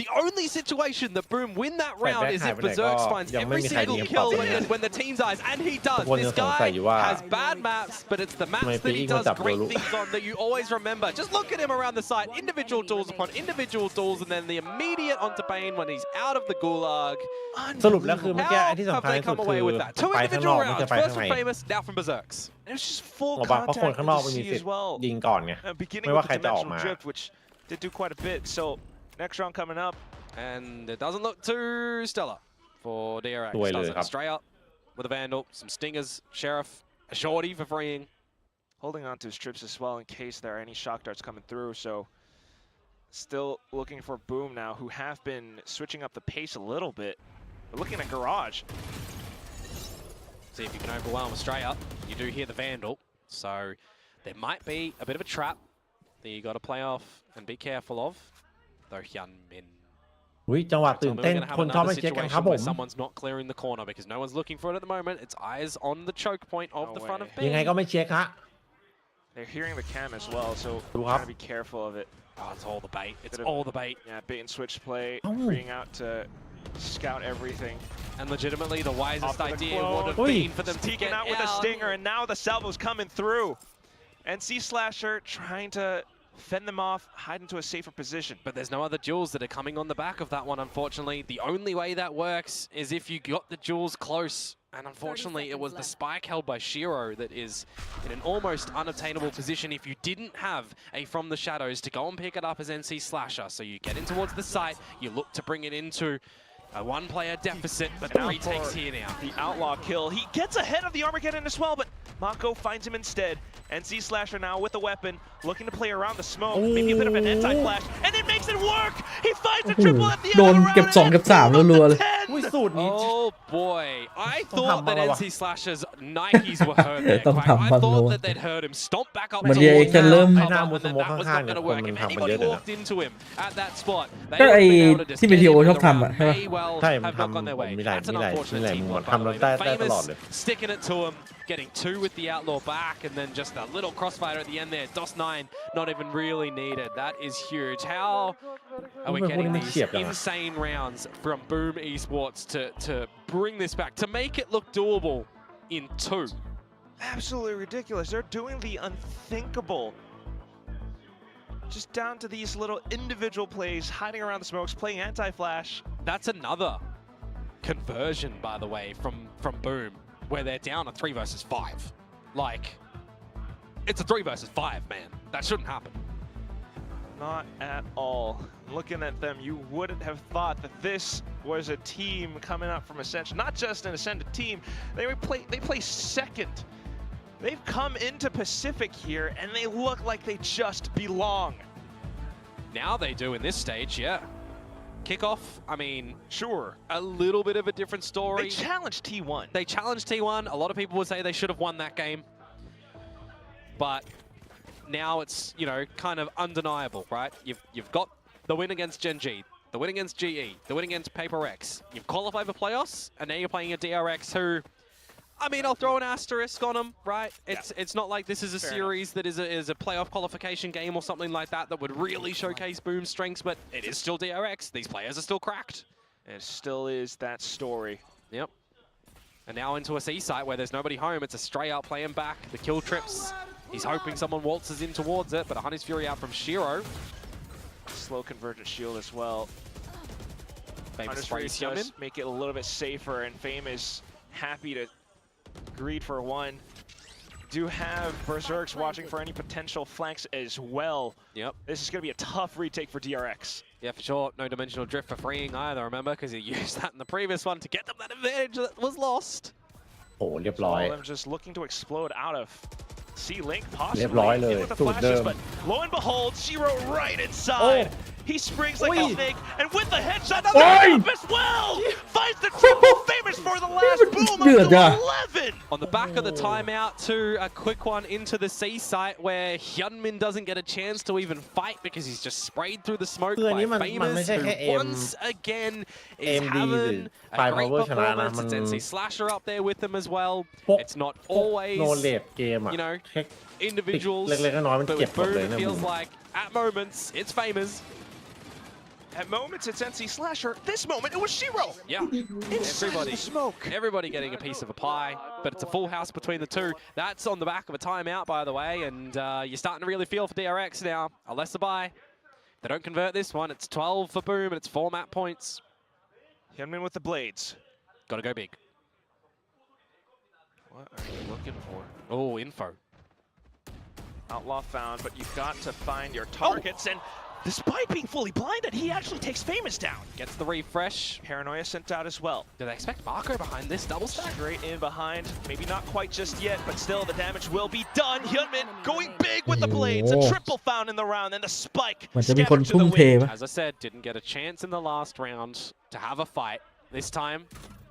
The only situation that Boom win that round is if Berserks finds every single kill when the team dies, and he does. This guy has bad maps, but it's the maps that he does great things on that you always remember. Just look at him around the site, individual duels upon individual duels, and then the immediate onto Pain when he's out of the gulag. สรุปแล้วคือเมื่อกี้ How ไอ้ที่ have สำคัญ they ที่สุด come คื away อ with that? 2 ไปข้างนอก individual มันจะ rounds, ไป first ข้าง from ใน Famous, now from Berserks. And it's just full บอกว่าเพราะคน contact ข้างนอก with มัน the มี C สิท as ธิ์ well. ยิงก่อนไง Beginning ไม่ว่า with ใคร the จะออก dimensional มา drift, which did do quite a bit. So next round coming up. And it doesn't look too stellar for DRX, Way does to it? up. Straight up with a Vandal, some Stingers, Sheriff, a Shorty for freeing. Holding on to his trips as well in case there are any shock darts coming through. So still looking for Boom now, who have been switching up the pace a little bit. We're looking at Garage. See if you can overwhelm Australia. You do hear the Vandal, so there might be a bit of a trap that you got to play off and be careful of. Though Hyunmin. อุ้ยจังหวะตื่น We're เต้น going to have คนชอบ another ไปเช็คกันค situation รับผ where ม someone's not clearing the corner because no one's looking for it at the moment. It's eyes on the choke point of No the front of way. B. ยังไงก็ไม่เช็คฮะ They're hearing the cam as well, so Do up. gotta be careful of it. Oh, it's all the bait. It's Bit of- all the bait. Yeah, bait and switch play, Oh. freeing out to scout everything. And legitimately, the wisest Off to the idea clone. would have Oi. been for them to Peeking get out with a stinger, and now the salvo's coming through. And C Slasher trying to fend them off, hide into a safer position. But there's no other jewels that are coming on the back of that one, unfortunately. The only way that works is if you got the jewels close. And unfortunately, it was the spike held by Shiro that is in an almost unobtainable position if you didn't have a From the Shadows to go and pick it up as NC Slasher. So you get in towards the site, you look to bring it into a one-player deficit, but the Now retake's for here now. The Outlaw kill. He gets ahead of the Armageddon as well, but Mako finds him instead. And C Slasher now with the weapon, looking to play around the smoke. Maybe a bit of an anti-flash, and it makes it work! He finds a triple at the end โด of น the round. เก็บ2 เก็บ 3 รัวๆเลย อุ้ยสูตรนี้ Oh boy, I Don't thought have that Malawa. NC Slashers Nikes were hurt there, Don't Quack. have I thought Malawa. that they'd heard him stomp back up มัน towards DRX จะเริ่ม cover, ไอ้หน้ามุส and then โม that was ข้าง not ๆเนี่ย going to คน work. มัน If ทำกันเย anybody อะเลยนะ walked into him at that spot, they ก็ would ไอ้ have been able to just ที่ get PTO in ช with อบ the ทำ round. อ่ะใช่ปะ May well ใช่ have not gone their way. มีหลาย That's an มีหลาย unfortunate มีหลาย team มุม work, by ทำ the แล้ว way. ได้ But ได้ตลอด Famous เลย sticking it to him, getting 2 with the Outlaw back, and then just a little crossfire at the end there. DOS9 not even really needed. That is huge. How are we getting these insane rounds from Boom Esports to bring this back, to make it look doable in 2? Absolutely ridiculous. They're doing the unthinkable. Just down to these little individual plays, hiding around the smokes, playing anti-flash. That's another conversion, by the way, from Boom, where they're down a 3 versus 5. Like, it's a 3 versus 5, man. That shouldn't happen. Not at all. Looking at them, you wouldn't have thought that this was a team coming up from Ascension. Not just an Ascended team, they play second. They've come into Pacific here, and they look like they just belong. Now they do in this stage, yeah. Kickoff, I mean, Sure. a little bit of a different story. They challenged T1. They challenged T1. A lot of people would say they should have won that game. But now it's, you know, kind of undeniable, right? You've got the win against Gen G. the win against GE, the win against Paper X. You've qualified for playoffs, and now you're playing a DRX who, I mean, I'll throw an asterisk on them, right? It's not like this is a series that is a playoff qualification game or something like that that would really showcase Boom's strengths, but it is still DRX. These players are still cracked. It still is that story. Yep. And now into a C site where there's nobody home. It's a stray out playing back. The kill trips. He's hoping someone waltzes in towards it, but a Honey's Fury out from Shiro. Slow convergent shield as well. Famous Hunter's Fury does make it a little bit safer, and Fame is happy to greed for one. Do have Berserks watching for any potential flanks as well. Yep. This is going to be a tough retake for DRX. Yeah, for sure. No dimensional drift for freeing either, remember? Because he used that in the previous one to get them that advantage that was lost. โอ้เรียบร้อย All of them just looking to explode out of C-Link, possibly. เรียบร้อยเลย In with the สูตรเดิ flashes, ม but lo and behold, Shiro right inside. He springs like a snake, and with the headshot, another up as well! Finds the triple famous for the last boom up to 11! On the back of the timeout, too, a quick one into the C site where Hyunmin doesn't get a chance to even fight because he's just sprayed through the smoke คืออัน by นี้มันไม่ Famous, ใช่แค่ who once again is having a great performance. It's NC Slasher up there with them as well. It's not always, โนเลดเกมอะ you know, เทค individuals, เล็กๆน้อยๆมัน but เก็บ with หมด Boom เลย it นะ feels like at moments it's Famous. At moments, it's NC Slasher. This moment, it was Shiro. Yeah, everybody getting a piece of a pie, but it's a full house between the two. That's on the back of a timeout, by the way, and you're starting to really feel for DRX now. Unless the buy, if they don't convert this one, it's 12 for Boom, and it's 4 map points. Hyunmin with the blades. Got to go big. What are you looking for? Oh, info. Outlaw found, but you've got to find your targets, and despite being fully blinded, he actually takes Famous down. Gets the refresh. Paranoia sent out as well. Do they expect Marco behind this double stack? Straight in behind. Maybe not quite just yet, but still the damage will be done. Hyunmin going big with the blades. A triple found in the round, and the spike scattered to the wind. As I said, didn't get a chance in the last round to have a fight. This time,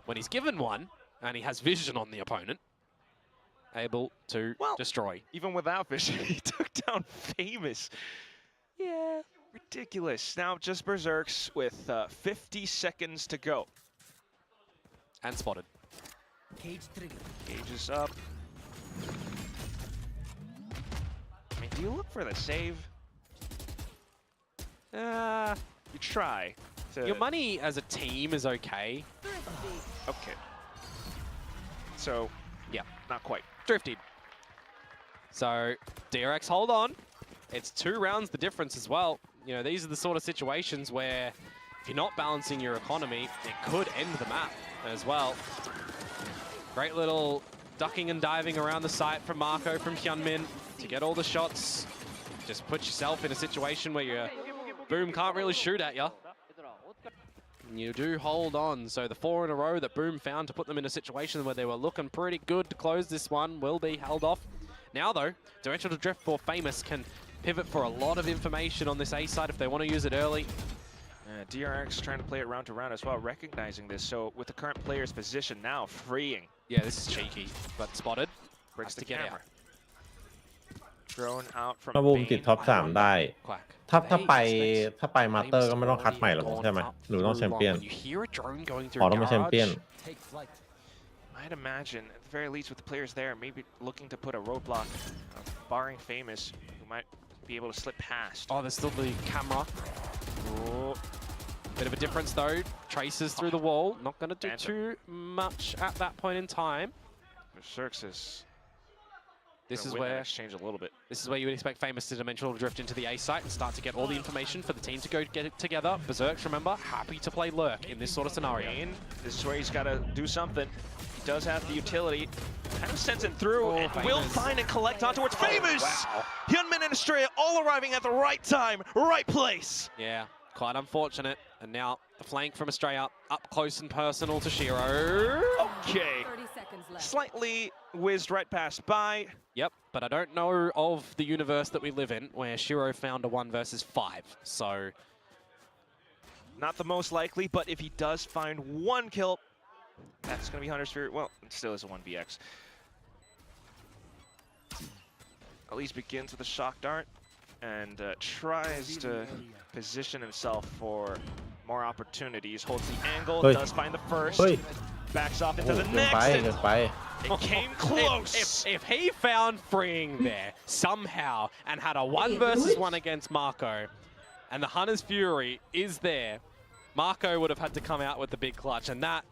when he's given one, and he has vision on the opponent, able to destroy. Even without vision, he took down Famous. Yeah, ridiculous. Now just Berserks with 50 seconds to go. And spotted. Gauge is up. I mean, do you look for the save? You try. Your money as a team is okay. Okay. So, yeah, not quite. Drifted. So, DRX hold on. It's 2 rounds the difference as well. You know, these are the sort of situations where if you're not balancing your economy, it could end the map as well. Great little ducking and diving around the site from Marco, from Hyunmin to get all the shots. Just put yourself in a situation where your Boom can't really shoot at you. You do hold on, so the 4 in a row that Boom found to put them in a situation where they were looking pretty good to close this one will be held off. Now though, directional drift for Famous can pivot for a lot of information on this A side if they want to use it early. DRX trying to play it round to round as well, recognizing this. So with the current player's position now, freeing. Yeah, this is cheeky, but spotted. Breaks the get camera. Thrown out from ถ้าบูม Bane. ติดท็อป 3 ได้ ถ้าไปมาสเตอร์ก็ไม่ต้องคัดใหม่หรอกใช่ไหมหรือต้องแชมเปี้ยน อ๋อต้องเป็นแชมเปี้ยน I'd imagine, at the very least with the players there, maybe looking to put a roadblock, barring Famous, who might be able to slip past. Oh, there's still the camera. Oh. Bit of a difference though. Traces through the wall. Not going to do too much at that point in time. Berserks is... This is where exchange a little bit. This is where you would expect Famous to dimensional drift into the A site and start to get all the information for the team to go get it together. Berserks, remember, happy to play Lurk in this sort of scenario. This is where he's got to do something. He does have the utility. Kind of sends it through and will find and collect onto its Famous! Wow. Hyunmin and Estrella all arriving at the right time, right place. Yeah, quite unfortunate. And now the flank from Estrella up close and personal to Shiro. Okay. Slightly whizzed right past by. Yep, but I don't know of the universe that we live in where Shiro found a 1 versus 5, so... Not the most likely, but if he does find 1 kill, that's going to be Hunter's Fury. Well, it still is a 1vx. At least begins with a shock dart and tries to position himself for more opportunities. Holds the angle, Hey. does find the first, Hey. backs off โอ้ into the เกินไป next, เกิน and ไป it came close. If he found freeing there somehow and had a 1 versus 1 against Marco, and the Hunter's Fury is there, Marco would have had to come out with the big clutch, and that.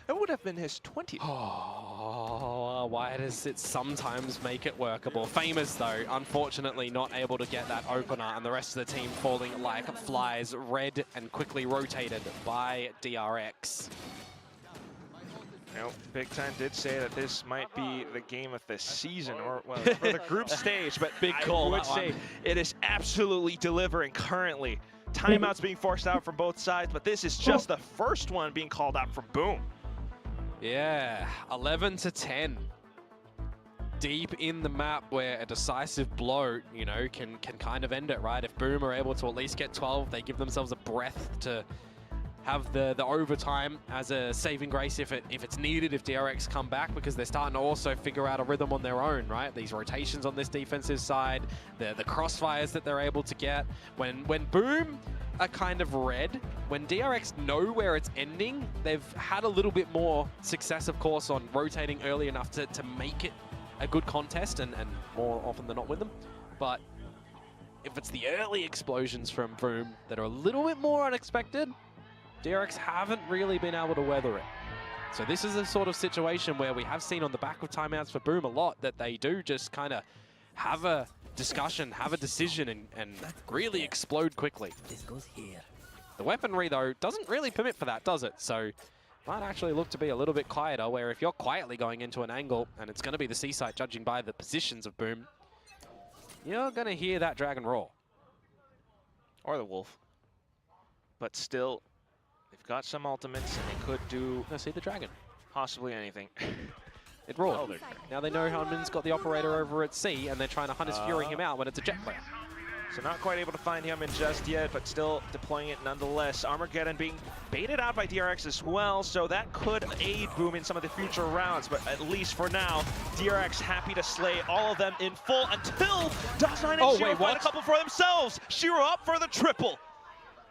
It would have been his 20th. Oh, why does it sometimes make it workable? Famous though, unfortunately not able to get that opener, and the rest of the team falling like flies, red and quickly rotated by DRX. You know, Big Time did say that this might be the game of the season, or well, for the group stage, but Big call, I would that say one. it is absolutely delivering currently. Timeouts being forced out from both sides, but this is just the first one being called out from Boom. Yeah, 11-10. Deep in the map where a decisive blow, you know, can kind of end it, right? If Boom are able to at least get 12, they give themselves a breath to have the overtime as a saving grace if it's needed, if DRX come back, because they're starting to also figure out a rhythm on their own, right? These rotations on this defensive side, the crossfires that they're able to get. When Boom are kind of red, when DRX know where it's ending, they've had a little bit more success, of course, on rotating early enough to make it a good contest and more often than not win them. But if it's the early explosions from Boom that are a little bit more unexpected, DRX haven't really been able to weather it. So this is a sort of situation where we have seen on the back of timeouts for Boom a lot that they do just kind of have a discussion, have a decision, and really explode quickly. This goes here. The weaponry, though, doesn't really permit for that, does it? So might actually look to be a little bit quieter, where if you're quietly going into an angle, and it's going to be the C-site judging by the positions of Boom, you're going to hear that dragon roar. Or the wolf. But still, they've got some ultimates, and they could do I see the dragon. possibly anything. It roared. Oh, Now they know Hunman's got the operator over at C, and they're trying to Hunter's Fury him out when it's a jet player. So not quite able to find him in just yet, but still deploying it nonetheless. Armageddon being baited out by DRX as well, so that could aid Boom in some of the future rounds, but at least for now, DRX happy to slay all of them in full until DOS9 and Shiro find a couple for themselves. Shiro up for the triple.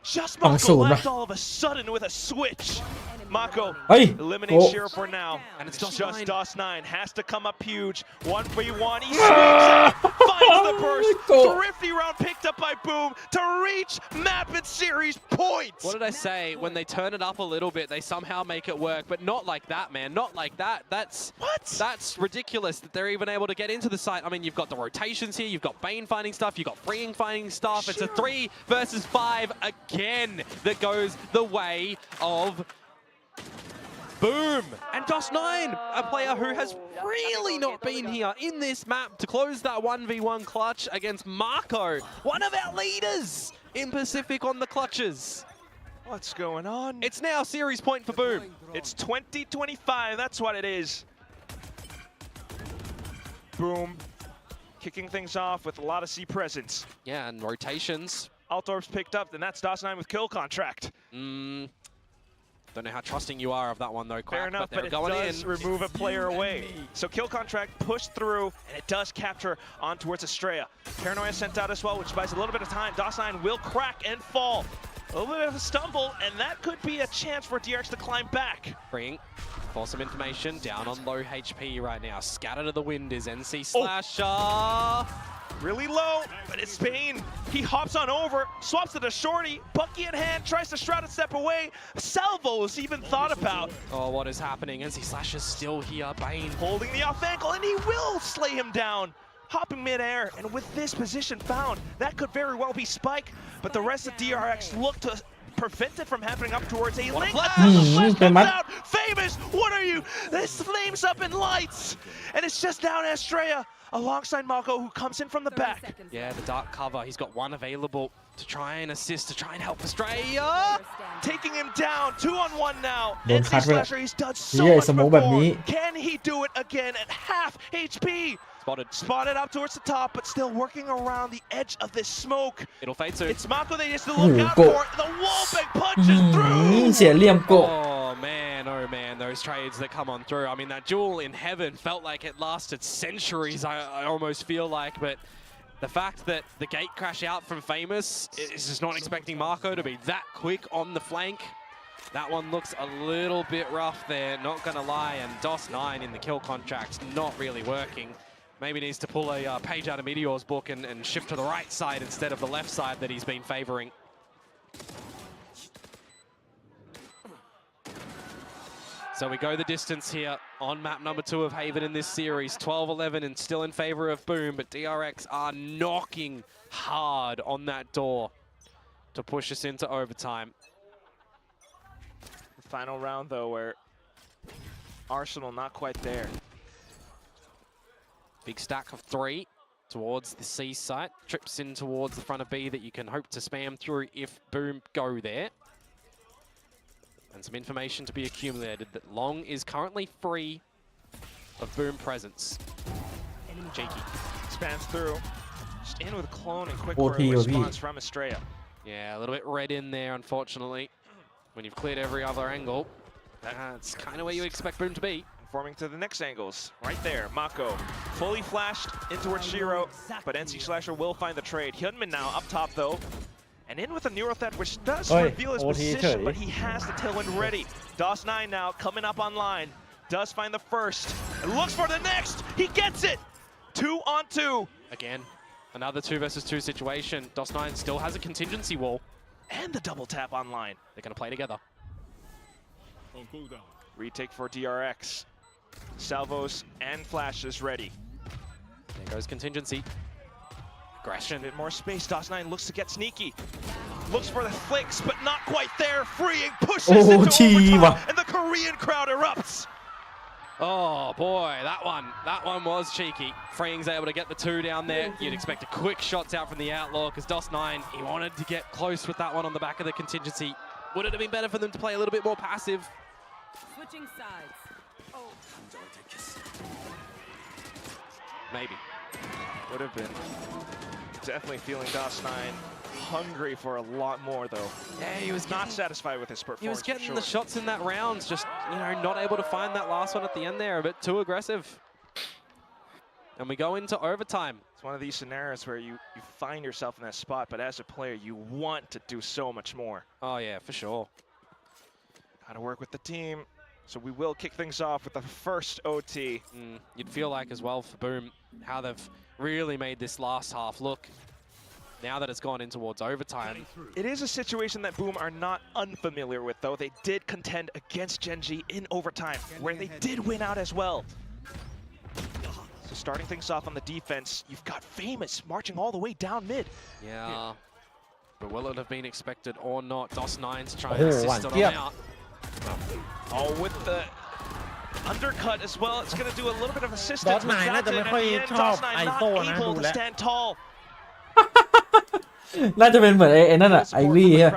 Just Mako left all of a sudden with a switch. Mako eliminates Shiro for now, and it's just DOS9 has to come up huge. 1v1, he swings out, finds the burst. Thrifty round picked up by Boom to reach map and series points. What did I say? When they turn it up a little bit, they somehow make it work, but not like that, man. Not like that. That's ridiculous that they're even able to get into the site. I mean, you've got the rotations here, you've got Bane finding stuff, you've got Freeing finding stuff. It's a 3 versus 5 again that goes the way of Boom. And DOS9, a player who has really not been here in this map to close that 1v1 clutch against Marco, one of our leaders in Pacific on the clutches. What's going on? It's now series point for Boom. It's 20-25, that's what it is. Boom, kicking things off with a lot of C presence. Yeah, and rotations. Altorb's picked up, and that's DOS9 with kill contract. Don't know how trusting you are of that one, though, Quack. Fair enough, but it going does remove a player away. So kill contract pushed through, and it does capture on towards Estrella. Paranoia sent out as well, which buys a little bit of time. DOS9 will crack and fall. A little bit of a stumble, and that could be a chance for DRX to climb back. Freeing. For some information, down on low HP right now. Scattered to the wind is NC Slasher. Really low, but it's Bane. He hops on over, swaps it to Shorty. Bucky in hand, tries to shroud and step away. Salvos even thought about. Oh, what is happening? NC Slasher's still here. Bane holding the off ankle, and he will slay him down. Hopping midair, and with this position found, that could very well be Spike, but the rest of DRX look to prevent it from happening up towards A link. The flash comes out. Famous, what are you? This flames up in lights, and it's just down Estrella alongside Mako, who comes in from the back. Yeah, the dark cover. He's got one available to try and assist, to try and help Estrella. Taking him down, 2-on-1 now. โดน NC คัดไป Slasher, he's done so เย้ much สโมกแบบ before. นี้ Can he do it again at half HP? Spotted up towards the top, but still working around the edge of this smoke. It'll fade soon. It's Mako they just to look out for. The wall bang punches through. เสียเหลี่ยมโกะ Oh man, those trades that come on through. I mean, that duel in heaven felt like it lasted centuries, I almost feel like, but The fact that the gate crash out from Famous is just not expecting Marco to be that quick on the flank. That one looks a little bit rough there, not gonna lie, and DOS9 in the kill contract's not really working. Maybe needs to pull a page out of Meteor's book and shift to the right side instead of the left side that he's been favoring. So we go the distance here on map number 2 of Haven in this series. 12-11 and still in favor of Boom, but DRX are knocking hard on that door to push us into overtime. The final round, though, where Arsenal not quite there. Big stack of 3 towards the C site. Trips in towards the front of B that you can hope to spam through if Boom go there. And some information to be accumulated that Long is currently free of Boom presence. Jakey spans through. Just in with a clone and quick OT. response from Estrella. Yeah, a little bit red in there, unfortunately. When you've cleared every other angle, that's kind of where you expect Boom to be. Forming to the next angles. Right there, Mako fully flashed in towards Shiro, but NC Slasher will find the trade. Hyunmin now up top, though. And in with a Neuro Threat, which does reveal his position, but he has the tailwind ready. DOS9 now coming up online. Does find the first, and looks for the next. He gets it! 2 on 2. Again, another 2 versus 2 situation. DOS9 still has a contingency wall. And the double tap online. They're going to play together. On cooldown. Retake for DRX. Salvos and flashes ready. There goes contingency. Aggression. A bit more space. DOS9 looks to get sneaky. Looks for the flicks, but not quite there. Freeing, pushes into overtime, and the Korean crowd erupts. Oh boy, that one was cheeky. Freeing's able to get the 2 down there. You'd expect a quick shots out from the Outlaw because DOS9, he wanted to get close with that one on the back of the contingency. Would it have been better for them to play a little bit more passive? Switching sides. Oh. Maybe. Would have been. Definitely feeling DOS9 hungry for a lot more, though. Yeah, he was not satisfied with his performance. He was getting the shots in that round, just, you know, not able to find that last one at the end there, a bit too aggressive. And we go into overtime. It's one of these scenarios where you find yourself in that spot, but as a player, you want to do so much more. Oh, yeah, for sure. Got to work with the team. So we will kick things off with the first OT. You'd feel like as well for Boom, how they've really made this last half look. Now that it's gone in towards overtime. It is a situation that Boom are not unfamiliar with, though. They did contend against Genji in overtime, where they did win out as well. So starting things off on the defense, you've got Famous marching all the way down mid. Yeah. But will it have been expected or not? DOS9's trying to assist on out. Oh, with the undercut as well, it's going to do a little bit of assistance. DOS9 not able to stand tall. น่าจะเป็นเหมือนไอ้นั่นอะไอวี่อะ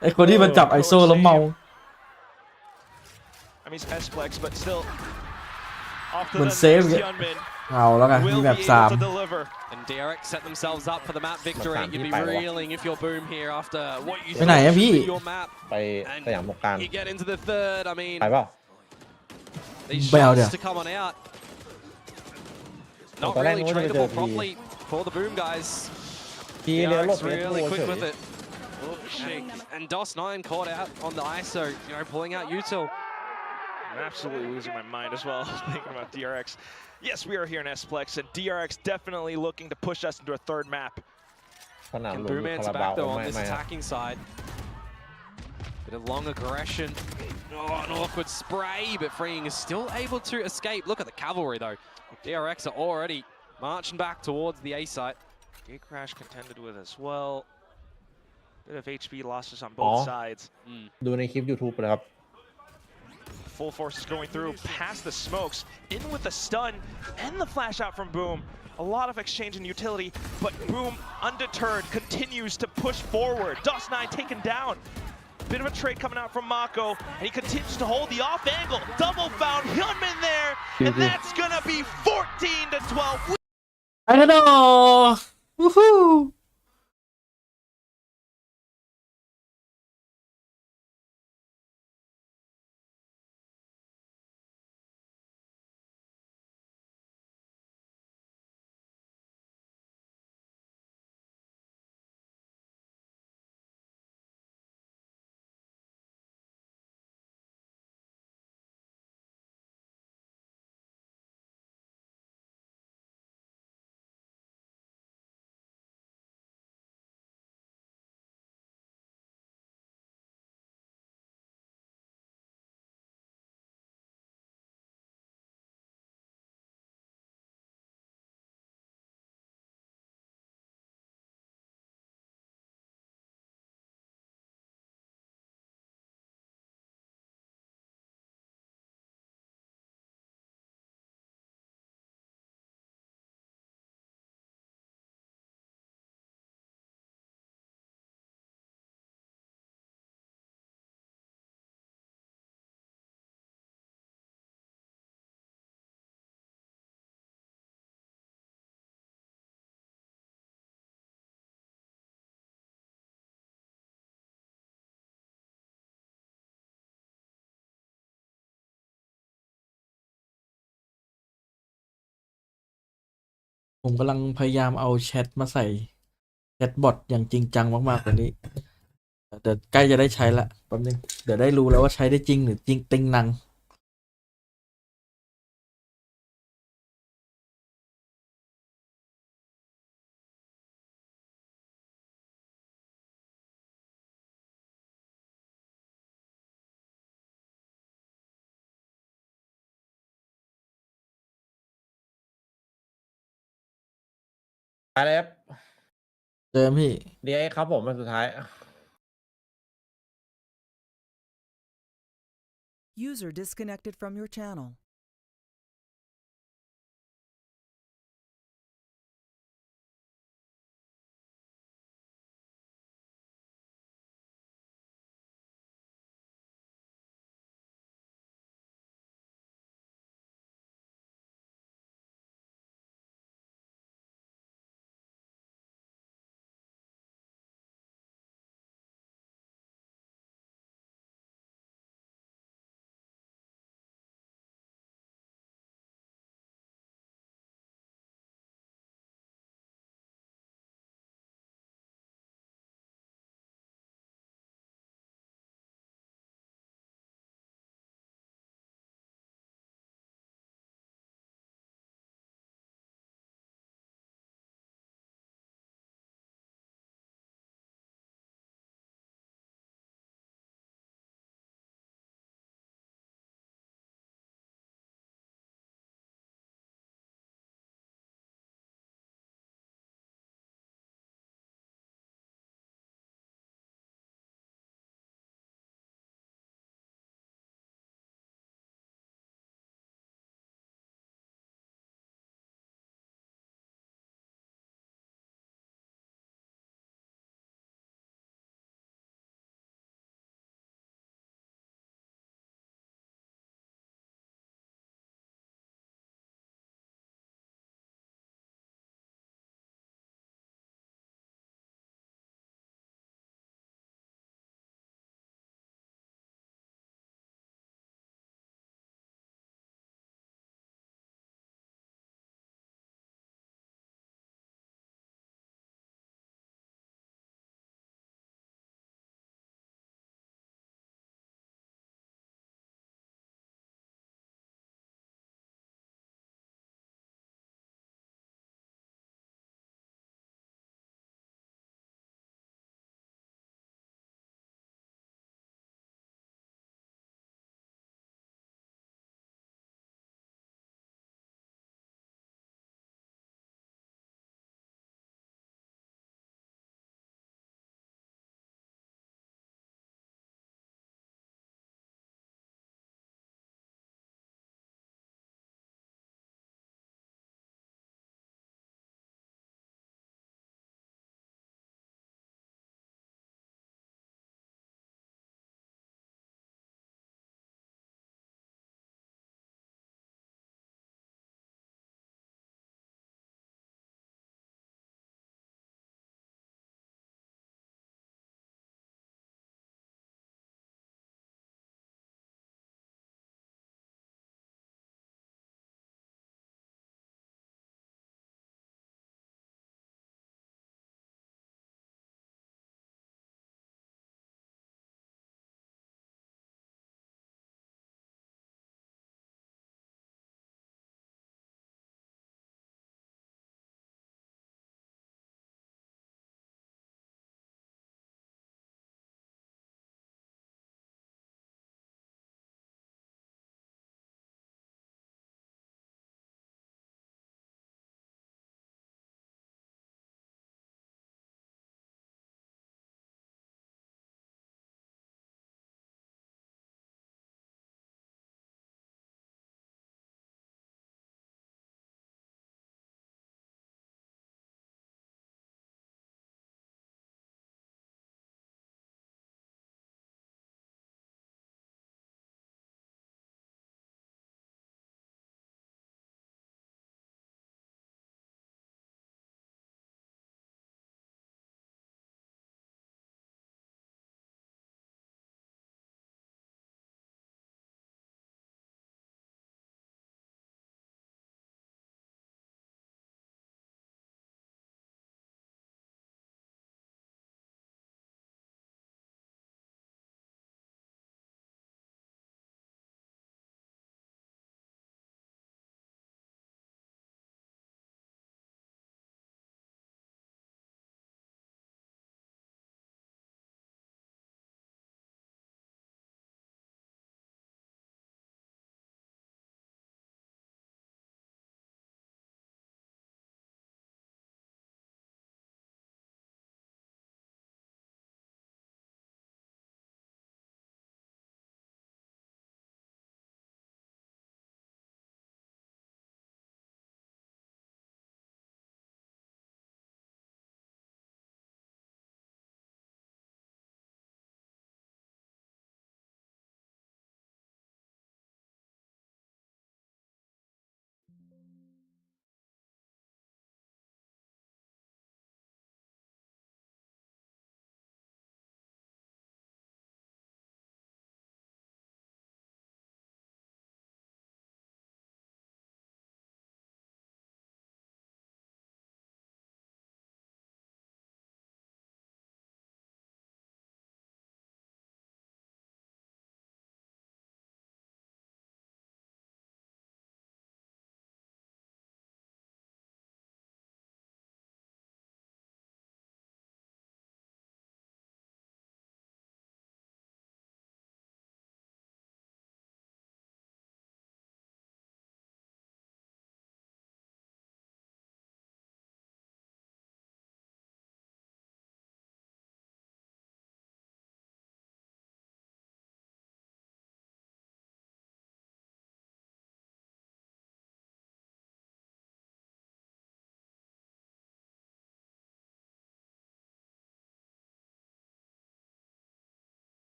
ไอคนที่มันจับไอโซ่แล้วเมา I mean, S-Flex, but still off to เหมือน the เซฟ next Hyunmin. เอาแล้วกันมีแบบ3 And DRX set themselves up for the map victory. You'd be reeling if you're Boom here after what you ไปไหนอะพี่ your map. ไปสยามสงกรานต์ You get into the third. I mean, ไปเปล่า these ไม่เอาเดี๋ยว shots to come on out. Not ตอนแรก really นึกว่าจะเจอ tradable ที properly for the Boom guys. ทีเลี้ยวหลบ DRX เลี้ยว really โผล่ quick เฉ with ย it. And DOS9 caught out on the ISO, you know, pulling out util. I'm absolutely losing my mind as well, thinking about DRX. Yes, we are here in S-Plex, and DRX definitely looking to push us into a third map. สนาม Can หลวง Boom อยู่ answer คาราบาว back though on ไม่ this ไม่ครับ attacking side. Bit of long aggression. Oh, an awkward spray, but Freeing is still able to escape. Look at the cavalry though. DRX are already marching back towards the A site. Gate crash contended with as well. Bit of HP losses on both sides. ดูในคลิป YouTube เลยครับ Full forces going through past the smokes, in with the stun and the flash out from Boom. A lot of exchange and utility, but Boom, undeterred, continues to push forward. DOS9 taken down. Bit of a trade coming out from Mako, and he continues to hold the off angle. Double found Hyunmin there, and that's gonna be 14-12. I don't know. Woohoo! ผมกำลังพยายามเอาแชทมาใส่แชทบอทอย่างจริงจังมากๆกว่านี้แต่ใกล้จะได้ใช้ละแป๊บนึงเดี๋ยวได้รู้แล้วว่าใช้ได้จริงหรือจริงติงนังไปเลยครับ เจอพี่ DRX ครับผมเป็นสุดท้าย User disconnected from your channel.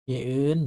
อย่างอื่น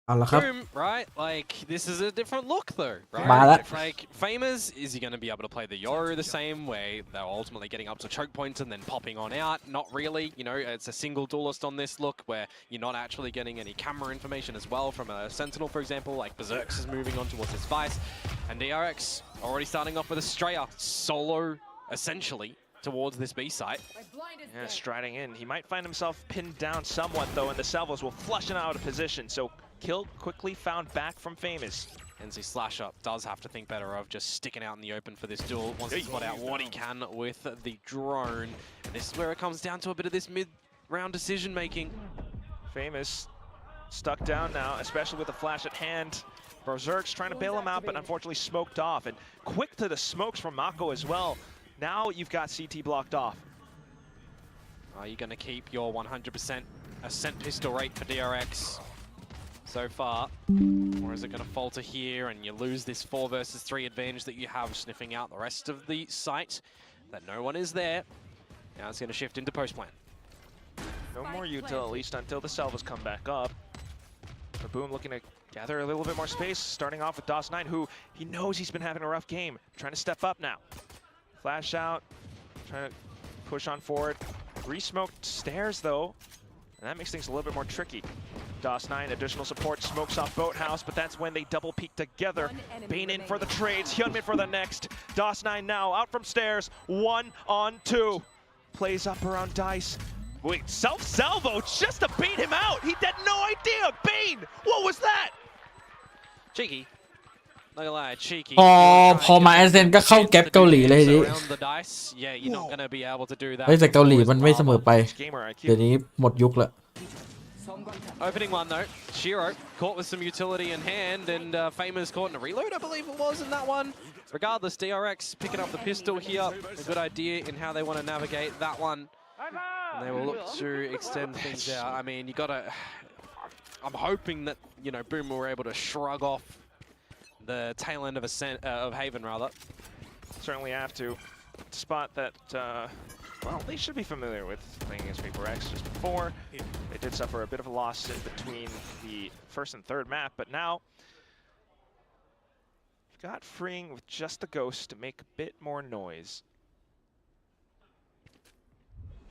เอาละครับ Boom, right? Like, this is a different look, though, right? มาแล้ว Like, Famous, is he going to be able to play the Yoru the same way? They're ultimately getting up to choke points and then popping on out. Not really. You know, it's a single duelist on this look where you're not actually getting any camera information as well from a Sentinel, for example. Like, Berserks is moving on towards his Vice. And DRX already starting off with a Straya solo, essentially, towards this B site. Yeah, striding in. He might find himself pinned down somewhat, though, and the salvos will flush him out of position. So kill quickly found back from Famous. NC Slash Up does have to think better of just sticking out in the open for this duel. Wants to spot out what he can with the drone. And this is where it comes down to a bit of this mid-round decision-making. Famous stuck down now, especially with the flash at hand. Berserk's trying to bail him out, but unfortunately smoked off. And quick to the smokes from Mako as well. Now you've got CT blocked off. Are you going to keep your 100% ascent pistol rate for DRX so far? Or is it going to falter here and you lose this 4 versus 3 advantage that you have, sniffing out the rest of the site, that no one is there? Now it's going to shift into post-plan. No more util, at least until the salvos come back up. The Boom looking to gather a little bit more space, starting off with DOS9, who he knows he's been having a rough game. Trying to step up now. Flash out, trying to push on forward. Re-smoked stairs though, and that makes things a little bit more tricky. DOS9, additional support, smokes off Boathouse, but that's when they double peek together. Bane in for the trades, Hyunmin for the next. DOS9 now out from stairs, 1-on-2. Plays up around Dice. Wait, self-salvo just to beat him out. He had no idea. Bane, what was that? Cheeky. Not gonna lie, cheeky. พอมาแอสเซนก็เข้าแก๊ปเกาหลีเลยที Around the dice, yeah, you're not gonna be able to do that. เฮ้ยแต่เกาหลีมันไม่เสมอไป เดี๋ยวนี้หมดยุคละ Opening one though, Shiro caught with some utility in hand, and Famous caught in a reload, I believe it was in that one. Regardless, DRX picking up the pistol here, a good idea in how they want to navigate that one. And they will look to extend things out. I mean, you gotta, I'm hoping that, you know, Boom were able to shrug off the tail end of Haven, rather. Certainly have to. Spot that, well, they should be familiar with playing against VaporX just before. They did suffer a bit of a loss in between the first and third map, but now you've got freeing with just the Ghost to make a bit more noise.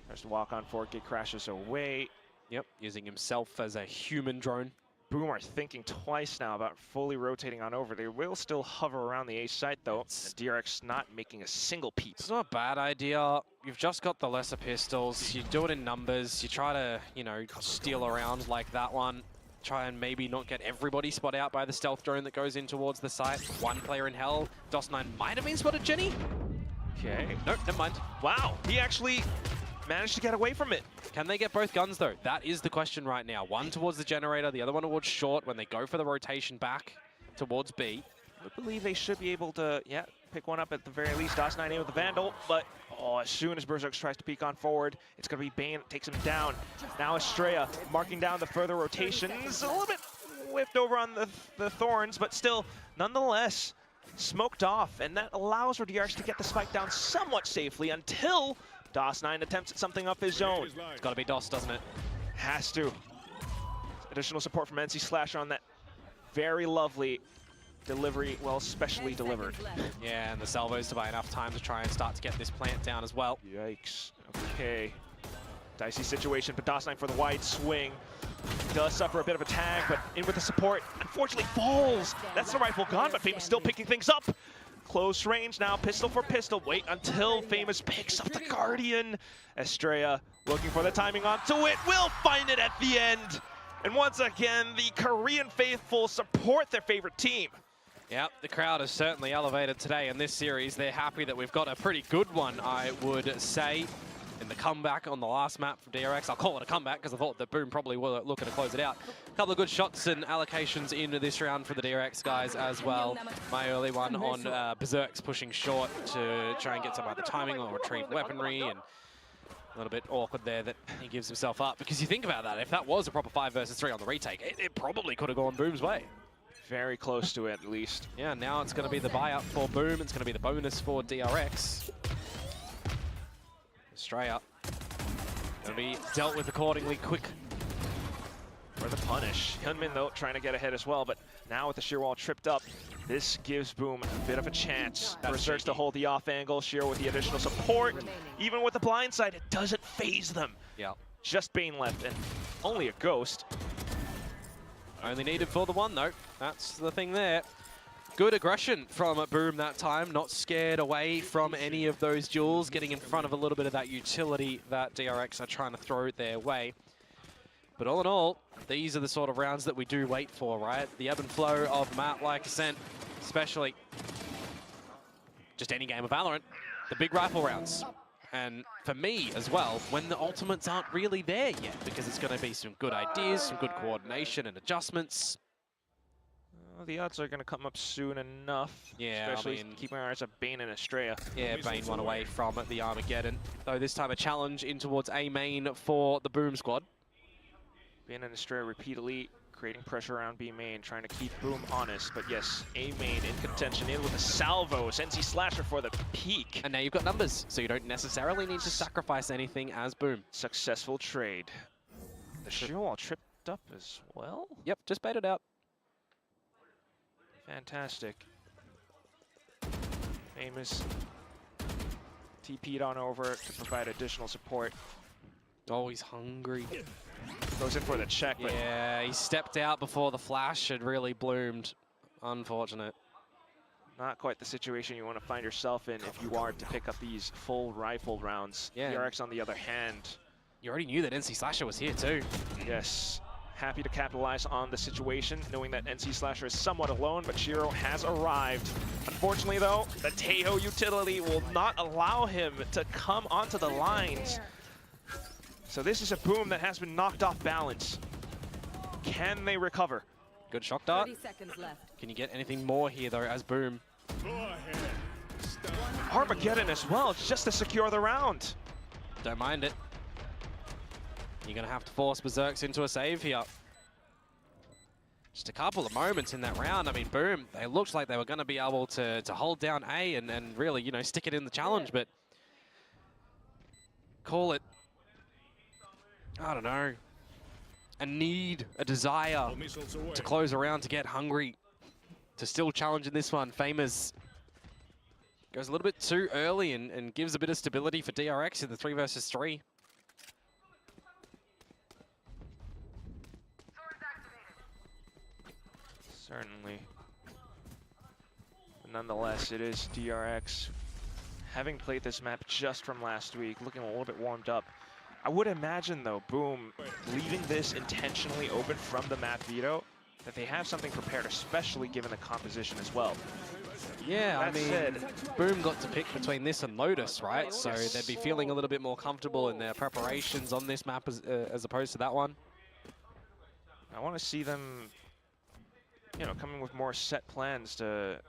There's the walk on forward, Gate crashes away. Yep, using himself as a human drone. Boom are thinking twice now about fully rotating on over. They will still hover around the A site though. And DRX not making a single peep. It's not a bad idea. You've just got the lesser pistols. You do it in numbers. You try to, you know, steal around like that one. Try and maybe not get everybody spot out by the stealth drone that goes in towards the site. One player in hell. DOS9 might have been spotted, Jenny. Okay. Nope, never mind. Wow, he actually managed to get away from it. Can they get both guns, though? That is the question right now. One towards the generator, the other one towards short when they go for the rotation back towards B. I believe they should be able to, yeah, pick one up at the very least. DOS9 in with the Vandal, but as soon as Berserk tries to peek on forward, it's going to be Bane that takes him down. Now Estrella marking down the further rotations. A little bit whipped over on the Thorns, but still, nonetheless, smoked off. And that allows for DRX to get the spike down somewhat safely until DOS9 attempts at something up his zone. It's got to be DOS, doesn't it? Has to. Additional support from NC Slasher on that very lovely delivery, well, specially delivered. Yeah, and the salvos to buy enough time to try and start to get this plant down as well. Yikes. Okay. Dicey situation, but DOS9 for the wide swing. Does suffer a bit of a tag, but in with the support. Unfortunately falls. That's the rifle gun, but Famous still picking things up. Close range now, pistol for pistol. Wait until Famous picks up the Guardian. Estrella looking for the timing onto it. Will find it at the end. And once again, the Korean faithful support their favorite team. Yep, the crowd is certainly elevated today in this series. They're happy that we've got a pretty good one, I would say, in the comeback on the last map from DRX. I'll call it a comeback because I thought that Boom probably were looking to close it out. A couple of good shots and allocations into this round for the DRX guys as well. My early one on Berserk's pushing short to try and get some other timing or retrieve weaponry, and a little bit awkward there that he gives himself up. Because you think about that, if that was a proper 5 versus 3 on the retake, it probably could have gone Boom's way. Very close to it, at least. Yeah, now it's going to be the buyout for Boom. It's going to be the bonus for DRX. Estrella going to be dealt with accordingly quick. For the punish. Hyunmin, though, trying to get ahead as well, but now with the shear wall tripped up, this gives Boom a bit of a chance. Berserk's to hold the off angle, shear with the additional support. Even with the blind side, it doesn't phase them. Yeah. Just Bane left, and only a Ghost. Only needed for the one, though. That's the thing there. Good aggression from Boom that time. Not scared away from any of those duels. Getting in front of a little bit of that utility that DRX are trying to throw their way. But all in all, these are the sort of rounds that we do wait for, right? The ebb and flow of map like Ascent, especially just any game of VALORANT, the big rifle rounds. And for me as well, when the ultimates aren't really there yet, because it's going to be some good ideas, some good coordination and adjustments. Well, the odds are going to come up soon enough. Yeah, especially I mean, keeping our eyes on Bane and Estrella. Yeah, Bane one away from the Armageddon. Though this time a challenge in towards A main for the Boom squad. Bane and Estrella repeatedly creating pressure around B main, trying to keep Boom honest. But yes, A main in contention, in with the salvos. NC Slasher for the peak. And now you've got numbers, so you don't necessarily need to sacrifice anything as Boom. Successful trade. The shear wall tripped up as well? Yep, just baited out. Fantastic. Famous TP'd on over to provide additional support. Oh, he's hungry. Goes in for the check, but yeah, he stepped out before the flash had really bloomed. Unfortunate. not quite the situation you want to find yourself in if you are to pick up these full rifle rounds. Yeah. DRX, on the other hand. You already knew that NC Slasher was here too. Yes. Happy to capitalize on the situation, knowing that NC Slasher is somewhat alone, but Shiro has arrived. Unfortunately, though, the Tejo utility will not allow him to come onto the lines. So this is a Boom that has been knocked off balance. Can they recover? Good shock dart. 30 seconds left. Can you get anything more here, though, as Boom? Armageddon as well, just to secure the round. Don't mind it. You're going to have to force Berserks into a save here. Just a couple of moments in that round. I mean, Boom, they looked like they were going to be able to hold down A and really, you know, stick it in the challenge, but call it, I don't know, a need, a desire to close around, to get hungry, to still challenge in this one. Famous goes a little bit too early and gives a bit of stability for DRX in the 3 versus 3. Certainly. But nonetheless, it is DRX. Having played this map just from last week, looking a little bit warmed up. I would imagine, though, Boom leaving this intentionally open from the map veto that they have something prepared, especially given the composition as well. Yeah, I That mean, said, Boom got to pick between this and Lotus, right? So they'd be feeling a little bit more comfortable in their preparations on this map as opposed to that one. I want to see them, you know, coming with more set plans to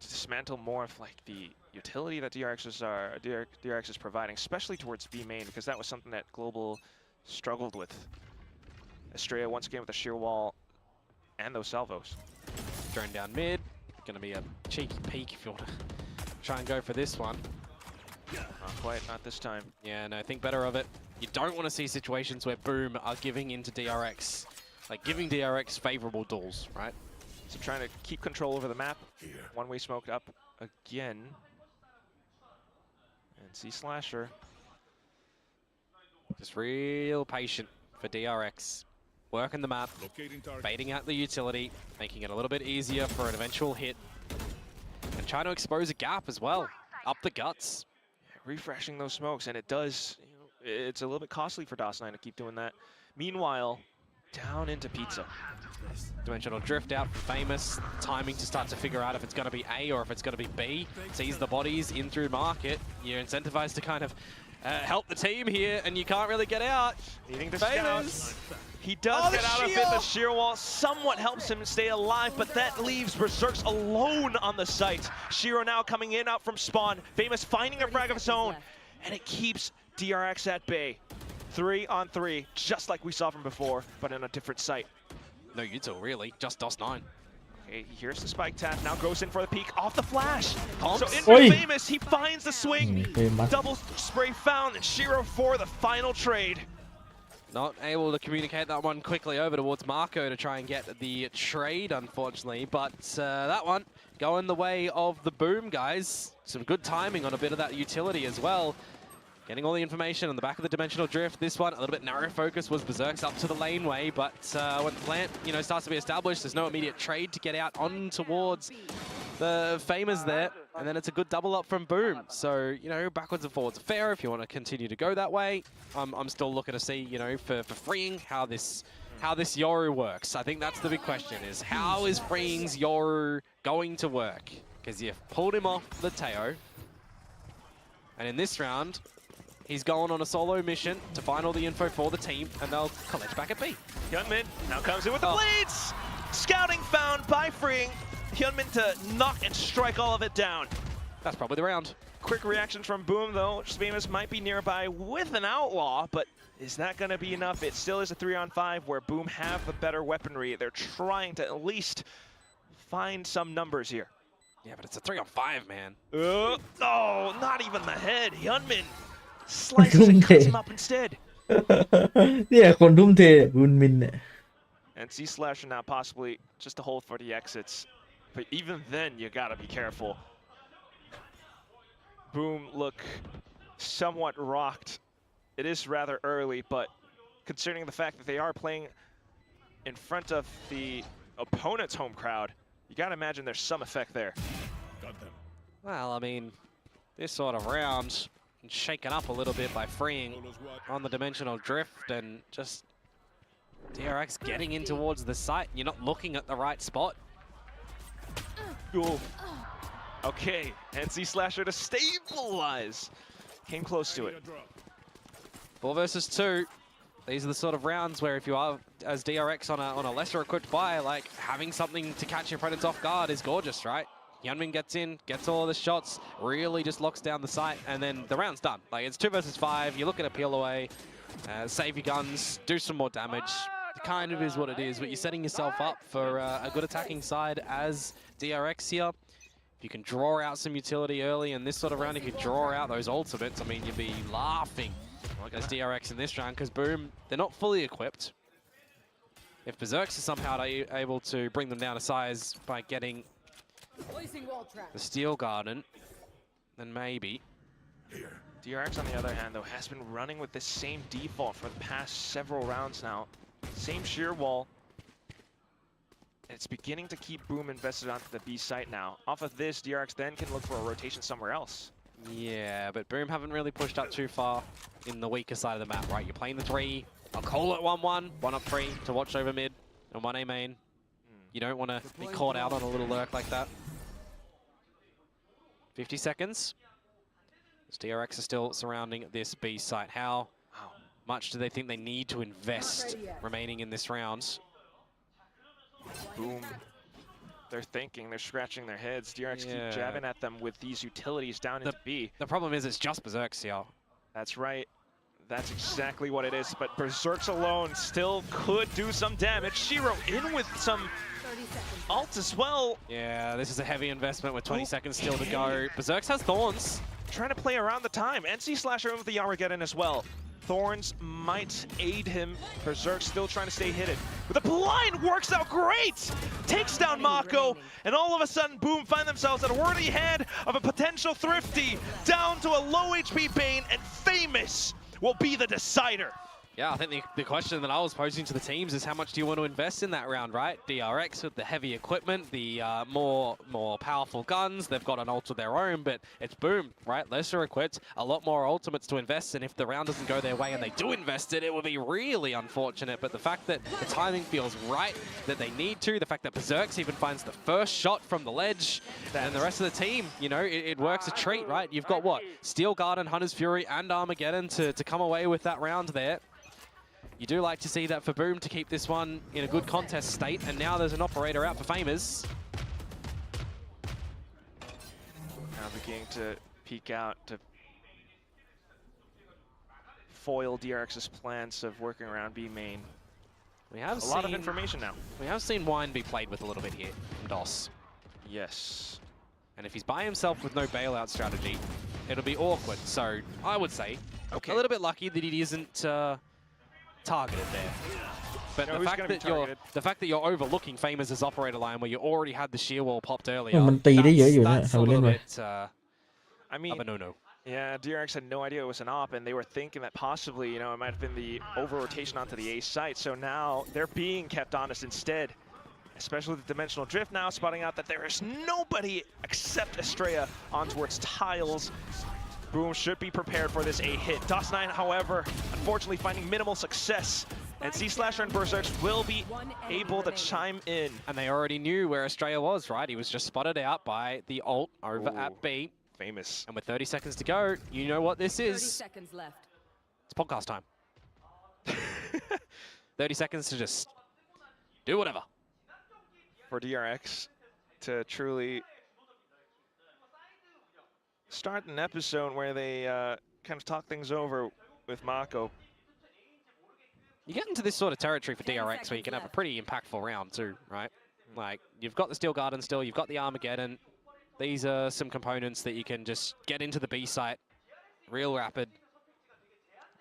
dismantle more of like the utility that DRX is providing, especially towards B main, because that was something that Global struggled with. Estrella once again with the sheer wall and those salvos. Drone down mid. Going to be a cheeky peek if you want to try and go for this one. Not quite, not this time. Yeah, no, think better of it. You don't want to see situations where Boom are giving into DRX, like giving DRX favorable duels, right? So trying to keep control over the map. One-way smoke up again. And see Slasher. Just real patient for DRX. Working the map, baiting out the utility, making it a little bit easier for an eventual hit. And trying to expose a gap as well, up the guts. Refreshing those smokes, and it does, you know, it's a little bit costly for DOS9 to keep doing that. Meanwhile, down into Pizza. Dimensional drift out from Famous, timing to start to figure out if it's going to be A or if it's going to be B. Sees the bodies in through market. You're incentivized to kind of help the team here, and you can't really get out. Needing to Famous. scout. He does get out of it. The sheer wall somewhat helps him stay alive, but that leaves Berserks alone on the site. Shiro now coming in out from spawn. Famous finding a frag of his own, and it keeps DRX at bay. 3-on-3, just like we saw from before, but in a different site. No util, really, just DOS9. Okay, here's the spike tap, now goes in for the peek, off the flash. Comps. So in for Famous, he finds the swing. Double spray found, and Shiro for the final trade. Not able to communicate that one quickly over towards Marco to try and get the trade, unfortunately. But that one going the way of the Boom guys. Some good timing on a bit of that utility as well. Getting all the information on the back of the Dimensional Drift. This one, a little bit narrow focus, was Berserk's up to the laneway. But when the plant, starts to be established, there's no immediate trade to get out on towards the Famous there. And then it's a good double up from Boom. So, backwards and forwards fair if you want to continue to go that way. I'm still looking to see, for freeing how this Yoru works. I think that's the big question, is how is freeing's Yoru going to work? Because you've pulled him off the Teo. And in this round, he's going on a solo mission to find all the info for the team, and they'll collect back at B. Hyunmin now comes in with the blades! Scouting found by freeing. Hyunmin to knock and strike all of it down. That's probably the round. Quick reaction from Boom, though. Famous might be nearby with an Outlaw, but is that going to be enough? It still is a 3-on-5 where Boom have the better weaponry. They're trying to at least find some numbers here. Yeah, but it's a 3-on-5, man. Oh, not even the head. Hyunmin slices and cuts him up instead. เนี่ยคนทุ่มเทบุญมินเนี่ย And C Slasher now possibly just to hold for the exits. But even then, you gotta be careful. Boom look somewhat rocked. It is rather early, but considering the fact that they are playing in front of the opponent's home crowd, you gotta imagine there's some effect there. Well, I mean, this sort of round shaken up a little bit by freeing on the Dimensional Drift and just DRX getting in towards the site. You're not looking at the right spot. Ooh. Okay, and C Slasher to stabilize. Came close to it. 4 versus 2. These are the sort of rounds where if you are, as DRX on a lesser equipped buy, like having something to catch your opponents off guard is gorgeous, right? Hyunmin gets in, gets all of the shots, really just locks down the site, and then the round's done. Like, it's 2 versus 5, you're looking to peel away, save your guns, do some more damage. It kind of is what it is, but you're setting yourself up for a good attacking side as DRX here. If you can draw out some utility early in this sort of round, if you draw out those ultimates, I mean, you'd be laughing against DRX in this round, because Boom, they're not fully equipped. If Berserks is somehow able to bring them down a size by getting the Steel Garden, then maybe. DRX, on the other hand, though, has been running with the same default for the past several rounds now. Same sheer wall. It's beginning to keep Boom invested onto the B site now. Off of this, DRX then can look for a rotation somewhere else. Yeah, but Boom haven't really pushed up too far in the weaker side of the map, right? You're playing the 3. I'll call it 1-1, 1 up 3 to watch over mid and 1A main. You don't want to be caught out on a little lurk like that. 50 seconds. As DRX are still surrounding this B site. How much do they think they need to invest remaining in this round? Boom. They're thinking, they're scratching their heads. DRX keep jabbing at them with these utilities down into B. The problem is it's just Berserks here. That's right. That's exactly what it is. But Berserks alone still could do some damage. Shiro in with some ult as well. Yeah, this is a heavy investment with 20 seconds still to go. Berserks has Thorns. Trying to play around the time. NC Slasher in with the Armageddon as well. Thorns might aid him. Berserk still trying to stay hidden. But the blind works out great! Takes down Mako, and all of a sudden, boom, find themselves at a worthy head of a potential Thrifty, down to a low HP Bane, and Famous will be the decider. Yeah, I think the question that I was posing to the teams is how much do you want to invest in that round, right? DRX with the heavy equipment, the more powerful guns, they've got an ult of their own, but it's boom, right? Lesser equipped, a lot more ultimates to invest in. If the round doesn't go their way and they do invest it, it would be really unfortunate. But the fact that the timing feels right, that they need to, the fact that Berserks even finds the first shot from the ledge, and the rest of the team, you know, it works a treat, right? You've got what? Steel Garden, Hunter's Fury, and Armageddon to come away with that round there. You do like to see that for Boom to keep this one in a good contest state, and now there's an operator out for Famous. Now beginning to peek out to foil DRX's plans of working around B main. We have a lot of information now. We have seen Wine be played with a little bit here from DOS. Yes. And if he's by himself with no bailout strategy, it'll be awkward. So I would say okay, a little bit lucky that he isn't targeted there. But no, the fact that you're overlooking Famous' as operator line where you already had the sheer wall popped earlier, มันตีได้เยอะอยู่นะ that's เอา a เล่น little ไป bit I mean, of a no-no. Yeah, DRX had no idea it was an op, and they were thinking that possibly, you know, it might have been the over-rotation onto the A site. So now they're being kept honest instead, especially with the Dimensional Drift now, spotting out that there is nobody except Estrella on towards tiles. Boom should be prepared for this A hit. DOS9, however, unfortunately finding minimal success. And C-Slasher and Berserks will be able to chime in. And they already knew where Estrella was, right? He was just spotted out by the ult over at B. Famous. And with 30 seconds to go, you know what this is. 30 seconds left. It's podcast time. 30 seconds to just do whatever. For DRX to truly start an episode where they kind of talk things over with Mako. You get into this sort of territory for DRX where you can have a pretty impactful round too, right? Like, you've got the Steel Garden still, you've got the Armageddon. These are some components that you can just get into the B site real rapid.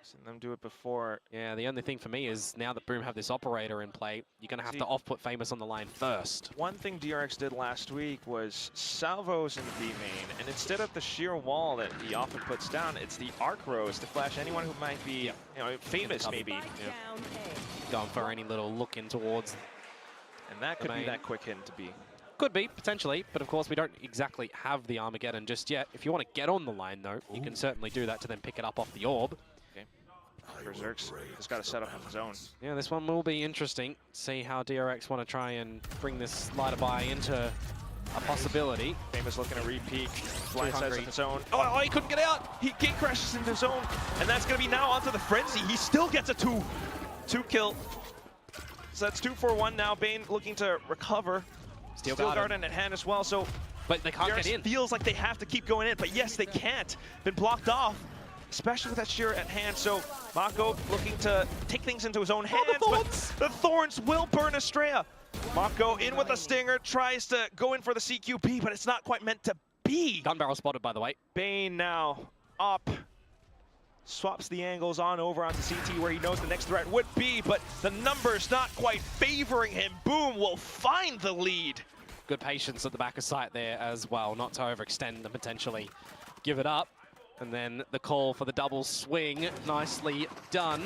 Seen them do it before. Yeah, the only thing for me is now that Boom have this operator in play, you're going to have to off-put Famous on the line first. One thing DRX did last week was salvos in B main, and instead of the sheer wall that he often puts down, it's the arc rows to flash anyone who might be, you know, Famous maybe. Yeah. Going for any little look in towards. And that could be that quick hit to B. Could be, potentially, but of course we don't exactly have the Armageddon just yet. If you want to get on the line though, you can certainly do that to then pick it up off the orb. Berserks has got to set up on his own. Yeah, this one will be interesting. See how DRX want to try and bring this lighter buy into a possibility. Famous looking to re-peek. Blind sides of his own. Oh, he couldn't get out! He gate crashes into his own. And that's going to be now onto the Frenzy. He still gets a two kill. So that's 2 for 1 now. Bane looking to recover. Steel Garden at hand as well. So but they can't get in. Feels like they have to keep going in, but yes, they can't. Been blocked off, especially with that sheer at hand. So Mako looking to take things into his own hands, but the Thorns will burn Estrella. Mako in with a stinger, tries to go in for the CQP, but it's not quite meant to be. Gun barrel spotted, by the way. Bane now up. Swaps the angles on over onto CT where he knows the next threat would be, but the numbers not quite favoring him. Boom will find the lead. Good patience at the back of sight there as well, not to overextend and potentially give it up. And then the call for the double swing, nicely done.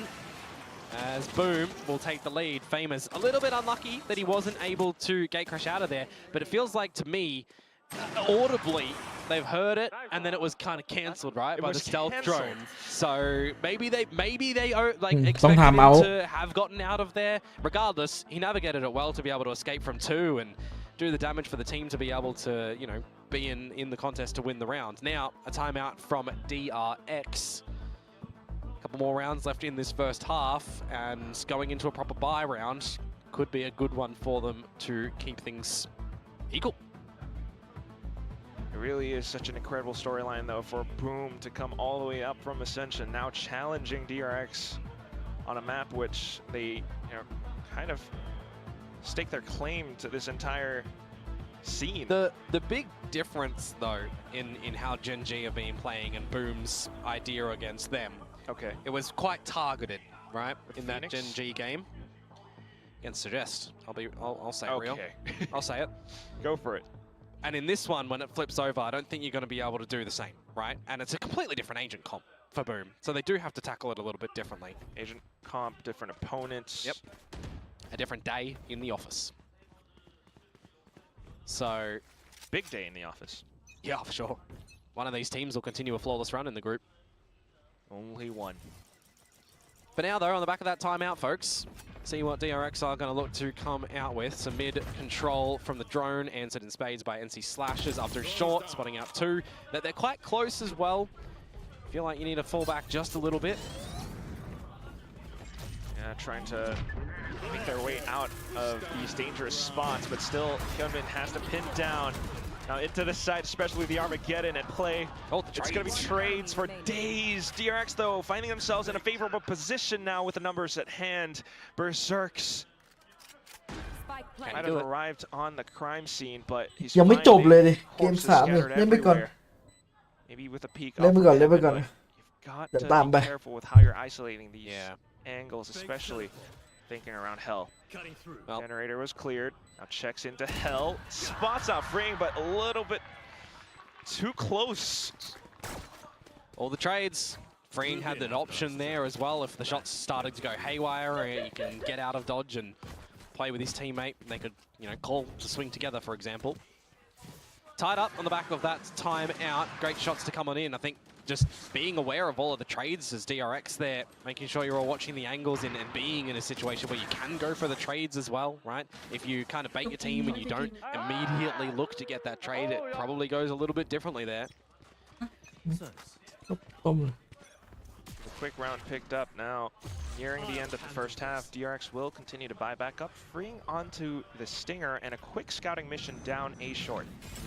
As Boom will take the lead. Famous, a little bit unlucky that he wasn't able to gate crash out of there, but it feels like to me, audibly, they've heard it, and then it was kind of cancelled, right, by the stealth drone. So maybe they like expected him to have gotten out of there. Regardless, he navigated it well to be able to escape from 2 and do the damage for the team to be able to, you know, be in the contest to win the round. Now, a timeout from DRX. A couple more rounds left in this first half, and going into a proper bye round could be a good one for them to keep things equal. It really is such an incredible storyline, though, for Boom to come all the way up from Ascension, now challenging DRX on a map which they, you know, kind of stake their claim to this entire scene. The big difference, though, in how Gen G have been playing and Boom's idea against them. Okay. It was quite targeted, right, in that Phoenix? Gen G game. Against Suggest. I'll say it real. Okay. I'll say it. Go for it. And in this one, when it flips over, I don't think you're going to be able to do the same, right? And it's a completely different agent comp for Boom. So they do have to tackle it a little bit differently. Agent comp, different opponents. Yep. A different day in the office. So... Big day in the office. Yeah, for sure. One of these teams will continue a flawless run in the group. Only one. For now, though, on the back of that timeout, folks, see what DRX are going to look to come out with. Some mid control from the drone, answered in spades by NC Slashes after short, spotting out 2. That they're quite close as well. Feel like you need to fall back just a little bit. Yeah, trying to make their way out of these dangerous spots, but still, Hyunmin has to pin down. Now into the side, especially the Armageddon at play. Oh, it's going to be trades for days. DRX, though, finding themselves in a favorable position now with the numbers at hand. Berserks might have arrived on the crime scene, but he's ยังไม่จบเลยดิเกม corpses 3เนี่ย scattered เล่นไปก่อน everywhere. Maybe with a peek เล่นไปก่อน off เล่นไป Hyunmin, ก่อน but you've got เดี๋ยว to ตามไป be careful with how you're isolating these angles, especially thinking around Hell. Well, Generator was cleared. Now checks into Hell. Spots out Freeing, but a little bit too close. All the trades. Freeing had that option there as well. If the shots started to go haywire, you can get out of dodge and play with his teammate. They could, you know, call to swing together, for example. Tied up on the back of that time out. Great shots to come on in. I think just being aware of all of the trades as DRX there, making sure you're all watching the angles and being in a situation where you can go for the trades as well, right? If you kind of bait your team and you don't immediately look to get that trade, it probably goes a little bit differently there. The quick round picked up now. Nearing the end of the first half, DRX will continue to buy back up, freeing onto the Stinger and a quick scouting mission down A short.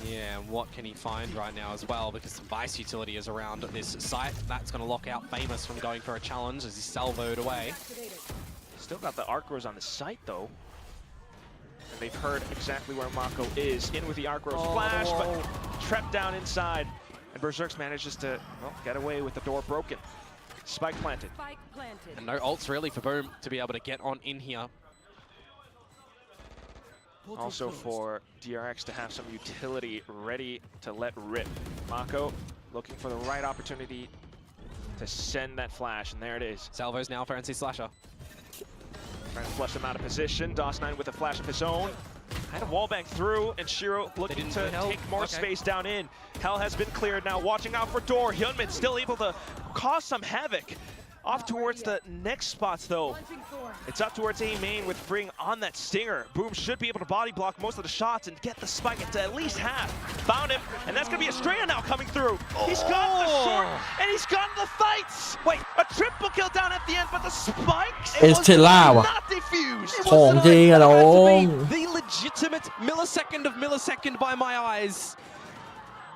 Yeah, and what can he find right now as well? Because some Vice utility is around this site. That's going to lock out Famous from going for a challenge as he's salvoed away. Still got the Arc-Rose on the site, though. And they've heard exactly where Mako is. In with the Arc-Rose flash, but trapped down inside. And Berserks manages to, well, get away with the door broken. Spike planted. And no ults really for Boom to be able to get on in here. Also for DRX to have some utility ready to let rip. Mako looking for the right opportunity to send that flash, and there it is. Salvos now for NC Slasher. Trying to flush them out of position. DOS9 with a flash of his own. Had a wallbang through, and Shiro looking to take more space down in. Hell has been cleared now, watching out for door. Hyunmin still able to cause some havoc. Off towards the next spots, though. It's up towards A main with Freeing on that Stinger. Boom should be able to body block most of the shots and get the spike into at least half. Found him, and that's going to be Estrella now coming through. He's gotten the short, and he's gotten the fights. Wait, a triple kill down at the end, but the spikes Estrella not defused. ของจริงอะน้อง The legitimate millisecond by my eyes.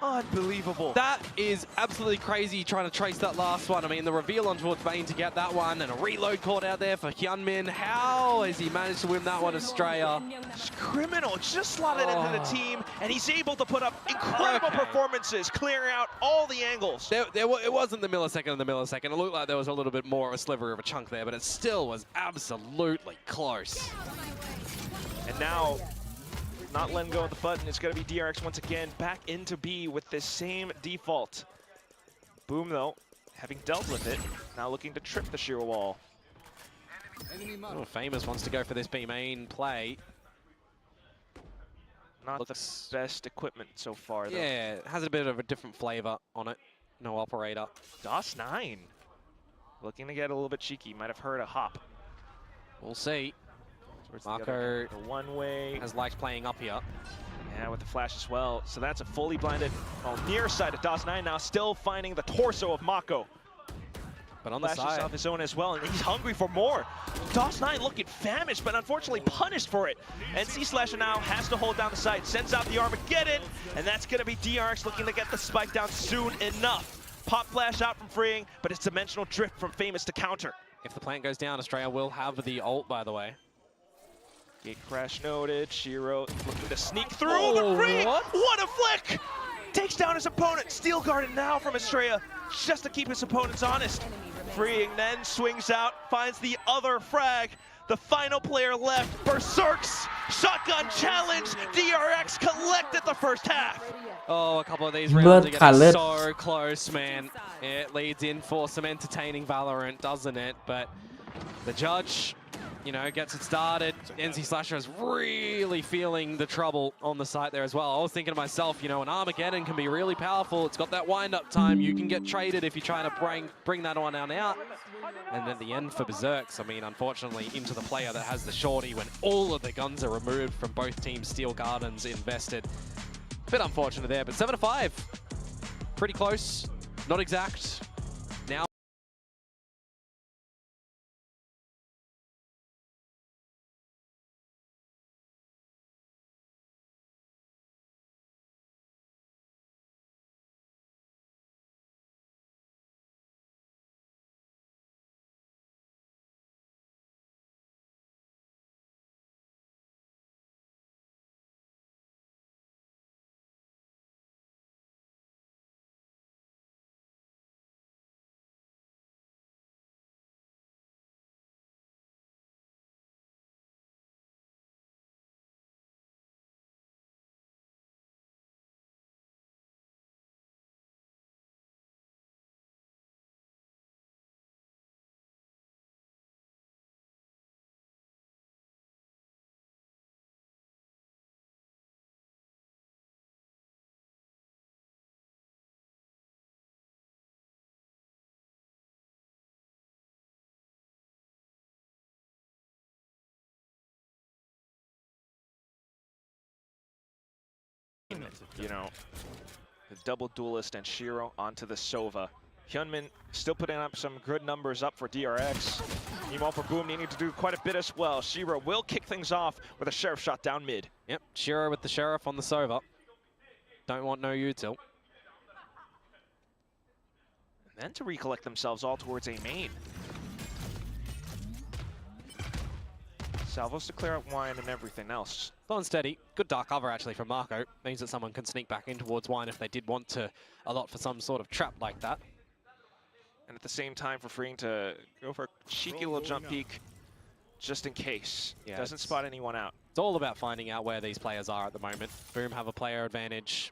Unbelievable. That is absolutely crazy trying to trace that last one. I mean, the reveal on towards Bane to get that one, and a reload caught out there for Hyunmin. How has he managed to win that one, Australia? It's criminal, just slotted into the team, and he's able to put up incredible performances, clearing out all the angles. It wasn't the millisecond of the millisecond. It looked like there was a little bit more of a sliver of a chunk there, but it still was absolutely close. And now, not letting go of the button, it's going to be DRX once again back into B with this same default. Boom, though, having dealt with it, now looking to trip the Shiro wall. Oh, Famous wants to go for this B main play. Not Looks... the best equipment so far, though. Yeah, it has a bit of a different flavor on it. No operator. DOS9 looking to get a little bit cheeky. Might have heard a hop. We'll see. Marco the one-way has liked playing up here. Yeah, with the flash as well. So that's a fully blinded near side of DOS9 now, still finding the torso of Mako. But on the Flashes side, off his own as well, and he's hungry for more. DOS9 looking famished, but unfortunately punished for it. And C-Slasher now has to hold down the site, sends out the Armageddon, and that's going to be DRX looking to get the spike down soon enough. Pop flash out from Freeing, but it's dimensional drift from Famous to counter. if the plant goes down, Australia will have the ult, by the way. Gate crash noted. Shiro looking to sneak through, but Freeing, what a flick! Takes down his opponent. Steel Garden now from Estrella, just to keep his opponents honest. Freeing then swings out, finds the other frag. The final player left, Berserks, shotgun challenge. DRX collected the first half. Oh, a couple of these rounds are getting so close, man. It leads in for some entertaining Valorant, doesn't it? But the judge, you know, gets it started. NC Slasher is really feeling the trouble on the site there as well. I was thinking to myself, you know, an Armageddon can be really powerful. It's got that wind-up time. You can get traded if you're trying to bring that one out. And at the end for Berserks, I mean, unfortunately, into the player that has the shorty when all of the guns are removed from both teams. Steel Gardens invested. Bit unfortunate there, but 7-5. Pretty close, not exact. Now you know, the double duelist and Shiro onto the Sova. Hyunmin still putting up some good numbers up for DRX. Meanwhile for Boom needing to do quite a bit as well. Shiro will kick things off with a Sheriff shot down mid. Yep, Shiro with the Sheriff on the Sova. Don't want no util. And then to recollect themselves all towards A main. Salvos to clear out Wine and everything else. Slow and steady. Good dark cover actually from Marco. Means that someone can sneak back in towards Wine if they did want to allot for some sort of trap like that. And at the same time for Freeing to go for a cheeky little jump peek just in case. Yeah, doesn't spot anyone out. It's all about finding out where these players are at the moment. Boom have a player advantage.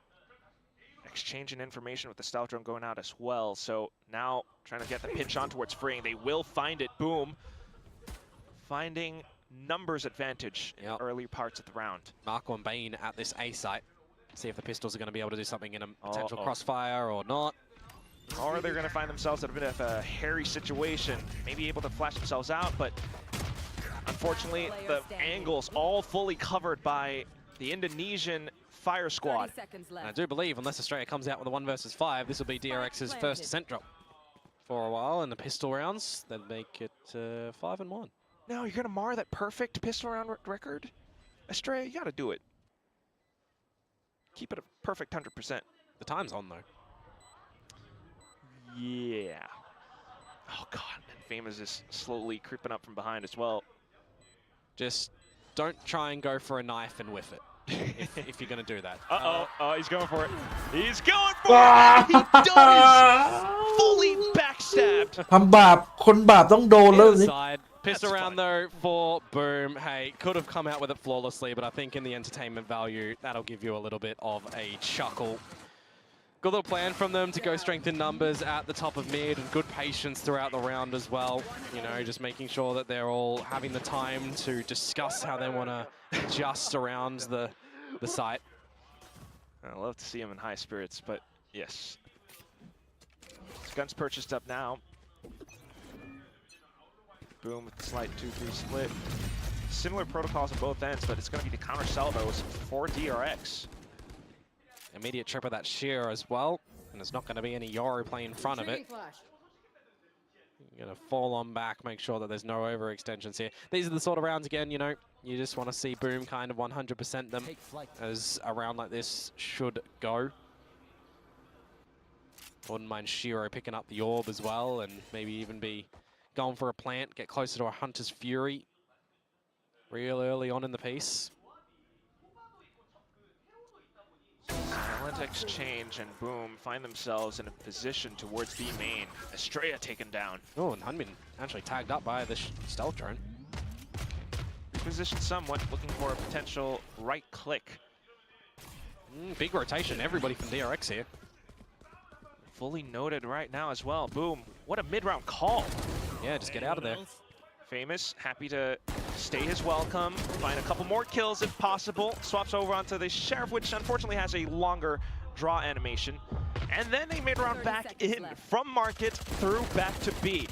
Exchanging information with the Stealth Drone going out as well. So now trying to get the pinch on towards Freeing. They will find it. Boom. Finding numbers advantage in early parts of the round. Marco and Bane at this A site. See if the pistols are going to be able to do something in a potential crossfire or not. Or they're going to find themselves in a bit of a hairy situation. Maybe able to flash themselves out, but unfortunately the angles all fully covered by the Indonesian fire squad. And I do believe unless Australia comes out with a 1 versus 5, this will be DRX's first ascent drop for a while in the pistol rounds. They'll make it 5-1. No, you're going to mar that perfect pistol round record? Estrella, you got to do it. Keep it a perfect 100%. The time's on, though. Yeah. Oh, God. And Famous is slowly creeping up from behind as well. Just don't try and go for a knife and whiff it, if you're going to do that. Uh-oh. Oh, he's going for it. He's going for it! He does! Fully backstabbed. ทำบาปคนบาปต้องโดนแล้วสิ Pissed around though for Boom. Hey, could have come out with it flawlessly, but I think in the entertainment value, that'll give you a little bit of a chuckle. Good little plan from them to go strengthen numbers at the top of mid and good patience throughout the round as well. You know, just making sure that they're all having the time to discuss how they want to adjust around the the site. I love to see him in high spirits, but yes. His gun's purchased up now. Boom with the slight 2-3 split. Similar protocols on both ends, but it's going to be the counter salvos for DRX. Immediate trip of that shear as well, and there's not going to be any Yoru play in front of it. You're going to fall on back, make sure that there's no overextensions here. These are the sort of rounds, again, you know, you just want to see Boom kind of 100% them as a round like this should go. Wouldn't mind Shiro picking up the orb as well, and maybe even be going for a plant, get closer to a Hunter's Fury real early on in the piece. Silent exchange and Boom find themselves in a position towards B main. Estrella taken down. Oh, and Hunmin actually tagged up by the stealth drone. Repositioned somewhat, looking for a potential right click. Big rotation, everybody from DRX here. Fully noted right now as well. Boom, what a mid-round call. Yeah, just get out of there. Famous, happy to stay his welcome, find a couple more kills if possible. Swaps over onto the Sheriff, which unfortunately has a longer draw animation. And then they made around back in from market through back to B.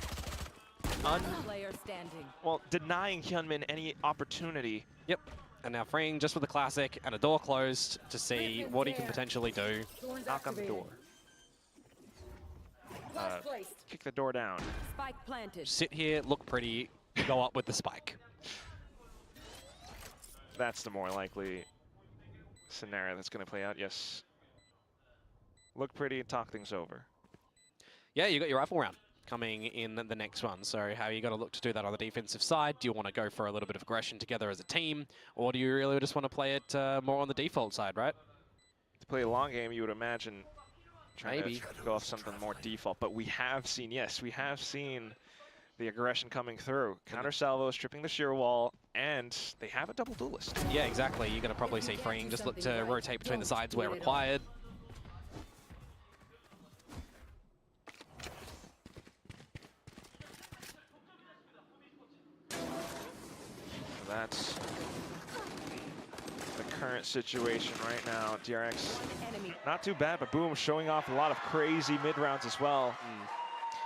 Well, denying Hyunmin any opportunity. Yep, and now freeing just with the classic and a door closed to see what he can potentially do. Knock on the door. Kick the door down. Spike planted. Sit here, look pretty, go up with the spike. That's the more likely scenario that's going to play out, yes. Look pretty and talk things over. Yeah, you got your rifle round coming in the next one. So how are you going to look to do that on the defensive side? Do you want to go for a little bit of aggression together as a team? Or do you really just want to play it more on the default side, right? To play a long game, you would imagine trying Maybe to go off something more default. But we have seen, yes, we have seen the aggression coming through. Counter salvo, stripping the shear wall, and they have a double duelist. Yeah, exactly. You're going to probably see freeing. Just look to rotate between the sides where required. That's the current situation right now. DRX, not too bad, but Boom showing off a lot of crazy mid-rounds as well.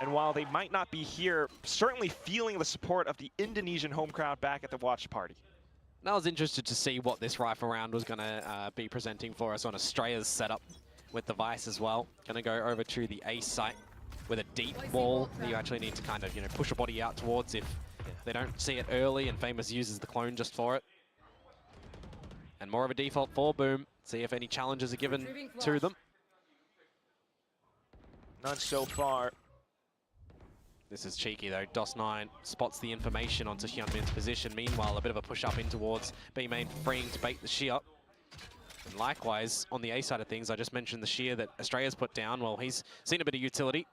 And while they might not be here, certainly feeling the support of the Indonesian home crowd back at the watch party. I was interested to see what this rifle round was going to be presenting for us on Estrella's setup with the Vice as well. Going to go over to the A site with a deep wall that you actually need to kind of, you know, push a body out towards if they don't see it early, and Famous uses the clone just for it. And more of a default for Boom. See if any challenges are given to them. None so far. This is cheeky though. DOS9 spots the information onto Hyunmin's position. Meanwhile, a bit of a push up in towards B main, freeing to bait the shear. And likewise, on the A side of things, I just mentioned the shear that Estrella's put down. Well, he's seen a bit of utility.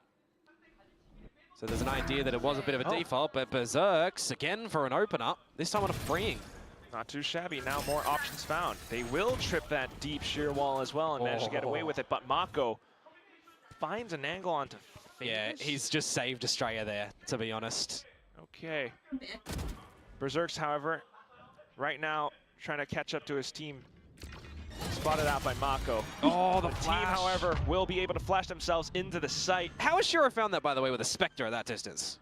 So there's an idea that it was a bit of a default, but Berserks, again for an opener, this time on a freeing. Not too shabby, now more options found. They will trip that deep shear wall as well and manage to get away with it, but Mako finds an angle onto Famous. Yeah, he's just saved Estrella there, to be honest. Okay. Berserks, however, right now trying to catch up to his team. Spotted out by Mako. Oh, the team, however, will be able to flash themselves into the site. How has Shiro found that, by the way, with a Spectre at that distance?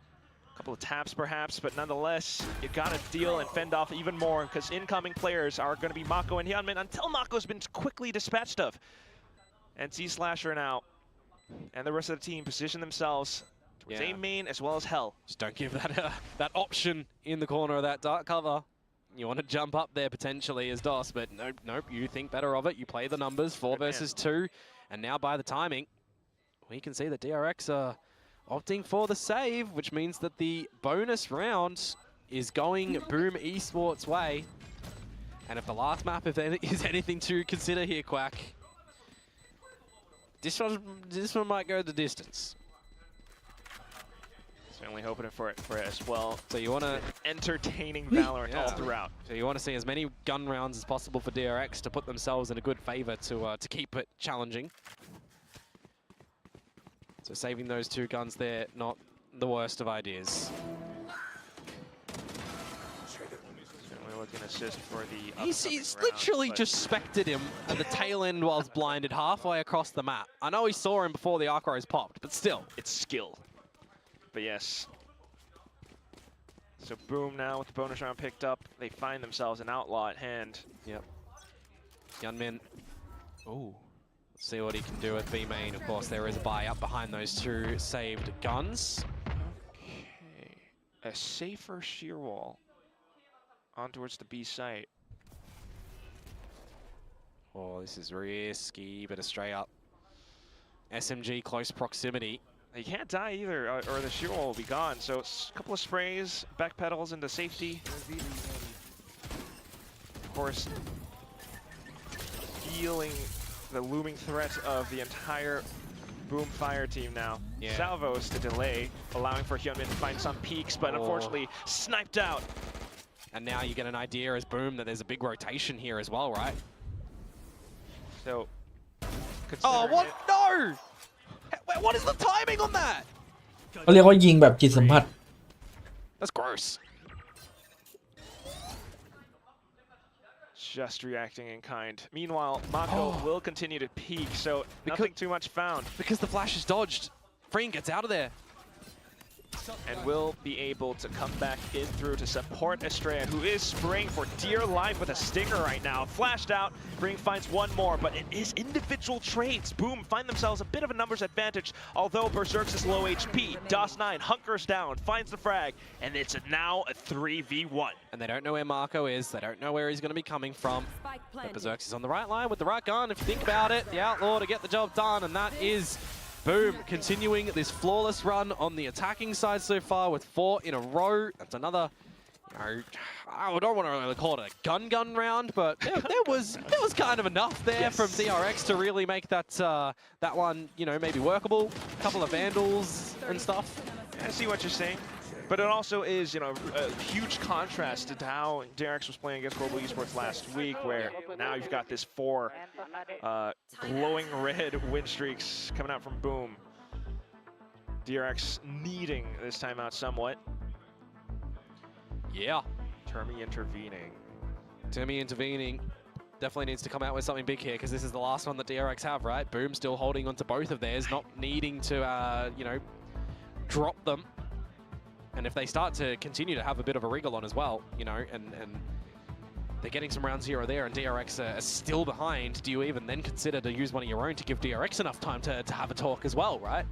A couple of taps, perhaps, but nonetheless, you got to deal and fend off even more because incoming players are going to be Mako and Hyunmin until Mako's been quickly dispatched of. And Z-Slasher now and the rest of the team position themselves towards A main as well as Hell. Just don't give that that option in the corner of that dark cover. You want to jump up there potentially as DOS, but nope, nope, you think better of it. You play the numbers, 4 versus 2, and now by the timing, we can see that DRX are opting for the save, which means that the bonus round is going Boom Esports' way. And if the last map is anything to consider here, Quack, this one might go the distance. Certainly hoping for it as well. So you want to entertaining Valorant all throughout. So you want to see as many gun rounds as possible for DRX to put themselves in a good favor to keep it challenging. So saving those 2 guns there, not the worst of ideas. Certainly looking token assist for the He's upcoming literally round, just spected him at the tail end whilst blinded halfway across the map. I know he saw him before the arc rose popped, but still. it's skill. But yes. So Boom now with the bonus round picked up. They find themselves an outlaw at hand. Yep. Gunmin. Oh. Let's see what he can do with B main. Of course, there is a buy up behind those two saved guns. Okay. A safer shear wall on towards the B site. Oh, this is risky, but a straight up SMG close proximity. They can't die either, or the shear wall will be gone. So it's a couple of sprays, back pedals into safety. Of course, feeling the looming threat of the entire Boom Fire team now. Yeah. Salvos to delay, allowing for Hyunmin to find some peaks, but unfortunately sniped out. And now you get an idea as Boom that there's a big rotation here as well, right? So, oh, what? No! What is the timing on that? เขาเรียกว่ายิงแบบจิตสัมผัส That's gross. Just reacting in kind. Meanwhile, Mako will continue to peak, so nothing too much found. Because the flash is dodged. Freen gets out of there. And will be able to come back in through to support Estrella, who is spraying for dear life with a stinger right now. Flashed out, Bring finds one more, but it is individual trades. Boom find themselves a bit of a numbers advantage, although Berserk's is low HP. DOS9 hunkers down, finds the frag, and it's now a 3v1. And they don't know where Marco is, they don't know where he's going to be coming from. But Berserk's is on the right line with the right gun, if you think about it. The Outlaw to get the job done, and that is Boom continuing this flawless run on the attacking side so far with 4 in a row. That's another, you know, I don't want to really call it a gun round, but there was kind of enough there from DRX to really make that that one, you know, maybe workable. A couple of vandals and stuff. I see what you're saying. But it also is, you know, a huge contrast to how DRX was playing against Global Esports last week, where now you've got this 4 glowing red win streaks coming out from Boom. DRX needing this timeout somewhat. Yeah. Termi intervening. Termi intervening. Definitely needs to come out with something big here, because this is the last one that DRX have, right? Boom still holding onto both of theirs, not needing to, you know, drop them. And if they start to continue to have a bit of a wriggle on as well, you know, and they're getting some rounds here or there and DRX are still behind, do you even then consider to use one of your own to give DRX enough time to have a talk as well, right?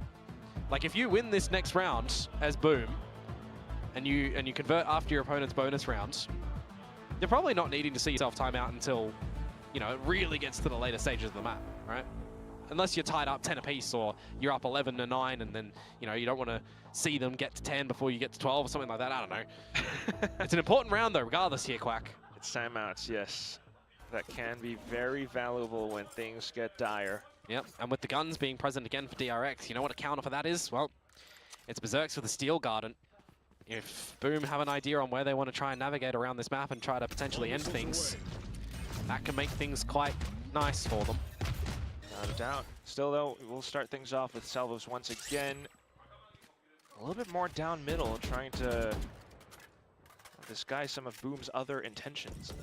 Like if you win this next round as Boom and you convert after your opponent's bonus round, you're probably not needing to see yourself timeout until, you know, it really gets to the later stages of the map, right? Unless you're tied up 10 apiece or you're up 11-9 and then, you know, you don't want to see them get to 10 before you get to 12 or something like that. I don't know. It's an important round though, regardless here, Quack. It's timeouts, yes. That can be very valuable when things get dire. Yep, and with the guns being present again for DRX, you know what a counter for that is? Well, it's Berserks with the Steel Garden. If Boom have an idea on where they want to try and navigate around this map and try to potentially end things, that can make things quite nice for them. Without a doubt. Still though, we'll start things off with Salvos once again. A little bit more down middle, trying to disguise some of Boom's other intentions.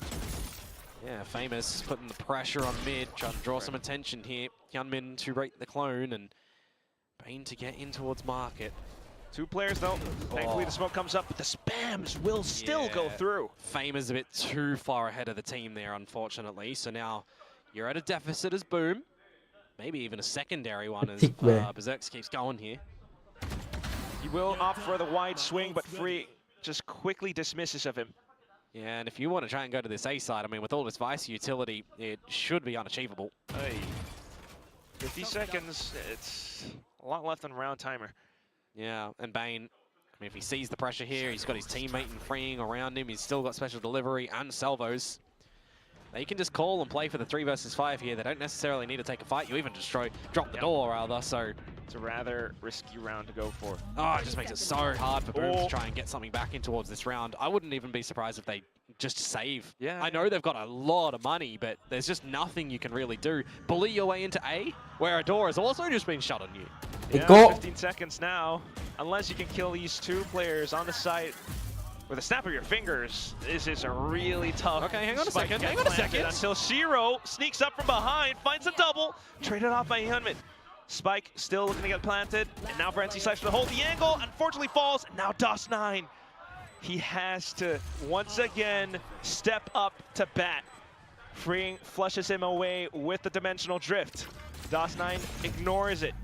Yeah, Famous putting the pressure on mid, trying to draw some attention here. Hyunmin to rate the clone and Bane to get in towards market. 2 players though. Thankfully the smoke comes up, but the spams will still go through. Famous a bit too far ahead of the team there, unfortunately. So now you're at a deficit as Boom. Maybe even a secondary one as Berserks keeps going here. He will opt for the wide swing, but Free just quickly dismisses of him. Yeah, and if you want to try and go to this A side, I mean, with all this Vice utility, it should be unachievable. Hey. 50 seconds, it's a lot left on round timer. Yeah, and Bane, I mean, if he sees the pressure here, he's got his teammate and freeing around him, he's still got special delivery and salvos. They can just call and play for the 3 versus 5 here. They don't necessarily need to take a fight. You even just drop the door, rather, so... It's a rather risky round to go for. Oh, it just makes it so hard for Boom to try and get something back in towards this round. I wouldn't even be surprised if they just save. Yeah. I know they've got a lot of money, but there's just nothing you can really do. Bully your way into A, where a door has also just been shut on you. Yeah, 15 seconds now. Unless you can kill these 2 players on the site. with a snap of your fingers, this is a really tough. Okay, hang on a spike second. to get Hang on a planted second. Until Shiro sneaks up from behind, finds a double, traded off by Hyunmin. Spike still looking to get planted, and now Brancy slices to hold the angle. Unfortunately falls, and now DOS9. He has to once again step up to bat. Freeing flushes him away with the dimensional drift. DOS9 ignores it.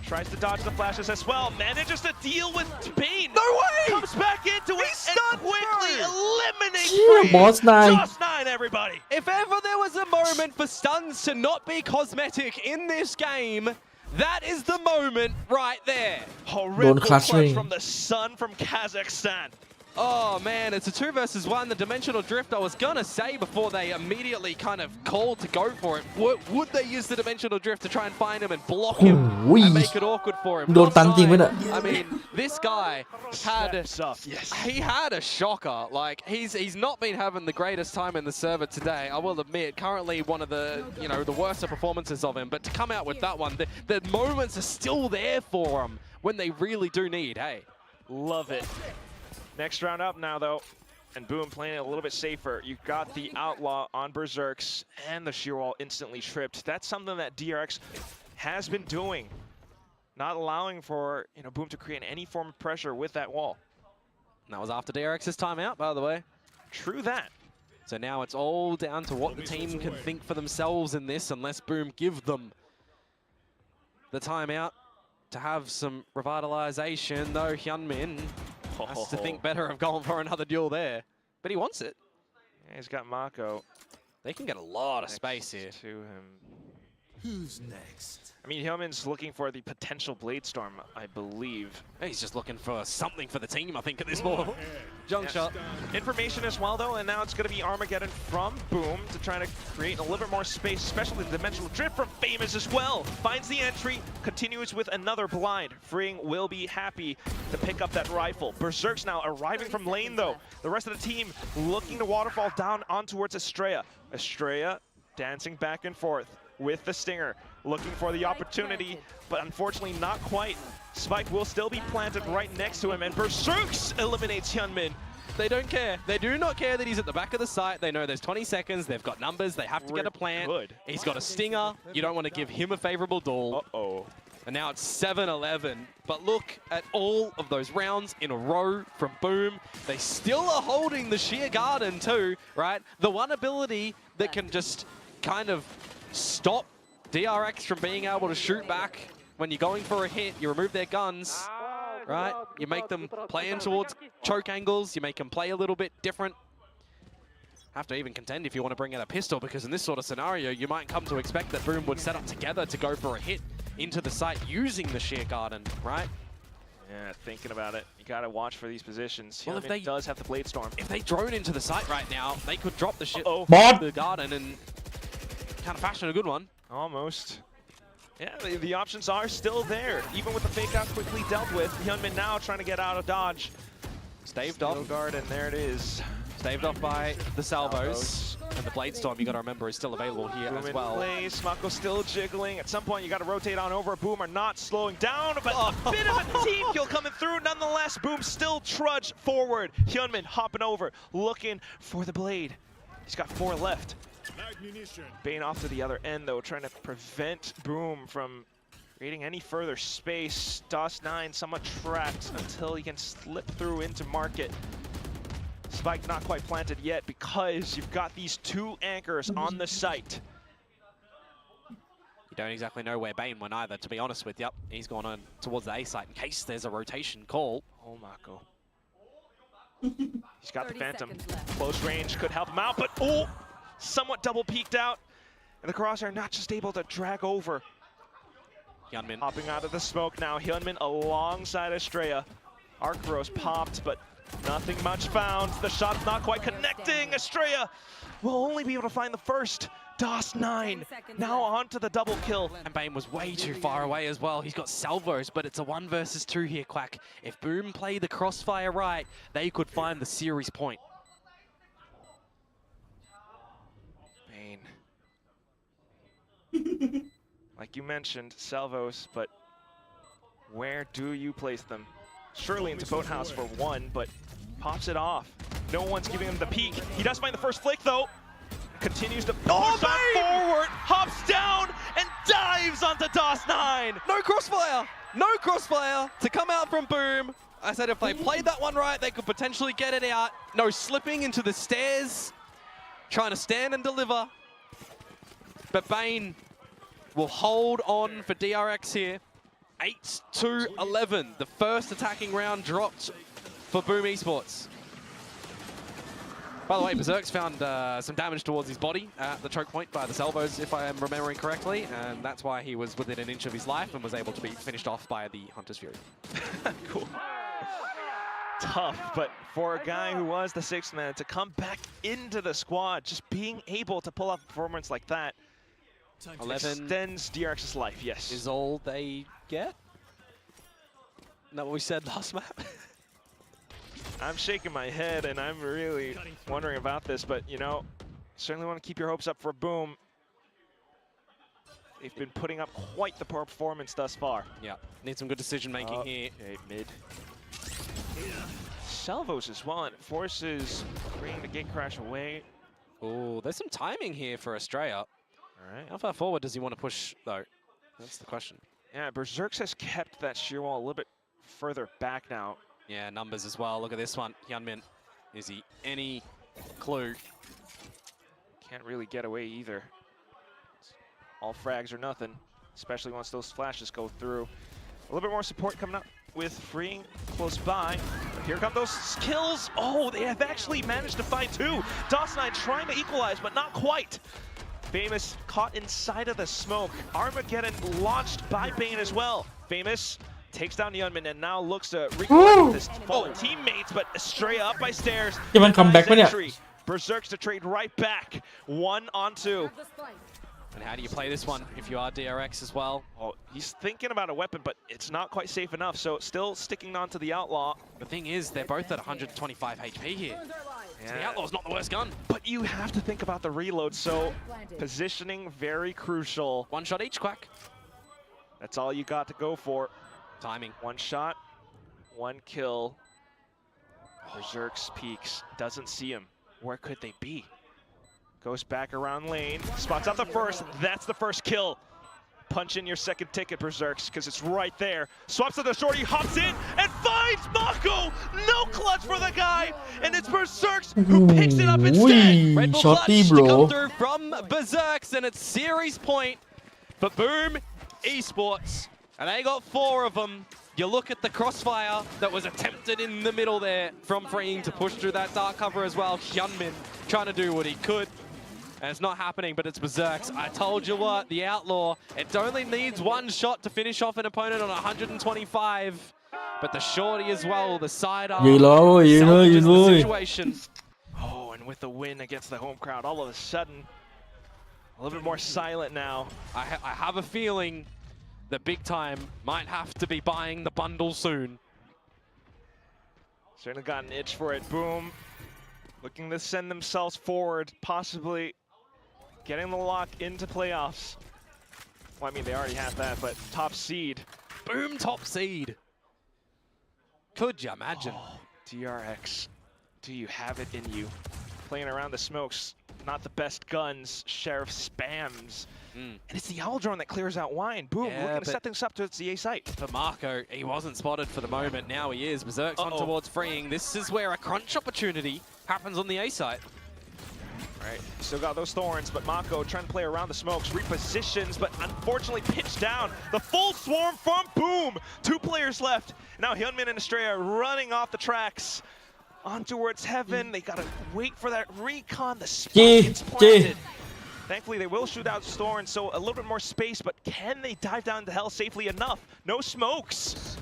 Tries to dodge the flashes as well. Manages to deal with Bane. No way! Comes back into it He's and stunned, quickly bro. eliminates Yeah, Free. Boss 9. DOS9, everybody. If ever there was a moment for stuns to not be cosmetic in this game, that is the moment right there. Horrible clutch clutch ring. from the Sun from Kazakhstan. Oh man, it's a 2 versus 1. The dimensional drift, I was gonna say before they immediately kind of called to go for it, would they use the dimensional drift to try and find him and block him Ooh-wee. and make it awkward for him? โดนตันจริงไหมเนี่ย I mean, this guy had Steps up. Yes. he had a shocker. Like he's not been having the greatest time in the server today. I will admit, currently one of the the worst performances of him. But to come out with that one, the moments are still there for him when they really do need. Hey, Love it. Next round up now, though, and Boom playing it a little bit safer. You've got the Outlaw on Berserks and the Sheer Wall instantly tripped. That's something that DRX has been doing, not allowing for Boom to create any form of pressure with that wall. and that was after DRX's timeout, by the way. True that. So now it's all down to what the team can think for themselves in this, unless Boom give them the timeout to have some revitalization, though Hyunmin has to think better of going for another duel there. But he wants it. Yeah, he's got Mako They can get a lot of next space here. to him. Who's next? I mean, Hyunmin's looking for the potential Blade Storm, I believe. He's just looking for something for the team, I think, at this point. Junk shot. Information as well, though, and now it's going to be Armageddon from Boom to try to create a little bit more space, especially the dimensional drift from Famous as well. Finds the entry, continues with another blind. Freeing will be happy to pick up that rifle. Berserk's now arriving from lane, though. The rest of the team looking to waterfall down on towards Estrella. Estrella dancing back and forth with the Stinger, looking for the opportunity, but unfortunately not quite. Spike will still be planted right next to him, and Berserks eliminates Hyunmin. They don't care. They do not care that he's at the back of the site. They know there's 20 seconds. They've got numbers. They have to get a plant. Good. He's got a Stinger. You don't want to give him a favorable duel. Uh-oh. And now it's 7-11. But look at all of those rounds in a row from Boom. They still are holding the Sheer Garden too, right? The one ability that can just kind of stop DRX from being able to shoot back when you're going for a hit. You remove their guns, right? You make them play in towards choke angles. You make them play a little bit different. Have to even contend if you want to bring out a pistol, because in this sort of scenario, you might come to expect that Boom would set up together to go for a hit into the site using the Sheer Garden, right? Yeah, thinking about it. You gotta watch for these positions. Well, if Hyunmin they- does have the Blade Storm. If they drone into the site right now, they could drop the shit Bot! the Garden and kind of fashion a good one. Almost. Yeah, the options are still there. Even with the fake out quickly dealt with, Hyunmin now trying to get out of dodge. Staved off. Guard, and there it is. Staved off by the salvos. And the Blade Storm, you got to remember, is still available here Boom as in well. place, Mako still jiggling. At some point, you got to rotate on over. Boom are not slowing down, but a bit of a team kill coming through. Nonetheless, Boom still trudge forward. Hyunmin hopping over, looking for the blade. He's got 4 left. Bane off to the other end, though, trying to prevent Boom from creating any further space. DOS9 somewhat trapped until he can slip through into market. Spike not quite planted yet because you've got these 2 anchors on the site. You don't exactly know where Bane went either, to be honest with you. He's gone on towards the A site in case there's a rotation call. Oh, Mako. He's got the Phantom. Close range could help him out, but oh! Somewhat double peeked out. And the Crosshair not just able to drag over. Hyunmin Hopping out of the smoke now. Hyunmin alongside Estrella. Arc Rose popped, but nothing much found. The shot's not quite connecting. Estrella will only be able to find the first. DOS9 now on to the double kill. And Bane was way too far away as well. He's got salvos, but it's a 1 versus 2 here, Quack. If Boom play the crossfire right, they could find the series point. Bane. Like you mentioned, salvos, but where do you place them? Surely into Boathouse for 1, but Pops it off. No one's giving him the peek. He does find the first flick though. Continues to push on forward, hops down, and dives onto DOS9. No crossfire! No crossfire to come out from Boom. I said if they played that one right, they could potentially get it out. No slipping into the stairs. Trying to stand and deliver. But Bane will hold on for DRX here. 8-11. The first attacking round dropped for Boom Esports. By the way, Berserk's found some damage towards his body at the choke point by the salvos, if I am remembering correctly, and that's why he was within an inch of his life and was able to be finished off by the Hunter's Fury. Cool. Tough, but for a guy who was the sixth man to come back into the squad, just being able to pull off a performance like that 11 extends DRX's life, yes. Is all they get? Isn't that what we said last map? I'm shaking my head and I'm really wondering about this, but you know, certainly want to keep your hopes up for Boom. They've been putting up quite the performance thus far. Yeah, need some good decision making here. Okay, mid. Salvos as well, and it forces bringing the gate crash away. Oh, there's some timing here for Australia. All right. How far forward does he want to push, though? That's the question. Yeah, Berserk has kept that sheer wall a little bit further back now. Yeah, numbers as well. Look at this one. Hyunmin, is he any clue? Can't really get away either. All frags or nothing, especially once those flashes go through. A little bit more support coming up with Freeing close by. Here come those kills. Oh, they have actually managed to find two. DOS9 trying to equalize, but not quite. Famous caught inside of the smoke. Armageddon launched by Bane as well. Famous takes down Hyunmin and now looks to recollect with his fallen teammates, but Estrella up by stairs. จะมันคัมแบ็กปะเนี่ย Berserks to trade right back. 1-on-2. And how do you play this one if you are DRX as well? Oh, he's thinking about a weapon, but it's not quite safe enough, so still sticking on to the Outlaw. The thing is, they're both at 125 HP here. Yeah. So the Outlaw's not the worst gun. But you have to think about the reload, so positioning very crucial. One shot each, Quack. That's all you got to go for. Timing. One shot, one kill. Berserk's peaks, doesn't see him. Where could they be? Goes back around lane, spots out the first, that's the first kill. Punch in your second ticket, Berserks, because it's right there. Swaps to the shorty, hops in, and finds Mako! No clutch for the guy, and it's Berserks who picks it up instead! Red Bull clutch to come through from Berserks, and it's series point for Boom Esports. And they got 4 of them. You look at the crossfire that was attempted in the middle there from Freeing to push through that dark cover as well. Hyunmin trying to do what he could. And it's not happening, but it's Berserks. I told you what, the Outlaw, it only needs one shot to finish off an opponent on 125. But the shorty as well, the sidearm, salvages the situation. Oh, and with the win against the home crowd, all of a sudden, a little bit more silent now. I have a feeling the big time might have to be buying the bundle soon. Certainly got an itch for it. Boom. Looking to send themselves forward, possibly getting the lock into playoffs. Well, I mean, they already have that, but top seed. Boom, top seed. Could you imagine? Oh, DRX, do you have it in you? Playing around the smokes, not the best guns. Sheriff spams. And it's the Owl Drone that clears out Wine. Boom, looking to set things up towards the A site. For Marco, he wasn't spotted for the moment. Now he is. Berserk's on towards Freeing. This is where a crunch opportunity happens on the A site. All right, still got those thorns, but Mako trying to play around the smokes, repositions, but unfortunately pitched down. The full swarm from Boom. 2 players left. Now Hyunmin and Estrella running off the tracks on towards Heaven. They gotta wait for that recon. The spot gets planted. Thankfully, they will shoot out Storm, so a little bit more space, but can they dive down to hell safely enough? No smokes.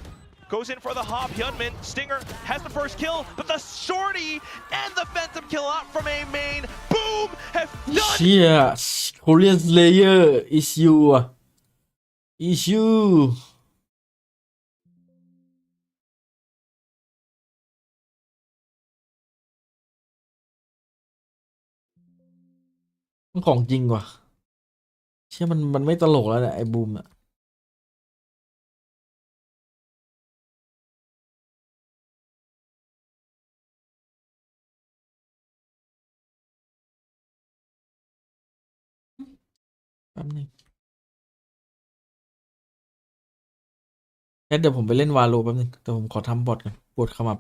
Goes in for the hop. Hyunmin, Stinger has the first kill, but the shorty and the phantom kill out from A main. Boom! Have done. Yes, Korean Slayer is you. Is you. มันของจริงว่ะเชื่อมันไม่ตลกแล้วเนี่ยไอ้บูมอะ ป๊บนึงงั้นเดี๋ยวผมไปเล่นวาโลแป๊บนึงแต่ผมขอทำบอทก่อนปวดขมับ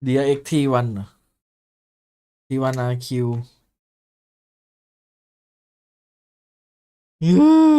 DRX T1 เหรอ T1 RQ อื้อ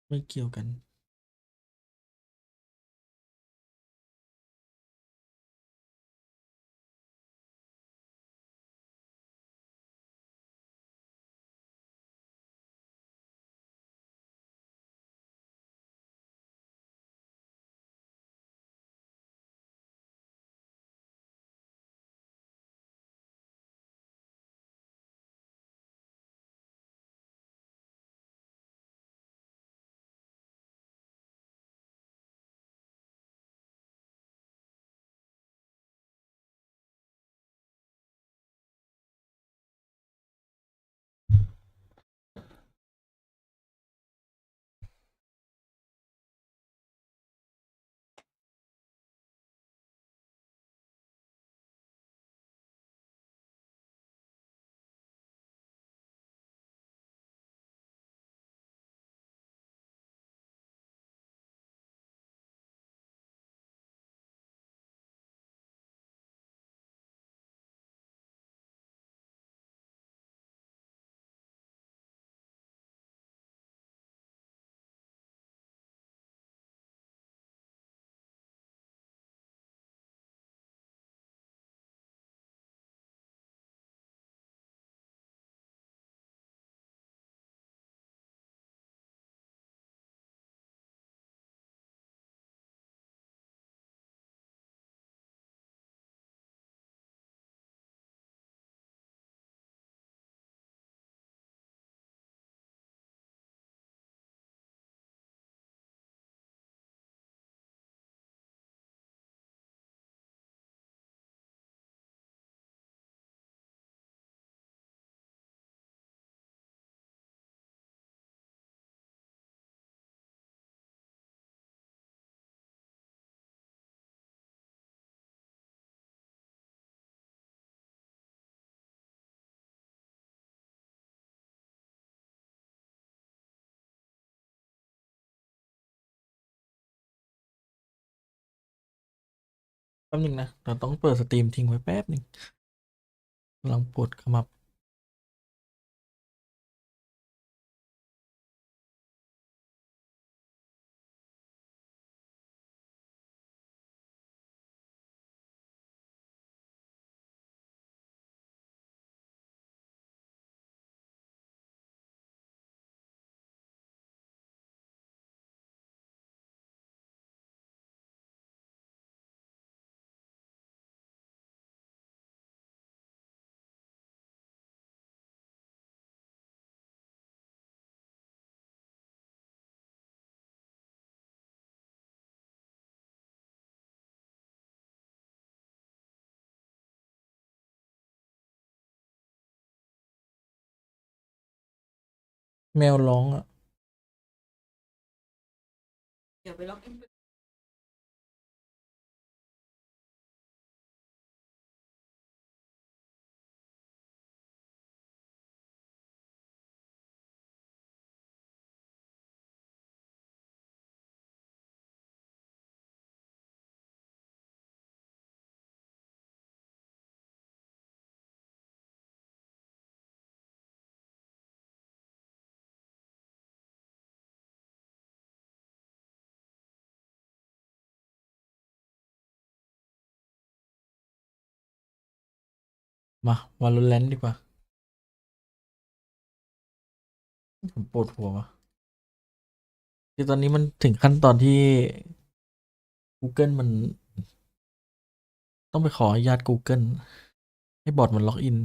ไม่เกี่ยวกัน แป๊บนึงนะ เราต้องเปิดสตรีมทิ้งไว้แป๊บนึงกำลังปวดขมับ แมวร้องอ่ะมา VALORANT ดีกว่า ผมปวดหัววะคือตอนนี้มันถึงขั้นตอนที่ Google มันต้องไปขออนุญาต Google ให้บอทมันล็อกอิน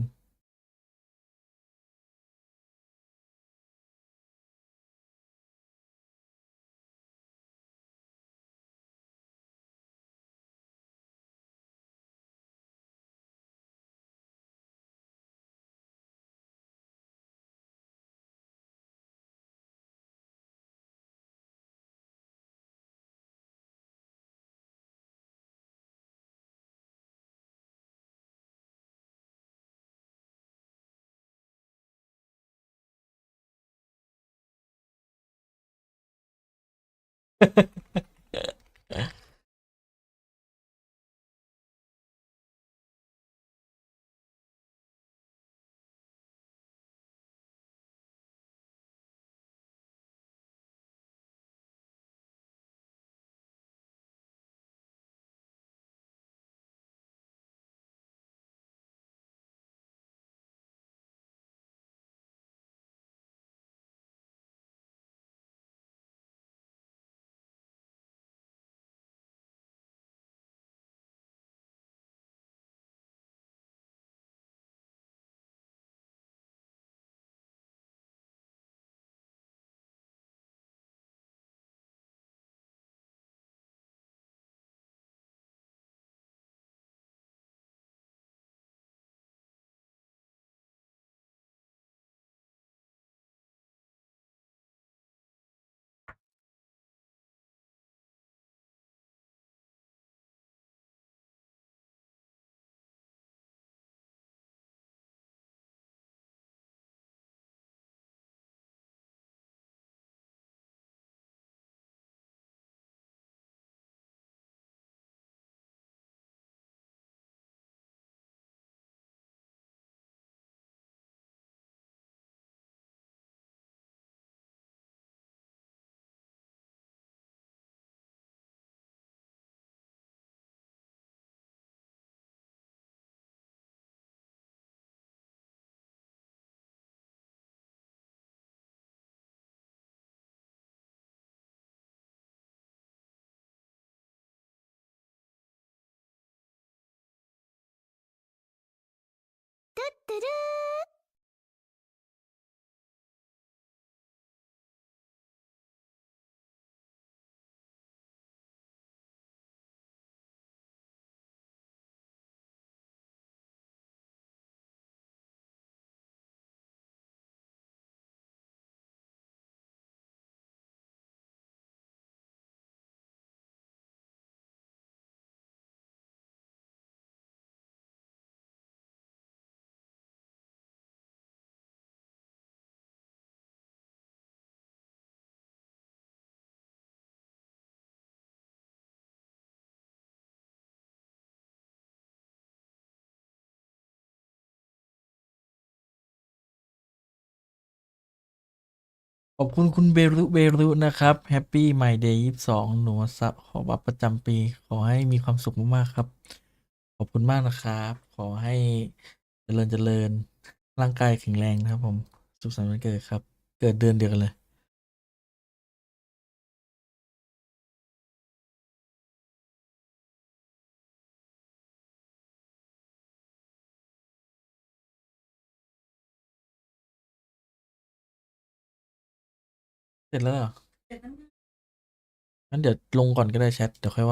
ขอบคุณคุณเบรุนะครับแฮปปี้ไมเดย์22หนูซับขอบัตรประจำปี ขอให้มีความสุขมากๆครับ ขอบคุณมากนะครับ ขอให้เจริญร่างกายแข็งแรงนะครับผม สุขสันต์วันเกิดครับ เกิดเดือนเดียวกันเลย เสร็จแล้วเหรองั้นเดี๋ยวลงก่อนก็ได้แชท เดี๋ยวค่อยว่า